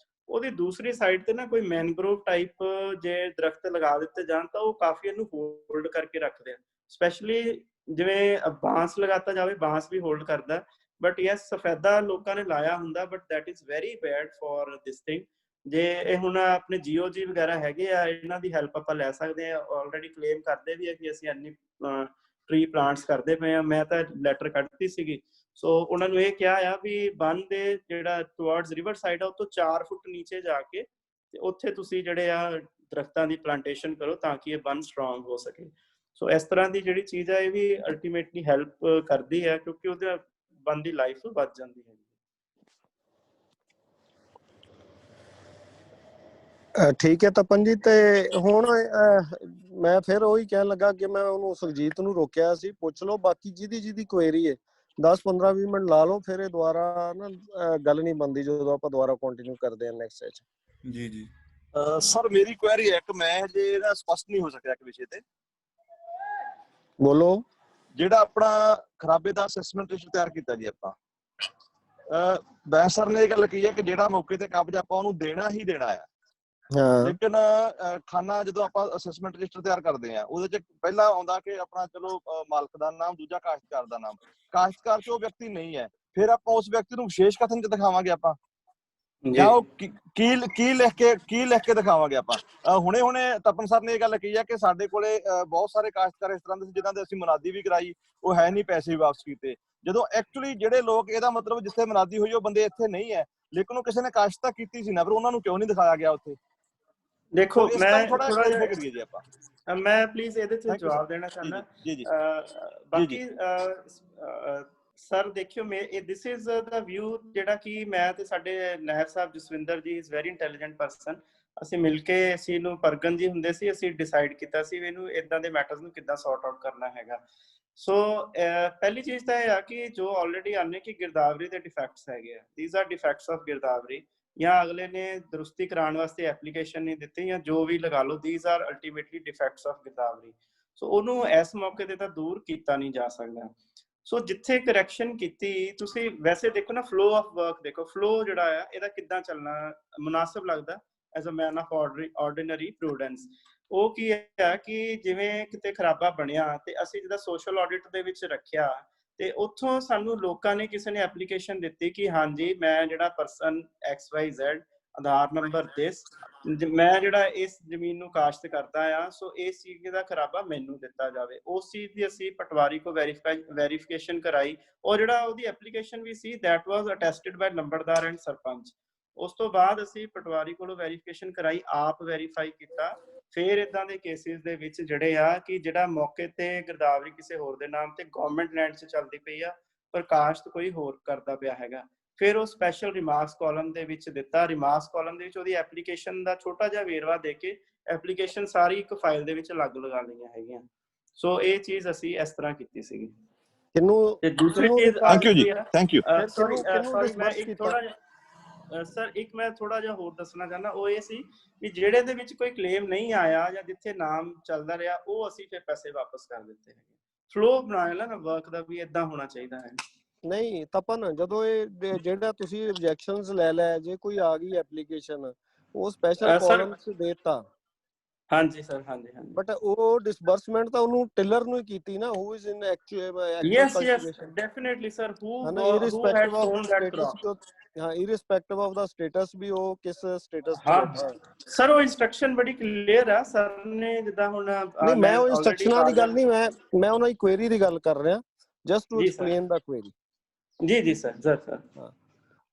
ਉਹਦੀ ਦੂਸਰੀ ਸਾਈਡ ਤੇ ਨਾ ਕੋਈ ਮੈਨਗ੍ਰੋਵ ਟਾਈਪ ਜੇ ਦਰਖਤ ਲਗਾ ਦਿੱਤੇ ਜਾਣ ਤਾਂ ਉਹ ਕਾਫੀ ਇਹਨੂੰ ਹੋਲਡ ਕਰਕੇ ਰੱਖਦੇ ਆ। ਸਪੈਸ਼ਲੀ ਜਿਵੇਂ ਬਾਂਸ ਲਗਾਤਾ ਜਾਵੇ, ਬਾਂਸ ਵੀ ਹੋਲਡ ਕਰਦਾ, ਬਟ ਯੈਸ ਸਫੈਦਾ ਲੋਕਾਂ ਨੇ ਲਾਇਆ ਹੁੰਦਾ, but that is very bad for this thing. ਜੇ ਇਹ ਹੁਣ ਆਪਣੇ ਜੀਓਜੀ ਵਗੈਰਾ ਹੈਗੇ ਆ, ਇਹਨਾਂ ਦੀ ਹੈਲਪ ਆਪਾਂ ਲੈ ਸਕਦੇ ਆ। ਆਲਰੇਡੀ ਕਲੇਮ ਕਰਦੇ ਵੀ ਆ ਕਿ ਅਸੀਂ ਇੰਨੀ ਟਰੀ ਪਲਾਂਟਸ ਕਰਦੇ ਪਏ ਆ। ਮੈਂ ਤਾਂ ਲੈਟਰ ਕੱਢਤੀ ਸੀਗੀ। ਸੋ ਉਹਨਾਂ ਨੂੰ ਇਹ ਕਿਹਾ ਆ ਵੀ ਬੰਨ ਦੇ ਜਿਹੜਾ ਟੁਵਰਡਸ ਰਿਵਰ ਸਾਈਡ ਆ ਉਹ ਤੋਂ 4 ਫੁੱਟ ਨੀਚੇ ਜਾ ਕੇ ਤੇ ਉੱਥੇ ਤੁਸੀਂ ਜਿਹੜੇ ਆ ਦਰਖਤਾਂ ਦੀ ਪਲਾਂਟੇਸ਼ਨ ਕਰੋ ਤਾਂ ਕਿ ਇਹ ਬੰਨ ਸਟਰੋਂਗ ਹੋ ਸਕੇ। ਸੋ ਇਸ ਤਰ੍ਹਾਂ ਦੀ ਜਿਹੜੀ ਚੀਜ਼ ਹੈ ਇਹ ਵੀ ਅਲਟੀਮੇਟਲੀ ਹੈਲਪ ਕਰਦੀ ਹੈ ਕਿਉਂਕਿ ਉਹਦੇ ਬੰਨ ਦੀ ਲਾਈਫ ਬਚ ਜਾਂਦੀ ਹੈ। ਠੀਕ ਹੈ ਤਪਨ ਜੀ। ਤੇ ਹੁਣ ਮੈਂ ਫਿਰ ਉਹੀ ਕਹਿਣ ਲੱਗਾ ਕਿ ਮੈਂ ਉਹਨੂੰ ਸੁਰਜੀਤ ਨੂੰ ਰੋਕਿਆ ਸੀ, ਪੁੱਛ ਲਓ ਬਾਕੀ ਜਿਹਦੀ ਕੁਐਰੀ ਹੈ 10-15-20 ਮਿੰਟ ਲਾ ਲਓ, ਫਿਰ ਇਹ ਦੁਬਾਰਾ ਨਾ ਗੱਲ ਨਹੀਂ ਬਣਦੀ ਜਦੋਂ ਆਪਾਂ ਦੁਬਾਰਾ ਕੰਟੀਨਿਊ ਕਰਦੇ ਹਾਂ ਨੈਕਸਟ ਸੈਸ਼ਨ। ਜੀ ਸਰ ਮੇਰੀ ਕੁਐਰੀ ਹੈ ਇੱਕ, ਮੈਂ ਜੇ ਇਹਦਾ ਸਪਸ਼ਟ ਨਹੀਂ ਹੋ ਸਕਿਆ ਇੱਕ ਵਿਸ਼ੇ ਤੇ। ਬੋਲੋ। ਜਿਹੜਾ ਆਪਣਾ ਖਰਾਬੇ ਦਾ ਅਸੈਸਮੈਂਟ ਰਜਿਸਟਰ ਤਿਆਰ ਕੀਤਾ ਜੀ ਆਪਾਂ, ਬੈਂਸ ਸਰ ਨੇ ਇਹ ਗੱਲ ਕਹੀ ਹੈ ਕਿ ਜਿਹੜਾ ਮੌਕੇ ਤੇ ਕਬਜ਼ਾ ਆਪਾਂ ਉਹਨੂੰ ਦੇਣਾ ਹੀ ਦੇਣਾ ਹੈ। ਲੇਕਿਨ ਖਾਨਾ ਜਦੋਂ ਆਪਾਂ ਅਸੈਸਮੈਂਟ ਰਜਿਸਟਰ ਤਿਆਰ ਕਰਦੇ ਆ ਉਹਦੇ ਚ ਪਹਿਲਾਂ ਆਉਂਦਾ ਕਿ ਆਪਣਾ ਚਲੋ ਮਾਲਕ ਦਾ ਨਾਮ, ਦੂਜਾ ਕਾਸ਼ਤਕਾਰ ਦਾ ਨਾਮ। ਕਾਸ਼ਤਕਾਰ ਚ ਉਹ ਵਿਅਕਤੀ ਨਹੀਂ ਹੈ, ਫਿਰ ਆਪਾਂ ਉਸ ਵਿਅਕਤੀ ਨੂੰ ਵਿਸ਼ੇਸ਼ ਕਥਨ ਚ ਦਿਖਾਵਾਂਗੇ ਆਪਾਂ, ਜਾਂ ਉਹ ਕੀ ਲਿਖ ਕੇ ਦਿਖਾਵਾਂਗੇ ਆਪਾਂ। ਹੁਣੇ ਤਪਨ ਸਰ ਨੇ ਇਹ ਗੱਲ ਕਹੀ ਹੈ ਕਿ ਸਾਡੇ ਕੋਲੇ ਬਹੁਤ ਸਾਰੇ ਕਾਸ਼ਤਕਾਰ ਇਸ ਤਰ੍ਹਾਂ ਦੇ ਜਿਨ੍ਹਾਂ ਦੇ ਅਸੀਂ ਮੁਨਾਦੀ ਵੀ ਕਰਾਈ, ਉਹ ਹੈ ਨਹੀਂ, ਪੈਸੇ ਵੀ ਵਾਪਸ ਕੀਤੇ। ਜਦੋਂ ਐਕਚੁਅਲੀ ਜਿਹੜੇ ਲੋਕ, ਇਹਦਾ ਮਤਲਬ ਜਿੱਥੇ ਮੁਨਾਦੀ ਹੋਈ ਉਹ ਬੰਦੇ ਇੱਥੇ ਨਹੀਂ ਹੈ, ਲੇਕਿਨ ਉਹ ਕਿਸੇ ਨੇ ਕਾਸ਼ਤ ਕੀਤੀ ਸੀ ਨਾ, ਫਿਰ ਉਹਨਾਂ ਨੂੰ ਕਿਉਂ ਨਹੀਂ ਦਿਖਾਇਆ ਗਿਆ ਉੱਥੇ? ਦੇਖੋ ਮੈਂ ਪਲੀਜ਼ ਇਹਦੇ ਤੇ ਜਵਾਬ ਦੇਣਾ ਚਾਹੁੰਦਾ। ਬਾਕੀ ਸਰ ਦੇਖਿਓ, ਦਿਸ ਇਜ਼ ਦਾ ਵਿਊ ਜਿਹੜਾ ਕਿ ਮੈਂ ਤੇ ਸਾਡੇ ਨਾਇਬ ਸਾਹਿਬ ਜਸਵਿੰਦਰ ਜੀ ਇਜ਼ ਵੈਰੀ ਇੰਟੈਲੀਜੈਂਟ ਪਰਸਨ, ਅਸੀਂ ਮਿਲ ਕੇ ਅਸੀਂ ਇਹਨੂੰ ਪਰਗਨ ਜੀ ਹੁੰਦੇ ਸੀ, ਅਸੀਂ ਡਿਸਾਈਡ ਕੀਤਾ ਸੀ ਵੀ ਇਹਨੂੰ ਇਦਾਂ ਦੇ ਮੈਟਰਸ ਨੂੰ ਕਿੱਦਾਂ ਸੌਰਟ ਆਊਟ ਕਰਨਾ ਹੈਗਾ। ਸੋ ਪਹਿਲੀ ਚੀਜ਼ ਤਾਂ ਇਹ ਆ ਕਿ ਜੋ ਆਲਰੇਡੀ ਆਨੇ ਕਿ ਗਿਰਦਾਵਰੀ ਦੇ ਡਿਫੈਕਟਸ ਹੈਗੇ ਆ, ਥੀਸ ਆਰ ਡਿਫੈਕਟਸ ਆਫ ਗਿਰਦਾਵਰੀ, ਜਾਂ ਅਗਲੇ ਨੇ ਦਰੁਸਤੀ ਕਰਾਉਣ ਵਾਸਤੇ ਐਪਲੀਕੇਸ਼ਨ ਨਹੀਂ ਦਿੱਤੀ, ਜਾਂ ਜੋ ਵੀ ਲਗਾ ਲਓ, ਥੀਸ ਆਰ ਅਲਟੀਮੇਟਲੀ ਡਿਫੈਕਟਸ ਆਫ ਗਿਰਦਾਵਰੀ। ਸੋ ਉਹਨੂੰ ਇਸ ਮੌਕੇ ਤੇ ਤਾਂ ਦੂਰ ਕੀਤਾ ਨਹੀਂ ਜਾ ਸਕਦਾ। ਸੋ ਜਿੱਥੇ ਕਰੈਕਸ਼ਨ ਕੀਤੀ, ਤੁਸੀਂ ਵੈਸੇ ਦੇਖੋ ਨਾ ਫਲੋ ਆਫ ਵਰਕ, ਦੇਖੋ ਫਲੋ ਜਿਹੜਾ ਆ ਇਹਦਾ ਕਿੱਦਾਂ ਚੱਲਣਾ ਮੁਨਾਸਿਬ ਲੱਗਦਾ as a man of ordinary prudence. ਉਹ ਕੀ ਹੈ ਕਿ ਜਿਵੇਂ ਕਿਤੇ ਖਰਾਬਾ ਬਣਿਆ ਤੇ ਅਸੀਂ ਜਿਹਦਾ ਸੋਸ਼ਲ ਆਡਿਟ ਦੇ ਵਿੱਚ ਰੱਖਿਆ, ਤੇ ਉੱਥੋਂ ਸਾਨੂੰ ਲੋਕਾਂ ਨੇ, ਕਿਸੇ ਨੇ ਐਪਲੀਕੇਸ਼ਨ ਦਿੱਤੀ ਕਿ ਹਾਂਜੀ ਮੈਂ ਜਿਹੜਾ ਪਰਸਨ XYZ ਆਧਾਰ ਨੰਬਰ ਦਿਸ, ਮੈਂ ਜਿਹੜਾ ਇਸ ਜ਼ਮੀਨ ਨੂੰ ਕਾਸ਼ਤ ਕਰਦਾ ਆ, ਸੋ ਇਸ ਚੀਜ਼ ਦਾ ਖਰਾਬਾ ਮੈਨੂੰ ਦਿੱਤਾ ਜਾਵੇ। ਉਸ ਚੀਜ਼ ਦੀ ਅਸੀਂ ਪਟਵਾਰੀ ਕੋ ਵੈਰੀਫਿਕੇਸ਼ਨ ਕਰਾਈ, ਔਰ ਜਿਹੜਾ ਉਹਦੀ ਐਪਲੀਕੇਸ਼ਨ ਵੀ ਸੀ that was attested by numberdar and sarpanch. ਉਸ ਤੋਂ ਬਾਅਦ ਅਸੀਂ ਪਟਵਾਰੀ ਕੋਲੋਂ ਵੈਰੀਫਿਕੇਸ਼ਨ ਕਰਾਈ, ਆਪ ਵੈਰੀਫਾਈ ਕੀਤਾ। ਫਿਰ ਇਦਾਂ ਦੇ ਕੇਸਿਸ ਦੇ ਵਿੱਚ ਜਿਹੜੇ ਆ ਕਿ ਜਿਹੜਾ ਮੌਕੇ ਤੇ ਗਿਰਦਾਵਰੀ ਕਿਸੇ ਹੋਰ ਦੇ ਨਾਮ ਤੇ ਗਵਰਨਮੈਂਟ ਲੈਂਡ 'ਚ ਚੱਲਦੀ ਪਈ ਆ, ਪਰ ਕਾਸ਼ਤ ਕੋਈ ਹੋਰ ਕਰਦਾ ਪਿਆ ਹੈਗਾ, ਫਿਰ ਉਹ ਸਪੈਸ਼ਲ ਰਿਮਾਰਕਸ ਕਾਲਮ ਦੇ ਵਿੱਚ ਦਿੱਤਾ। ਰਿਮਾਰਕਸ ਕਾਲਮ ਦੇ ਵਿੱਚ ਉਹਦੀ ਐਪਲੀਕੇਸ਼ਨ ਦਾ ਛੋਟਾ ਜਿਹਾ ਵੇਰਵਾ ਦੇ ਕੇ ਐਪਲੀਕੇਸ਼ਨ ਸਾਰੀ ਇੱਕ ਫਾਈਲ ਦੇ ਵਿੱਚ ਅਲੱਗ ਲਗਾ ਲਈਆਂ ਹੈਗੀਆਂ। ਸੋ ਇਹ ਚੀਜ਼ ਅਸੀਂ ਇਸ ਤਰ੍ਹਾਂ ਕੀਤੀ ਸੀਗੀ। ਤੇ ਦੂਸਰੀ ਚੀਜ਼, ਥੈਂਕ ਯੂ ਜੀ, ਥੈਂਕ ਯੂ। ਸੌਰੀ ਮੈਂ ਇੱਕ ਥੋੜਾ ਜਿਹਾ ਸਰ ਮੈਂ ਥੋੜਾ ਜਿਹਾ ਹੋਰ ਦੱਸਣਾ ਚਾਹੁੰਦਾ। ਉਹ ਇਹ ਸੀ ਵੀ ਜਿਹੜੇ ਦੇ ਵਿੱਚ ਕੋਈ ਕਲੇਮ ਨਹੀਂ ਆਇਆ ਜਾਂ ਜਿੱਥੇ ਨਾਮ ਚੱਲਦਾ ਰਿਹਾ, ਉਹ ਅਸੀਂ ਫਿਰ ਪੈਸੇ ਵਾਪਸ ਕਰ ਦਿੱਤੇ ਹੈਗੇ। ਫਲੋ ਬਣਾਇਆ ਨਾ ਵਰਕ ਦਾ ਵੀ ਇਦਾਂ ਹੋਣਾ ਚਾਹੀਦਾ ਹੈ। ਨਹੀਂ ਤਪਨ, ਜਦੋਂ ਇਹ ਜਿਹੜਾ ਤੁਸੀਂ ਰਿਜੈਕਸ਼ਨਸ ਲੈ ਜੇ ਕੋਈ ਆ ਗਈ ਐਪਲੀਕੇਸ਼ਨ, ਉਹ ਸਪੈਸ਼ਲ ਕਾਲਮ 'ਚ ਦੇਤਾ। ਹਾਂਜੀ ਸਰ, ਹਾਂਜੀ। ਬਟ ਉਹ ਡਿਸਬਰਸਮੈਂਟ ਤਾਂ ਉਹਨੂੰ ਟਿਲਰ ਨੂੰ ਹੀ ਕੀਤੀ ਨਾ, who is in actual yes definitely sir, who had sown that crop. ਹਾਂ, ਇਰਰਿਸਪੈਕਟਿਵ ਆਫ ਦਾ ਸਟੇਟਸ ਵੀ ਉਹ ਕਿਸ ਸਟੇਟਸ ਤੇ ਬੈਠਾ। ਸਰ ਉਹ ਇੰਸਟਰਕਸ਼ਨ ਬੜੀ ਕਲੀਅਰ ਆ ਸਰ ਨੇ, ਜਿੱਦਾਂ ਹੁਣ ਨਹੀਂ ਮੈਂ ਉਹ ਇੰਸਟਰਕਸ਼ਨਾਂ ਦੀ ਗੱਲ ਨਹੀਂ, ਮੈਂ ਉਹਨਾਂ ਦੀ ਕੁਐਰੀ ਦੀ ਗੱਲ ਕਰ ਰਿਹਾ, just to explain the query. ਜੀ ਸਰ। ਹਾਂ,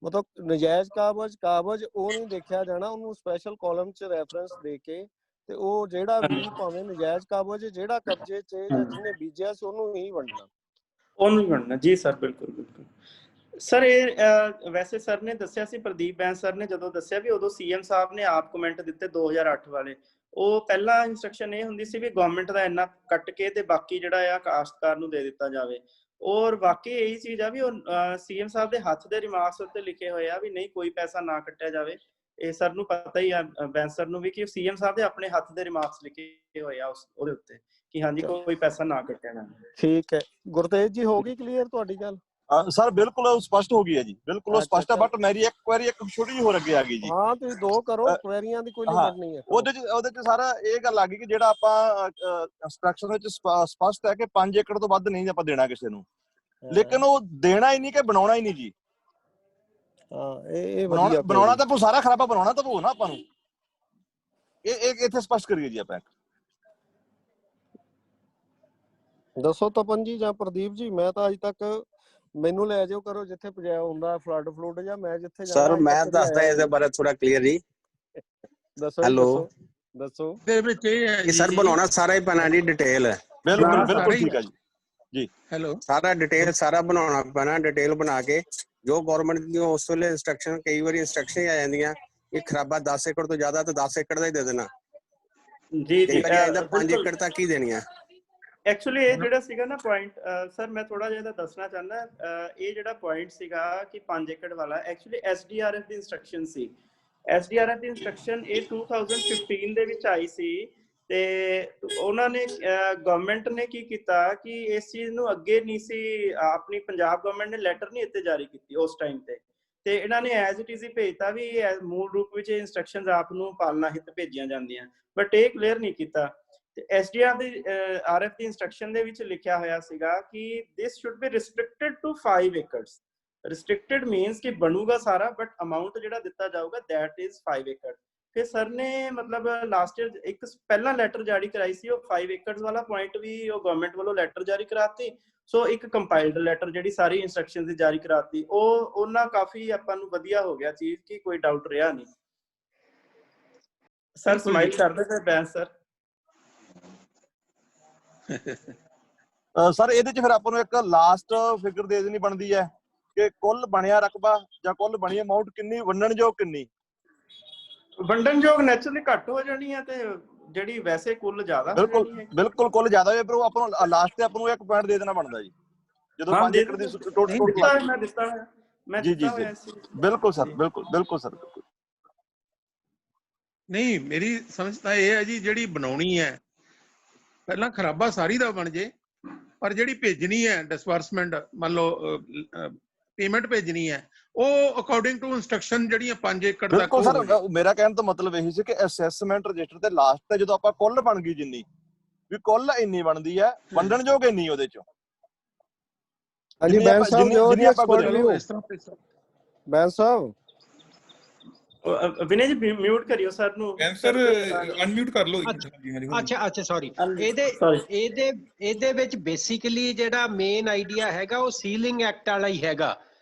ਮਤਲਬ ਨਜਾਇਜ਼ ਕਾਬਜ਼ ਉਹ ਨਹੀਂ ਦੇਖਿਆ ਜਾਣਾ, ਉਹਨੂੰ ਸਪੈਸ਼ਲ ਕਾਲਮ 'ਚ ਰੈਫਰੈਂਸ ਦੇ ਕੇ, ਤੇ ਉਹ ਜਿਹੜਾ ਵੀ ਭਾਵੇਂ ਨਜਾਇਜ਼ ਕਾਬਜ਼ ਜਿਹੜਾ ਕਬਜ਼ੇ 'ਚ ਜਾਂ ਜਿਹਨੇ ਬੀਜਿਆ ਸੀ ਉਹਨੂੰ ਹੀ ਵੰਡਣਾ। ਜੀ ਸਰ, ਬਿਲਕੁਲ ਸਰ। ਇਹ ਵੈਸੇ ਸਰ ਨੇ ਦੱਸਿਆ ਸੀ, ਪ੍ਰਦੀਪ ਬੈਂਸ ਸਰ ਨੇ ਜਦੋਂ ਦੱਸਿਆ ਵੀ ਉਦੋਂ CM ਸਾਹਿਬ ਨੇ ਆਪ ਕਮੈਂਟ ਦਿੱਤੇ 2008 ਵਾਲੇ। ਉਹ ਪਹਿਲਾਂ ਇੰਸਟਰਕਸ਼ਨ ਇਹ ਹੁੰਦੀ ਸੀ ਵੀ ਗਵਰਨਮੈਂਟ ਦਾ ਇੰਨਾ ਕੱਟ ਕੇ ਤੇ ਬਾਕੀ ਜਿਹੜਾ ਆ ਕਾਸ਼ਤਕਾਰ ਨੂੰ ਦੇ ਦਿੱਤਾ ਜਾਵੇ। ਔਰ ਵਾਕਈ ਇਹੀ ਚੀਜ਼ ਆ ਵੀ ਉਹ CM ਸਾਹਿਬ ਦੇ ਹੱਥ ਦੇ ਰਿਮਾਰਕਸ ਉੱਤੇ ਲਿਖੇ ਹੋਏ ਆ ਵੀ ਨਹੀਂ ਕੋਈ ਪੈਸਾ ਨਾ ਕੱਟਿਆ ਜਾਵੇ। ਇਹ ਸਰ ਨੂੰ ਪਤਾ ਹੀ ਆ, ਬੈਂਸ ਸਰ ਨੂੰ ਵੀ, ਕਿ CM ਸਾਹਿਬ ਦੇ ਆਪਣੇ ਹੱਥ ਦੇ ਰਿਮਾਰਕਸ ਲਿਖੇ ਹੋਏ ਆ ਉਹਦੇ ਉੱਤੇ ਕਿ ਹਾਂਜੀ ਕੋਈ ਪੈਸਾ ਨਾ ਕੱਟਿਆ ਜਾਵੇ। ਠੀਕ ਹੈ ਗੁਰਤੇਜ ਜੀ, ਹੋ ਗਈ ਕਲੀਅਰ ਤੁਹਾਡੀ ਗੱਲ? ਸਰ ਬਿਲਕੁਲ ਸਪਸ਼ਟ ਹੋ ਗਈ ਹੈ ਜੀ, ਬਿਲਕੁਲ ਸਪਸ਼ਟ ਹੈ। ਬਟ ਮੇਰੀ ਇੱਕ ਕੁਐਰੀ ਇੱਕ ਛੋਟੀ ਜਿਹੀ ਹੋਰ ਅੱਗੇ ਆ ਗਈ ਜੀ। ਹਾਂ ਤੁਸੀਂ ਦੋ ਕਰੋ, ਕੁਐਰੀਆਂ ਦੀ ਕੋਈ ਲਿਮਿਟ ਨਹੀਂ ਹੈ। ਉਹਦੇ ਚ ਸਾਰਾ ਇਹ ਗੱਲ ਆ ਗਈ ਕਿ ਜਿਹੜਾ ਆਪਾਂ ਇੰਸਟਰਕਸ਼ਨ ਵਿੱਚ ਸਪਸ਼ਟ ਹੈ ਕਿ 5 ਏਕੜ ਤੋਂ ਵੱਧ ਨਹੀਂ ਆਪਾਂ ਦੇਣਾ ਕਿਸੇ ਨੂੰ, ਲੇਕਿਨ ਉਹ ਦੇਣਾ ਹੀ ਨਹੀਂ ਕਿ ਬਣਾਉਣਾ ਹੀ ਨਹੀਂ ਜੀ। ਇਹ ਬਣਾਉਣਾ ਤਾਂ ਸਾਰਾ ਖਰਾਬਾ ਬਣਾਉਣਾ ਤਾਂ ਪਊ ਨਾ ਆਪਾਂ ਨੂੰ। ਇਹ ਇੱਥੇ ਸਪਸ਼ਟ ਕਰੀਏ ਜੀ ਆਪਾਂ। ਦੱਸੋ ਤਪਨ ਜੀ ਜਾਂ ਪ੍ਰਦੀਪ ਜੀ, ਮੈਂ ਤਾਂ ਅੱਜ ਤੱਕ ਮੈਨੂੰ ਲੈ ਜਾਓ ਕਰੋ ਜਿੱਥੇ ਪਜਾਇਆ ਹੁੰਦਾ ਫਲੱਡ ਜਾਂ ਮੈਂ ਜਿੱਥੇ ਸਰ ਮੈਂ ਦੱਸਦਾ ਇਹਦੇ ਬਾਰੇ ਥੋੜਾ ਕਲੀਅਰਲੀ। ਦੱਸੋ ਦੱਸੋ ਇਹ ਸਰ ਬਣਾਉਣਾ ਸਾਰਾ ਹੀ ਪੈਣਾ ਜੀ, ਡਿਟੇਲ। ਬਿਲਕੁਲ ਠੀਕ ਹੈ ਜੀ। ਹੈਲੋ, ਸਾਰਾ ਡਿਟੇਲ ਸਾਰਾ ਬਣਾਉਣਾ ਪੈਣਾ, ਡਿਟੇਲ ਬਣਾ ਕੇ ਜੋ ਗਵਰਨਮੈਂਟ ਦੀ ਉਸ ਵੇਲੇ ਇੰਸਟਰਕਸ਼ਨ, ਕਈ ਵਾਰੀ ਇੰਸਟਰਕਸ਼ਨ ਆ ਜਾਂਦੀਆਂ ਕਿ ਖਰਾਬਾ 10 ਏਕੜ ਤੋਂ ਜ਼ਿਆਦਾ ਤਾਂ 10 ਏਕੜ ਦਾ ਹੀ ਦੇ ਦੇਣਾ ਜੀ। 5 ਏਕੜ ਤੱਕ ਹੀ ਦੇਣੀਆਂ। ਐਕਚੁਅਲੀ ਇਹ ਜਿਹੜਾ ਸੀਗਾ ਨਾ ਪੁਆਇੰਟ ਸਰ, ਮੈਂ ਥੋੜਾ ਜਿਹਾ ਦੱਸਣਾ ਚਾਹੁੰਦਾ। ਇਹ ਜਿਹੜਾ ਪੁਆਇੰਟ ਸੀਗਾ ਕਿ 5 ਏਕੜ ਵਾਲਾ, ਐਕਚੁਅਲੀ SDRF ਦੀ ਇੰਸਟਰਕਸ਼ਨ ਸੀ। SDRF ਦੀ ਇੰਸਟਰਕਸ਼ਨ ਇਹ 2015 ਦੇ ਵਿੱਚ ਆਈ ਸੀ ਤੇ ਉਹਨਾਂ ਨੇ ਗਵਰਨਮੈਂਟ ਨੇ ਕੀ ਕੀਤਾ ਕਿ ਇਸ ਚੀਜ਼ ਨੂੰ ਅੱਗੇ ਨਹੀਂ ਸੀ, ਆਪਣੀ ਪੰਜਾਬ ਗਵਰਨਮੈਂਟ ਨੇ ਲੈਟਰ ਨਹੀਂ ਇੱਥੇ ਜਾਰੀ ਕੀਤੀ ਉਸ ਟਾਈਮ ਤੇ ਇਹਨਾਂ ਨੇ ਐਜ਼ ਇਟ ਇਜ਼ ਹੀ ਭੇਜਤਾ ਵੀ ਮੂਲ ਰੂਪ ਵਿੱਚ ਇਨਸਟਰਕਸ਼ਨਸ ਆਪ ਨੂੰ ਪਾਲਣਾ ਹਿੱਤ ਭੇਜੀਆਂ ਜਾਂਦੀਆਂ, ਬਟ ਇਹ ਕਲੀਅਰ ਨਹੀਂ ਕੀਤਾ। ਤੇ ਐਸਡੀਆਰ ਦੀ ਆਰਐਫ ਦੀ ਇਨਸਟਰਕਸ਼ਨ ਦੇ ਵਿੱਚ ਲਿਖਿਆ ਹੋਇਆ ਸੀਗਾ ਕਿ this should be restricted to 5 acres. Restricted means ਕਿ ਬਣੂਗਾ ਸਾਰਾ, ਬਟ ਅਮਾਉਂਟ ਜਿਹੜਾ ਦਿੱਤਾ ਜਾਊਗਾ ਦੈਟ ਇਜ਼ 5 ਏਕੜ। ਫਿਰ ਸਰ ਨੇ ਮਤਲਬ ਲਾਸਟ ਈਅਰ ਇੱਕ ਪਹਿਲਾਂ ਲੈਟਰ ਜਾਰੀ ਕਰਾਈ ਸੀ, ਉਹ 5 ਏਕੜਸ ਵਾਲਾ ਪੁਆਇੰਟ ਵੀ ਉਹ ਗਵਰਨਮੈਂਟ ਵੱਲੋਂ ਲੈਟਰ ਜਾਰੀ ਕਰਾਤੀ। ਸੋ ਇੱਕ ਕੰਪਾਈਲਡ ਲੈਟਰ ਜਿਹੜੀ ਸਾਰੀ ਇਨਸਟਰਕਸ਼ਨ ਦੀ ਜਾਰੀ ਕਰਾਤੀ, ਉਹ ਉਹਨਾਂ ਕਾਫੀ ਆਪਾਂ ਨੂੰ ਵਧੀਆ ਹੋ ਗਿਆ ਚੀਜ਼ ਕਿ ਕੋਈ ਡਾਊਟ ਰਿਹਾ ਨਹੀਂ। ਸਰ ਸਮਾਈਲ ਕਰਦੇ ਪਏ ਬੈਂਸ ਸਰ। ਸਰ ਇਹਦੇ ਚ ਫਿਰ ਆਪਾਂ ਨੂੰ ਇੱਕ ਲਾਸਟ ਫਿਗਰ ਦੇ ਦੇਣੀ ਬਣਦੀ ਹੈ ਕਿ ਕੁੱਲ ਬਣਿਆ ਰਕਬਾ ਜਾਂ ਕੁੱਲ ਬਣੀ ਅਮਾਉਂਟ ਕਿੰਨੀ, ਵੰਡਣਯੋਗ ਕਿੰਨੀ। ਵੰਡਣਯੋਗ ਨੈਚੁਰਲੀ ਘੱਟ ਹੋ ਜਾਣੀ ਹੈ ਤੇ ਜਿਹੜੀ ਵੈਸੇ ਕੁੱਲ ਜ਼ਿਆਦਾ ਹੋ ਜਾਣੀ ਹੈ। ਬਿਲਕੁਲ ਕੁੱਲ ਜ਼ਿਆਦਾ ਹੋਏ, ਪਰ ਉਹ ਆਪਾਂ ਨੂੰ ਲਾਸਟ ਤੇ ਆਪਾਂ ਨੂੰ ਇੱਕ ਪੁਆਇੰਟ ਦੇ ਦੇਣਾ ਬਣਦਾ ਜੀ, ਜਦੋਂ 5 ਏਕੜ ਦੀ ਟੋਟਲ। ਮੈਂ ਦਿੱਤਾ ਹੋਇਆ ਜੀ ਜੀ ਜੀ ਬਿਲਕੁਲ ਸਰ, ਬਿਲਕੁਲ ਸਰ। ਨਹੀਂ, ਮੇਰੀ ਸਮਝ ਤਾਂ ਇਹ ਹੈ ਜੀ, ਜਿਹੜੀ ਬਣਾਉਣੀ ਹੈ ਪਹਿਲਾਂ ਖਰਾਬਾ ਸਾਰੀ ਦਾ ਬਣ ਜੇ, ਪਰ ਜਿਹੜੀ ਭੇਜਣੀ ਹੈ ਡਿਸਬਰਸਮੈਂਟ, ਮੰਨ ਲਓ ਪੇਮੈਂਟ ਭੇਜਣੀ ਹੈ, ਉਹ ਅਕੋਰਡਿੰਗ ਟੂ ਇਨਸਟਰਕਸ਼ਨ ਜਿਹੜੀਆਂ 5 ਏਕੜ ਤੱਕ। ਬਿਲਕੁਲ ਸਰ, ਮੇਰਾ ਕਹਿਣ ਦਾ ਮਤਲਬ ਇਹੀ ਸੀ ਕਿ ਅਸੈਸਮੈਂਟ ਰਜਿਸਟਰ ਤੇ ਲਾਸਟ ਤੇ ਜਦੋਂ ਆਪਾਂ ਕੁੱਲ ਬਣ ਗਈ ਜਿੰਨੀ ਵੀ ਕੁੱਲ ਇੰਨੀ ਬਣਦੀ ਹੈ, ਵੰਡਣਯੋਗ ਇੰਨੀ ਉਹਦੇ ਚੋਂ। ਹਾਂਜੀ ਬੈਂਸ ਸਾਹਿਬ ਜੋ ਜੀ ਐਕਸਪਰਟ ਵੀ ਬੈਂਸ ਸਾਹਿਬ ਵਿਨੇ ਜੀ ਮਿਊਟ ਕਰਿਓ ਸਰ ਨੂੰ। ਸਰ ਅਨਮਿਊਟ ਕਰ ਲਓ। ਅੱਛਾ ਸੌਰੀ। ਇਹਦੇ ਵਿੱਚ ਬੇਸਿਕਲੀ ਜਿਹੜਾ ਮੇਨ ਆਈਡੀਆ ਹੈਗਾ ਉਹ ਸੀਲਿੰਗ ਐਕਟ ਵਾਲਾ ਹੀ ਹੈਗਾ।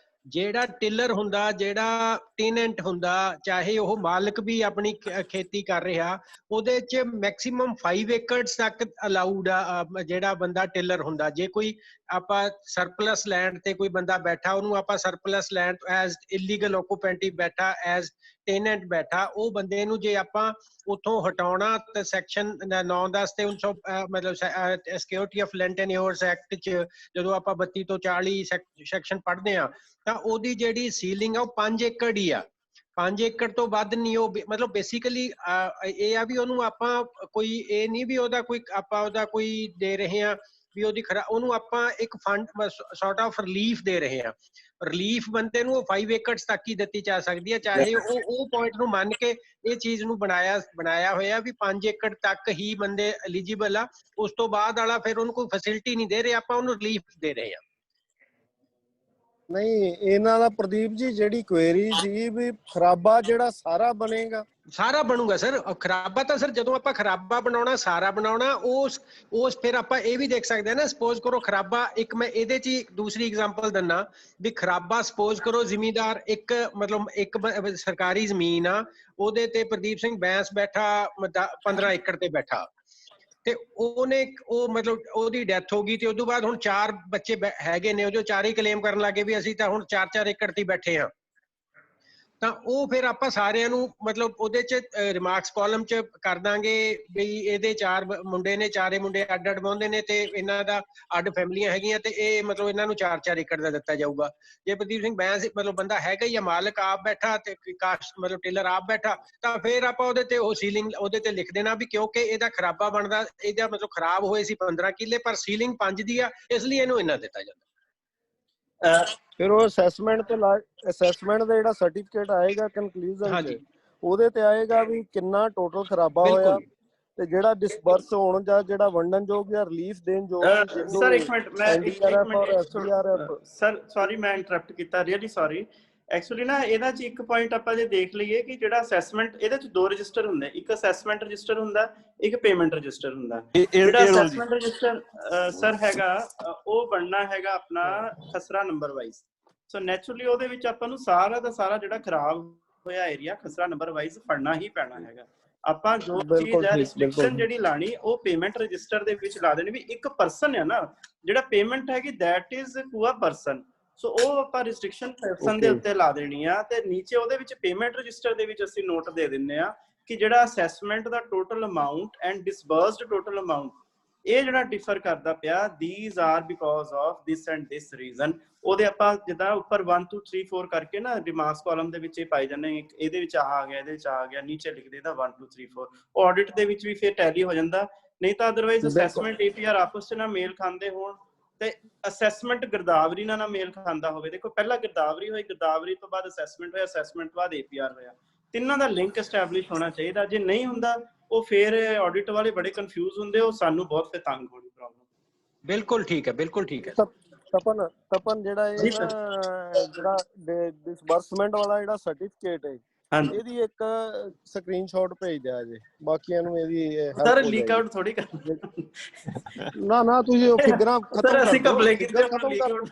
ਜਿਹੜਾ ਟਿਲਰ ਹੁੰਦਾ, ਜਿਹੜਾ ਟੈਨੈਂਟ ਹੁੰਦਾ, ਚਾਹੇ ਉਹ ਮਾਲਕ ਵੀ ਆਪਣੀ ਖੇਤੀ ਕਰ ਰਿਹਾ, ਉਹਦੇ 'ਚ ਮੈਕਸਿਮਮ 5 ਏਕੜਸ ਤੱਕ ਅਲਾਊਡ ਆ। ਜਿਹੜਾ ਬੰਦਾ ਟਿਲਰ ਹੁੰਦਾ, ਜੇ ਕੋਈ ਆਪਾਂ ਸਰਪਲਸ ਲੈਂਡ ਤੇ ਕੋਈ ਬੰਦਾ ਬੈਠਾ, ਉਹਨੂੰ ਆਪਾਂ ਸਰਪਲਸ ਲੈਂਡ ਐਜ਼ ਇਲੀਗਲ ਓਕੂਪੈਂਟੀ ਬੈਠਾ, ਐਜ਼ ਟੈਨੈਂਟ ਬੈਠਾ, ਉਹ ਬੰਦੇ ਨੂੰ ਜੇ ਆਪਾਂ ਉੱਥੋਂ ਹਟਾਉਣਾ ਤਾਂ ਸੈਕਸ਼ਨ 9-10 ਤੇ 1900 ਮਤਲਬ ਸਿਕਿਉਰਿਟੀ ਆਫ ਲੈਂਡ ਟੈਨਿਓਰਸ ਐਕਟ 'ਚ ਜਦੋਂ ਆਪਾਂ 32 ਤੋਂ 40 ਸੈਕਸ਼ਨ ਪੜ੍ਹਦੇ ਆ, ਤਾਂ ਉਹਦੀ ਜਿਹੜੀ ਸੀਲਿੰਗ ਆ ਉਹ 5 ਏਕੜ ਹੀ ਆ। 5 ਏਕੜ ਤੋਂ ਵੱਧ ਨਹੀਂ ਉਹ, ਮਤਲਬ ਬੇਸਿਕਲੀ ਇਹ ਆ ਵੀ ਉਹਨੂੰ ਆਪਾਂ ਕੋਈ ਇਹ ਨਹੀਂ ਵੀ ਉਹਦਾ ਕੋਈ ਆਪਾਂ ਉਹਦਾ ਕੋਈ ਦੇ ਰਹੇ ਆ ਵੀ ਉਹਦੀ ਉਹਨੂੰ ਆਪਾਂ ਇੱਕ ਫੰਡ ਸੌਰਟ ਆਫ ਰਿਲੀਫ ਦੇ ਰਹੇ ਆ। ਰਿਲੀਫ ਬੰਦੇ ਨੂੰ 5 ਏਕੜ ਤੱਕ ਹੀ ਦਿੱਤੀ ਜਾ ਸਕਦੀ ਹੈ, ਚਾਹੇ ਉਹ ਪੁਆਇੰਟ ਨੂੰ ਮੰਨ ਕੇ ਇਹ ਚੀਜ਼ ਨੂੰ ਬਣਾਇਆ ਹੋਇਆ ਵੀ 5 ਏਕੜ ਤੱਕ ਹੀ ਬੰਦੇ ਐਲੀਜੀਬਲ ਆ। ਉਸ ਤੋਂ ਬਾਅਦ ਵਾਲਾ ਫਿਰ ਉਹਨੂੰ ਕੋਈ ਫੈਸਿਲਿਟੀ ਨਹੀਂ ਦੇ ਰਹੇ, ਆਪਾਂ ਉਹਨੂੰ ਰਿਲੀਫ ਦੇ ਰਹੇ ਆ। ਨਹੀਂ, ਇਹਨਾਂ ਦਾ ਪ੍ਰਦੀਪ ਜੀ ਜਿਹੜੀ ਕੁਐਰੀ ਸੀ ਵੀ ਖਰਾਬਾ ਜਿਹੜਾ ਸਾਰਾ ਬਣੇਗਾ, ਸਾਰਾ ਬਣੂਗਾ ਸਰ। ਖਰਾਬਾ ਤਾਂ ਸਰ ਜਦੋਂ ਆਪਾਂ ਖਰਾਬਾ ਬਣਾਉਣਾ, ਸਾਰਾ ਬਣਾਉਣਾ, ਉਸ ਫਿਰ ਆਪਾਂ ਇਹ ਵੀ ਦੇਖ ਸਕਦੇ ਹਾਂ ਨਾ। ਸਪੋਜ਼ ਕਰੋ ਖਰਾਬਾ, ਇੱਕ ਮੈਂ ਇਹਦੇ 'ਚ ਹੀ ਦੂਸਰੀ ਐਗਜ਼ਾਮਪਲ ਦਿੰਨਾ ਵੀ ਖਰਾਬਾ ਸਪੋਜ਼ ਕਰੋ ਜ਼ਿਮੀਂਦਾਰ ਇੱਕ ਮਤਲਬ ਇੱਕ ਸਰਕਾਰੀ ਜ਼ਮੀਨ ਆ, ਉਹਦੇ ਤੇ ਪ੍ਰਦੀਪ ਸਿੰਘ ਬੈਂਸ ਬੈਠਾ 15 ਏਕੜ ਤੇ ਬੈਠਾ, ਤੇ ਉਹ ਮਤਲਬ ਉਹਦੀ ਡੈਥ ਹੋ ਗਈ ਤੇ ਉਦੋਂ ਬਾਅਦ ਹੁਣ 4 ਬੱਚੇ ਹੈਗੇ ਨੇ, ਉਹ ਜੋ 4 ਹੀ ਕਲੇਮ ਕਰਨ ਲੱਗੇ ਵੀ ਅਸੀਂ ਤਾਂ ਹੁਣ 4-4 ਏਕੜ ਤੇ ਬੈਠੇ ਆ। ਤਾਂ ਉਹ ਫਿਰ ਆਪਾਂ ਸਾਰਿਆਂ ਨੂੰ ਮਤਲਬ ਉਹਦੇ 'ਚ ਰਿਮਾਰਕਸ ਕਾਲਮ 'ਚ ਕਰ ਦਾਂਗੇ ਵੀ ਇਹਦੇ 4 ਮੁੰਡੇ ਨੇ, 4 ਮੁੰਡੇ ਅੱਡ ਬਾਉਂਦੇ ਨੇ ਤੇ ਇਹਨਾਂ ਦਾ ਅੱਡ ਫੈਮਲੀਆਂ ਹੈਗੀਆਂ, ਤੇ ਇਹ ਮਤਲਬ ਇਹਨਾਂ ਨੂੰ 4-4 ਏਕੜ ਦਾ ਦਿੱਤਾ ਜਾਊਗਾ। ਜੇ ਪ੍ਰਦੀਪ ਸਿੰਘ ਬੈਂਸ ਮਤਲਬ ਬੰਦਾ ਹੈਗਾ ਹੀ ਆ, ਮਾਲਕ ਆਪ ਬੈਠਾ ਤੇ ਕਾਸਟ ਮਤਲਬ ਟੇਲਰ ਆਪ ਬੈਠਾ, ਤਾਂ ਫਿਰ ਆਪਾਂ ਉਹਦੇ ਤੇ ਉਹ ਸੀਲਿੰਗ ਉਹਦੇ ਤੇ ਲਿਖ ਦੇਣਾ ਵੀ ਕਿਉਂਕਿ ਇਹਦਾ ਖਰਾਬਾ ਬਣਦਾ, ਇਹਦਾ ਮਤਲਬ ਖਰਾਬ ਹੋਏ ਸੀ 15 ਕਿੱਲੇ ਪਰ ਸੀਲਿੰਗ 5 ਦੀ ਆ, ਇਸ ਲਈ ਇਹਨੂੰ ਇੰਨਾ ਦਿੱਤਾ ਜਾਂਦਾ। ਫਿਰ ਉਹ ਅਸੈਸਮੈਂਟ ਦਾ ਜਿਹੜਾ ਸਰਟੀਫਿਕੇਟ ਆਏਗਾ ਕਨਕਲੂਜਨ 'ਚ, ਉਹਦੇ ਤੇ ਆਏਗਾ ਵੀ ਕਿੰਨਾ ਟੋਟਲ ਖਰਾਬਾ ਹੋਇਆ ਤੇ ਜਿਹੜਾ ਡਿਸਬਰਸ ਹੋਣ ਜਾਂ ਜਿਹੜਾ ਵੰਡਣਯੋਗ ਜਾਂ ਰਿਲੀਫ ਦੇਣ ਯੋਗ। ਸਰ ਇੱਕ ਮਿੰਟ ਸਰ ਸੌਰੀ ਮੈਂ ਇੰਟਰਪਟ ਕੀਤਾ, ਰੀਅਲੀ ਸੌਰੀ। ਐਕਚੁਅਲੀ ਨਾ ਇਹਦਾ 'ਚ ਇੱਕ ਪੁਆਇੰਟ ਆਪਾਂ ਜੇ ਦੇਖ ਲਈਏ ਕਿ ਜਿਹੜਾ ਅਸੈਸਮੈਂਟ, ਇਹਦੇ 'ਚ 2 ਰਜਿਸਟਰ ਹੁੰਦੇ, ਇੱਕ ਅਸੈਸਮੈਂਟ ਰਜਿਸਟਰ ਹੁੰਦਾ, ਇੱਕ ਪੇਮੈਂਟ ਰਜਿਸਟਰ ਹੁੰਦਾ। ਜਿਹੜਾ ਅਸੈਸਮੈਂਟ ਰਜਿਸਟਰ ਸਰ ਹੈਗਾ ਉਹ ਬਣਨਾ ਹੈਗਾ ਆਪਣਾ ਖਸਰਾ ਨੰਬਰ ਵਾਈਜ਼। ਸੋ ਨੈਚੁਰਲੀ ਉਹਦੇ ਵਿੱਚ ਆਪਾਂ ਨੂੰ ਸਾਰਾ ਦਾ ਸਾਰਾ ਜਿਹੜਾ ਖਰਾਬ ਹੋਇਆ ਏਰੀਆ ਖਸਰਾ ਨੰਬਰ ਵਾਈਜ਼ ਫੜਨਾ ਹੀ ਪੈਣਾ ਹੈਗਾ। ਆਪਾਂ ਜੋ ਚੀਜ਼ ਹੈ ਰਿਸਟ੍ਰਿਕਸ਼ਨ ਜਿਹੜੀ ਲਾਣੀ ਉਹ ਪੇਮੈਂਟ ਰਜਿਸਟਰ ਦੇ ਵਿੱਚ ਲਾ ਦੇਣੀ ਵੀ ਇੱਕ ਪਰਸਨ ਹੈ ਨਾ ਜਿਹੜਾ ਪੇਮੈਂਟ ਹੈਗੀ that is to a person. So ਉਹ ਆਪਾਂ ਰਿਸਟ੍ਰਿਕਸ਼ਨ ਪਰਸਨ ਦੇ ਉੱਤੇ ਲਾ ਦੇਣੀ ਆ, ਤੇ ਨੀਚੇ ਉਹਦੇ ਵਿੱਚ ਪੇਮੈਂਟ ਰਜਿਸਟਰ ਦੇ ਵਿੱਚ ਅਸੀਂ ਨੋਟ ਦੇ ਦਿੰਨੇ ਆ ਕਿ ਜਿਹੜਾ ਅਸੈਸਮੈਂਟ ਦਾ total amount and disbursed total amount ਇਹ ਜਿਹੜਾ ਡਿਫਰ ਕਰਦਾ ਪਿਆ, these are because of this and this reason, ਉਹਦੇ ਆਪਾਂ ਜਿੱਦਾਂ ਉੱਪਰ 1 2 3 4 ਕਰਕੇ ਨਾ ਰਿਮਾਰਕਸ ਕਾਲਮ ਦੇ ਵਿੱਚ ਇਹ ਪਾਈ ਜਾਂਦੇ, ਇਹਦੇ ਵਿੱਚ ਆ ਗਿਆ, ਇਹਦੇ ਵਿੱਚ ਆ ਗਿਆ, ਨੀਚੇ ਲਿਖ ਦੇਦਾ 1 2 3 4। ਉਹ ਆਡਿਟ ਦੇ ਵਿੱਚ ਵੀ ਫਿਰ ਟੈਲੀ ਹੋ ਜਾਂਦਾ। ਨਹੀਂ ਤਾਂ ਅਦਰਵਾਈਜ਼ ਅਸੈਸਮੈਂਟ APR ਆਪਸ 'ਚ ਨਾ ਮੇਲ ਖਾਂਦੇ ਹੋਣ ਤੇ ਅਸੈਸਮੈਂਟ ਗਿਰਦਾਵਰੀ ਨਾਲ ਨਾ ਮੇਲ ਖਾਂਦਾ ਹੋਵੇ। ਦੇਖੋ ਪਹਿਲਾਂ ਗਿਰਦਾਵਰੀ ਹੋਈ, ਗਿਰਦਾਵਰੀ ਤੋਂ ਬਾਅਦ ਅਸੈਸਮੈਂਟ ਹੋਇਆ, ਅਸੈਸਮੈਂਟ ਤੋਂ ਬਾਅਦ APR ਹੋਇਆ, ਤਿੰਨਾਂ ਦਾ ਲਿੰਕ ਐਸਟੈਬਲਿਸ਼ ਹੋਣਾ ਚਾਹੀਦਾ। ਜੇ ਨਹੀਂ ਹੁੰਦਾ ਉਹ ਫਿਰ ਆਡਿਟ ਵਾਲੇ ਬੜੇ ਕਨਫਿਊਜ਼ ਹੁੰਦੇ, ਉਹ ਸਾਨੂੰ ਬਹੁਤ ਫਿਰ ਤੰਗ ਹੋਣੀ ਪ੍ਰੋਬਲਮ। ਬਿਲਕੁਲ ਠੀਕ ਹੈ, ਬਿਲਕੁਲ ਠੀਕ ਹੈ। ਤਪਨ ਜਿਹੜਾ ਇਹ ਜਿਹੜਾ ਡਿਸਬਰਸਮੈਂਟ ਵਾਲਾ ਜਿਹੜਾ ਸਰਟੀਫਿਕੇਟ ਹੈ, ਇਹਦੀ ਇੱਕ ਸਕਰੀਨਸ਼ਾਟ ਭੇਜ ਦਿਆ ਜੇ, ਬਾਕੀਆਂ ਨੂੰ ਇਹਦੀ ਸਰ ਲੀਕ ਆਊਟ ਥੋੜੀ ਕਰ ਨਾ ਤੁਸੀਂ ਉਹ ਫਿਗਰਾਂ ਖਤਮ ਕਰ ਦਿਓ। ਅਸੀਂ ਕੰਪਲੇਂਟ ਕੀਤੀ ਆਪਣਾ ਲੀਕ ਆਊਟ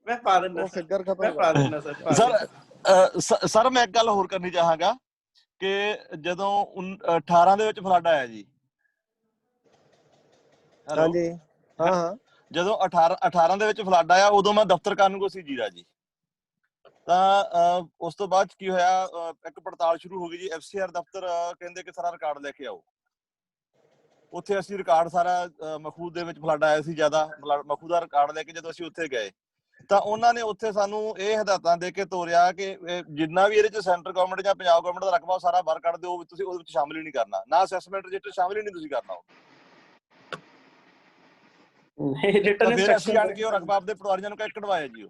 ਮੈਂ ਪਾ ਦਿੰਦਾ, ਫਿਗਰ ਖਤਮ ਮੈਂ ਪਾ ਦਿੰਦਾ ਸਰ। ਸਰ ਮੈਂ ਇੱਕ ਗੱਲ ਹੋਰ ਕਰਨੀ ਚਾਹਾਂਗਾ ਕਿ ਜਦੋਂ 18 ਦੇ ਵਿੱਚ ਫਲੱਡ ਆਇਆ ਜੀ, ਹਾਂਜੀ ਹਾਂ, ਜਦੋਂ 18 ਦੇ ਵਿੱਚ ਫਲੱਡ ਆਇਆ ਉਦੋਂ ਮੈਂ ਦਫ਼ਤਰ ਕਾਨੂੰਗੋ ਸੀ ਜੀਰਾ ਜੀ। ਤਾਂ ਉਸ ਤੋਂ ਬਾਅਦ ਕੀ ਹੋਇਆ, ਇੱਕ ਪੜਤਾਲ ਸ਼ੁਰੂ ਹੋ ਗਈ ਜੀ। FCR ਦਫ਼ਤਰ ਕਹਿੰਦੇ ਕਿ ਸਾਰਾ ਰਿਕਾਰਡ ਲੈ ਕੇ ਆਓ। ਉੱਥੇ ਅਸੀਂ ਰਿਕਾਰਡ ਸਾਰਾ ਮਖੂਦ ਦੇ ਵਿੱਚ ਫਲੱਡ ਆਇਆ ਸੀ ਜ਼ਿਆਦਾ, ਮਖੂਦ ਦਾ ਰਿਕਾਰਡ ਲੈ ਕੇ ਜਦੋਂ ਅਸੀਂ ਉੱਥੇ ਗਏ ਤਾਂ ਉਹਨਾਂ ਨੇ ਉੱਥੇ ਸਾਨੂੰ ਇਹ ਹਦਾਇਤਾਂ ਦੇ ਕੇ ਤੋਰਿਆ ਕਿ ਜਿੰਨਾ ਵੀ ਇਹਦੇ ਚ ਸੈਂਟਰ ਗਵਰਨਮੈਂਟ ਜਾਂ ਪੰਜਾਬ ਗਵਰਨਮੈਂਟ ਦਾ ਰਕਬਾ ਸਾਰਾ ਬਾਹਰ ਕੱਢ ਦਿਓ, ਤੁਸੀਂ ਉਹਦੇ ਵਿੱਚ ਸ਼ਾਮਿਲ ਹੀ ਨਹੀਂ ਕਰਨਾ, ਨਾ ਅਸੈਸਮੈਂਟ ਰਜਿਸਟਰ ਸ਼ਾਮਿਲ ਹੀ ਨਹੀਂ ਤੁਸੀਂ ਕਰਨਾ। ਫਿਰ ਅਸੀਂ ਆਣ ਕੇ ਉਹ ਰਕਬਾ ਆਪਣੇ ਪਟਵਾਰੀਆਂ ਨੂੰ ਕਢਵਾਇਆ ਜੀ।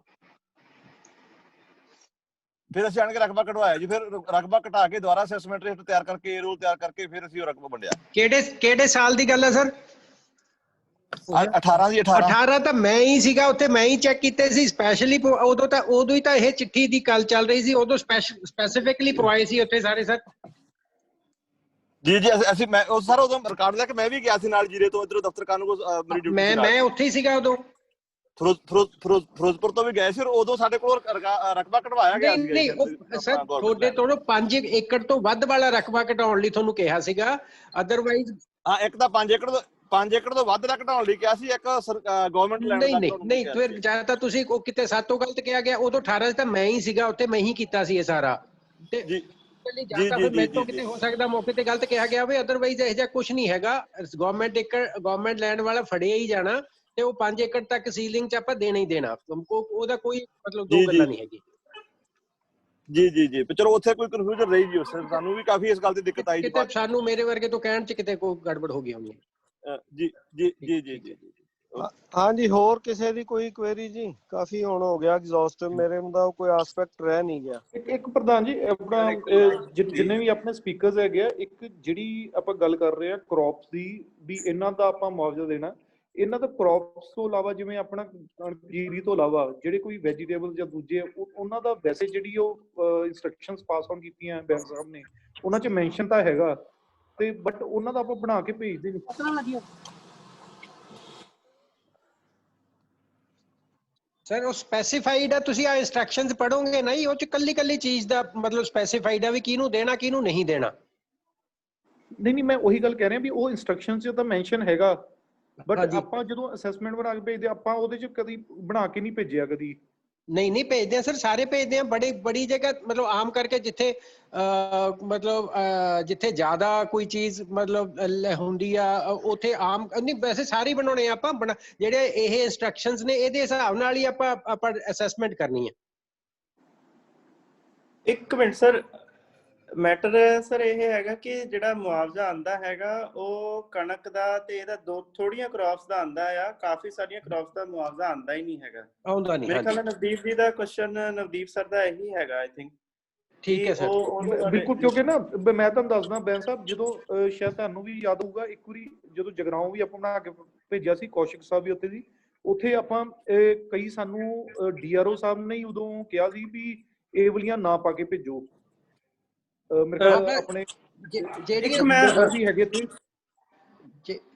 ਫਿਰ ਅਸੀਂ ਆਣ ਕੇ ਰਕਬਾ ਕਢਵਾਇਆ ਜੀ। ਫਿਰ ਰਕਬਾ ਘਟਾ ਕੇ ਦੁਬਾਰਾ ਅਸੈਸਮੈਂਟ ਰਜਿਸਟਰ ਤਿਆਰ ਕਰਕੇ, ਰੂਲ ਤਿਆਰ ਕਰਕੇ ਫਿਰ ਅਸੀਂ ਉਹ ਰਕਬਾ ਵੰਡਿਆ। ਕਿਹੜੇ ਸਾਲ ਦੀ ਗੱਲ ਹੈ ਸਰ? 18 ਦੀ 18 ਤਾਂ ਮੈਂ ਹੀ ਸੀਗਾ ਉੱਥੇ, ਮੈਂ ਹੀ ਚੈੱਕ ਕੀਤੇ ਸੀ ਸਪੈਸ਼ਲੀ। ਉਦੋਂ ਹੀ ਤਾਂ ਇਹ ਚਿੱਠੀ ਦੀ ਗੱਲ ਚੱਲ ਰਹੀ ਸੀ, ਉਦੋਂ ਸਪੈਸੀਫਿਕਲੀ ਪਵਾਏ ਸੀ ਉੱਥੇ ਸਾਰੇ ਸਰ। ਜੀ ਅਸੀਂ ਮੈਂ ਉਹ ਸਰ ਉਦੋਂ ਰਿਕਾਰਡ ਲੈ ਕੇ ਮੈਂ ਵੀ ਗਿਆ ਸੀ ਨਾਲ ਜੀਰੇ ਤੋਂ, ਇੱਧਰੋਂ ਦਫ਼ਤਰ ਕਾਨੂੰਗੋ ਮੇਰੀ ਡਿਊਟੀ ਸੀ। ਮੈਂ ਉੱਥੇ ਹੀ ਸੀਗਾ ਉਦੋਂ। ਫਿਰੋਜ਼ਪੁਰ ਤੋਂ ਵੀ ਗਏ ਸੀ, ਉਦੋਂ ਸਾਡੇ ਕੋਲ ਰਕਬਾ ਕਢਵਾਇਆ ਗਿਆ ਸੀ। ਨਹੀਂ ਸਰ ਤੁਹਾਡੇ ਤੋਂ 5 ਏਕੜ ਤੋਂ ਵੱਧ ਵਾਲਾ ਰਕਬਾ ਘਟਾਉਣ ਲਈ ਤੁਹਾਨੂੰ ਕਿਹਾ ਸੀਗਾ, ਅਦਰਵਾਈਜ਼ ਹਾਂ ਇੱਕ ਤਾਂ 5 ਏਕੜ ਤੋਂ ਵੱਧ ਦਾ ਘਟਾਉਣ ਲਈ ਕਿਹਾ ਸੀ, ਇੱਕ ਗਵਰਨਮੈਂਟ ਲੈਂਡ ਦਾ। ਨਹੀਂ ਫਿਰ ਜਾਂ ਤਾਂ ਤੁਸੀਂ ਕਿਤੇ ਸਾਤੋਂ ਗਲਤ ਕਿਹਾ ਗਿਆ। ਉਦੋਂ 18 ਤਾਂ ਮੈਂ ਹੀ ਸੀਗਾ ਉੱਥੇ, ਮੈਂ ਹੀ ਕੀਤਾ ਸੀ ਇਹ ਸਾਰਾ। ਤੇ ਜਾਂ ਤਾਂ ਫਿਰ ਮੇਰੇ ਤੋਂ ਕਿਤੇ ਹੋ ਸਕਦਾ ਮੌਕੇ ਤੇ ਗਲਤ ਕਿਹਾ ਗਿਆ ਹੋਵੇ, ਅਦਰਵਾਈਜ਼ ਇਹ ਜਿਹਾ ਕੁਝ ਨਹੀਂ ਹੈਗਾ। ਗਵਰਨਮੈਂਟ ਲੈਂਡ ਵਾਲਾ ਫੜਿਆ ਹੀ ਜਾਣਾ ਤੇ ਉਹ 5 ਏਕੜ ਤੱਕ ਸੀਲਿੰਗ ਚ ਆਪਾਂ ਦੇਣਾ ਹੀ ਦੇਣਾ, ਉਹਦਾ ਕੋਈ ਮਤਲਬ ਦੋ ਗੱਲਾਂ ਨਹੀਂ ਹੈਗੀ। ਜੀ ਚਲੋ ਉੱਥੇ ਕੋਈ ਕਨਫਿਊਜ਼ਨ ਰਹੀ ਜੀ, ਸਾਨੂੰ ਵੀ ਕਾਫੀ ਇਸ ਗੱਲ ਦੀ ਦਿੱਕਤ ਆਈ। ਕਿਤੇ ਸਾਨੂੰ ਮੇਰੇ ਵਰਗੇ ਤੋਂ ਕਹਿਣ ਚ ਕਿਤੇ ਕੋਈ ਗੜਬੜ ਹੋ ਗਈ ਹੋਣੀ। ਜੀ ਹਾਂਜੀ, ਹੋਰ ਕਿਸੇ ਦੀ ਕੋਈ ਕੁਐਰੀ ਜੀ? ਕਾਫੀ ਹੁਣ ਹੋ ਗਿਆ ਐਗਜ਼ੌਸਟਿਵ, ਮੇਰੇ ਦਾ ਕੋਈ ਐਸਪੈਕਟ ਰਹਿ ਨਹੀਂ ਗਿਆ। ਇੱਕ ਪ੍ਰਧਾਨ ਜੀ ਆਪਣਾ ਜਿੰਨੇ ਵੀ ਆਪਣੇ ਸਪੀਕਰਸ ਹੈਗੇ ਆ, ਇੱਕ ਜਿਹੜੀ ਆਪਾਂ ਗੱਲ ਕਰ ਰਹੇ ਆ ਕ੍ਰੌਪਸ ਦੀ, ਵੀ ਇਹਨਾਂ ਦਾ ਆਪਾਂ ਮੁਆਵਜ਼ਾ ਦੇਣਾ, ਇਹਨਾਂ ਦਾ ਕ੍ਰੌਪਸ ਤੋਂ ਇਲਾਵਾ ਜਿਵੇਂ ਆਪਣਾ ਜੀਰੀ ਤੋਂ ਇਲਾਵਾ ਜਿਹੜੇ ਕੋਈ ਵੈਜੀਟੇਬਲ ਜਾਂ ਦੂਜੇ, ਉਹਨਾਂ ਦਾ ਵੈਸੇ ਜਿਹੜੀ ਉਹ ਇੰਸਟਰਕਸ਼ਨਸ ਪਾਸ ਆਨ ਕੀਤੀਆਂ ਬੈਂਸ ਸਾਹਿਬ ਨੇ, ਉਹਨਾਂ 'ਚ ਮੈਂਸ਼ਨ ਤਾਂ ਹੈਗਾ ਤੇ ਬਟ ਉਹਨਾਂ ਦਾ ਆਪਾਂ ਬਣਾ ਕੇ ਭੇਜਦੇ ਨਹੀਂ। ਸਰ ਉਹ ਸਪੈਸੀਫਾਈਡ ਆ, ਤੁਸੀਂ ਆ ਇੰਸਟਰਕਸ਼ਨਸ ਪੜੋਗੇ ਨਹੀਂ, ਉਹ ਚ ਕੱਲੀ ਚੀਜ਼ ਦਾ ਮਤਲਬ ਸਪੈਸੀਫਾਈਡ ਆ ਵੀ ਕਿਹਨੂੰ ਦੇਣਾ ਕਿਹਨੂੰ ਨਹੀਂ ਦੇਣਾ। ਨਹੀਂ ਮੈਂ ਉਹੀ ਗੱਲ ਕਹਿ ਰਿਹਾ ਵੀ ਉਹ ਇੰਸਟਰਕਸ਼ਨਸ 'ਚ ਤਾਂ ਮੈਂਸ਼ਨ ਹੈਗਾ, ਬਟ ਆਪਾਂ ਜਦੋਂ ਅਸੈਸਮੈਂਟ ਬਣਾ ਕੇ ਭੇਜਦੇ ਆਪਾਂ ਉਹਦੇ 'ਚ ਕਦੀ ਬਣਾ ਕੇ ਨਹੀਂ ਭੇਜਿਆ ਕਦੀ। ਨਹੀਂ ਭੇਜਦੇ ਆ ਸਰ, ਸਾਰੇ ਭੇਜਦੇ ਆ। ਬੜੀ ਜਗ੍ਹਾ ਮਤਲਬ ਆਮ ਕਰਕੇ ਜਿੱਥੇ ਜਿੱਥੇ ਜ਼ਿਆਦਾ ਕੋਈ ਚੀਜ਼ ਮਤਲਬ ਹੁੰਦੀ ਆ ਉੱਥੇ ਆਮ ਨਹੀਂ, ਵੈਸੇ ਸਾਰੇ ਬਣਾਉਣੇ ਆ ਆਪਾਂ। ਜਿਹੜੇ ਇਹ ਇੰਸਟਰਕਸ਼ਨਸ ਨੇ ਇਹਦੇ ਹਿਸਾਬ ਨਾਲ ਹੀ ਆਪਾਂ ਅਸੈਸਮੈਂਟ ਕਰਨੀ ਹੈ। ਇੱਕ ਮਿੰਟ ਸਰ, ਮੈਟਰ ਸਰ ਇਹ ਹੈਗਾ ਕਿ ਜਿਹੜਾ ਮੁਆਵਜ਼ਾ ਆਂਦਾ ਹੈਗਾ ਉਹ ਕਣਕ ਦਾ ਤੇ ਇਹਦਾ ਥੋੜੀਆਂ ਕ੍ਰੌਪਸ ਦਾ ਆਂਦਾ ਆ, ਕਾਫੀ ਸਾਰੀਆਂ ਕ੍ਰੌਪਸ ਦਾ ਮੁਆਵਜ਼ਾ ਆਂਦਾ ਹੀ ਨਹੀਂ ਹੈਗਾ। ਆਉਂਦਾ ਨਹੀਂ। ਮੇਰੇ ਖਿਆਲ ਨਾਲ ਨਵਦੀਪ ਜੀ ਦਾ ਕੁਐਸਚਨ, ਨਵਦੀਪ ਸਰ ਦਾ ਇਹੀ ਹੈਗਾ ਆਈ ਥਿੰਕ। ਠੀਕ ਹੈ ਸਰ, ਬਿਲਕੁਲ। ਕਿਉਂਕਿ ਨਾ ਮੈਂ ਤੁਹਾਨੂੰ ਦੱਸਦਾ ਬੈਂਸ ਸਾਹਿਬ, ਜਦੋਂ ਸ਼ਾਇਦ ਤੁਹਾਨੂੰ ਵੀ ਯਾਦ ਹੋਊਗਾ, ਇੱਕ ਵਾਰੀ ਜਦੋਂ ਜਗਰਾਉਂ ਵੀ ਆਪਾਂ ਬਣਾ ਕੇ ਭੇਜਿਆ ਸੀ, ਕੌਸ਼ਿਕ ਸਾਹਿਬ ਵੀ ਉੱਥੇ ਆਪਾਂ ਕਈ ਸਾਨੂੰ DRO ਸਾਹਿਬ ਨੇ ਉਦੋਂ ਕਿਹਾ ਸੀ ਵੀ ਇਹ ਵਾਲੀਆਂ ਨਾ ਪਾ ਕੇ ਭੇਜੋ। ਆਪਣੇ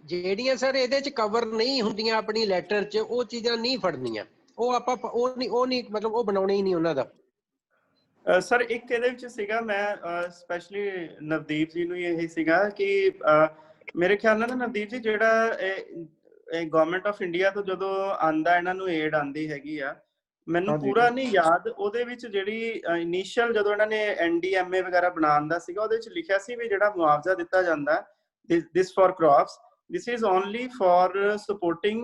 ਜਿਹੜੀਆਂ ਸਰ ਇਹਦੇ ਚ ਕਵਰ ਨਹੀਂ ਹੁੰਦੀਆਂ ਆਪਣੀ ਲੈਟਰ ਚ, ਉਹ ਚੀਜ਼ਾਂ ਨਹੀਂ ਫੜਨੀਆਂ, ਉਹ ਆਪਾਂ ਉਹ ਨਹੀਂ ਮਤਲਬ ਉਹ ਬਣਾਉਣੇ ਹੀ ਨਹੀਂ ਉਹਨਾਂ ਦਾ। ਸਰ ਇੱਕ ਇਹਦੇ ਵਿੱਚ ਸੀਗਾ, ਮੈਂ ਸਪੈਸ਼ਲੀ ਨਵਦੀਪ ਜੀ ਨੂੰ ਇਹ ਸੀਗਾ ਕਿ ਮੇਰੇ ਖਿਆਲ ਨਾਲ ਨਵਦੀਪ ਜੀ ਜਿਹੜਾ ਗਵਰਨਮੈਂਟ ਆਫ ਇੰਡੀਆ ਤੋਂ ਜਦੋਂ ਆਂਦਾ ਇਹਨਾਂ ਨੂੰ ਏਡ ਆਂਦੀ ਹੈਗੀ ਆ, ਮੈਨੂੰ ਪੂਰਾ ਨਹੀਂ ਯਾਦ, ਉਹਦੇ ਵਿੱਚ ਜਿਹੜੀ ਇਨੀਸ਼ੀਅਲ ਜਦੋਂ ਇਹਨਾਂ ਨੇ NDMA ਵਗੈਰਾ ਬਣਾਉਣ ਦਾ ਸੀਗਾ, ਉਹਦੇ ਵਿੱਚ ਲਿਖਿਆ ਸੀ ਵੀ ਜਿਹੜਾ ਮੁਆਵਜ਼ਾ ਦਿੱਤਾ ਜਾਂਦਾ this for crops, this is only for supporting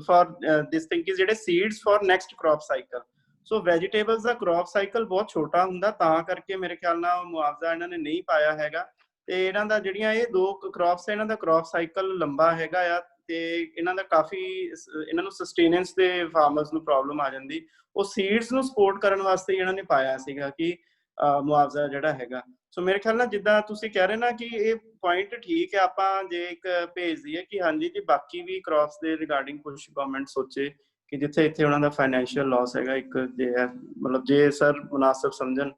for this thing is ਜਿਹੜੇ seeds for next crop cycle. So vegetables the crop cycle ਬਹੁਤ ਛੋਟਾ ਹੁੰਦਾ, ਤਾਂ ਕਰਕੇ ਮੇਰੇ ਖਿਆਲ ਨਾਲ ਮੁਆਵਜ਼ਾ ਇਹਨਾਂ ਨੇ ਨਹੀਂ ਪਾਇਆ ਹੈਗਾ। ਤੇ ਇਹਨਾਂ ਦਾ ਜਿਹੜੀਆਂ ਇਹ 2 ਕ੍ਰੌਪਸ ਇਹਨਾਂ ਦਾ ਕ੍ਰੌਪ ਸਾਈਕਲ ਲੰਬਾ ਹੈਗਾ ਆ, ਤੇ ਇਹਨਾਂ ਦਾ ਕਾਫੀ ਇਹਨਾਂ ਨੂੰ ਸਸਟੇਨੈਂਸ ਦੇ ਫਾਰਮਰਸ ਨੂੰ ਪ੍ਰੋਬਲਮ ਆ ਜਾਂਦੀ। ਉਹ ਸੀਡਸ ਨੂੰ ਸਪੋਰਟ ਕਰਨ ਵਾਸਤੇ ਇਹਨਾਂ ਨੇ ਪਾਇਆ ਸੀਗਾ ਕਿ ਮੁਆਵਜ਼ਾ ਜਿਹੜਾ ਹੈਗਾ। ਸੋ ਮੇਰੇ ਖਿਆਲ ਨਾਲ ਜਿੱਦਾਂ ਤੁਸੀਂ ਕਹਿ ਰਹੇ ਨਾ ਕਿ ਇਹ ਪੁਆਇੰਟ ਠੀਕ ਹੈ, ਆਪਾਂ ਜੇ ਇੱਕ ਭੇਜ ਦਈਏ ਕਿ ਹਾਂਜੀ ਜੀ ਬਾਕੀ ਵੀ ਕ੍ਰੌਪਸ ਦੇ ਰਿਗਾਰਡਿੰਗ ਕੁਝ ਗਵਰਨਮੈਂਟ ਸੋਚੇ ਕਿ ਜਿੱਥੇ ਇੱਥੇ ਉਹਨਾਂ ਦਾ ਫਾਈਨੈਂਸ਼ੀਅਲ ਲਾਸ ਹੈਗਾ, ਇੱਕ ਜੇ ਹੈ ਮਤਲਬ ਜੇ ਸਰ ਮੁਨਾਸਿਬ ਸਮਝਣ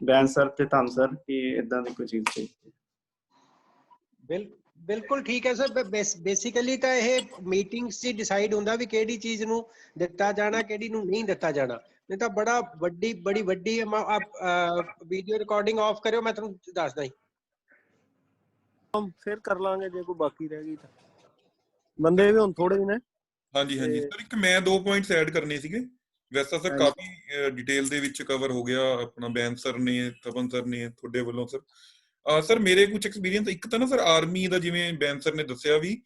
ਬੈਨ ਸਰ ਤੇ ਧੰਨ ਸਰ ਕਿ ਇਦਾਂ ਦੀ ਕੋਈ ਚੀਜ਼ ਚਾਹੀਦੀ। ਬਿਲਕੁਲ ਠੀਕ ਹੈ ਸਰ। ਬੇਸਿਕਲੀ ਤਾਂ ਇਹ ਮੀਟਿੰਗਸ 'ਚ ਡਿਸਾਈਡ ਹੁੰਦਾ ਵੀ ਕਿਹੜੀ ਚੀਜ਼ ਨੂੰ ਦਿੱਤਾ ਜਾਣਾ, ਕਿਹੜੀ ਨੂੰ ਨਹੀਂ ਦਿੱਤਾ ਜਾਣਾ। ਨਹੀਂ ਤਾਂ ਬੜੀ ਵੱਡੀ ਵੀਡੀਓ ਰਿਕਾਰਡਿੰਗ ਆਫ ਕਰਿਓ, ਮੈਂ ਤੁਹਾਨੂੰ ਦੱਸਦਾ ਹੀ। ਫਿਰ ਕਰ ਲਾਂਗੇ ਜੇ ਕੋਈ ਬਾਕੀ ਰਹਿ ਗਈ ਤਾਂ, ਬੰਦੇ ਵੀ ਹੁਣ ਥੋੜੇ ਹੀ ਨੇ। ਹਾਂਜੀ ਹਾਂਜੀ ਸਰ, ਇੱਕ ਮੈਂ 2 ਪੁਆਇੰਟਸ ਐਡ ਕਰਨੇ ਸੀਗੇ। ਵੈਸੇ ਤਾਂ ਸਰ ਕਾਫੀ ਡਿਟੇਲ ਦੇ ਵਿੱਚ ਕਵਰ ਹੋ ਗਿਆ, ਆਪਣਾ ਬੈਨ ਸਰ ਨੇ, ਤਪਨ ਸਰ ਨੇ, ਤੁਹਾਡੇ ਵੱਲੋਂ ਸਰ। ਸਰ ਮੇਰੇ ਕੁਝ ਐਕਸਪੀਰੀਅੰਸ, ਇੱਕ ਤਾਂ ਨਾ ਸਰ ਆਰਮੀ ਦਾ, ਜਿਵੇਂ ਬੈਨ ਸਰ ਨੇ ਦੱਸਿਆ ਵੀ,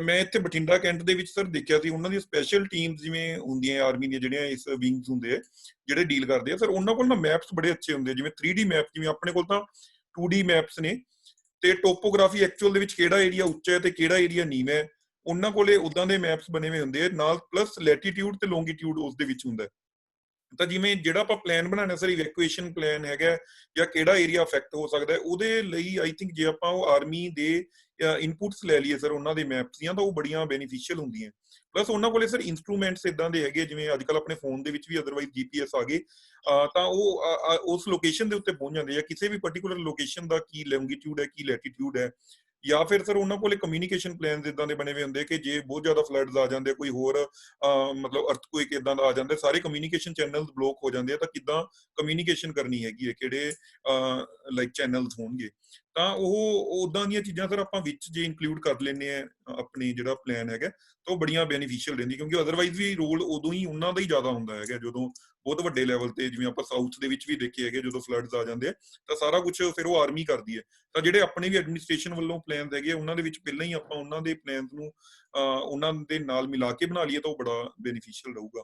ਮੈਂ ਇੱਥੇ ਬਠਿੰਡਾ ਕੈਂਟ ਦੇ ਵਿੱਚ ਸਰ ਦੇਖਿਆ ਸੀ, ਉਹਨਾਂ ਦੀ ਸਪੈਸ਼ਲ ਟੀਮਸ ਜਿਵੇਂ ਹੁੰਦੀਆਂ ਆਰਮੀ ਦੀਆਂ, ਜਿਹੜੀਆਂ ਇਸ ਵਿੰਗਸ ਹੁੰਦੇ ਆ ਜਿਹੜੇ ਡੀਲ ਕਰਦੇ ਆ ਸਰ, ਉਹਨਾਂ ਕੋਲ ਨਾ ਮੈਪਸ ਬੜੇ ਅੱਛੇ ਹੁੰਦੇ, ਜਿਵੇਂ 3D ਮੈਪ, ਜਿਵੇਂ ਆਪਣੇ ਕੋਲ ਤਾਂ 2D ਮੈਪਸ ਨੇ, ਤੇ ਟੋਪੋਗ੍ਰਾਫੀ ਐਕਚੁਅਲ ਦੇ ਵਿੱਚ ਕਿਹੜਾ ਏਰੀਆ ਉੱਚਾ ਹੈ ਤੇ ਕਿਹੜਾ ਏਰੀਆ ਨੀਵਾਂ ਹੈ, ਉਹਨਾਂ ਕੋਲੇ ਉਦਾਂ ਦੇ ਮੈਪਸ ਬਣੇ ਹੋਏ ਹੁੰਦੇ ਆ ਨਾਲ, ਪਲੱਸ ਲੈਟੀਟਿਊਡ ਤੇ ਲੌਂਗੀਟਿਊਡ ਉਸ ਦੇ ਵਿੱਚ ਹੁੰਦਾ। ਤਾਂ ਜਿਵੇਂ ਜਿਹੜਾ ਆਪਾਂ ਪਲਾਨ ਬਣਾਉਣਾ ਸਰ, ਇਵੈਕੂਏਸ਼ਨ ਪਲਾਨ ਹੈਗਾ ਜਾਂ ਕਿਹੜਾ ਏਰੀਆ ਅਫੈਕਟ ਹੋ ਸਕਦਾ, ਉਹਦੇ ਲਈ ਆਈ ਥਿੰਕ ਜੇ ਆਪਾਂ ਉਹ ਆਰਮੀ ਦੇ ਇਨਪੁਟਸ ਲੈ ਲਈਏ ਸਰ ਉਹਨਾਂ ਦੇ ਮੈਪਸ ਦੀਆਂ, ਤਾਂ ਉਹ ਬੜੀਆਂ ਬੈਨੀਫੀਸ਼ੀਅਲ ਹੁੰਦੀਆਂ। ਪਲੱਸ ਉਹਨਾਂ ਕੋਲੇ ਸਰ ਇੰਸਟਰੂਮੈਂਟਸ ਇਦਾਂ ਦੇ ਹੈਗੇ, ਜਿਵੇਂ ਅੱਜ ਕੱਲ੍ਹ ਆਪਣੇ ਫੋਨ ਦੇ ਵਿੱਚ ਵੀ ਅਦਰਵਾਈਜ਼ GPS ਆ ਗਏ, ਤਾਂ ਉਹ ਉਸ ਲੋਕੇਸ਼ਨ ਦੇ ਉੱਤੇ ਪਹੁੰਚ ਜਾਂਦੇ ਆ, ਕਿਸੇ ਵੀ ਪਰਟੀਕੂਲਰ ਲੋਕੇਸ਼ਨ ਦਾ ਕੀ ਲੌਂਗੀਟਿਊਡ ਹੈ, ਕੀ ਲੈਟੀਟਿਊਡ ਹੈ। ਜਾਂ ਫਿਰ ਸਰ ਉਹਨਾਂ ਕੋਲੇ ਕਮਿਊਨੀਕੇਸ਼ਨ ਪਲਾਨਸ ਇਦਾਂ ਦੇ ਬਣੇ ਹੋਏ ਹੁੰਦੇ ਕਿ ਜੇ ਬਹੁਤ ਜ਼ਿਆਦਾ ਫਲੱਡਸ ਆ ਜਾਂਦੇ, ਕੋਈ ਹੋਰ ਮਤਲਬ ਅਰਥਕੁਏਕ ਇਦਾਂ ਦਾ ਆ ਜਾਂਦਾ, ਸਾਰੇ ਕਮਿਊਨੀਕੇਸ਼ਨ ਚੈਨਲਸ ਬਲੌਕ ਹੋ ਜਾਂਦੇ ਆ, ਤਾਂ ਕਿੱਦਾਂ ਕਮਿਊਨੀਕੇਸ਼ਨ ਕਰਨੀ ਹੈਗੀ ਹੈ, ਕਿਹੜੇ ਲਾਈਕ ਚੈਨਲਸ ਹੋਣਗੇ। ਤਾਂ ਉਹ ਉਦਾਂ ਦੀਆਂ ਚੀਜ਼ਾਂ ਸਰ ਆਪਾਂ ਵਿੱਚ ਜੇ ਇਨਕਲੂਡ ਕਰ ਲੈਂਦੇ ਆ ਆਪਣੀ ਜਿਹੜਾ ਪਲਾਨ ਹੈਗਾ, ਤਾਂ ਉਹ ਬੜੀਆਂ ਬੈਨੀਫੀਸ਼ੀਅਲ ਰਹਿੰਦੀ, ਕਿਉਂਕਿ ਅਦਰਵਾਈਜ਼ ਵੀ ਰੋਲ ਉਦੋਂ ਹੀ ਉਹਨਾਂ ਦਾ ਹੀ ਜ਼ਿਆਦਾ ਹੁੰਦਾ ਹੈਗਾ ਜਦੋਂ ਬਹੁਤ ਵੱਡੇ ਲੈਵਲ ਤੇ, ਜਿਵੇਂ ਆਪਾਂ ਸਾਊਥ ਦੇ ਵਿੱਚ ਵੀ ਦੇਖੇ ਹੈਗੇ, ਜਦੋਂ ਫਲੱਡਸ ਆ ਜਾਂਦੇ ਆ ਤਾਂ ਸਾਰਾ ਕੁਝ ਫਿਰ ਉਹ ਆਰਮੀ ਕਰਦੀ ਹੈ। ਤਾਂ ਜਿਹੜੇ ਆਪਣੇ ਵੀ ਐਡਮਿਨਿਸਟ੍ਰੇਸ਼ਨ ਵੱਲੋਂ ਪਲਾਨਸ ਹੈਗੇ, ਉਹਨਾਂ ਦੇ ਵਿੱਚ ਪਹਿਲਾਂ ਹੀ ਆਪਾਂ ਉਹਨਾਂ ਦੇ ਪਲਾਨਸ ਨੂੰ ਉਹਨਾਂ ਦੇ ਨਾਲ ਮਿਲਾ ਕੇ ਬਣਾ ਲਈਏ ਤਾਂ ਉਹ ਬੜਾ ਬੈਨੀਫੀਸ਼ੀਅਲ ਰਹੂਗਾ।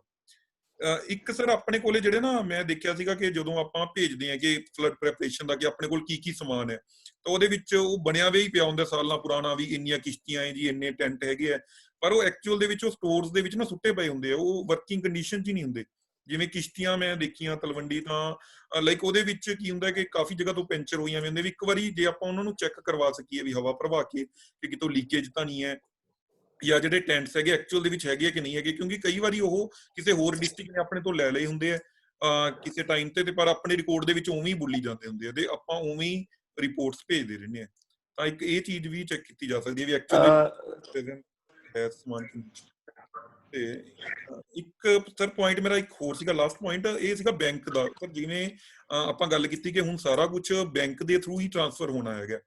ਇੱਕ ਸਰ ਆਪਣੇ ਕੋਲੇ ਜਿਹੜੇ ਨਾ ਮੈਂ ਦੇਖਿਆ ਸੀਗਾ ਕਿ ਜਦੋਂ ਆਪਾਂ ਭੇਜਦੇ ਹਾਂ ਕਿ ਫਲੱਡ ਪ੍ਰੈਪਰੇਸ਼ਨ ਦਾ ਕਿ ਆਪਣੇ ਕੋਲ ਕੀ ਕੀ ਸਮਾਨ ਹੈ, ਤਾਂ ਉਹਦੇ ਵਿੱਚ ਉਹ ਬਣਿਆ ਵੀ ਪਿਆ ਹੁੰਦਾ ਸਾਲਾਂ ਪੁਰਾਣਾ ਵੀ, ਇੰਨੀਆਂ ਕਿਸ਼ਤੀਆਂ ਹੈ ਜੀ, ਇੰਨੇ ਟੈਂਟ ਹੈਗੇ ਆ, ਪਰ ਉਹ ਐਕਚੁਅਲ ਦੇ ਵਿੱਚ ਉਹ ਸਟੋਰਸ ਦੇ ਵਿੱਚ ਨਾ ਸੁੱਟੇ ਪਏ ਹੁੰਦੇ ਆ, ਉਹ ਵਰਕਿੰਗ ਕੰਡੀਸ਼ਨ 'ਚ ਹੀ ਨਹੀਂ ਹੁੰਦੇ। ਜਿਵੇਂ ਕਿਸ਼ਤੀਆਂ ਮੈਂ ਦੇਖੀਆਂ ਤਲਵੰਡੀ, ਤਾਂ ਲਾਈਕ ਉਹਦੇ ਵਿੱਚ ਕੀ ਹੁੰਦਾ ਕਿ ਕਾਫੀ ਜਗ੍ਹਾ ਤੋਂ ਪੈਂਚਰ ਹੋਈਆਂ ਵੀ ਹੁੰਦੇ ਵੀ, ਇੱਕ ਵਾਰੀ ਜੇ ਆਪਾਂ ਉਹਨਾਂ ਨੂੰ ਚੈੱਕ ਕਰਵਾ ਸਕੀਏ ਵੀ ਹਵਾ ਭਰਵਾ ਕੇ ਕਿ ਕਿਤੋਂ ਲੀਕੇਜ ਤਾਂ ਨਹੀਂ ਹੈ, ਜਾਂ ਜਿਹੜੇ ਟੈਂਟਸ ਹੈਗੇ ਐਕਚੁਅਲ ਦੇ ਵਿੱਚ ਹੈਗੇ ਕਿ ਨਹੀਂ ਹੈਗੇ, ਕਿਉਂਕਿ ਕਈ ਵਾਰੀ ਉਹ ਕਿਸੇ ਹੋਰ ਡਿਸਟ੍ਰਿਕਟ ਨੇ ਆਪਣੇ ਤੋਂ ਲੈ ਲਏ ਹੁੰਦੇ ਆ ਕਿਸੇ ਟਾਈਮ ਤੇ, ਪਰ ਆਪਣੇ ਰਿਕਾਰਡ ਦੇ ਵਿੱਚ ਉਵੇਂ ਹੀ ਬੋਲੀ ਜਾਂਦੇ ਹੁੰਦੇ ਆ, ਤੇ ਆਪਾਂ ਉਵੇਂ ਹੀ ਰਿਪੋਰਟਸ ਭੇਜਦੇ ਰਹਿੰਦੇ ਆ। ਤਾਂ ਇੱਕ ਇਹ ਚੀਜ਼ ਵੀ ਚੈੱਕ ਕੀਤੀ ਜਾ ਸਕਦੀ ਹੈ ਵੀ ਐਕਚੁਅਲੀ ਹੈ ਸਮਾਨ। ਤੇ ਇੱਕ ਸਰ ਪੁਆਇੰਟ ਮੇਰਾ ਇੱਕ ਹੋਰ ਸੀਗਾ, ਲਾਸਟ ਪੁਆਇੰਟ ਇਹ ਸੀਗਾ ਬੈਂਕ ਦਾ। ਸਰ ਜਿਵੇਂ ਆਪਾਂ ਗੱਲ ਕੀਤੀ ਕਿ ਹੁਣ ਸਾਰਾ ਕੁਝ ਬੈਂਕ ਦੇ ਥਰੂ ਹੀ ਟ੍ਰਾਂਸਫਰ ਹੋਣਾ ਹੈਗਾ,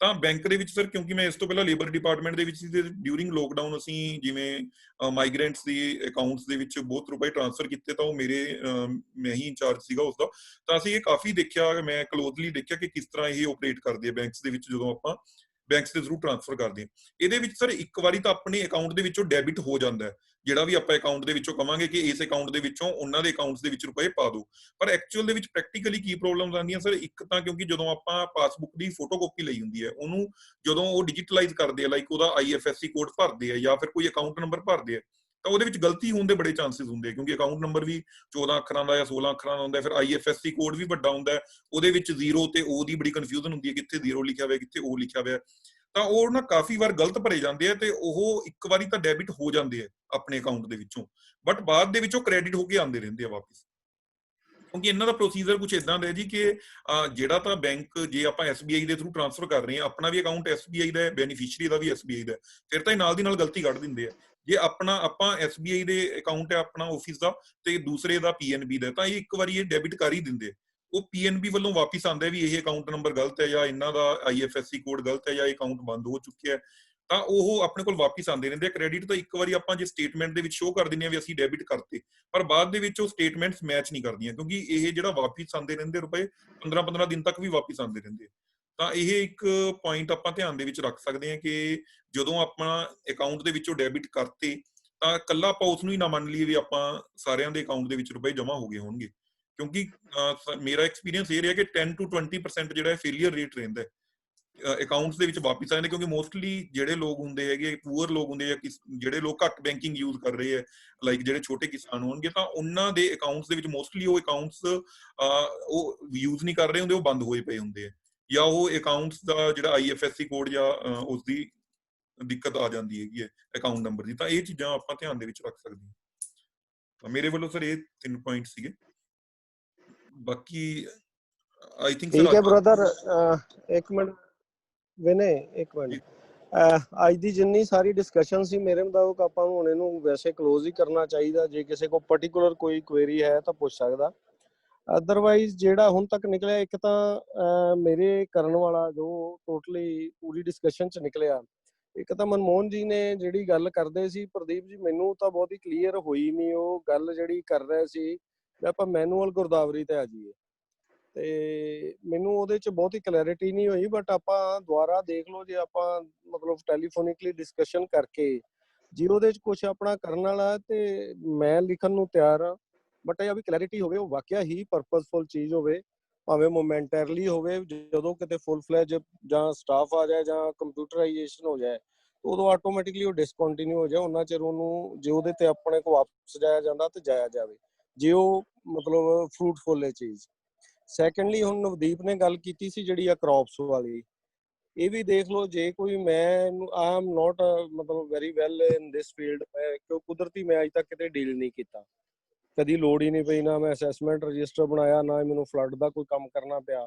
ਤਾਂ ਬੈਂਕ ਦੇ ਵਿੱਚ ਸਰ, ਕਿਉਂਕਿ ਮੈਂ ਇਸ ਤੋਂ ਪਹਿਲਾਂ ਲੇਬਰ ਡਿਪਾਰਟਮੈਂਟ ਦੇ ਵਿੱਚ ਸੀ, ਡਿਊਰਿੰਗ ਲੋਕਡਾਊਨ ਅਸੀਂ ਜਿਵੇਂ ਮਾਈਗ੍ਰੈਂਟਸ ਦੀ ਅਕਾਊਂਟਸ ਦੇ ਵਿੱਚ ਬਹੁਤ ਰੁਪਏ ਟ੍ਰਾਂਸਫਰ ਕੀਤੇ, ਤਾਂ ਉਹ ਮੈਂ ਹੀ ਇੰਚਾਰਜ ਸੀਗਾ ਉਸਦਾ। ਤਾਂ ਅਸੀਂ ਇਹ ਕਾਫੀ ਦੇਖਿਆ, ਮੈਂ ਕਲੋਜ਼ਲੀ ਦੇਖਿਆ ਕਿ ਕਿਸ ਤਰ੍ਹਾਂ ਇਹ ਆਪਰੇਟ ਕਰਦੇ ਆ ਬੈਂਕਸ ਦੇ ਵਿੱਚ ਜਦੋਂ ਆਪਾਂ ਬੈਂਕਸ ਦੇ ਥਰੂ ਟ੍ਰਾਂਸਫਰ ਕਰਦੇ ਹਾਂ। ਇਹਦੇ ਵਿੱਚ ਸਰ ਇੱਕ ਵਾਰੀ ਤਾਂ ਆਪਣੇ ਅਕਾਊਂਟ ਦੇ ਵਿੱਚੋਂ ਡੈਬਿਟ ਹੋ ਜਾਂਦਾ ਹੈ, ਜਿਹੜਾ ਵੀ ਆਪਾਂ ਅਕਾਊਂਟ ਦੇ ਵਿੱਚੋਂ ਕਵਾਂਗੇ ਕਿ ਇਸ ਅਕਾਊਂਟ ਦੇ ਵਿੱਚੋਂ ਉਹਨਾਂ ਦੇ ਅਕਾਊਂਟਸ ਦੇ ਵਿੱਚ ਰੁਪਏ ਪਾ ਦਿਓ, ਪਰ ਐਕਚੁਅਲ ਦੇ ਵਿੱਚ ਪ੍ਰੈਕਟੀਕਲੀ ਕੀ ਪ੍ਰੋਬਲਮਸ ਆਉਂਦੀਆਂ ਸਰ, ਇੱਕ ਤਾਂ ਕਿਉਂਕਿ ਜਦੋਂ ਆਪਾਂ ਪਾਸਬੁੱਕ ਦੀ ਫੋਟੋਕਾਪੀ ਲਈ ਹੁੰਦੀ ਹੈ, ਉਹਨੂੰ ਜਦੋਂ ਉਹ ਡਿਜੀਟਲਾਈਜ਼ ਕਰਦੇ ਆ, ਲਾਈਕ ਉਹਦਾ IFSC ਕੋਡ ਭਰਦੇ ਆ ਜਾਂ ਫਿਰ ਕੋਈ ਅਕਾਊਂਟ ਨੰਬਰ ਭਰਦੇ ਆ, ਤਾਂ ਉਹਦੇ ਵਿੱਚ ਗਲਤੀ ਹੋਣ ਦੇ ਬੜੇ ਚਾਂਸਸ ਹੁੰਦੇ, ਕਿਉਂਕਿ ਅਕਾਊਂਟ ਨੰਬਰ ਵੀ 14 ਅੱਖਰਾਂ ਦਾ ਜਾਂ 16 ਅੱਖਰਾਂ ਦਾ ਹੁੰਦਾ, ਫਿਰ IFSC ਕੋਡ ਵੀ ਵੱਡਾ ਹੁੰਦਾ, ਉਹਦੇ ਵਿੱਚ 0 ਤੇ O ਦੀ ਬੜੀ ਕਨਫਿਊਜ਼ਨ ਹੁੰਦੀ ਹੈ, ਕਿੱਥੇ 0 ਲਿਖਿਆ ਹੋਇਆ ਕਿੱਥੇ O ਲਿਖਿਆ ਹੋਇਆ, ਤਾਂ ਉਹ ਨਾ ਕਾਫੀ ਵਾਰ ਗਲਤ ਭਰੇ ਜਾਂਦੇ ਆ, ਤੇ ਉਹ ਇੱਕ ਵਾਰੀ ਤਾਂ ਡੈਬਿਟ ਹੋ ਜਾਂਦੇ ਆ ਆਪਣੇ ਅਕਾਊਂਟ ਦੇ ਵਿੱਚੋਂ, ਬਟ ਬਾਅਦ ਦੇ ਵਿੱਚੋਂ ਕ੍ਰੈਡਿਟ ਹੋ ਕੇ ਆਉਂਦੇ ਰਹਿੰਦੇ ਆ ਵਾਪਸ, ਕਿਉਂਕਿ ਇਹਨਾਂ ਦਾ ਪ੍ਰੋਸੀਜਰ ਕੁਝ ਇਦਾਂ ਦਾ ਹੈ ਜੀ ਕਿ ਜਿਹੜਾ ਤਾਂ ਬੈਂਕ ਜੇ ਆਪਾਂ SBI ਦੇ ਥਰੂ ਟ੍ਰਾਂਸਫਰ ਕਰ ਰਹੇ ਹਾਂ, ਆਪਣਾ ਵੀ ਅਕਾਊਂਟ SBI ਦਾ ਹੈ, ਬੈਨੀਫੀਸ਼ੀਅਰੀ ਦਾ ਵੀ SBI ਦਾ, ਫਿਰ ਤਾਂ ਇਹ ਨਾਲ ਦੀ ਨਾਲ ਗਲਤੀ ਕੱਢ ਦਿੰਦੇ ਆ। ਜੇ ਆਪਾਂ SBI ਦੇ ਅਕਾਊਂਟ ਹੈ ਆਪਣਾ ਆਫਿਸ ਦਾ ਤੇ ਦੂਸਰੇ ਦਾ PNB ਦਾ, ਤਾਂ ਇਹ ਇੱਕ ਵਾਰੀ ਇਹ ਡੈਬਿਟ ਕਰ ਹੀ ਦਿੰਦੇ, ਉਹ PNB ਵੱਲੋਂ ਵਾਪਿਸ ਆਉਂਦਾ ਵੀ ਇਹ ਅਕਾਊਂਟ ਨੰਬਰ ਗਲਤ ਹੈ ਜਾਂ ਇਹਨਾਂ ਦਾ IFSC ਕੋਡ ਗਲਤ ਹੈ ਜਾਂ ਇਹ ਅਕਾਊਂਟ ਬੰਦ ਹੋ ਚੁੱਕਿਆ, ਤਾਂ ਉਹ ਆਪਣੇ ਕੋਲ ਵਾਪਿਸ ਆਉਂਦੇ ਰਹਿੰਦੇ ਆ। ਕ੍ਰੈਡਿਟ ਤਾਂ ਇੱਕ ਵਾਰੀ ਆਪਾਂ ਜੇ ਸਟੇਟਮੈਂਟ ਦੇ ਵਿੱਚ ਸ਼ੋਅ ਕਰ ਦਿੰਦੇ ਆ ਵੀ ਅਸੀਂ ਡੈਬਿਟ ਕਰਤੇ, ਪਰ ਬਾਅਦ ਦੇ ਵਿੱਚ ਉਹ ਸਟੇਟਮੈਂਟਸ ਮੈਚ ਨਹੀਂ ਕਰਦੀਆਂ, ਕਿਉਂਕਿ ਇਹ ਜਿਹੜਾ ਵਾਪਿਸ ਆਉਂਦੇ ਰਹਿੰਦੇ ਰੁਪਏ 15-15 ਦਿਨ ਤੱਕ ਵੀ ਵਾਪਿਸ ਆਉਂਦੇ ਰਹਿੰਦੇ, ਤਾਂ ਇਹ ਇੱਕ ਪੁਆਇੰਟ ਆਪਾਂ ਧਿਆਨ ਦੇ ਵਿੱਚ ਰੱਖ ਸਕਦੇ ਹਾਂ ਕਿ ਜਦੋਂ ਆਪਾਂ ਅਕਾਊਂਟ ਦੇ ਵਿੱਚੋਂ ਡੈਬਿਟ ਕਰਤੇ ਤਾਂ ਕੱਲਾ ਆਪਾਂ ਉਸ ਨੂੰ ਹੀ ਨਾ ਮੰਨ ਲਈਏ ਵੀ ਆਪਾਂ ਸਾਰਿਆਂ ਦੇ ਅਕਾਊਂਟ ਦੇ ਵਿੱਚ ਰੁਪਏ ਜਮ੍ਹਾਂ ਹੋ ਗਏ ਹੋਣਗੇ, ਕਿਉਂਕਿ ਮੇਰਾ ਐਕਸਪੀਰੀਅੰਸ ਇਹ ਰਿਹਾ ਕਿ 10 to 20% ਜਿਹੜਾ ਫੇਲੀਅਰ ਰੇਟ ਰਹਿੰਦਾ ਹੈ ਅਕਾਊਂਟਸ ਦੇ ਵਿੱਚ ਵਾਪਿਸ ਆ ਜਾਂਦੇ, ਕਿਉਂਕਿ ਮੋਸਟਲੀ ਜਿਹੜੇ ਲੋਕ ਹੁੰਦੇ ਹੈਗੇ ਪੂਅਰ ਲੋਕ ਹੁੰਦੇ ਆ, ਜਿਹੜੇ ਲੋਕ ਘੱਟ ਬੈਂਕਿੰਗ ਯੂਜ਼ ਕਰ ਰਹੇ ਆ, ਲਾਈਕ ਜਿਹੜੇ ਛੋਟੇ ਕਿਸਾਨ ਹੋਣਗੇ, ਤਾਂ ਉਹਨਾਂ ਦੇ ਅਕਾਊਂਟਸ ਦੇ ਵਿੱਚ ਮੋਸਟਲੀ ਉਹ ਅਕਾਊਂਟਸ ਉਹ ਯੂਜ਼ ਨਹੀਂ ਕਰ ਰਹੇ ਹੁੰਦੇ, ਉਹ ਬੰਦ ਹੋਏ ਪਏ ਹੁੰਦੇ ਆ, ਜਾਂ ਉਹ ਅਕਾਊਂਟਸ ਦਾ ਜਿਹੜਾ IFSC ਕੋਡ ਜਾਂ ਉਸ ਦੀ ਦਿੱਕਤ ਆ ਜਾਂਦੀ ਹੈਗੀ ਹੈ ਅਕਾਊਂਟ ਨੰਬਰ ਦੀ। ਤਾਂ ਇਹ ਚੀਜ਼ਾਂ ਆਪਾਂ ਧਿਆਨ ਦੇ ਵਿੱਚ ਰੱਖ ਸਕਦੇ ਹਾਂ। ਮੇਰੇ ਵੱਲੋਂ ਸਰ ਇਹ 3 ਪੁਆਇੰਟ ਸੀਗੇ। ਬਾਕੀ ਆਈ ਥਿੰਕ ਠੀਕ ਹੈ ਬ੍ਰਦਰ, ਇੱਕ ਮਿੰਟ ਵਿਨੇ, ਇੱਕ ਮਿੰਟ। ਅੱਜ ਦੀ ਜਿੰਨੀ ਸਾਰੀ ਡਿਸਕਸ਼ਨ ਸੀ ਮੇਰੇ ਮੁਤਾਬਕ ਆਪਾਂ ਨੂੰ ਹੁਣ ਇਹਨੂੰ ਵੈਸੇ ਕਲੋਜ਼ ਹੀ ਕਰਨਾ ਚਾਹੀਦਾ। ਜੇ ਕਿਸੇ ਕੋਲ ਪਾਰਟਿਕੂਲਰ ਕੋਈ ਕੁਐਰੀ ਹੈ ਤਾਂ ਪੁੱਛ ਸਕਦਾ, ਅਦਰਵਾਈਜ਼ ਜਿਹੜਾ ਹੁਣ ਤੱਕ ਨਿਕਲਿਆ, ਇੱਕ ਤਾਂ ਮੇਰੇ ਕਰਨ ਵਾਲਾ ਜੋ ਟੋਟਲੀ ਪੂਰੀ ਡਿਸਕਸ਼ਨ 'ਚ ਨਿਕਲਿਆ, ਇੱਕ ਤਾਂ ਮਨਮੋਹਨ ਜੀ ਨੇ ਜਿਹੜੀ ਗੱਲ ਕਰਦੇ ਸੀ, ਪ੍ਰਦੀਪ ਜੀ ਮੈਨੂੰ ਤਾਂ ਬਹੁਤੀ ਕਲੀਅਰ ਹੋਈ ਨਹੀਂ ਉਹ ਗੱਲ ਜਿਹੜੀ ਕਰ ਰਹੇ ਸੀ ਆਪਾਂ ਮੈਨੂਅਲ ਗੁਰਦਾਵਰੀ ਤੇ ਆ ਜਾਈਏ, ਤੇ ਮੈਨੂੰ ਉਹਦੇ 'ਚ ਬਹੁਤੀ ਕਲੈਰਿਟੀ ਨਹੀਂ ਹੋਈ। ਬਟ ਆਪਾਂ ਦੁਬਾਰਾ ਦੇਖ ਲਓ, ਜੇ ਆਪਾਂ ਮਤਲਬ ਟੈਲੀਫੋਨਿਕਲੀ ਡਿਸਕਸ਼ਨ ਕਰਕੇ ਜੇ ਉਹਦੇ 'ਚ ਕੁਛ ਆਪਣਾ ਕਰਨ ਵਾਲਾ ਤੇ ਮੈਂ ਲਿਖਣ ਨੂੰ ਤਿਆਰ ਹਾਂ, ਬਟ ਇਹ ਵੀ ਕਲੈਰਿਟੀ ਹੋਵੇ, ਉਹ ਵਾਕਿਆ ਹੀ ਪਰਪਸਫੁਲ ਚੀਜ਼ ਹੋਵੇ, ਭਾਵੇਂ ਮੋਮੈਂਟਰਲੀ ਹੋਵੇ। ਜਦੋਂ ਕਿਤੇ ਫੁੱਲ ਫਲੈਜ ਜਾਂ ਸਟਾਫ ਆ ਜਾਏ ਜਾਂ ਕੰਪਿਊਟਰਾਈਜੇਸ਼ਨ ਹੋ ਜਾਏ, ਉਦੋਂ ਆਟੋਮੈਟਿਕਲੀ ਉਹ ਡਿਸਕੰਟੀਨਿਊ ਹੋ ਜਾਏ, ਉਹਨਾਂ ਚਿਰ ਉਹਨੂੰ ਜੇ ਉਹਦੇ ਤੇ ਆਪਣੇ ਕੋਲ ਵਾਪਸ ਜਾਇਆ ਜਾਂਦਾ ਤੇ ਜਾਇਆ ਜਾਵੇ, ਜੇ ਉਹ ਮਤਲਬ ਫਰੂਟਫੁਲ ਹੈ ਚੀਜ਼। ਸੈਕੰਡਲੀ ਹੁਣ ਨਵਦੀਪ ਨੇ ਗੱਲ ਕੀਤੀ ਸੀ ਜਿਹੜੀ ਆ ਕ੍ਰੌਪਸ ਵਾਲੀ, ਇਹ ਵੀ ਦੇਖ ਲਓ, ਜੇ ਕੋਈ ਮੈਂ ਆਈ ਐਮ ਨੋਟ ਮਤਲਬ ਵੈਰੀ ਵੈਲ ਇਨ ਦਿਸ ਫੀਲਡ, ਕਿਉਂ ਕੁਦਰਤੀ ਮੈਂ ਅੱਜ ਤੱਕ ਕਿਤੇ ਡੀਲ ਨਹੀਂ ਕੀਤਾ, ਕਦੀ ਲੋੜ ਹੀ ਨਹੀਂ ਪਈ, ਨਾ ਮੈਂ ਅਸੈਸਮੈਂਟ ਰਜਿਸਟਰ ਬਣਾਇਆ, ਨਾ ਮੈਨੂੰ ਫਲੱਡ ਦਾ ਕੋਈ ਕੰਮ ਕਰਨਾ ਪਿਆ,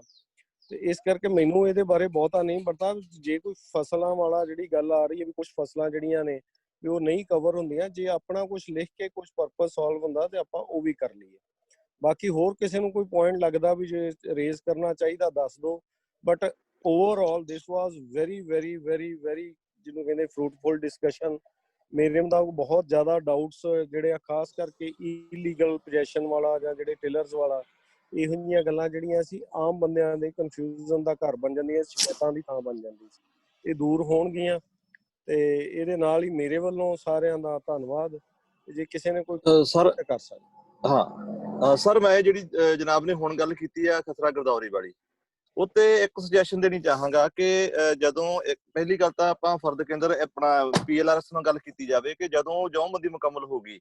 ਤੇ ਇਸ ਕਰਕੇ ਮੈਨੂੰ ਇਹਦੇ ਬਾਰੇ ਬਹੁਤਾ ਨਹੀਂ ਪਤਾ। ਜੇ ਕੋਈ ਫਸਲਾਂ ਵਾਲਾ ਜਿਹੜੀ ਗੱਲ ਆ ਰਹੀ ਹੈ ਵੀ ਕੁਝ ਫਸਲਾਂ ਜਿਹੜੀਆਂ ਨੇ ਵੀ ਉਹ ਨਹੀਂ ਕਵਰ ਹੁੰਦੀਆਂ, ਜੇ ਆਪਣਾ ਕੁਝ ਲਿਖ ਕੇ ਕੁਝ ਪਰਪਸ ਸੋਲਵ ਹੁੰਦਾ ਤੇ ਆਪਾਂ ਉਹ ਵੀ ਕਰ ਲਈਏ। ਬਾਕੀ ਹੋਰ ਕਿਸੇ ਨੂੰ ਕੋਈ ਪੁਆਇੰਟ ਲੱਗਦਾ ਵੀ ਜੇ ਰੇਜ਼ ਕਰਨਾ ਚਾਹੀਦਾ ਦੱਸ ਦਿਓ, but overall this was very very very very ਜਿਹਨੂੰ ਕਹਿੰਦੇ ਫਰੂਟਫੁਲ ਡਿਸਕਸ਼ਨ। ਮੇਰੇ ਮੁਤਾਬਕ ਬਹੁਤ ਜ਼ਿਆਦਾ ਡਾਊਟਸ ਜਿਹੜੇ ਆ, ਖਾਸ ਕਰਕੇ ਇਲੀਗਲ ਪੋਜੈਸ਼ਨ ਵਾਲਾ ਜਾਂ ਜਿਹੜੇ ਟਿਲਰਸ ਵਾਲਾ, ਇਹੋ ਜਿਹੀਆਂ ਗੱਲਾਂ ਜਿਹੜੀਆਂ ਸੀ ਆਮ ਬੰਦਿਆਂ ਦੇ ਕਨਫਿਊਜ਼ਨ ਦਾ ਘਰ ਬਣ ਜਾਂਦੀਆਂ, ਸ਼ਿਕਾਇਤਾਂ ਦੀ ਥਾਂ ਬਣ ਜਾਂਦੀ ਸੀ, ਇਹ ਦੂਰ ਹੋਣਗੀਆਂ। ਤੇ ਇਹਦੇ ਨਾਲ ਹੀ ਮੇਰੇ ਵੱਲੋਂ ਸਾਰਿਆਂ ਦਾ ਧੰਨਵਾਦ। ਜੇ ਕਿਸੇ ਨੇ ਕੋਈ ਸਰ ਕਰ ਸਕਦਾ। ਹਾਂ ਸਰ, ਮੈਂ ਜਿਹੜੀ ਜਨਾਬ ਨੇ ਹੁਣ ਗੱਲ ਕੀਤੀ ਆ ਖਸਰਾ ਗਿਰਦਾਵਰੀ ਵਾਲੀ, ਉੱਤੇ ਇੱਕ ਸੁਜੈਸ਼ਨ ਦੇਣੀ ਚਾਹਾਂਗਾ ਕਿ ਜਦੋਂ ਪਹਿਲੀ ਗੱਲ ਤਾਂ ਆਪਾਂ ਫਰਦ ਕੇਂਦਰ ਆਪਣਾ PLRS ਨਾਲ ਗੱਲ ਕੀਤੀ ਜਾਵੇ ਕਿ ਜਦੋਂ ਜਮ੍ਹਾਂਬੰਦੀ ਮੁਕੰਮਲ ਹੋ ਗਈ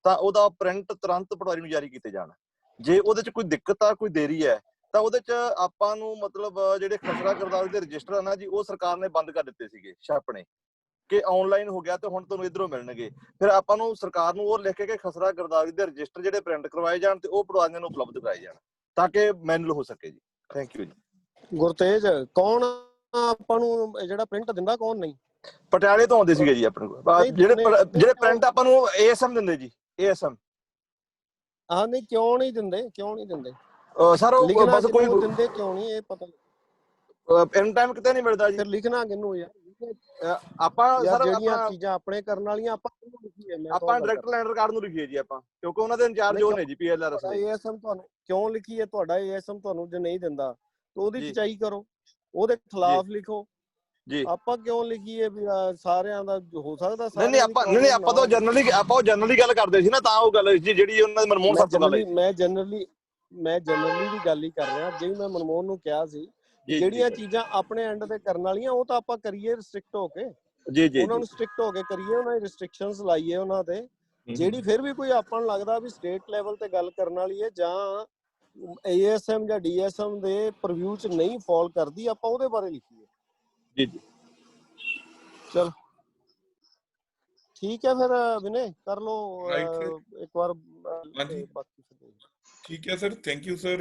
ਤਾਂ ਉਹਦਾ ਪ੍ਰਿੰਟ ਤੁਰੰਤ ਪਟਵਾਰੀ ਨੂੰ ਜਾਰੀ ਕੀਤੇ ਜਾਣ। ਜੇ ਉਹਦੇ 'ਚ ਕੋਈ ਦਿੱਕਤ ਆ, ਕੋਈ ਦੇਰੀ ਹੈ, ਤਾਂ ਉਹਦੇ 'ਚ ਆਪਾਂ ਨੂੰ ਮਤਲਬ ਜਿਹੜੇ ਖਸਰਾ ਗਿਰਦਾਵਰੀ ਦੇ ਰਜਿਸਟਰ ਆ ਨਾ ਜੀ, ਉਹ ਸਰਕਾਰ ਨੇ ਬੰਦ ਕਰ ਦਿੱਤੇ ਸੀਗੇ ਛਾਪਣੇ, ਕਿ ਆਨਲਾਈਨ ਹੋ ਗਿਆ ਤੇ ਹੁਣ ਤੁਹਾਨੂੰ ਇਧਰੋਂ ਮਿਲਣਗੇ। ਫਿਰ ਆਪਾਂ ਨੂੰ ਸਰਕਾਰ ਨੂੰ ਉਹ ਲਿਖ ਕੇ ਕਿ ਖਸਰਾ ਗਿਰਦਾਵਰੀ ਦੇ ਰਜਿਸਟਰ ਜਿਹੜੇ ਪ੍ਰਿੰਟ ਕਰਵਾਏ ਜਾਣ ਤੇ ਉਹ ਪਟਵਾਰੀਆਂ ਨੂੰ ਉਪਲਬਧ ਕਰਾਏ ਜਾਣ ਤਾਂ ਕਿ ਮੈਨੂਅਲ ਹੋ ਸਕੇ ਜੀ। ਥੈਂਕ ਯੂ ਜੀ। ਗੁਰਤੇਜ, ਕੌਣ ਆਪਾਂ ਨੂੰ ਜਿਹੜਾ ਪ੍ਰਿੰਟ ਦਿੰਦਾ, ਕੌਣ ਨਹੀਂ? ਪਟਿਆਲੇ ਤੋਂ ਆਉਂਦੇ ਸੀਗੇ ਜੀ ਆਪਣੇ ਕੋਲ, ਜਿਹੜੇ ਪ੍ਰਿੰਟ ਆਪਾਂ ਨੂੰ ASM ਦਿੰਦੇ ਜੀ, ASM। ਹਾਂ, ਨਹੀਂ ਕਿਉਂ ਨਹੀਂ ਦਿੰਦੇ, ਕਿਉਂ ਨਹੀਂ ਦਿੰਦੇ ਸਰ? ਉਹ ਬਸ ਕੋਈ ਦਿੰਦੇ ਕਿਉਂ ਨਹੀਂ, ਇਹ ਪਤਾ ਇਨ ਟਾਈਮ ਕਿਤੇ ਨਹੀਂ ਮਿਲਦਾ ਜੀ। ਫਿਰ ਲਿਖਣਾ ਕਿਹਨੂੰ ਯਾਰ? ਆਪਾਂ ਸਰ ਜਿਹੜੀਆਂ ਚੀਜ਼ਾਂ ਆਪਣੇ ਕਰਨ ਵਾਲੀਆਂ ਆਪਾਂ ਡਾਇਰੈਕਟਰ ਲੈਂਡਰ ਕਾਰਡ ਨੂੰ ਲਿਖੀਏ ਜੀ ਆਪਾਂ, ਕਿਉਂਕਿ ਉਹਨਾਂ ਦੇ ਇੰਚਾਰਜ ਉਹ ਨੇ ਜੀ PLRS ਦੇ। ASM ਤੁਹਾਨੂੰ ਕਿਉਂ ਲਿਖੀਏ? ਤੁਹਾਡਾ ASM ਤੁਹਾਨੂੰ ਜੇ ਨਹੀਂ ਦਿੰਦਾ ਤਾਂ ਉਹਦੀ ਚਚਾਈ ਕਰੋ, ਉਹਦੇ ਖਿਲਾਫ ਲਿਖੋ ਜੀ। ਆਪਾਂ ਕਿਉਂ ਲਿਖੀਏ ਵੀ ਸਾਰਿਆਂ ਦਾ ਹੋ ਸਕਦਾ? ਨਹੀਂ ਆਪਾਂ ਤਾਂ ਜਨਰਲੀ ਗੱਲ ਕਰਦੇ ਸੀ ਨਾ, ਤਾਂ ਉਹ ਗੱਲ ਜੀ ਜਿਹੜੀ ਉਹਨਾਂ ਦੇ ਮਨਮੋਹਨ ਸਾਹਿਬ ਨਾਲ। ਮੈਂ ਜਨਰਲੀ ਦੀ ਗੱਲ ਹੀ ਕਰ ਰਿਹਾ। ਜੇ ਮੈਂ ਮਨਮੋਹਨ ਨੂੰ ਕਿਹਾ ਸੀ ਜਿਹੜੀਆਂ ਚੀਜ਼ਾਂ ਆਪਣੇ ਐਂਡ ਤੇ ਕਰਨ ਵਾਲੀਆਂ ਉਹ ਤਾਂ ਆਪਾਂ ਕਰੀਏ ਰਿਸਟ੍ਰਿਕਟ ਹੋ ਕੇ, ਉਹਨਾਂ ਨੂੰ ਸਟ੍ਰਿਕਟ ਹੋ ਕੇ ਕਰੀਏ, ਉਹਨਾਂ ਦੀ ਰਿਸਟ੍ਰਿਕਸ਼ਨਸ ਲਾਈਏ ਉਹਨਾਂ ਤੇ। ਜਿਹੜੀ ਫਿਰ ਵੀ ਕੋਈ ਆਪਾਂ ਨੂੰ ਲੱਗਦਾ ਵੀ ਸਟੇਟ ਲੈਵਲ ਤੇ ਗੱਲ ਕਰਨ ਵਾਲੀ ਹੈ ਜਾਂ ASM ਜਾਂ DSM ਦੇ ਪ੍ਰਵਿਊ ਚ ਨਹੀਂ ਫਾਲ ਕਰਦੀ, ਆਪਾਂ ਉਹਦੇ ਬਾਰੇ ਲਿਖੀਏ ਜੀ। ਚਲ ਠੀਕ ਹੈ, ਫਿਰ ਵਿਨੇ ਕਰ ਲਓ ਇੱਕ ਵਾਰ। ਠੀਕ ਹੈ ਸਰ, ਥੈਂਕ ਯੂ ਸਰ,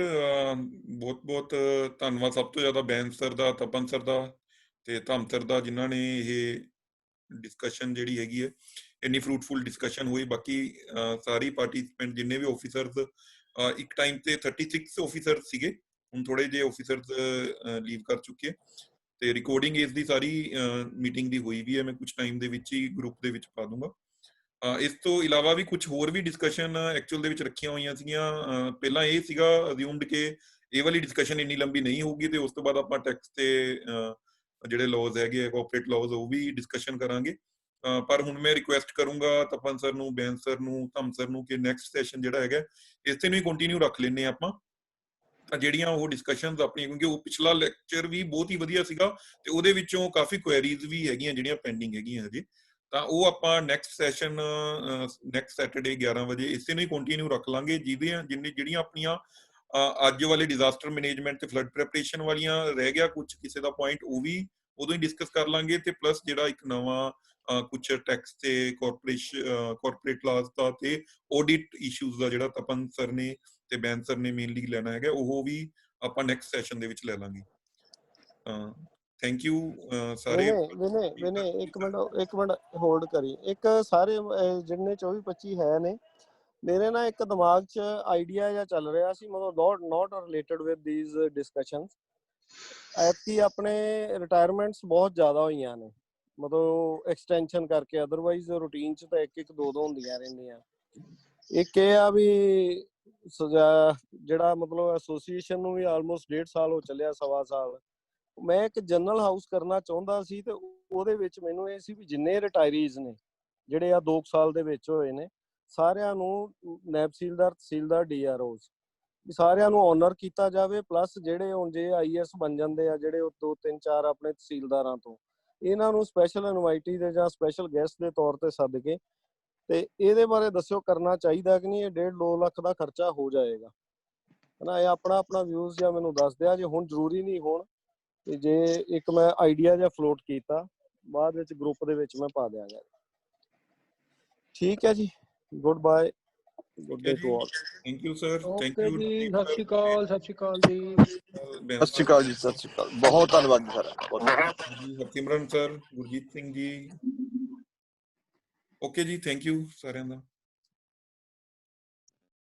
ਬਹੁਤ ਬਹੁਤ ਧੰਨਵਾਦ ਸਭ ਤੋਂ ਜ਼ਿਆਦਾ ਬੈਂਸ ਸਰ ਦਾ, ਤਪਨ ਸਰ ਦਾ ਤੇ ਧੰਮ ਸਰ ਦਾ, ਜਿਨ੍ਹਾਂ ਨੇ ਇਹ ਡਿਸਕਸ਼ਨ ਜਿਹੜੀ ਹੈਗੀ ਹੈ ਇੰਨੀ ਫਰੂਟਫੁਲ ਡਿਸਕਸ਼ਨ ਹੋਈ। ਬਾਕੀ ਸਾਰੀ ਪਾਰਟਿਸਿਪੈਂਟ ਜਿੰਨੇ ਵੀ ਆਫਿਸਰਸ, ਇੱਕ ਟਾਈਮ ਤੇ 36 ਆਫਿਸਰ ਸੀਗੇ, ਹੁਣ ਥੋੜੇ ਜਿਹੇ ਆਫਿਸਰਸ ਲੀਵ ਕਰ ਚੁੱਕੇ, ਤੇ ਰਿਕਾਰਡਿੰਗ ਇਸ ਦੀ ਸਾਰੀ ਮੀਟਿੰਗ ਦੀ ਹੋਈ ਵੀ ਹੈ, ਮੈਂ ਕੁਝ ਟਾਈਮ ਦੇ ਵਿੱਚ ਹੀ ਗਰੁੱਪ ਦੇ ਵਿੱਚ ਪਾ ਦੂੰਗਾ। ਇਸ ਤੋਂ ਇਲਾਵਾ ਵੀ ਕੁਝ ਹੋਰ ਵੀ ਡਿਸਕਸ਼ਨ ਐਕਚੁਅਲ ਦੇ ਵਿੱਚ ਰੱਖੀਆਂ ਹੋਈਆਂ ਸੀਗੀਆਂ। ਪਹਿਲਾਂ ਇਹ ਸੀਗਾ ਅਸਿਊਮਡ ਕਿ ਇਹ ਵਾਲੀ ਡਿਸਕਸ਼ਨ ਇੰਨੀ ਲੰਬੀ ਨਹੀਂ ਹੋਊਗੀ ਤੇ ਉਸ ਤੋਂ ਬਾਅਦ ਆਪਾਂ ਟੈਕਸ ਤੇ ਜਿਹੜੇ ਲਾਜ਼ ਹੈਗੇ ਆ ਕਾਰਪੋਰੇਟ ਲਾਜ਼ ਉਹ ਵੀ ਡਿਸਕਸ਼ਨ ਕਰਾਂਗੇ। ਪਰ ਹੁਣ ਮੈਂ ਰਿਕੁਐਸਟ ਕਰੂੰਗਾ ਤਪਨ ਸਰ ਨੂੰ, ਬੈਂਸ ਸਰ ਨੂੰ, ਧੰਮ ਸਰ ਨੂੰ ਕਿ ਨੈਕਸਟ ਸੈਸ਼ਨ ਜਿਹੜਾ ਹੈਗਾ ਇਸੇ ਨੂੰ ਹੀ ਕੰਟੀਨਿਊ ਰੱਖ ਲੈਂਦੇ ਆ ਆਪਾਂ, ਜਿਹੜੀਆਂ ਉਹ ਡਿਸਕਸ਼ਨਸ ਆਪਣੀਆਂ, ਕਿਉਂਕਿ ਉਹ ਪਿਛਲਾ ਲੈਕਚਰ ਵੀ ਬਹੁਤ ਹੀ ਵਧੀਆ ਸੀਗਾ ਤੇ ਉਹਦੇ ਵਿੱਚੋਂ ਕਾਫੀ ਕੁਐਰੀਜ਼ ਵੀ ਹੈਗੀਆਂ ਜਿਹੜੀਆਂ ਪੈਂਡਿੰਗ ਹੈਗੀਆਂ ਹਜੇ, ਤਾਂ ਉਹ ਆਪਾਂ ਨੈਕਸਟ ਸੈਸ਼ਨ ਨੈਕਸਟ ਸੈਟਰਡੇ 11 ਵਜੇ ਇਸੇ ਨੂੰ ਹੀ ਕੰਟੀਨਿਊ ਰੱਖ ਲਾਂਗੇ। ਜਿਹੜੀਆਂ ਆਪਣੀਆਂ ਅੱਜ ਵਾਲੇ ਡਿਜ਼ਾਸਟਰ ਮੈਨੇਜਮੈਂਟ ਤੇ ਫਲੱਡ ਪ੍ਰੈਪਰੇਸ਼ਨ ਵਾਲੀਆਂ ਰਹਿ ਗਿਆ ਕੁਝ ਕਿਸੇ ਦਾ ਪੁਆਇੰਟ, ਉਹ ਵੀ ਉਦੋਂ ਹੀ ਡਿਸਕਸ ਕਰ ਲਾਂਗੇ, ਤੇ ਪਲੱਸ ਜਿਹੜਾ ਇੱਕ ਨਵਾਂ ਕੁਝ ਟੈਕਸ ਤੇ ਕਾਰਪੋਰੇਟ ਲਾਜ਼ ਦਾ ਤੇ ਆਡਿਟ ਇਸ਼ੂਜ਼ ਦਾ ਜਿਹੜਾ ਤਪਨ ਸਰ ਨੇ ਤੇ ਬੈਂਸ ਸਰ ਨੇ ਮੇਨਲੀ ਲੈਣਾ ਹੈਗਾ, ਉਹ ਵੀ ਆਪਾਂ ਨੈਕਸਟ ਸੈਸ਼ਨ ਦੇ ਵਿੱਚ ਲੈ ਲਾਂਗੇ। ਥੈਂਕ ਯੂ ਸਾਰੇ। ਵਿਨੇ ਇੱਕ ਮਿੰਟ ਹੋਲਡ ਕਰੀ। ਇੱਕ ਸਾਰੇ ਜਿੰਨੇ 24-25 ਹੈ ਨੇ, ਮੇਰੇ ਨਾ ਇੱਕ ਦਿਮਾਗ 'ਚ ਆਈਡੀਆ ਜਿਹਾ ਚੱਲ ਰਿਹਾ ਸੀ, ਮਤਲਬ note related with these discussions. ਐਤਕੀ ਆਪਣੇ ਰਿਟਾਇਰਮੈਂਟਸ ਬਹੁਤ ਜ਼ਿਆਦਾ ਹੋਈਆਂ ਨੇ, ਮਤਲਬ ਐਕਸਟੈਂਸ਼ਨ ਕਰਕੇ, ਅਦਰਵਾਈਜ਼ ਰੂਟੀਨ 'ਚ ਤਾਂ ਇੱਕ ਦੋ ਹੁੰਦੀਆਂ ਰਹਿੰਦੀਆਂ। ਇੱਕ ਇਹ ਆ ਵੀ ਜਿਹੜਾ ਮਤਲਬ ਐਸੋਸੀਏਸ਼ਨ ਨੂੰ ਵੀ ਆਲਮੋਸਟ 1.5 ਸਾਲ ਹੋ ਚੱਲਿਆ, 1.25 ਸਾਲ। ਮੈਂ ਇੱਕ ਜਨਰਲ ਹਾਊਸ ਕਰਨਾ ਚਾਹੁੰਦਾ ਸੀ ਤੇ ਉਹਦੇ ਵਿੱਚ ਮੈਨੂੰ ਇਹ ਸੀ ਵੀ ਜਿੰਨੇ ਰਿਟਾਇਰੀਜ਼ ਨੇ ਜਿਹੜੇ ਆ 2 ਸਾਲ ਦੇ ਵਿੱਚ ਹੋਏ ਨੇ, ਸਾਰਿਆਂ ਨੂੰ ਨਾਇਬ ਤਹਿਸੀਲਦਾਰ DROs ਸਾਰਿਆਂ ਨੂੰ ਆਨਰ ਕੀਤਾ ਜਾਵੇ। ਪਲੱਸ ਜਿਹੜੇ ਹੁਣ ਜੇ IAS ਬਣ ਜਾਂਦੇ ਆ ਜਿਹੜੇ 2-3-4 ਆਪਣੇ ਤਹਿਸੀਲਦਾਰਾਂ ਤੋਂ, ਇਹਨਾਂ ਨੂੰ ਸਪੈਸ਼ਲ ਇਨਵਾਈਟੀ ਦੇ ਜਾਂ ਸਪੈਸ਼ਲ ਗੈਸਟ ਦੇ ਤੌਰ ਤੇ ਸੱਦ ਕੇ ਤੇ ਇਹਦੇ ਬਾਰੇ ਦੱਸਿਓ ਕਰਨਾ ਚਾਹੀਦਾ ਕਿ ਨਹੀਂ। ਇਹ 1.5-2 ਲੱਖ ਦਾ ਖਰਚਾ ਹੋ ਜਾਏਗਾ ਹਨਾ। ਇਹ ਆਪਣਾ ਵਿਊਜ਼ ਜਾਂ ਮੈਨੂੰ ਦੱਸ ਦਿਆ ਜੇ, ਹੁਣ ਜ਼ਰੂਰੀ ਨਹੀਂ ਹੋਣ ਤੇ ਜੇ ਇੱਕ ਮੈਂ ਆਈਡੀਆ ਜਿਹਾ ਫਲੋਟ ਕੀਤਾ, ਬਾਅਦ ਵਿੱਚ ਗਰੁੱਪ ਦੇ ਵਿੱਚ ਮੈਂ ਪਾ ਦਿਆਂਗਾ। ਠੀਕ ਹੈ ਜੀ, good bye, good day to all. Thank you sir. Thank you ਜੀ, ਸਤਿ ਸ਼੍ਰੀ ਅਕਾਲ। ਸਤਿ ਸ਼੍ਰੀ ਅਕਾਲ ਜੀ। ਸਤਿ ਸ਼੍ਰੀ ਅਕਾਲ ਜੀ। ਸਤਿ ਸ਼੍ਰੀ ਅਕਾਲ, ਬਹੁਤ ਧੰਨਵਾਦ ਜੀ sir. Harsimran sir, Gurjeet Singh ji, okay ਜੀ, ਥੈਂਕ ਯੂ ਸਾਰਿਆਂ ਦਾ।